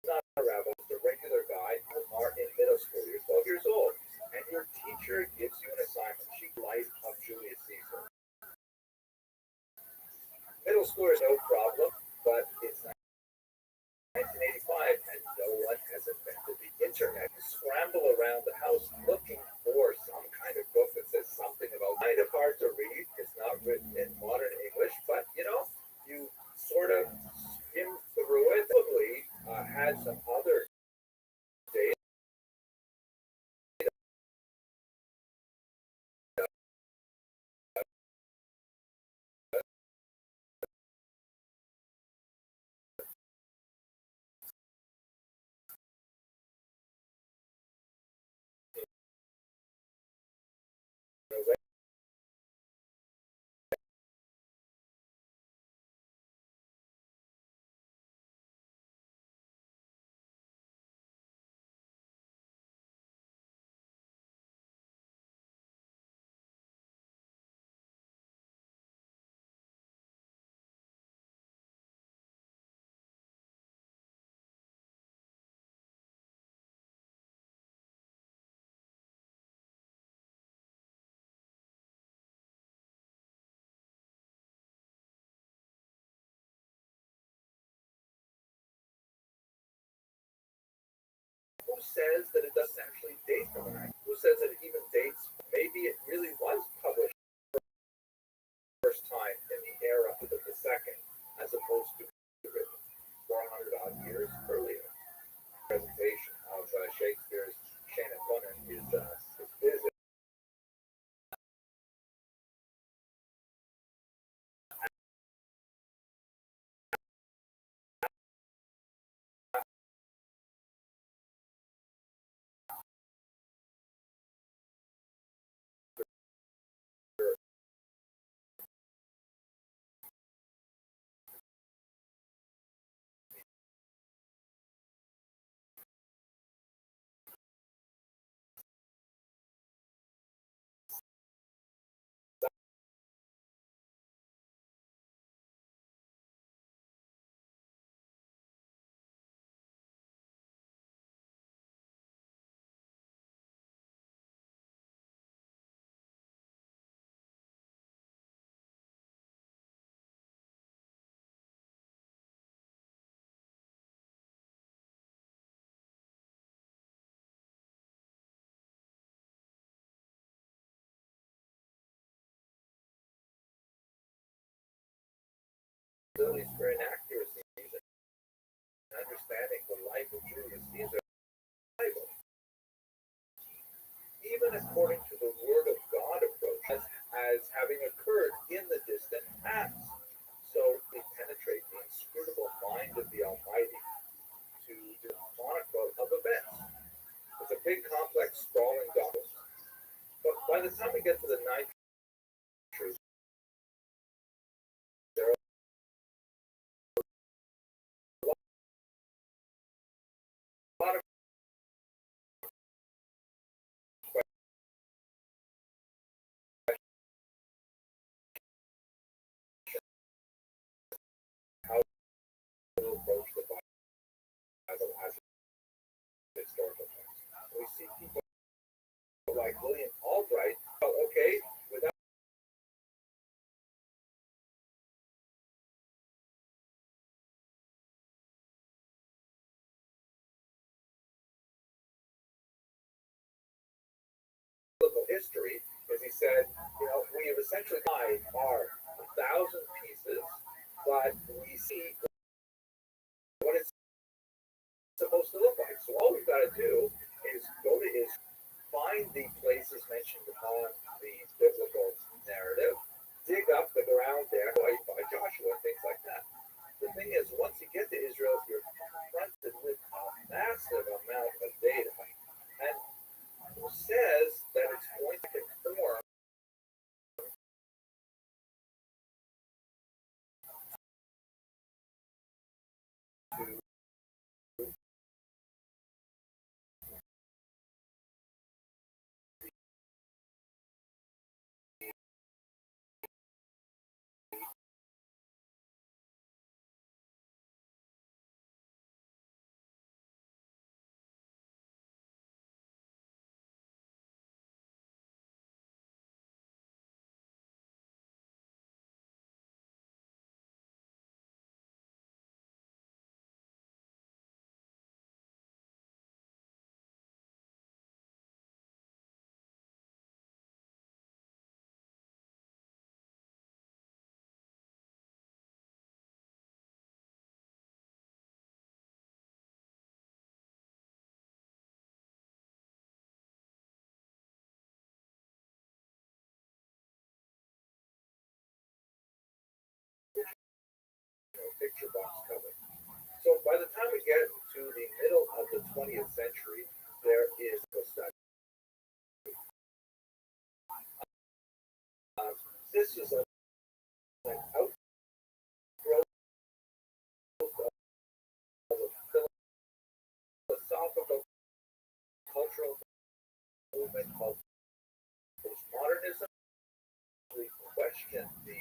not a rabbi, just a regular guy who are in middle school. You're 12 years old, and your teacher gives you an assignment. She life of Julius Caesar. Middle schoolers, no problem, but it's 1985 and no one has invented the internet. You scramble around the house looking for some kind of book that says something about kind of hard to read. It's not written in modern English, but you sort of skim through it. Probably had some other data. Who says that it doesn't actually date from an act? Who says that it even dates? Maybe it really was published for the first time in the era of the second, as opposed to written 400 odd years earlier. Presentation of Shakespeare's Shane and Conan is busy. For inaccuracies and understanding the life of Julius Caesar, even according to the Word of God approach, as having occurred in the distant past. So they penetrate the inscrutable mind of the Almighty to the chronicle of events. It's a big, complex, sprawling document. But by the time we get to the ninth truth, there are a lot of how to approach the Bible as a historical text. We see people like William Albright. Oh, okay, without history is he said, we have essentially are 1,000 pieces, but we see what it's supposed to look like. So all we've got to do is find the places mentioned upon the biblical narrative, dig up the ground there by Joshua, things like that. The thing is, once you get to Israel, you're confronted with a massive amount of data. And it says that it's going to conform to picture box cover. So by the time we get to the middle of the 20th century, there is a study. This is an outgrowth of a philosophical cultural movement called postmodernism. We question the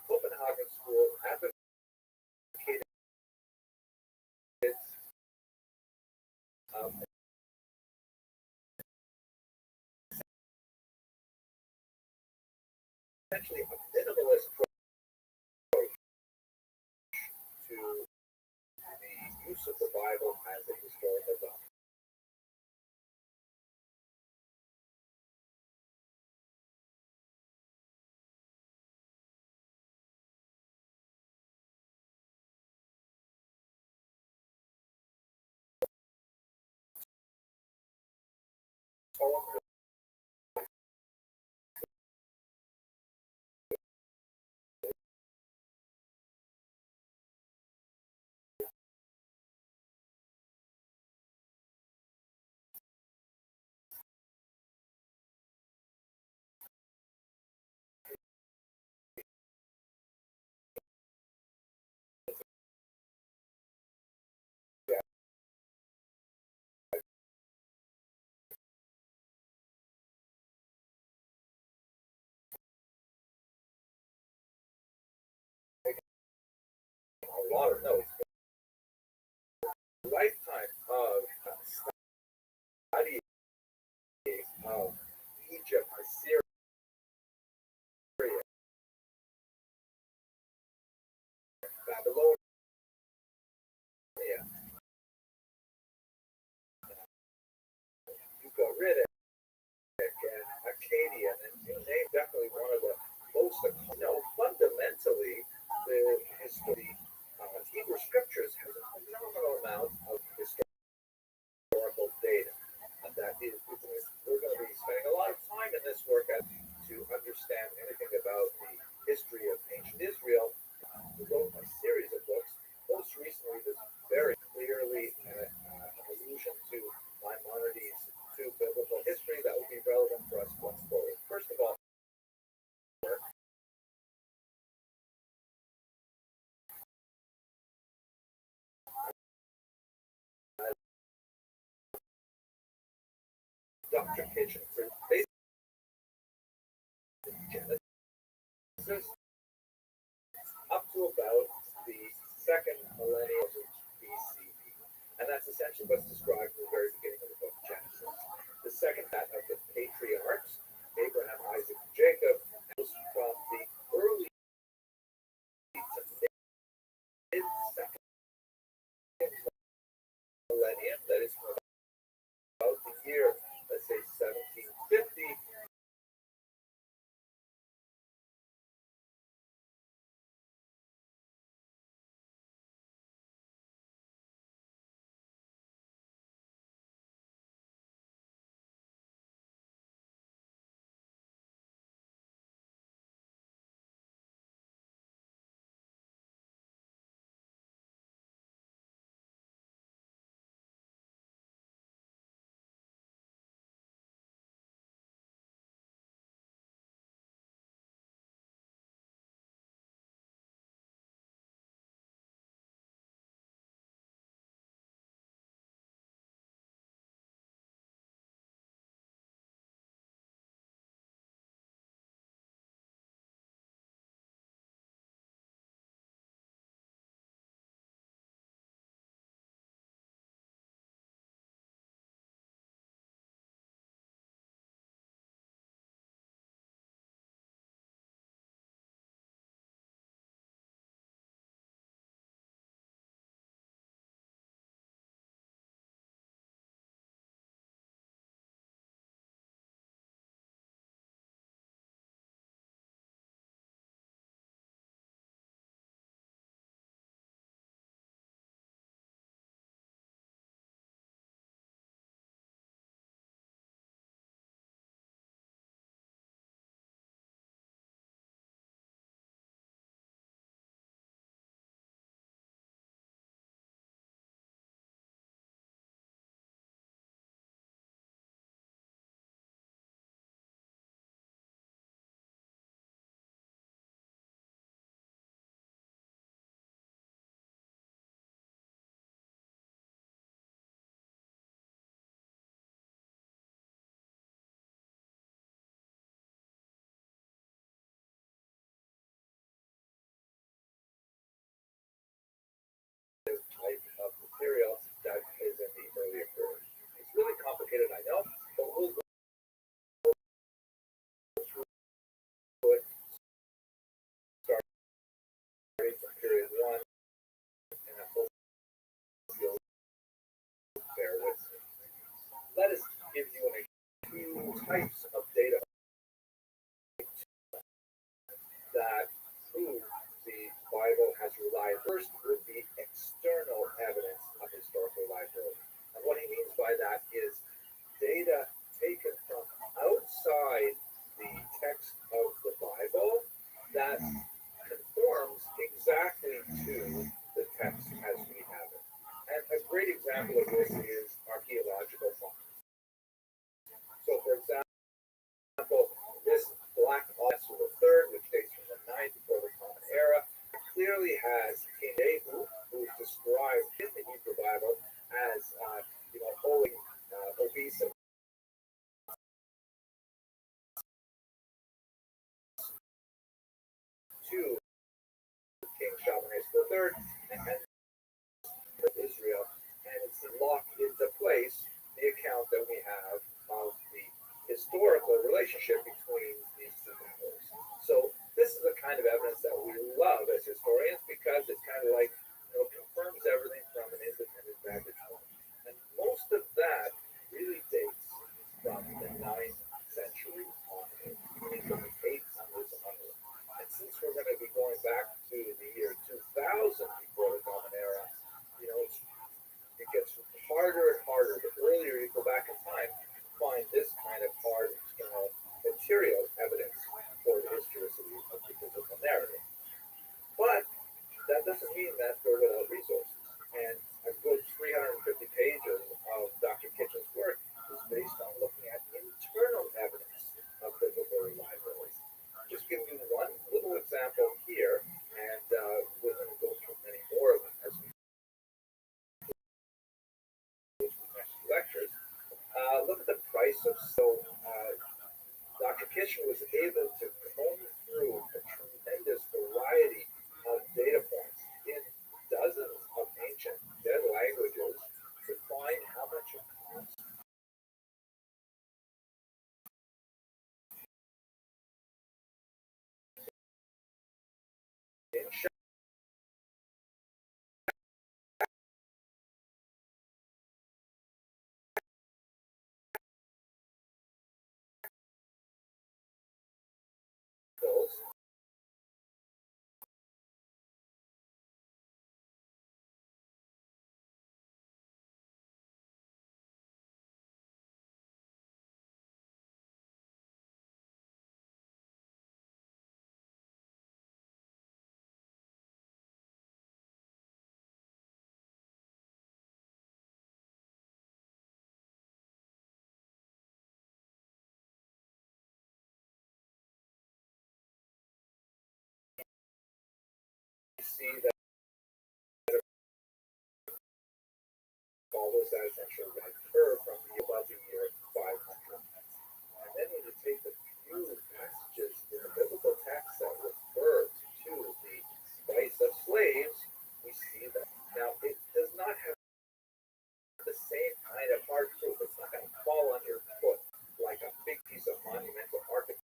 Copenhagen School advocated essentially a minimalist approach to the use of the Bible as a historical document. A lot of notes. A lifetime of study of Egypt, Assyria, Babylonia, Ugaritic, and Akkadian, and you name definitely one of the most, fundamentally, the history, Hebrew scriptures has a phenomenal amount of historical data. And that is, we're going to be spending a lot of time in this work to understand anything about the history of ancient Israel. We wrote Dr. Kitchen for basic Genesis up to about the second millennium of BCE. And that's essentially what's described in the very beginning of the book of Genesis. The second that of the patriarchs, Abraham, Isaac, and Jacob, was from the early to mid-second millennium, that is from about the year, let's say 1750, type of material that is in the earlier period. It's really complicated, I know, but we'll go through it starting from period one, and I hope you'll bear with me. Let us give you a few types of data that prove the Bible has reliability. First would be external evidence of historical reliability. And what he means by that is data taken from outside the text of the Bible that conforms exactly to the text as we have it. And a great example of this is archaeological finds. So, for example, this black ox of the third, which dates from the 9th before the Common Era, clearly has King Jehu, who is described in the Hebrew Bible as, holding obese and to King Shalmaneser III and Israel, and it's locked into place the account that we have of the historical relationship between these two powers. So this is the kind of evidence that we love as historians because it's kind of like, confirms everything from an independent vantage point. And most of that really dates from the 9th century onward, meaning from the 800s onward. And since we're going to be going back to the year 2000 before the Common Era, it gets harder and harder. The earlier you go back in time, you find this kind of hard, material evidence for the historicity of the biblical narrative. Kitchen was able to comb through a tremendous variety of data points in dozens of ancient dead languages to find how much it costs in shackles. You see that follows that essential red curve from the above the year 500. And then when you take the few passages in the biblical text that refer to the spice of slaves, we see that. Now, it does not have the same kind of hard proof. It's not going to fall on your foot like a big piece of monumental architecture.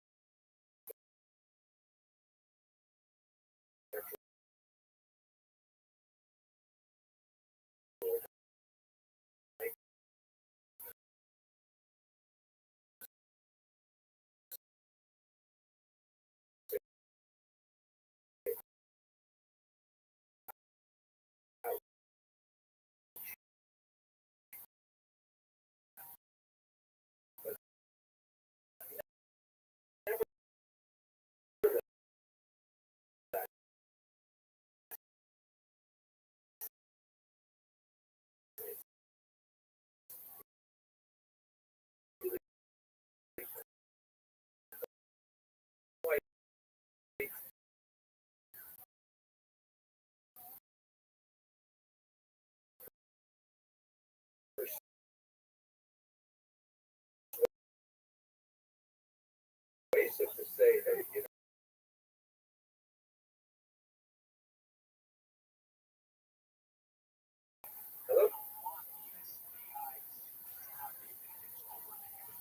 Persuasive to say, hey, you know, hello,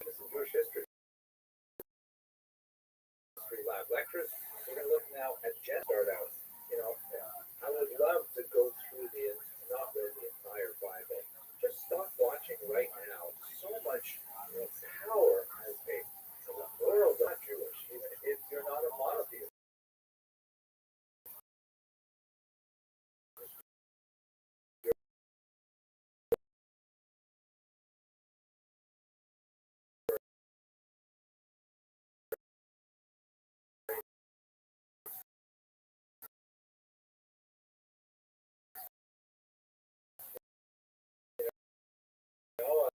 this is Jewish history lab lectures. We're going to look now at start out. You know, I would love to go through not read the entire Bible. Just stop watching right now. So much, you know, power as a world not Jewish, even if you're not a monotheist. You know,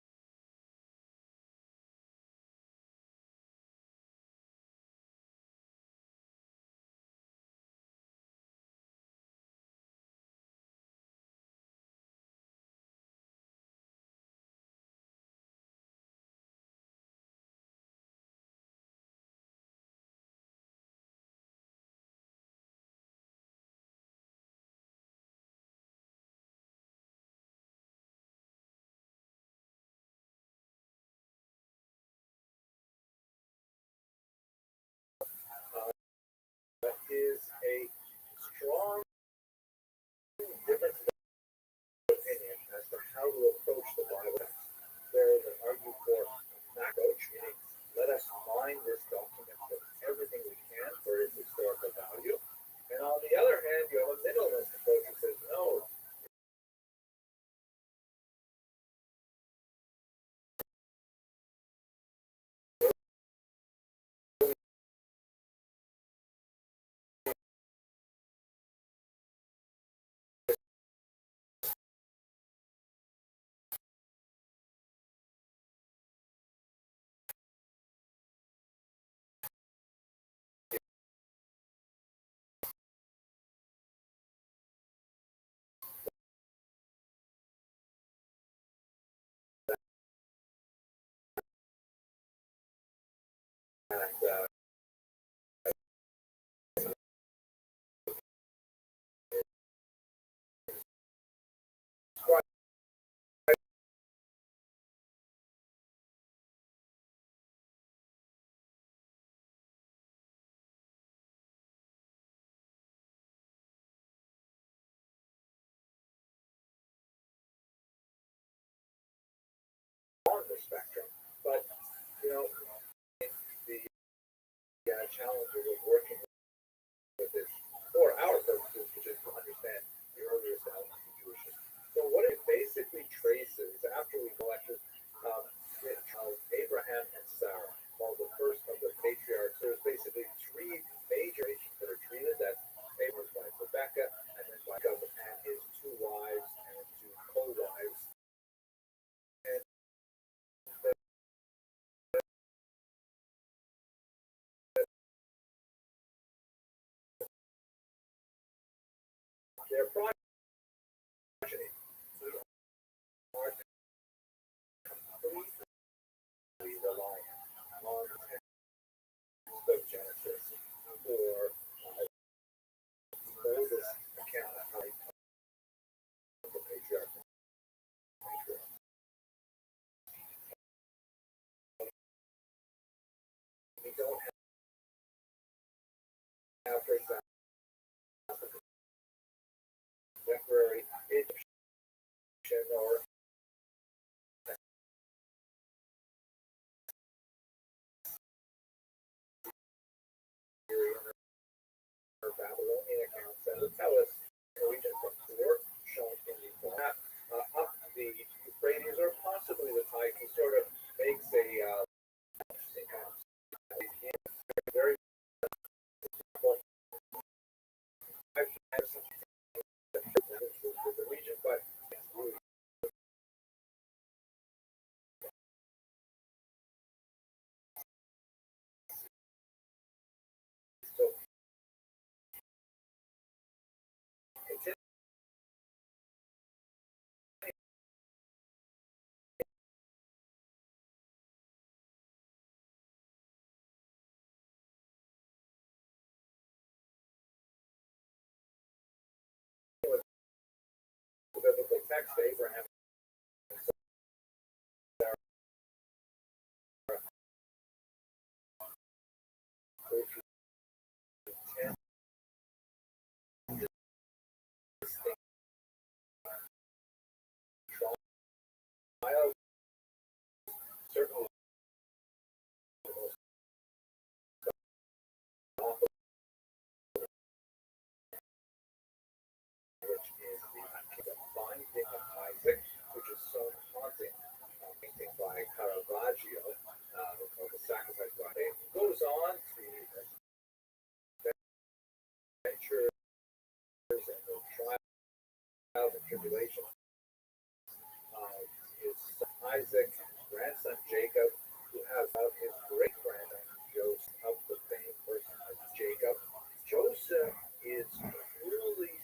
is a strong difference of opinion as to how to approach the Bible. There is an argument for that approach, meaning let us mine this document for everything we can for its historical value. And on the other hand, you have a middleman's approach that says, no, challenges of working with this for our purposes, which is to understand the earlier establishment of Jewish. So what it basically traces after we collected Abraham and Sarah, called the first of the patriarchs. There's basically three major nations that are treated. That's Abraham's wife Rebecca, and then Jacob and his two wives and two co-wives. And their progeny completely reliant on the text of Genesis for Moses' account of the patriarch. We don't have, for example, contemporary Egyptian or Syrian or Babylonian accounts that will tell us the region from Tour, shown in the map, up the Euphrates, or possibly the Tigris. He sort of makes a interesting kind of very the region, but so it's in the biblical text, Abraham and Sarah, which is 10 distinct trials, certainly the most awful, which is the binding of Isaac, which is so haunting, painting by Caravaggio, called the Sacrifice by It goes on to adventures and the trials and tribulations of his son Isaac, his grandson Jacob, who has out his great grandson Joseph, of the same person as Jacob. Joseph is really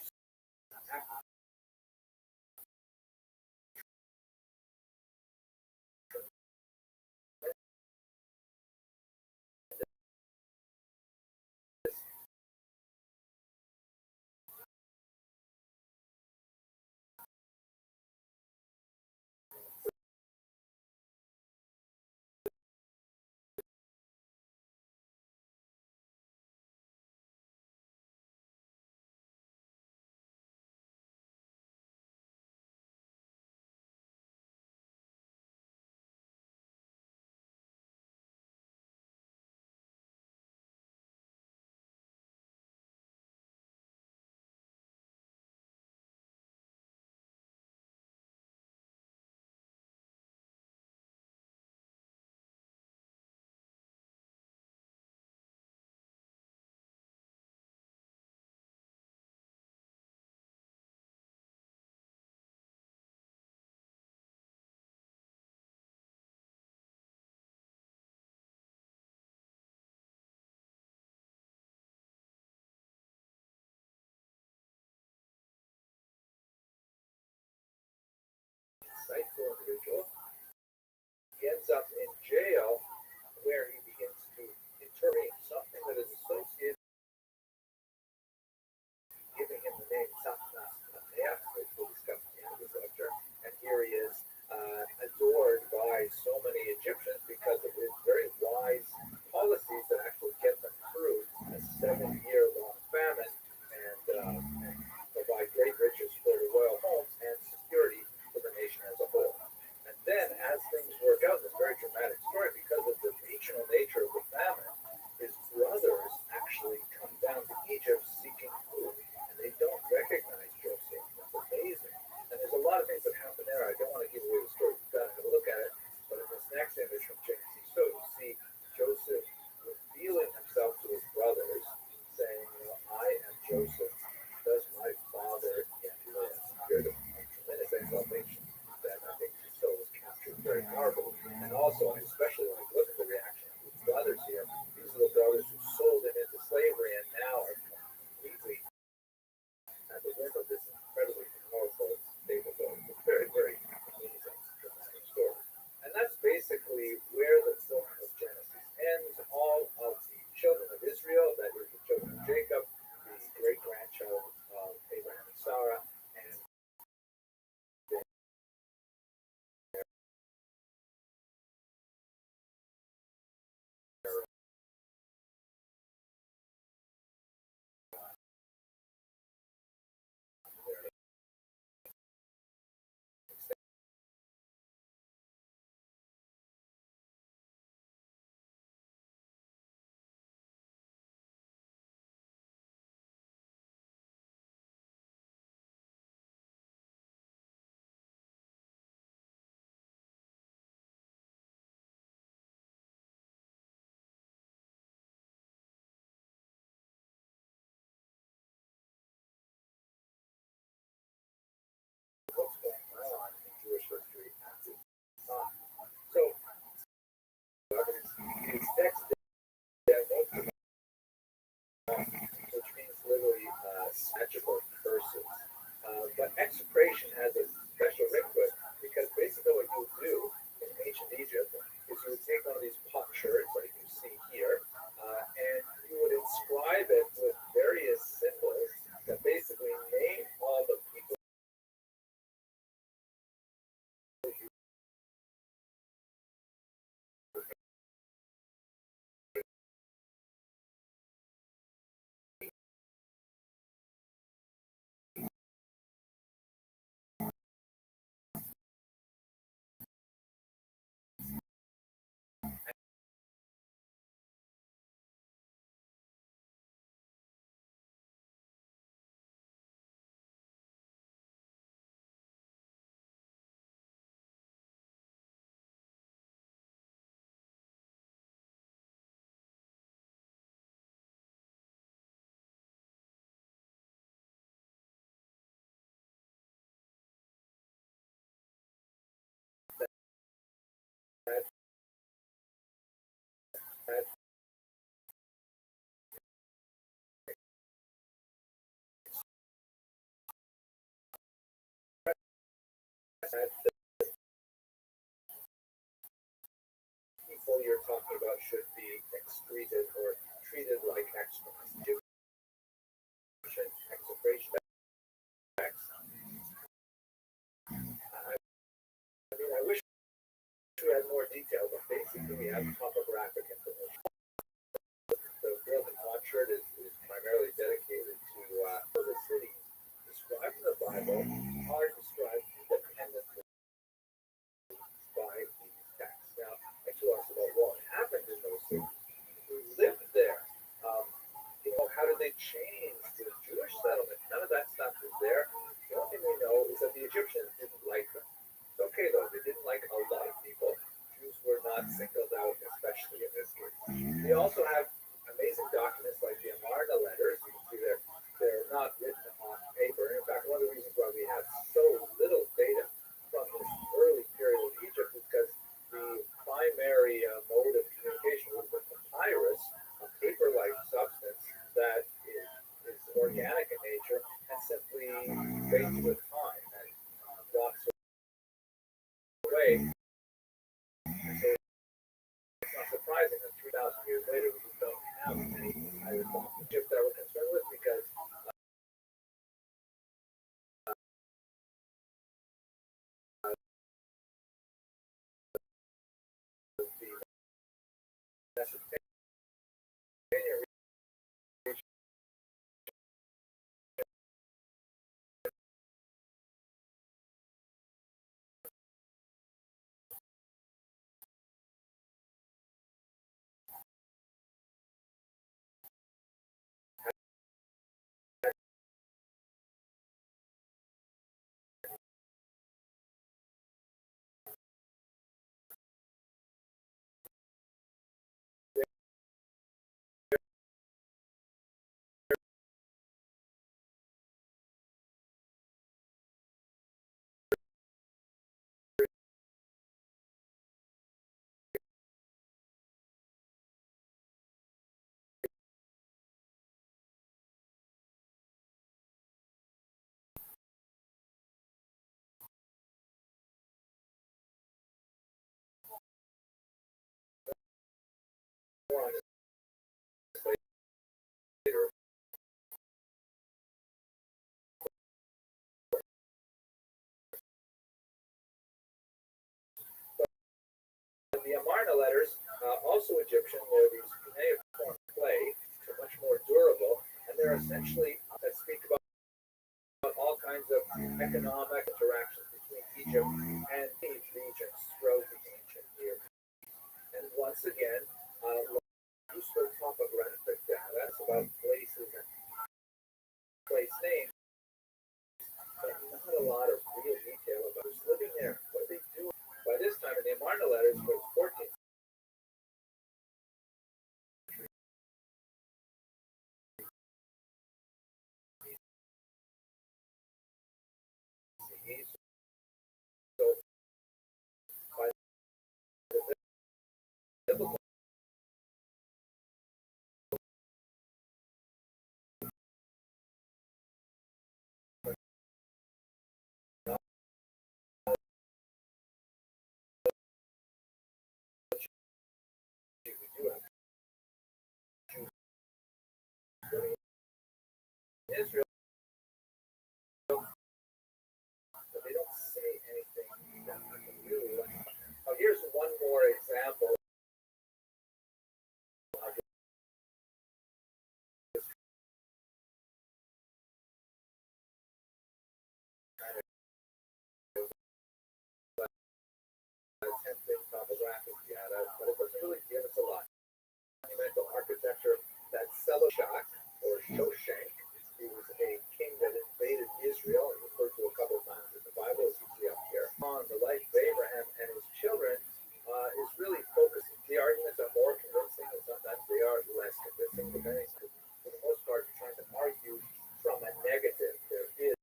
insightful individual. He ends up in jail where he begins to interpret something that is associated, giving him the name Satnas Paneach, which we'll discuss at the end of this lecture. And here he is adored by so many Egyptians because of his very wise policies that actually get them through a 7-year-long famine and provide great riches for the royal homes and security for the nation as a whole. And then, as things work out, this very dramatic story, because Jacob, the great grandchild of Abraham and Sarah, and what's going on in Jewish history at this time. So, his text which means literally magical curses. But execration has a special ring to it because basically what you do in ancient Egypt is you would take one of these potsherds like you see here, and you would inscribe it with various symbols that basically name all the people people you're talking about should be excreted or treated like excrement. Execration. I wish we had more detail, but basically we have topographic information. The Golden Orchard is primarily dedicated to the cities described in the Bible are described independently by these texts. Now, to us about what happened in those cities, who lived there, how did they change to the Jewish settlement? None of that stuff is there. The only thing we know is that the Egyptians didn't like them. It's okay though, they didn't like a lot of people. Jews were not singled out, especially in this case. We also have amazing documents like the Amarna letters. You can see they're not written on paper. In fact, one of the reasons why we have so little data from this early period of Egypt is because the primary mode of communication was with papyrus, a paper-like substance that is organic in nature and simply fades with time and rots away. So it's not surprising that 3,000 years later we don't have any Egypt that we're concerned with because the Mesopotamia also Egyptian, where these cuneiform clay are much more durable, and they're essentially that speak about all kinds of economic interactions between Egypt and these regions throughout the ancient year. And once again, useful topographic data about places and place names, but not a lot of real detail about who's living there, what they do. By this time, in the Amarna letters was 14th. So by the biblical we do have Israel, but they don't say anything that I can really like. Oh, here's one more example of this kind of attempting topographic data, but it doesn't really give us a lot. Monumental architecture that Selashak or Shoshank, he was a king that invaded Israel and referred to a couple of times in the Bible, as you see up here. On the life of Abraham and his children is really focusing. The arguments are more convincing, and sometimes they are less convincing, depending. For the most part, trying to argue from a negative. There is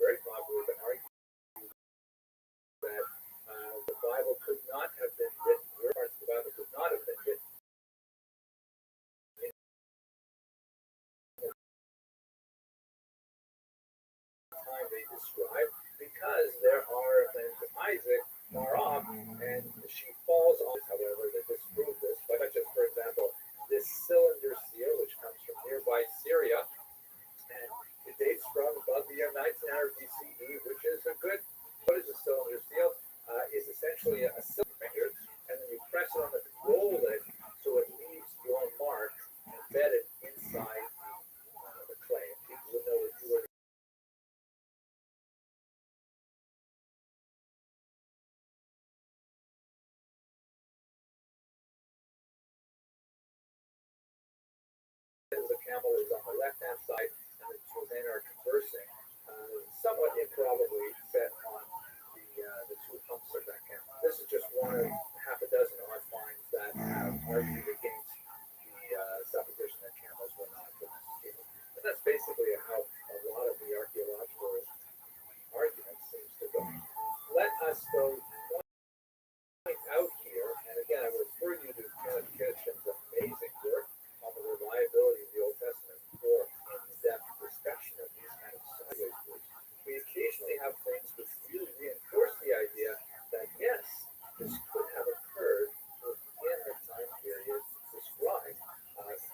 very popular to argue that the Bible could not have been written, your parts of the Bible could not have been written in the time they describe, because there are things of Isaac far off, and she falls on, however, that disprove this, but such as, for example, this cylinder seal, which comes from nearby Syria, and it dates from about the year 1900 BCE, which is a good, what is a cylinder seal? Is essentially a cylinder, and then you press it on it, roll it, so it leaves your mark embedded inside the clay. People would know that you were the camel is on the left-hand side, and the two men are conversing, somewhat improbably set on the two humps of that camel. This is just one of half a dozen odd finds that have argued against the supposition that camels were not domesticated. And that's basically how a lot of the archaeological argument seems to go. Let us, though, point out here, and again, I would refer you to Kenneth Kitchen's amazing work on the reliability of the Old Testament for in-depth discussion of these kind of sideways groups. We occasionally have things which really reinforce the idea that yes, this could have occurred within the time period described.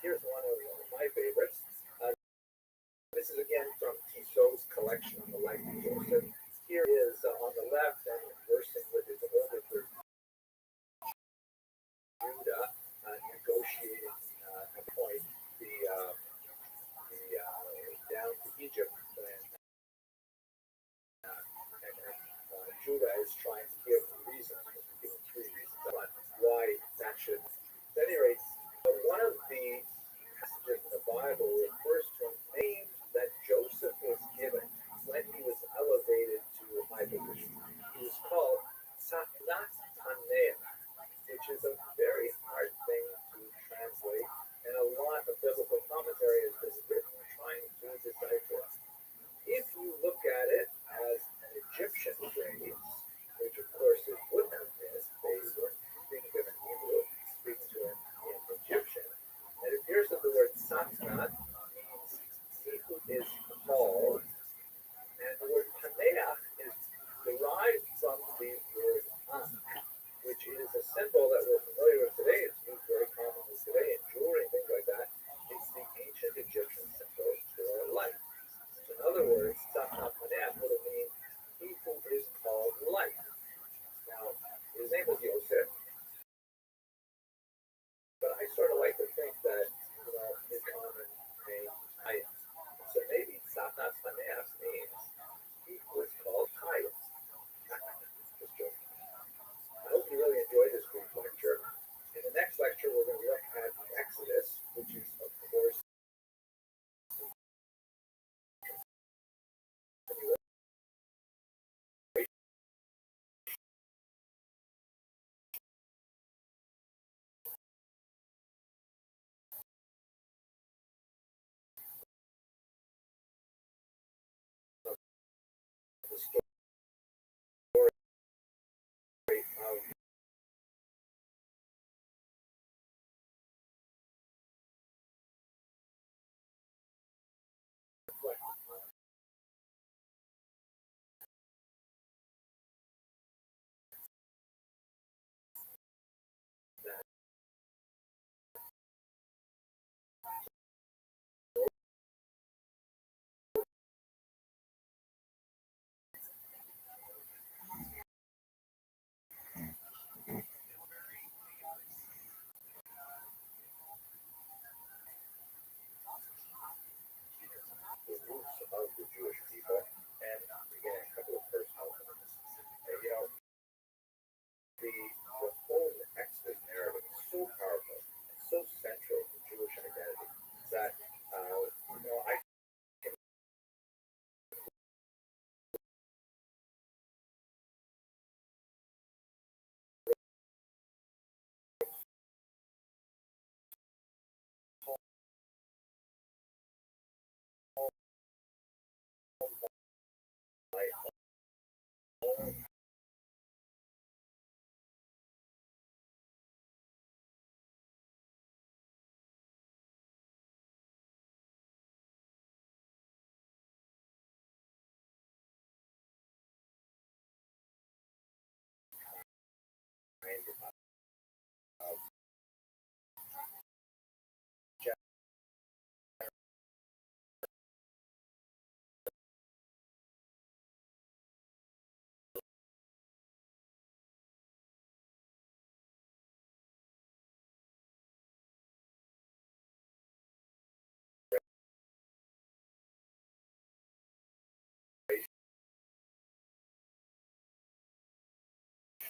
Here's one of my favorites. This is again from Tissot's collection on the life of Joseph. Here is on the left and conversing with his older brother Judah, negotiating at point the down to Egypt, and Judah is trying to give reasons, giving 3 reasons on why that should. At any rate, one of the passages in the Bible refers to a name that Joseph was given when he was elevated to a high position. He was called Satnat Paneah, which is a very hard thing to translate, and a lot of biblical commentary has been written trying to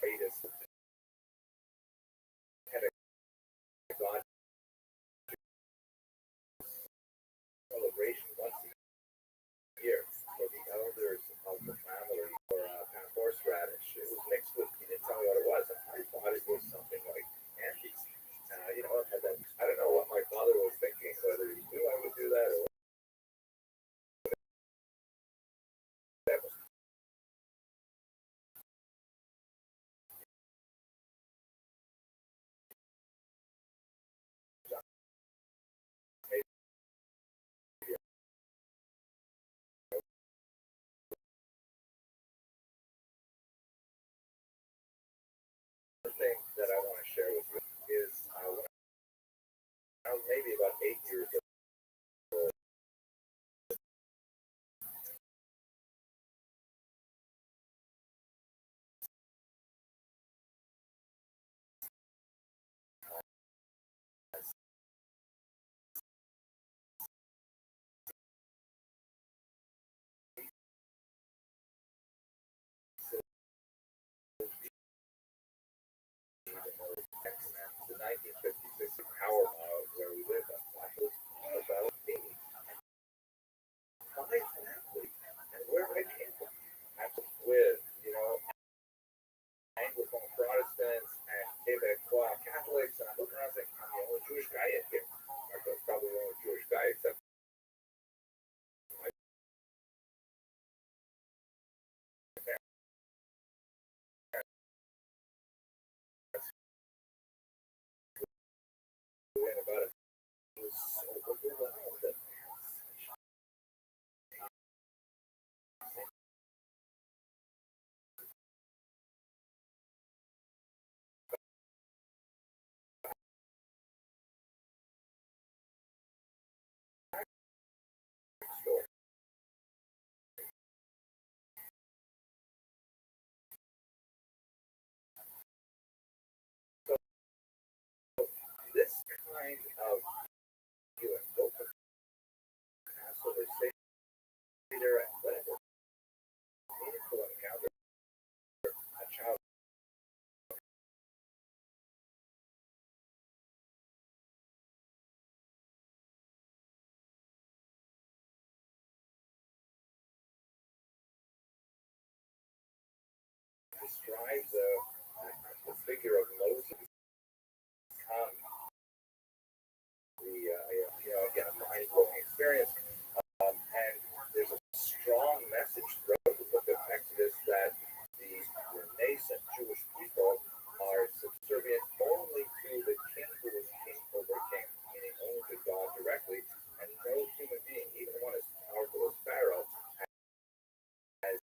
greatest had a God celebration once a year for the elders of the family for horseradish. It was mixed with, he didn't tell me what it was. I thought it was something like antiques. It had that, I don't know what my father was thinking, whether he knew I would do that or that was the thing that I want to share with you is when I was maybe about 8 years old. The 1956 power mile where we lived on Flatbush about me, my family, and where I came from. I was with, Anglican Protestants and Quebecois Catholics, and I looked around and I'm the only Jewish guy in here. I was probably the only Jewish guy except my parents. And about it was so overwhelmed that story. So this kind of open Passover, stay there and whatever meaningful encounter a child describes the figure of Moses become again, a mind-blowing experience. And there's a strong message throughout the book of Exodus that the nascent Jewish people are subservient only to the king who is king over king, meaning only to God directly, and no human being, even one as powerful as Pharaoh, has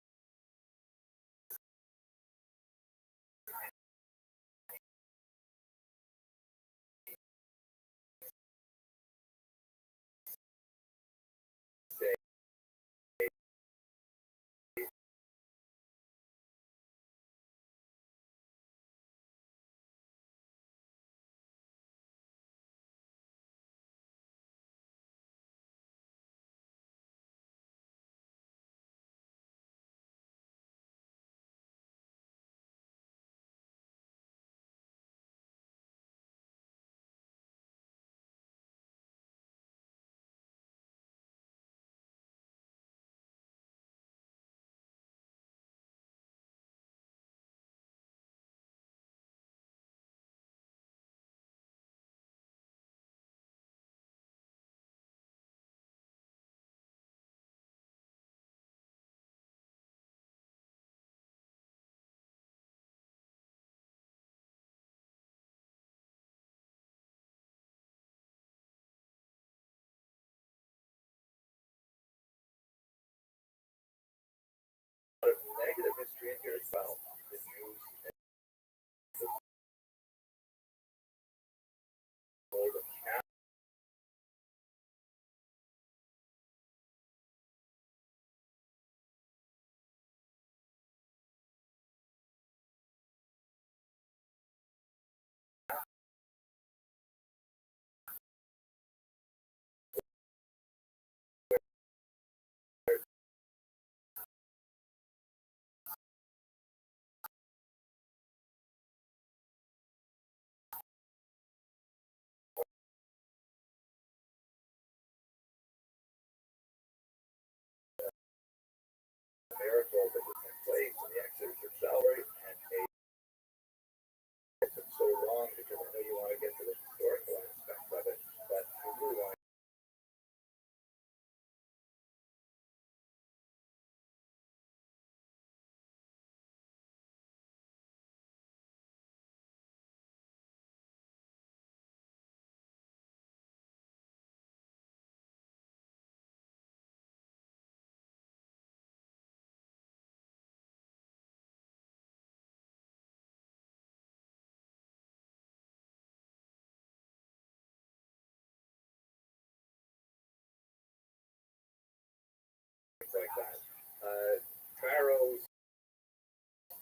pharaohs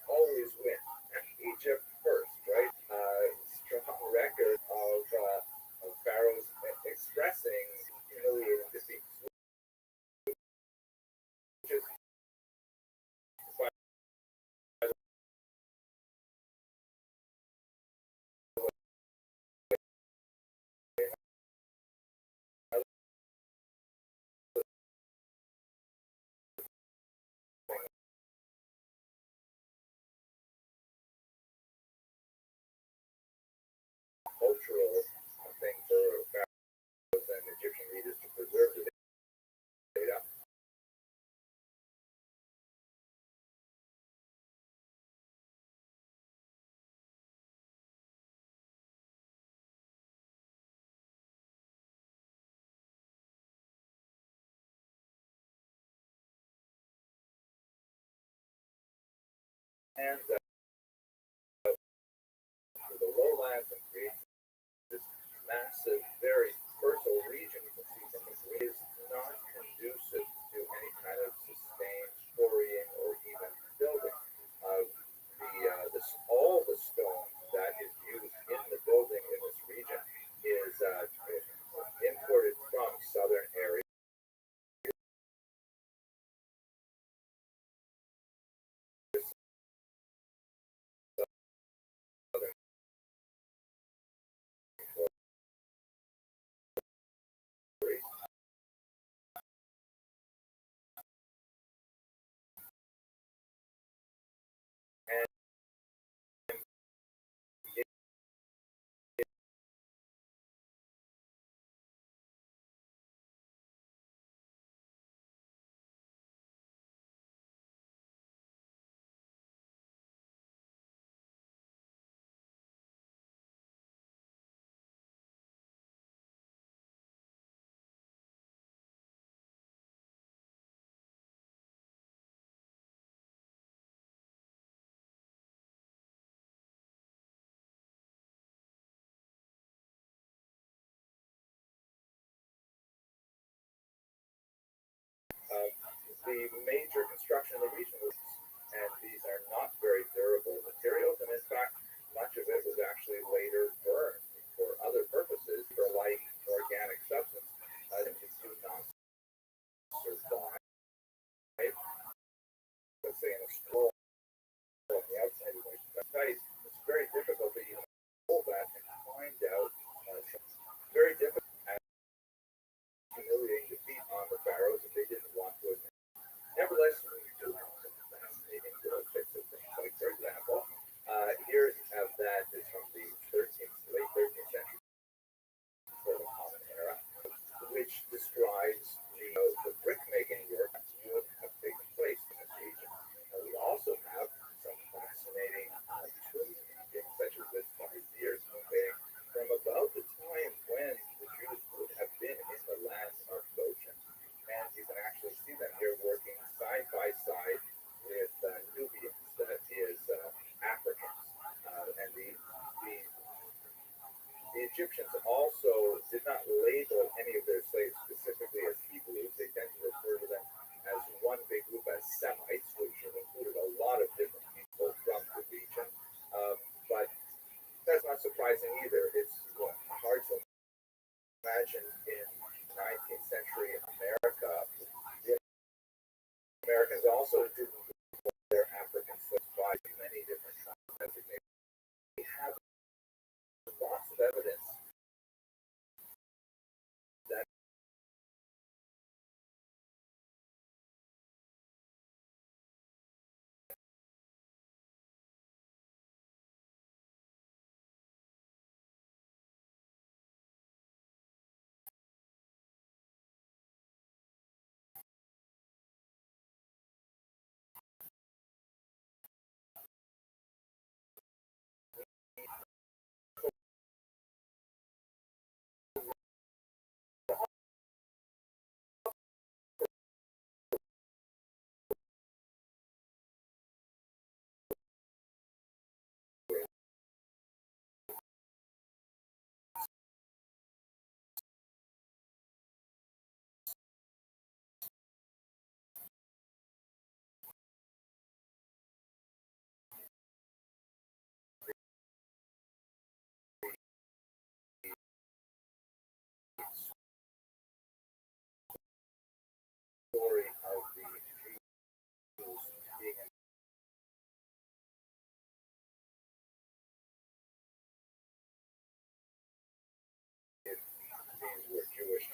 always win. Egypt first, right? Strong record of pharaohs expressing humiliating defeats, which is by cultural thing for pharaohs and Egyptian leaders to preserve the data. And the lowlands and create this massive, very fertile region you can see from the green is not conducive to any kind of sustained quarrying or even building. All the stone that is used in the building in this region is imported from southern areas. And the major construction in the region was, and these are not very durable materials, and in fact, much of it was actually later burned for other purposes, for like organic substance, that do not survive. Let's say in a scroll on the outside, it's very difficult to even pull that and find out very difficult and humiliating defeat on the pharaohs if they didn't want to admit. Nevertheless, we do have some fascinating little bits of things. Like, for example, here's that is from the late 13th century, before the Common Era, which describes the brick making work that would have taken place in this region. And we also have some fascinating tomb paintings, such as this Years painting from about the time when the Jews would have been in the land of Goshen. And you can actually see them here working side by side with Nubians, that is Africans. And the Egyptians also did not label any of their slaves specifically as Hebrews. They tend to refer to them as one big group as Semites, which included a lot of different people from the region. But that's not surprising either. It's hard to imagine in 19th century America, the Americans also didn't want their African slaves by many different designations. We have lots of evidence that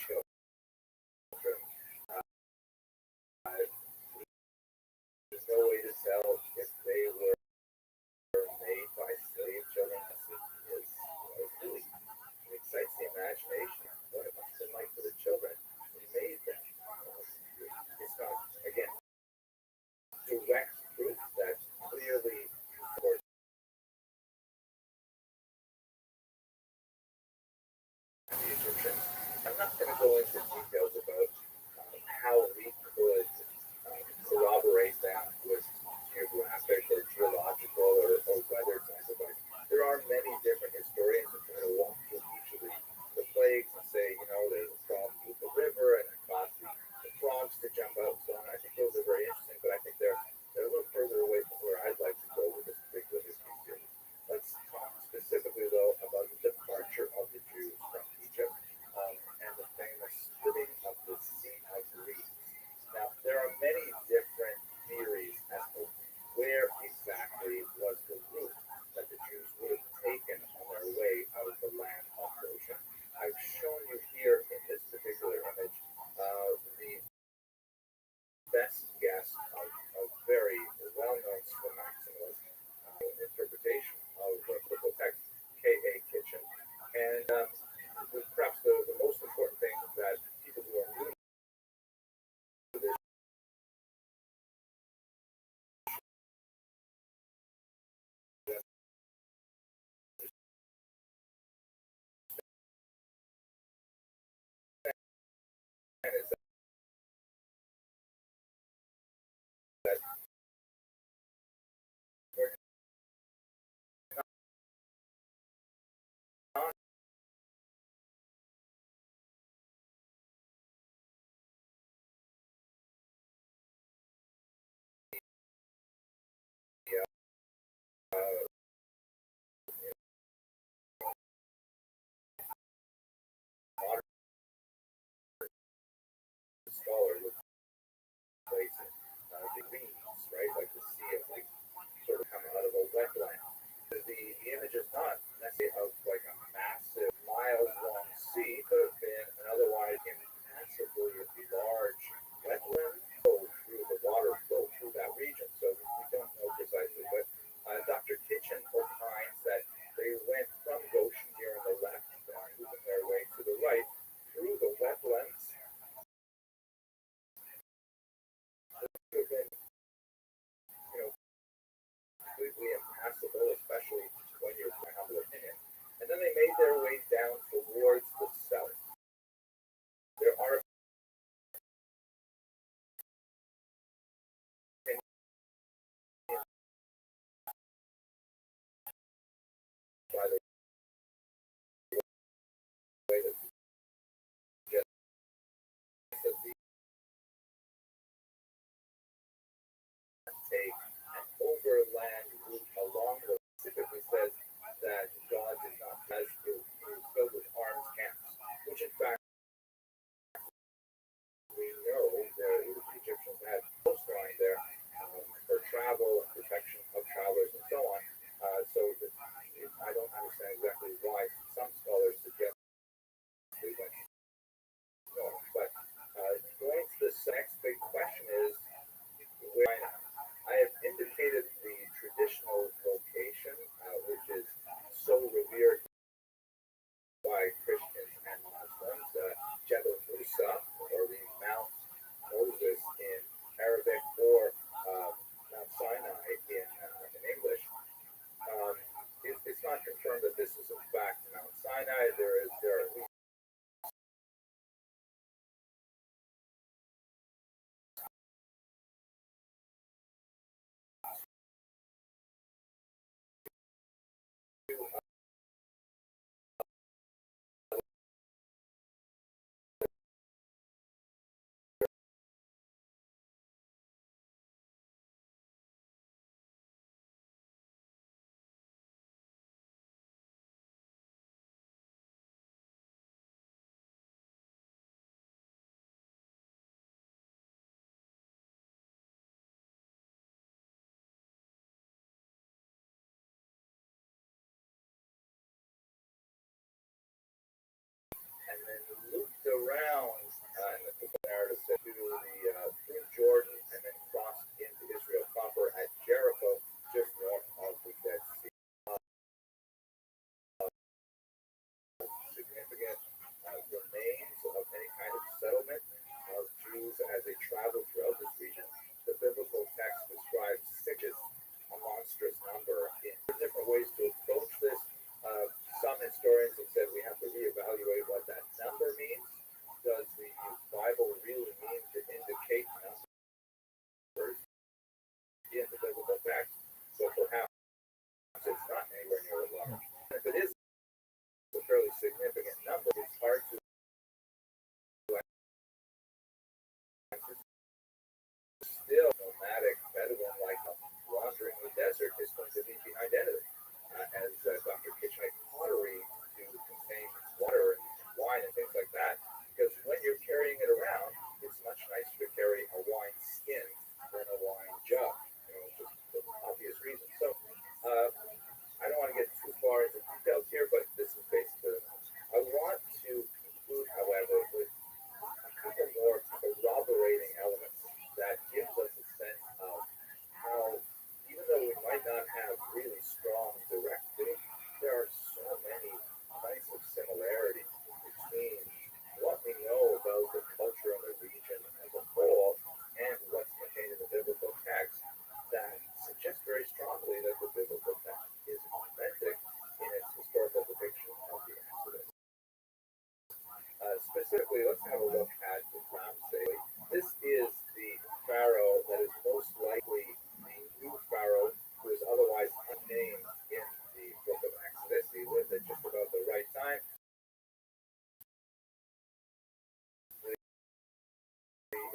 children. There's no way to tell if they were made by slave children. It really excites the imagination. What it must have been like for the children who made them. It's not, again, direct proof that clearly, of course, the Egyptians. I'm not going to go into details about how we could corroborate that with geographic or geological or weather kinds of things. There are many different historians that try to walk through each of the plagues and say, there's a problem with the river and it caused the frogs to jump out. So I think those are very interesting, but I think they're a little further away from where I'd like to go with this particular history series. Let's talk specifically, though, about the departure of the Jews from Egypt and the famous splitting of the Sea of Reeds. Now, there are many different theories as to where exactly was the route that the Jews would have taken on their way out of the land of Goshen. I've shown you here in this particular image the best guess of a very well-known maximalist interpretation of the biblical text, K.A. Kitchen. And perhaps the most important thing that people who are new to this is that we're not modern scholars would place it. The reeds, right? Like the sea of like sort of come out of a wetland. The image is not necessarily of like a massive miles-long sea. It could have been an otherwise impassably large wetland flow through the water flow through that region. So we don't know precisely, but Dr. Kitchen opines that they went from Goshen here on the left and moving their way to the right through the wetlands. It could have been, completely impassable, especially when you're my humble opinion. And then they made their way down towards the south. There are by the way that the take an overland route along the typically says that God did not as you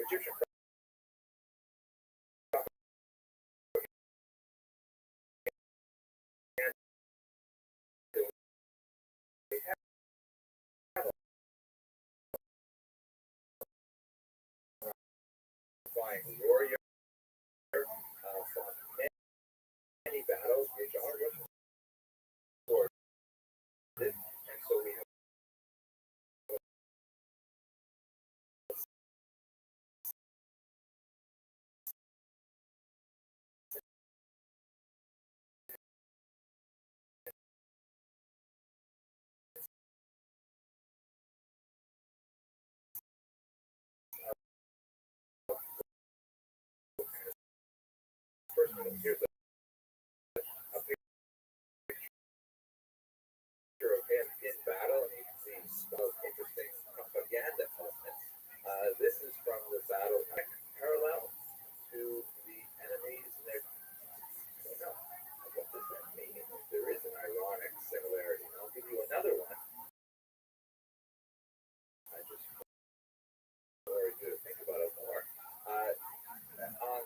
Egyptian flying warrior fought many battles which are recorded, and so we have first one. Here's a picture of him in battle, and you can see some interesting propaganda elements. This is from the battle parallel to the enemies. And I don't know what does that mean. There is an ironic similarity. And I'll give you another one. I just encourage you to think about it more. On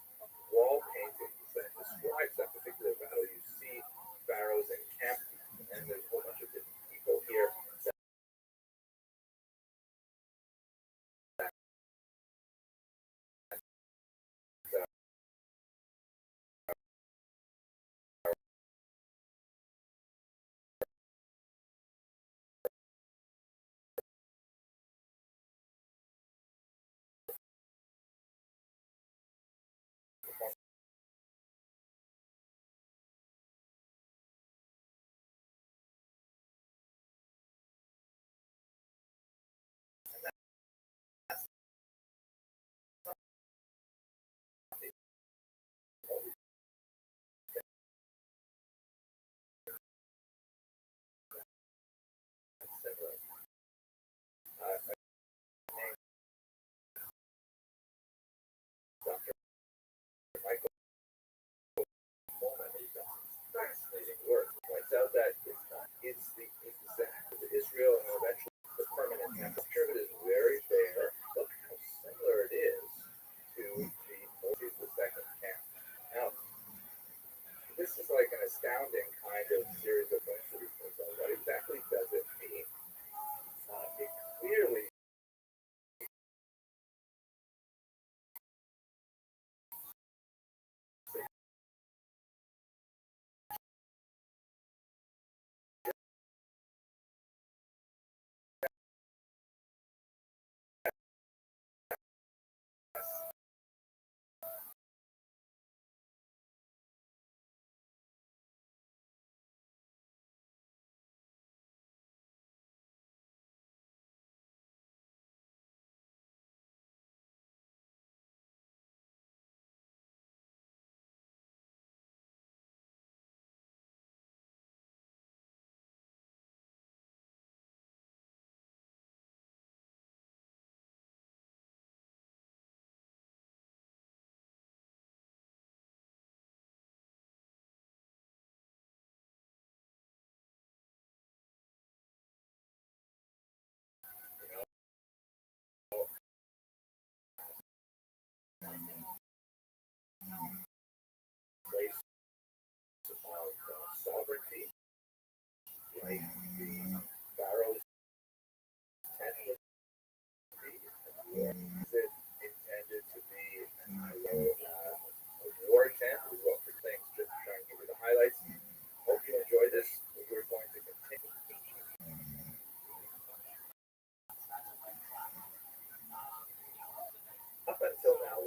wall paintings that describes that particular battle, you see pharaohs encamped, and there's a whole bunch of different people here. Dr. Michael Coleman has done some fascinating work. Points out that it's the exact Israel and eventually the permanent temperature is very fair. Look how similar it is to the Moses II camp. Now, this is like an astounding kind of series of coincidences. What exactly does it mean? It clearly place of sovereignty, like the pharaoh's tent would be. Is it intended to be a war tent? Is what we're saying, just trying to give you the highlights. Hope you enjoy this. We're going to continue. Up until now,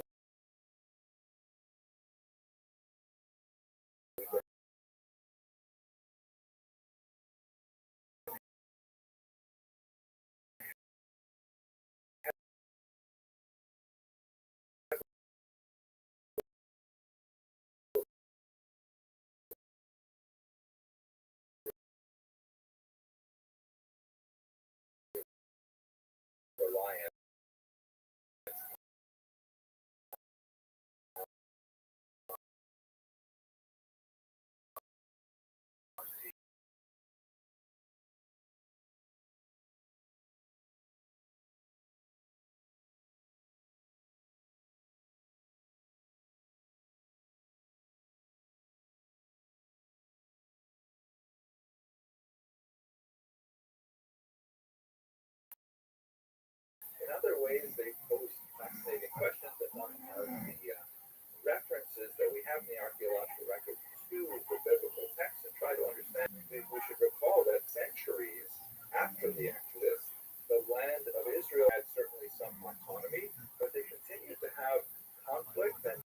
ways, they pose fascinating questions, and one of the references that we have in the archaeological record to the biblical text and try to understand. We should recall that centuries after the Exodus, the land of Israel had certainly some autonomy, but they continued to have conflict and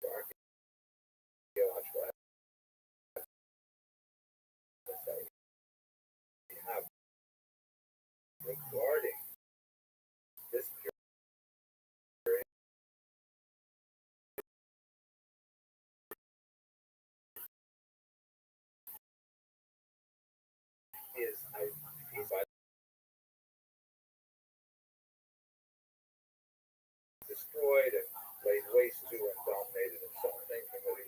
archaeological evidence that we have regarding this period is destroyed and laid waste to and dominated and so on.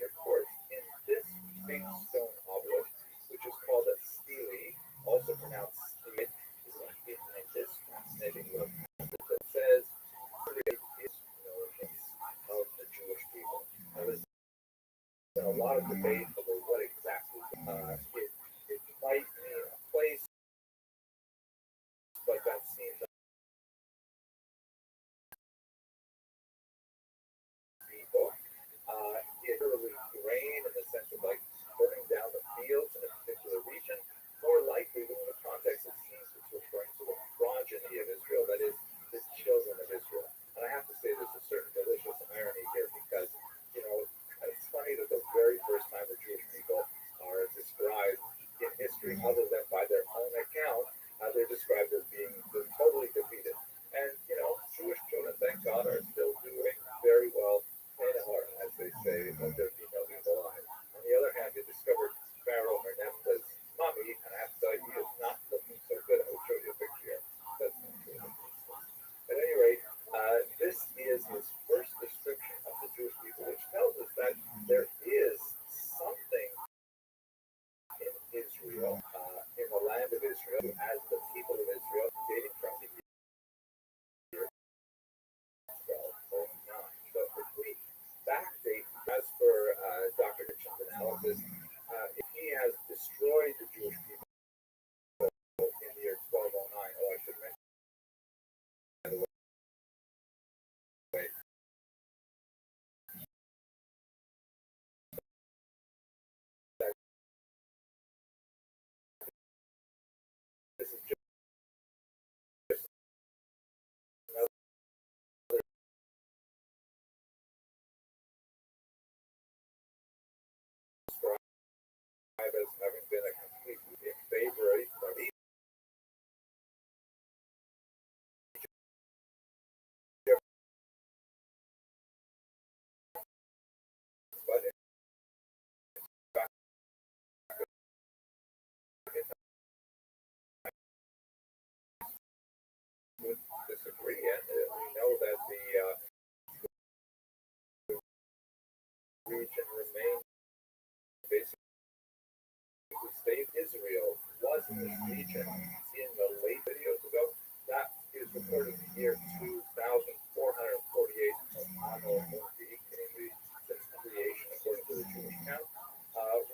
Of course, in this big stone obelisk, which is called a stele, also pronounced stele, is behind this fascinating little passage that says, "Great is the origins of the Jewish people." Now, there's been a lot of debate over what exactly it might mean a place, but that seems people. It literally grain in the sense of like burning down the fields in a particular region. More likely, within the context, it seems it's referring to the progeny of Israel, that is, the children of Israel. And I have to say there's a certain delicious irony here because, it's funny that the very first time the Jewish people are described in history, other than by their own account, they're described as being totally defeated. And, Jewish children, thank God, are still doing very well, as they say, but there be no evil eye. On the other hand, they discovered Pharaoh Merneptah's mummy, and I have to tell you, he is not looking so good. I will show you a picture here. That's not true. At any rate, this is his first description of the Jewish people, which tells us that there is something in Israel, in the land of Israel, as the people of Israel, dating from the year 1209. So if we backdate, as per Dr. Kitchen's analysis, if he has destroyed the Jewish people in the year 1209, I should mention, by the way, that this is just another described as having been a complete in favor of Egypt, but in fact, would disagree, and we know that the region remained basically state Israel was in this region in the late videos ago. That is reported in the year 2448 of Anno Mundi, meaning the creation according to the Jewish count,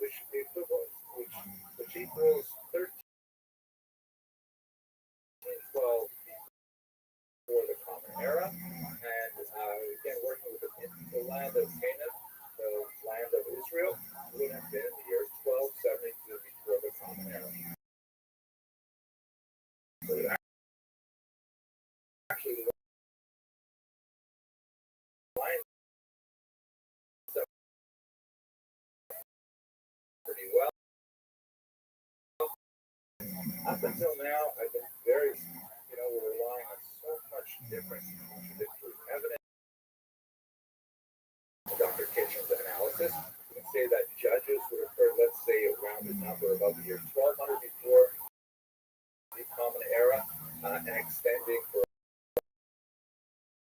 which equals 1312 before the Common Era, and again working with the land of Canaan, the land of Israel, would have been in the year 1272 before the Common Era. So actually, the line pretty well. Up until now, I've been very, we're relying on so much different contradictory evidence. Dr. Kitchen's analysis, you can say that judges would occur, let's say, around rounded number about the year 1200 before the Common Era, and extending for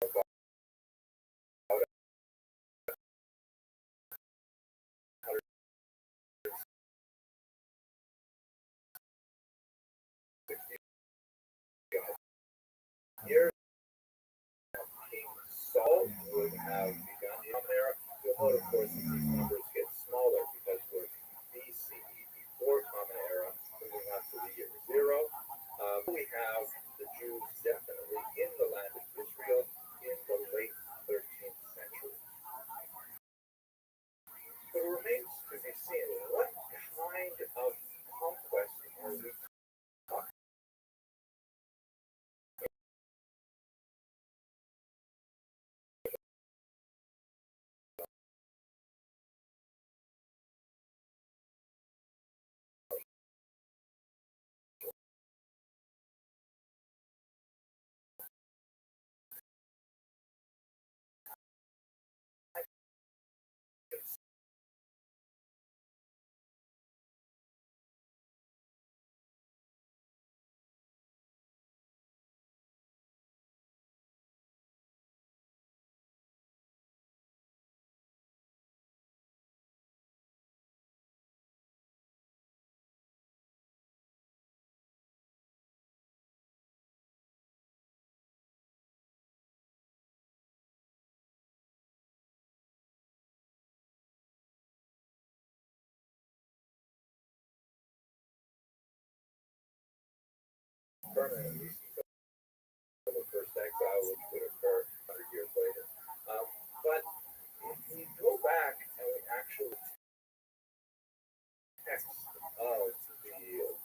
about 160 years. King Saul would have begun the Common Era. You'll note, of course, that these numbers get smaller because we're BCE, before Common Era, moving on to the year 0. We have the Jews definitely in the land of Israel in the late 13th century. But it remains to be seen what kind of conquest are we talking permanently until the first exile, which would occur 100 years later. But if we go back and we actually text of the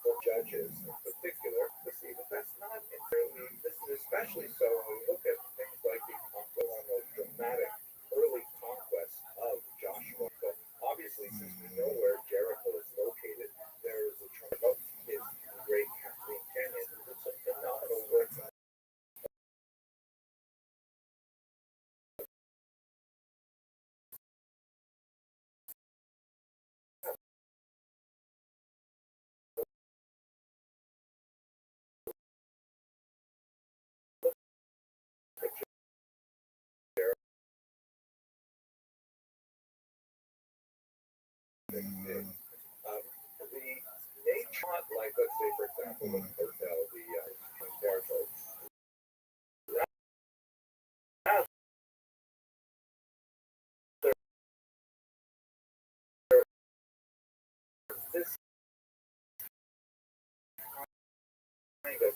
book Judges in particular, we see that that's not entirely, this is especially so when we look at things like the dramatic early conquest of Joshua. So obviously, since we know where Jericho is located, there is a chunk of his great Kathleen Canyon. It's a phenomenal work. The nature, like let's say for example, the hotel, the territory. This kind of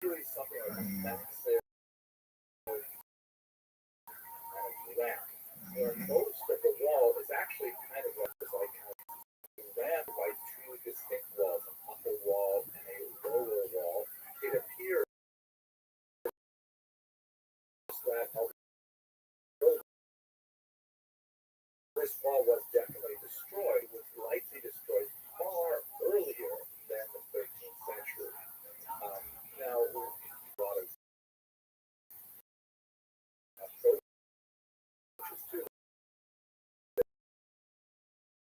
really something like a massive ramp, where most of the wall is actually kind of like ramp by two distinct walls, an upper wall and a lower wall. It appears that although this wall was definitely destroyed, it was likely destroyed far earlier than the 13th century. Now, a lot of approaches to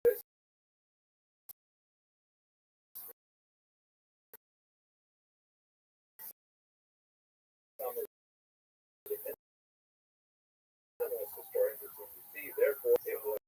this. Some of the minimalist historians seem to see, therefore, it was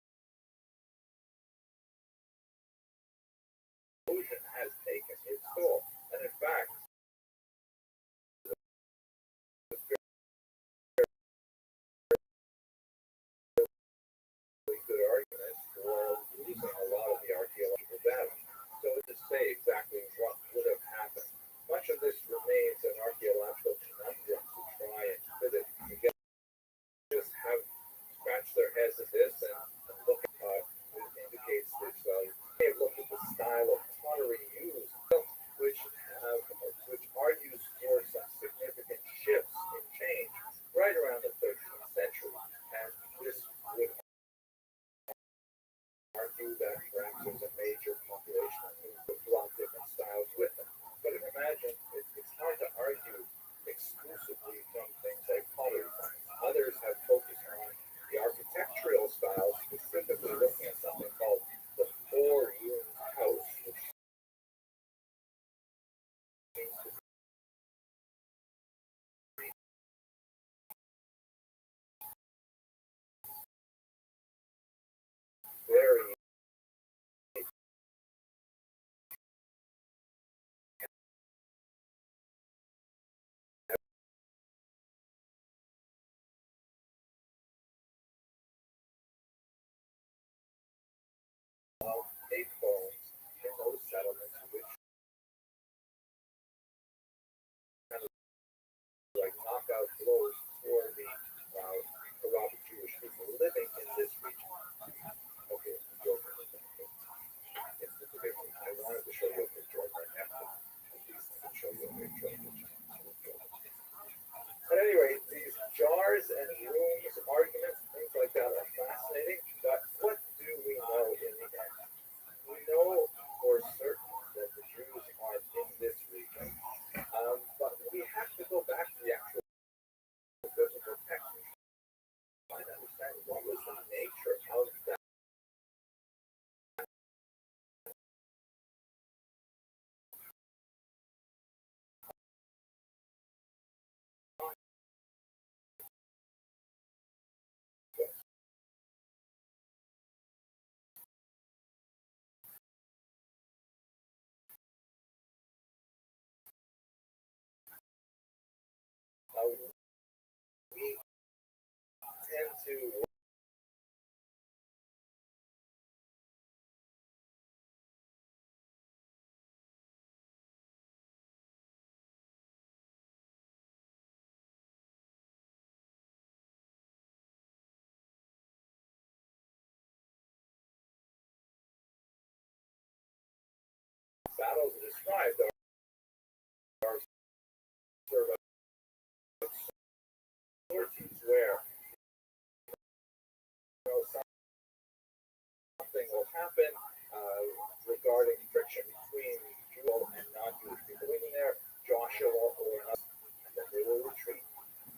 cars and rooms, arguments, things like that are fascinating, but what do we know in the end? We know for certain that the Jews are in this region, but we have to go back to the actual biblical text and try to understand what was the nature of that. We tend to battles described are sort of sorties where something will happen regarding friction between Jewish and non-Jewish people in there, Joshua or another, and then they will retreat.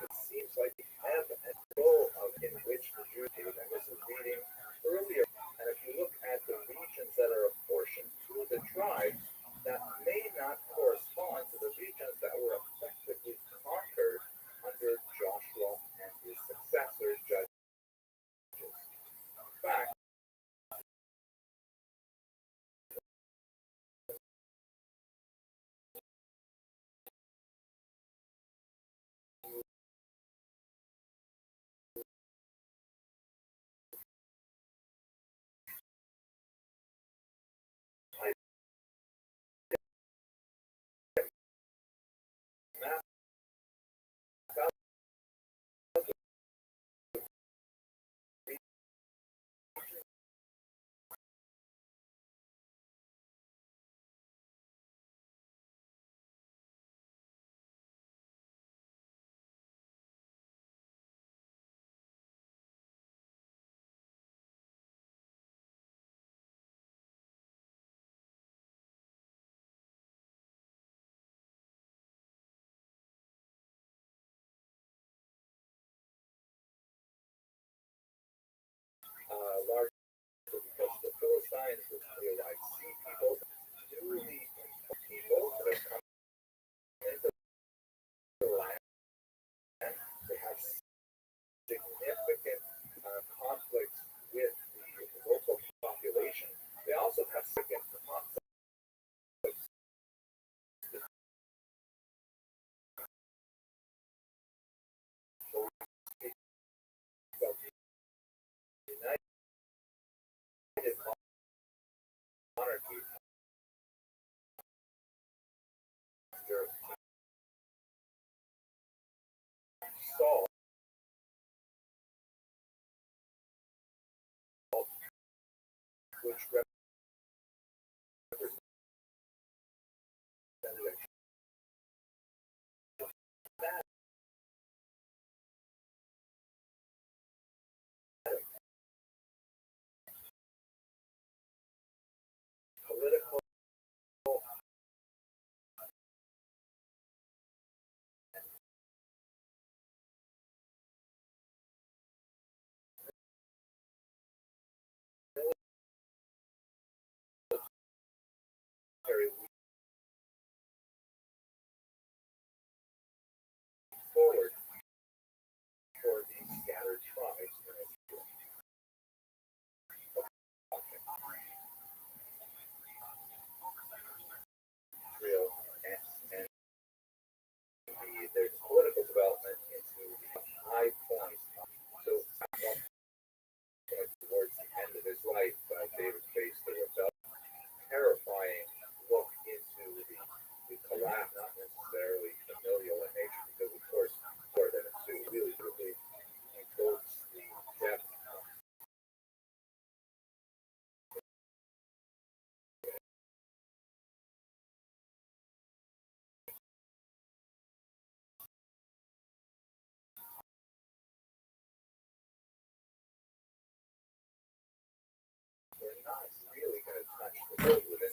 It seems like the ebb and flow of in which the Jews do, and this is reading earlier, and if you look at the regions that are apportioned to the tribes, that may not correspond to the regions that were effectively conquered under Joshua and his successors, judges. In fact, large because the Philistines were like sea people, newly people that have come into the land. They have significant conflicts with the local population. They also have significant conflicts. The United monarchy under Saul, which represented that political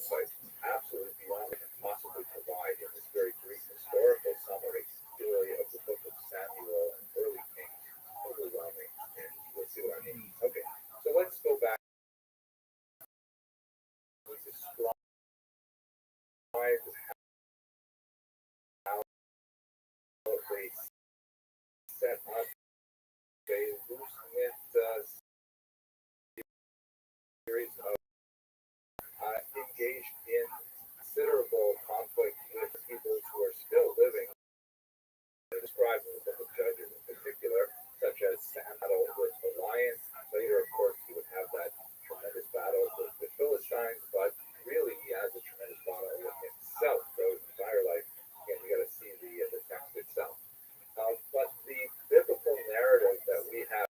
insight absolutely beyond what we can possibly provide in this very brief historical summary, really, of the book of Samuel and early kings. Overwhelming, and you'll see what I mean. Okay, so let's go back to describe how they set up a loose knit series of engaged in considerable conflict with people who are still living. Described in the book of Judges in particular, such as Samuel with the lion. Later, of course, he would have that tremendous battle with the Philistines, but really he has a tremendous battle with himself throughout his entire life. Again, you got to see the text itself. But the biblical narrative that we have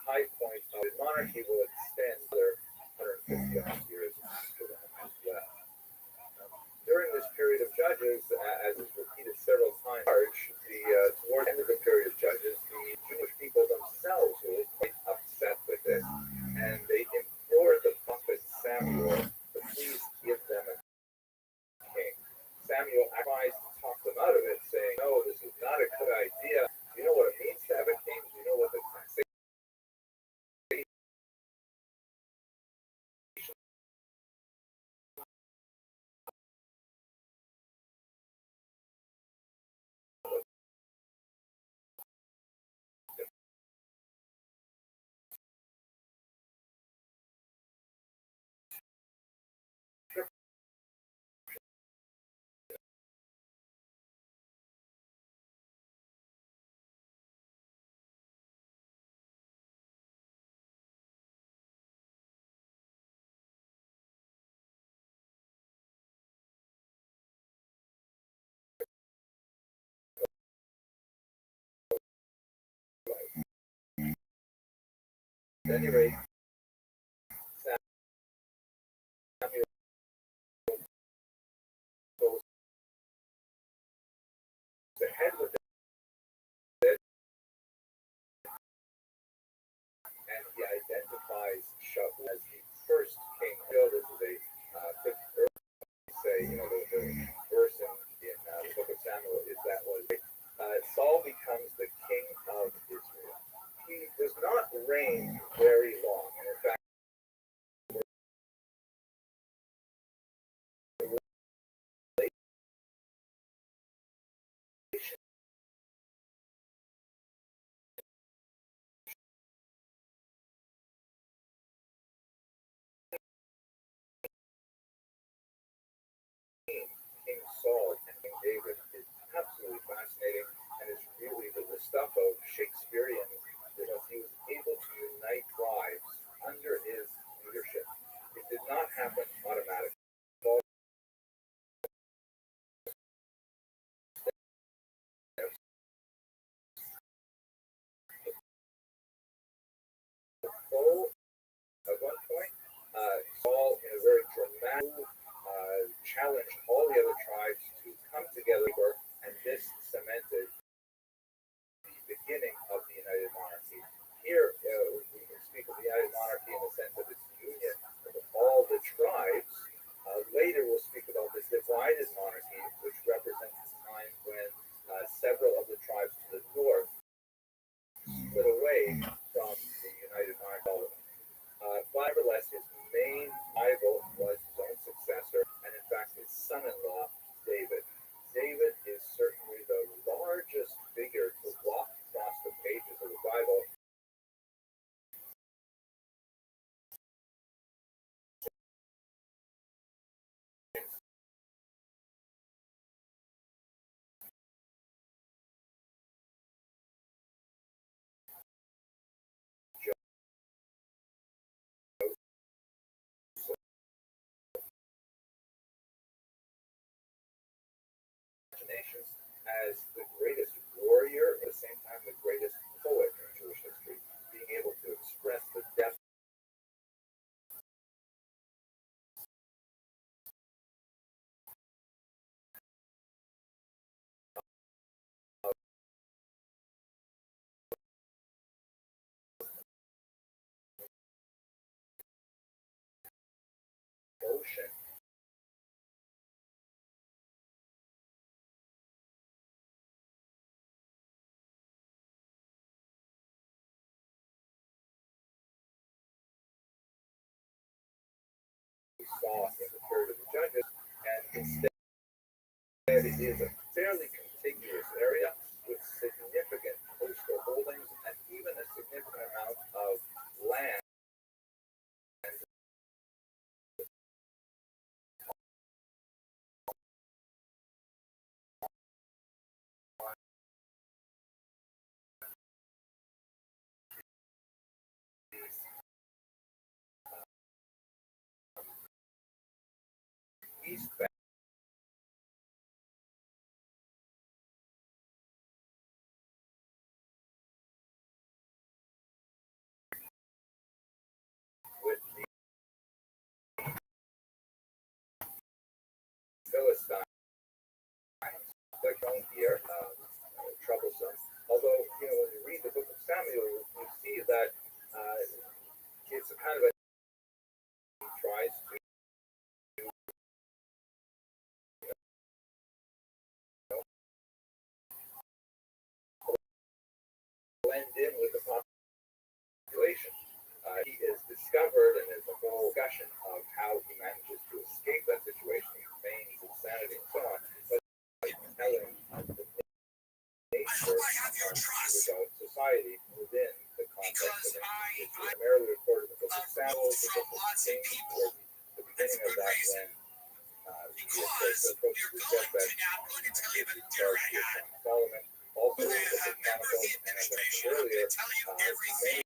high point of monarchy will extend their 150 years after that as well. During this period of Judges, as is repeated several times, toward the end of the period of Judges, the Jewish people themselves were quite upset with this, and they implored the prophet Samuel to please give them a king. Samuel tries to talk them out of it, saying, "No, this is not a good idea. You know what it means to have a king. You know what the taxation At any rate, Samuel goes ahead with it, and he identifies Shaul as the first king. This is a say, the verse in the book of Samuel is that was Saul becomes the king of Israel. He does not reign very long, and in fact, King Saul and King David is absolutely fascinating, and is really the stuff of Shakespearean, because he was able to unite tribes under his leadership. It did not happen automatically. At one point, Saul, in a very dramatic, challenged all the other tribes to come together, and this cemented the beginning of the United Monarchy. Here, we can speak of the United Monarchy in the sense of its union of all the tribes. Later, we'll speak about this divided monarchy, which represents a time when several of the tribes to the north split away from the United Monarchy. saw in the period of the judges, and instead it is a fairly contiguous area with significant coastal holdings and even a significant amount of land east bank with the Philistines, like shown here, troublesome. Although, when you read the book of Samuel, you see that it's a kind of a tries to blend in with the population. He is discovered, and there's a whole discussion of how he manages to escape that situation. He feigns insanity and so on. But telling the nature of society within the context of it. It's primarily recorded in the book of Samuel, the book of Kings, towards the beginning of that when he approaches his deathbed, is charged with Solomon. Also in the book of Chronicles, and as I mentioned earlier, many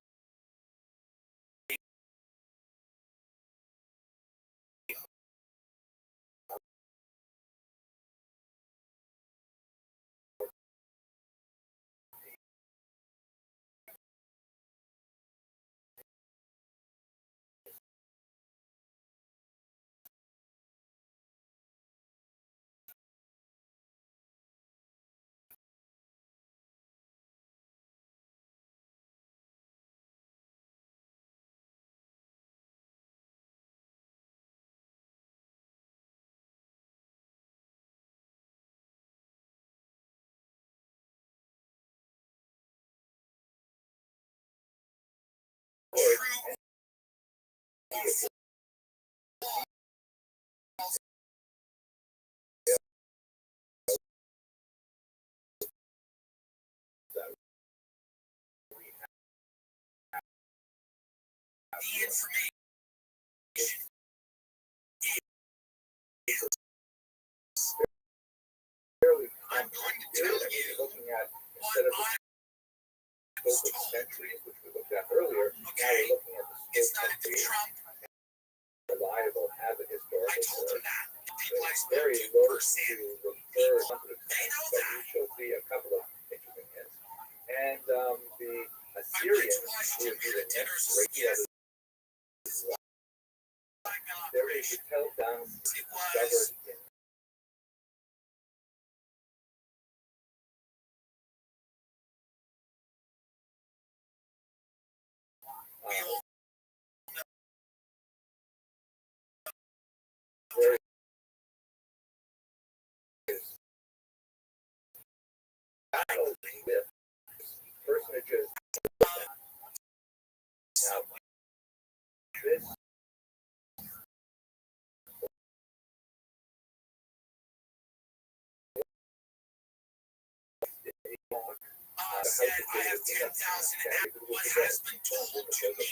The information I'm going to tell you looking at what instead of the scope of centuries, which we looked at earlier, now we're looking at the it's not scope a of Trump. reliable as a I historical told them source. that. People I It's spoke very to low to firsthand. refer sensitive They things, know but that. we shall see a couple of interesting hints. And the I went Assyrians, to who Washington would be for the dinner, next so great yes, there is a tell-down it discovered was in there is battles with personages. Now, this said I have 10,000 and what has been told to me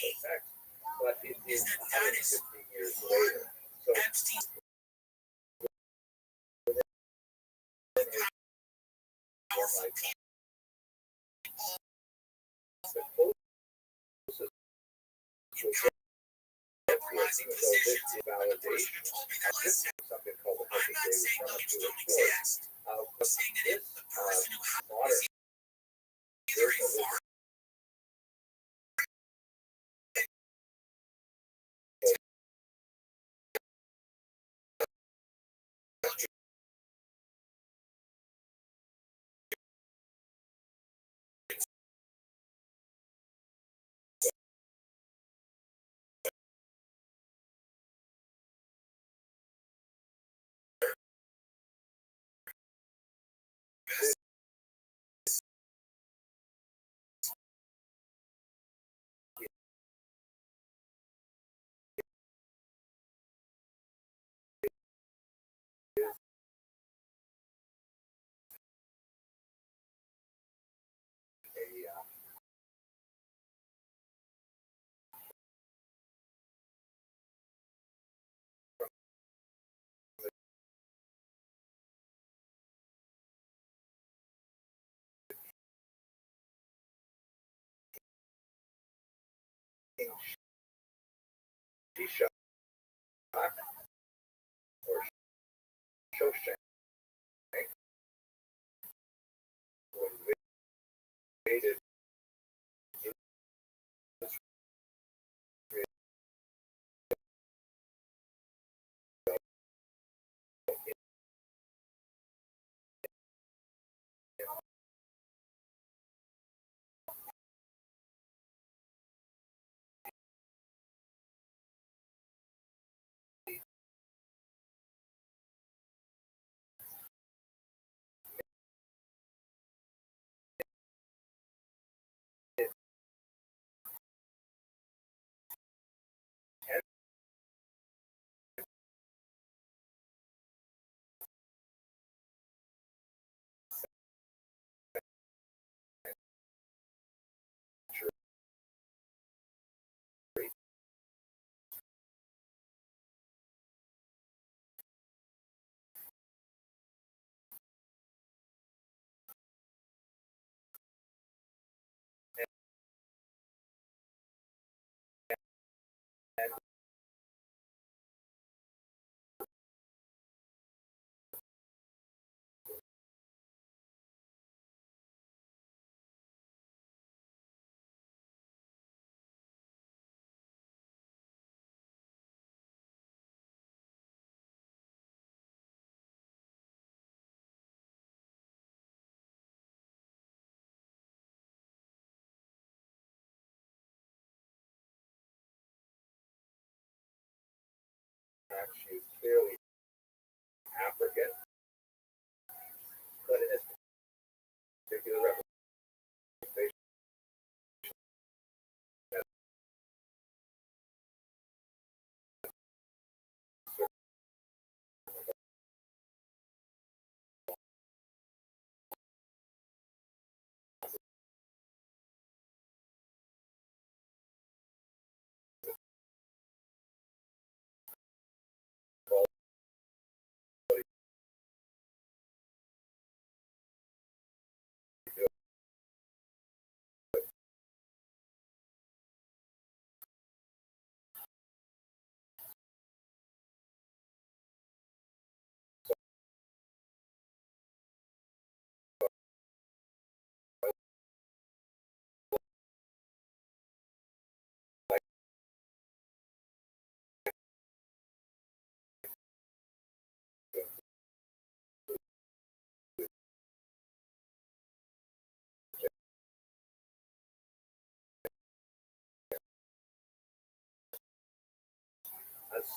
but it is that is 150 years later. So Epstein's powerful people. the closest we'll get Compromising so this positions. is The person validation. who told me that, listen, Something called the I'm not saying those don't report. exist. I'm But saying that this if the person who has modern either a farm Shishak or Shoshank who invaded she is clearly African, but in this particular representation,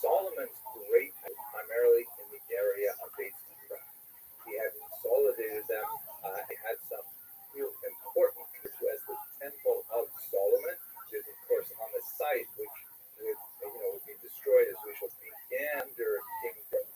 Solomon's great primarily in the area of statecraft. He had consolidated them. He had some real important as the Temple of Solomon, which is of course on the site, which would be destroyed as we shall began during King David.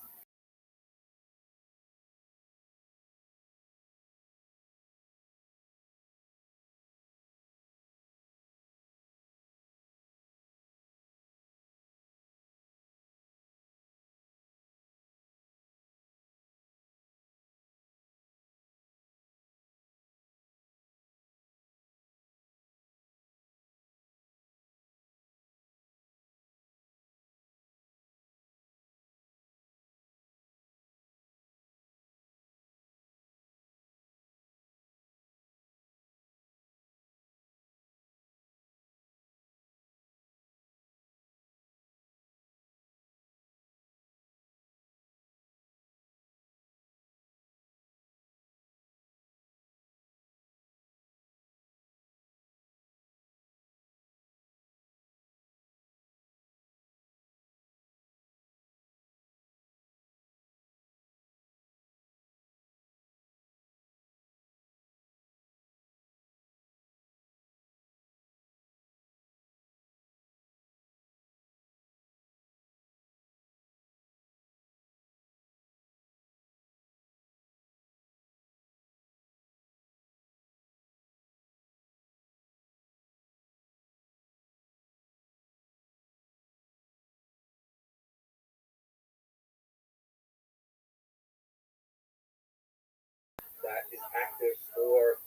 That is active for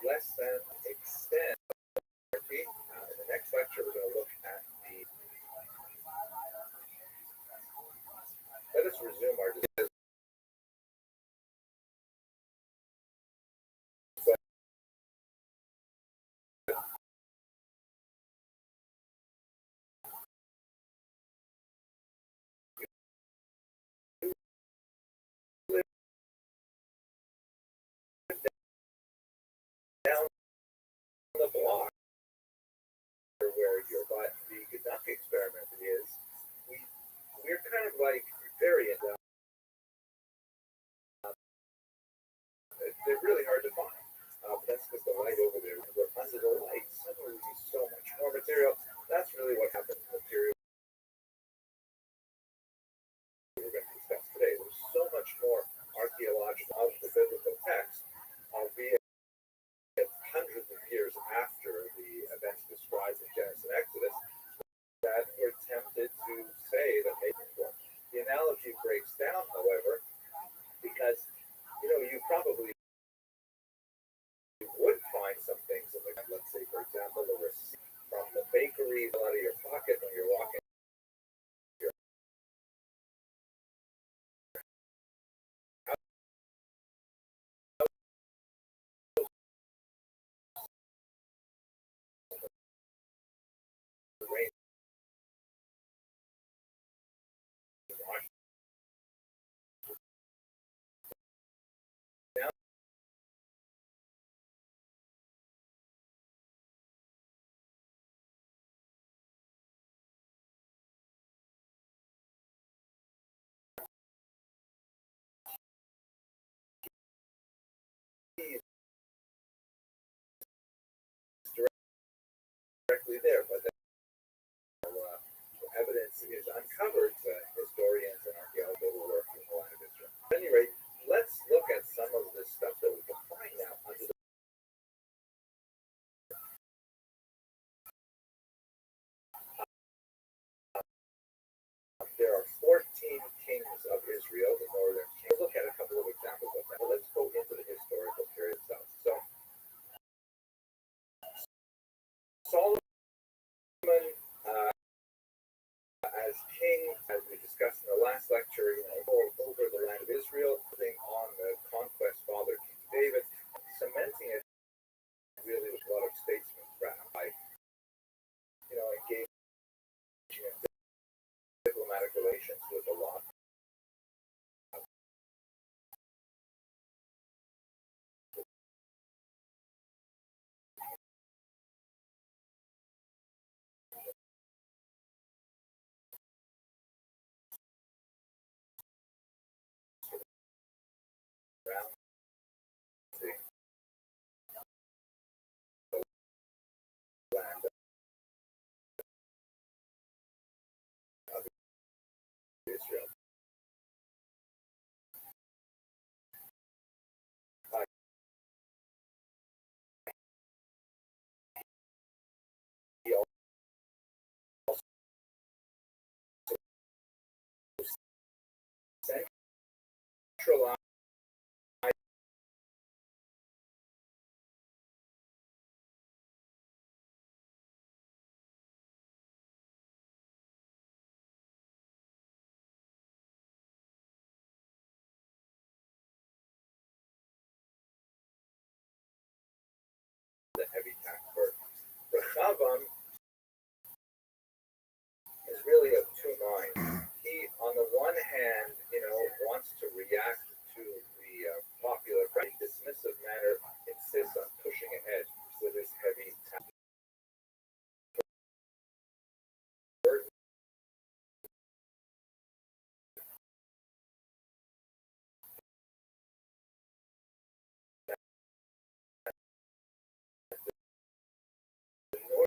less than extent. In the next lecture, we're going to look at the let's resume our discussion. Down the block where your the Gedank experiment is, we're kind of like very in they're really hard to find. That's because the light over there, we're under the light, suddenly we see so much more material. That's really what happened to material we're going to discuss today. There's so much more archaeological of the biblical text, albeit hundreds of years after the events described in Genesis and Exodus, that we're tempted to say that the analogy breaks down, however, because you probably would find some things in the, let's say, for example, a receipt from the bakery out of your pocket when you're walking your house. The rain washed down. Directly there, but evidence is uncovered to historians and archaeologists who work in the land of Israel. At any rate, let's look at some of the stuff that we can find now under the there are 14 kings of Israel, the northern kings. We'll look at a couple of examples of that. But let's go into the historical period itself. So Solomon as king, as we discussed in the last lecture, over the land of Israel, putting on the conquest father King David, cementing it really with a lot of statesmanship by engaging in diplomatic relations with a lot around the land of Israel. He also centralized the heavy tax burden. Rechavam is really of two minds. He, on the one hand, wants to react to the popular, dismissive manner, insists on pushing ahead with his heavy tax burden. The northern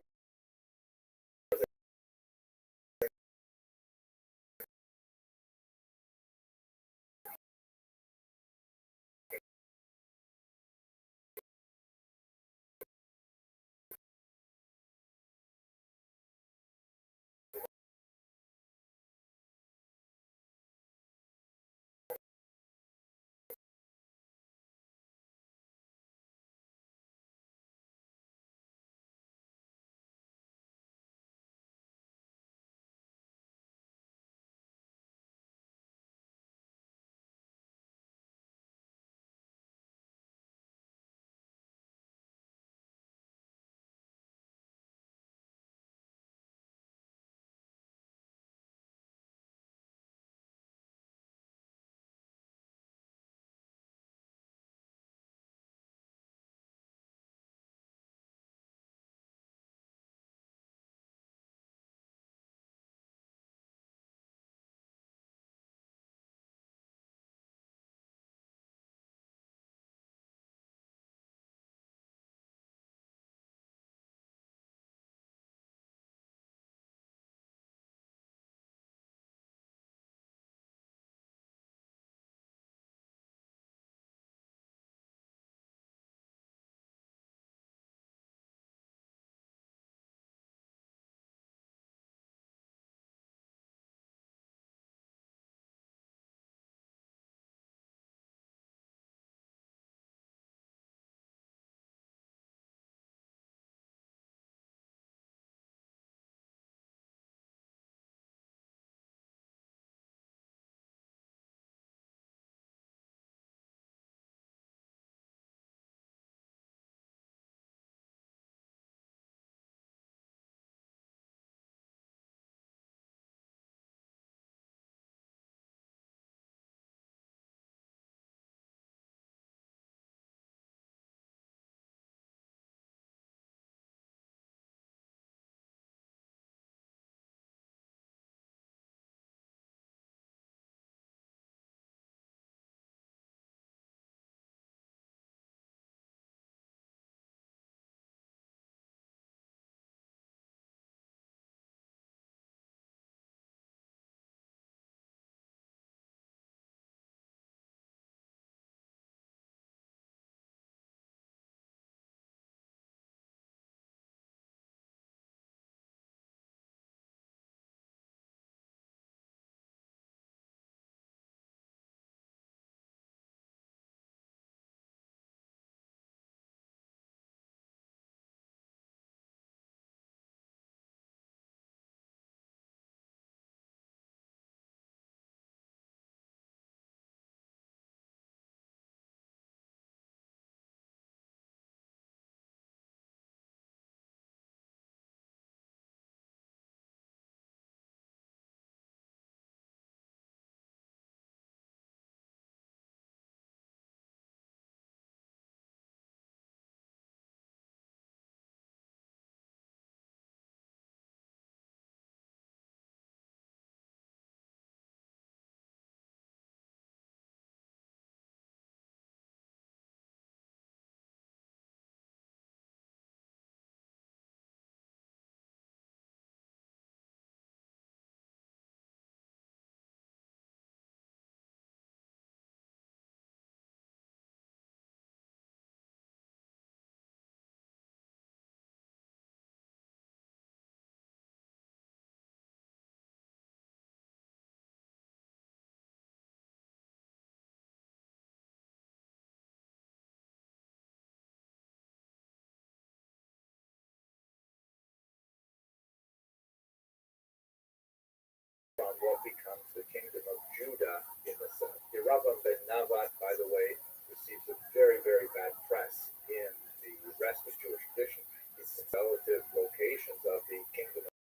Rabbam ben Navat, by the way, receives a very, very bad press in the rest of Jewish tradition. It's relative locations of the kingdom of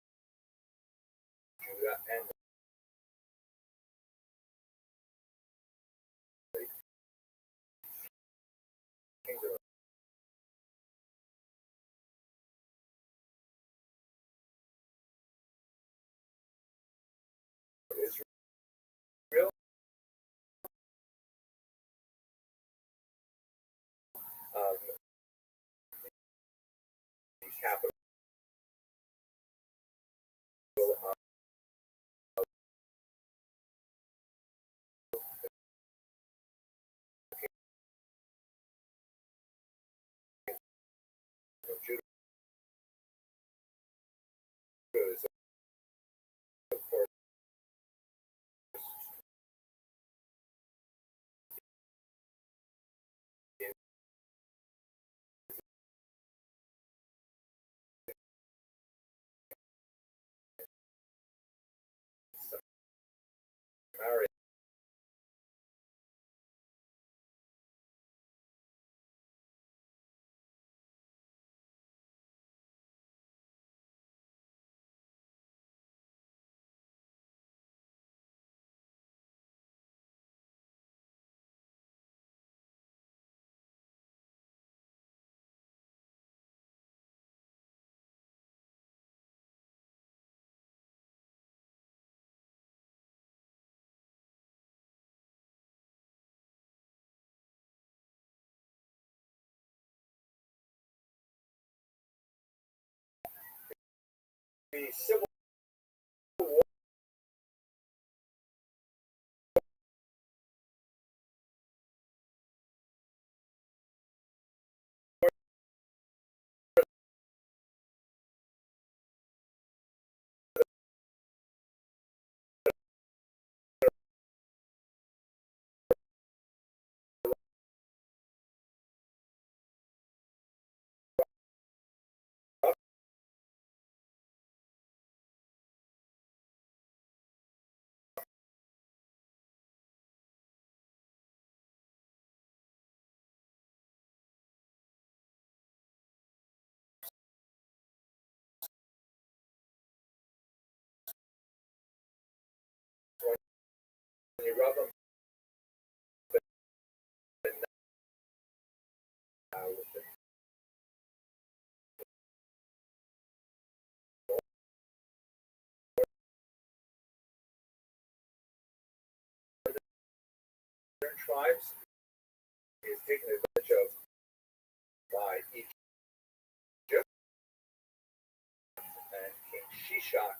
Judah and the kingdom of Israel. The capital of Judah is, of course, in Samaria. The civil war when you rub them with the northern tribes is taken advantage of by Egypt and King Shishak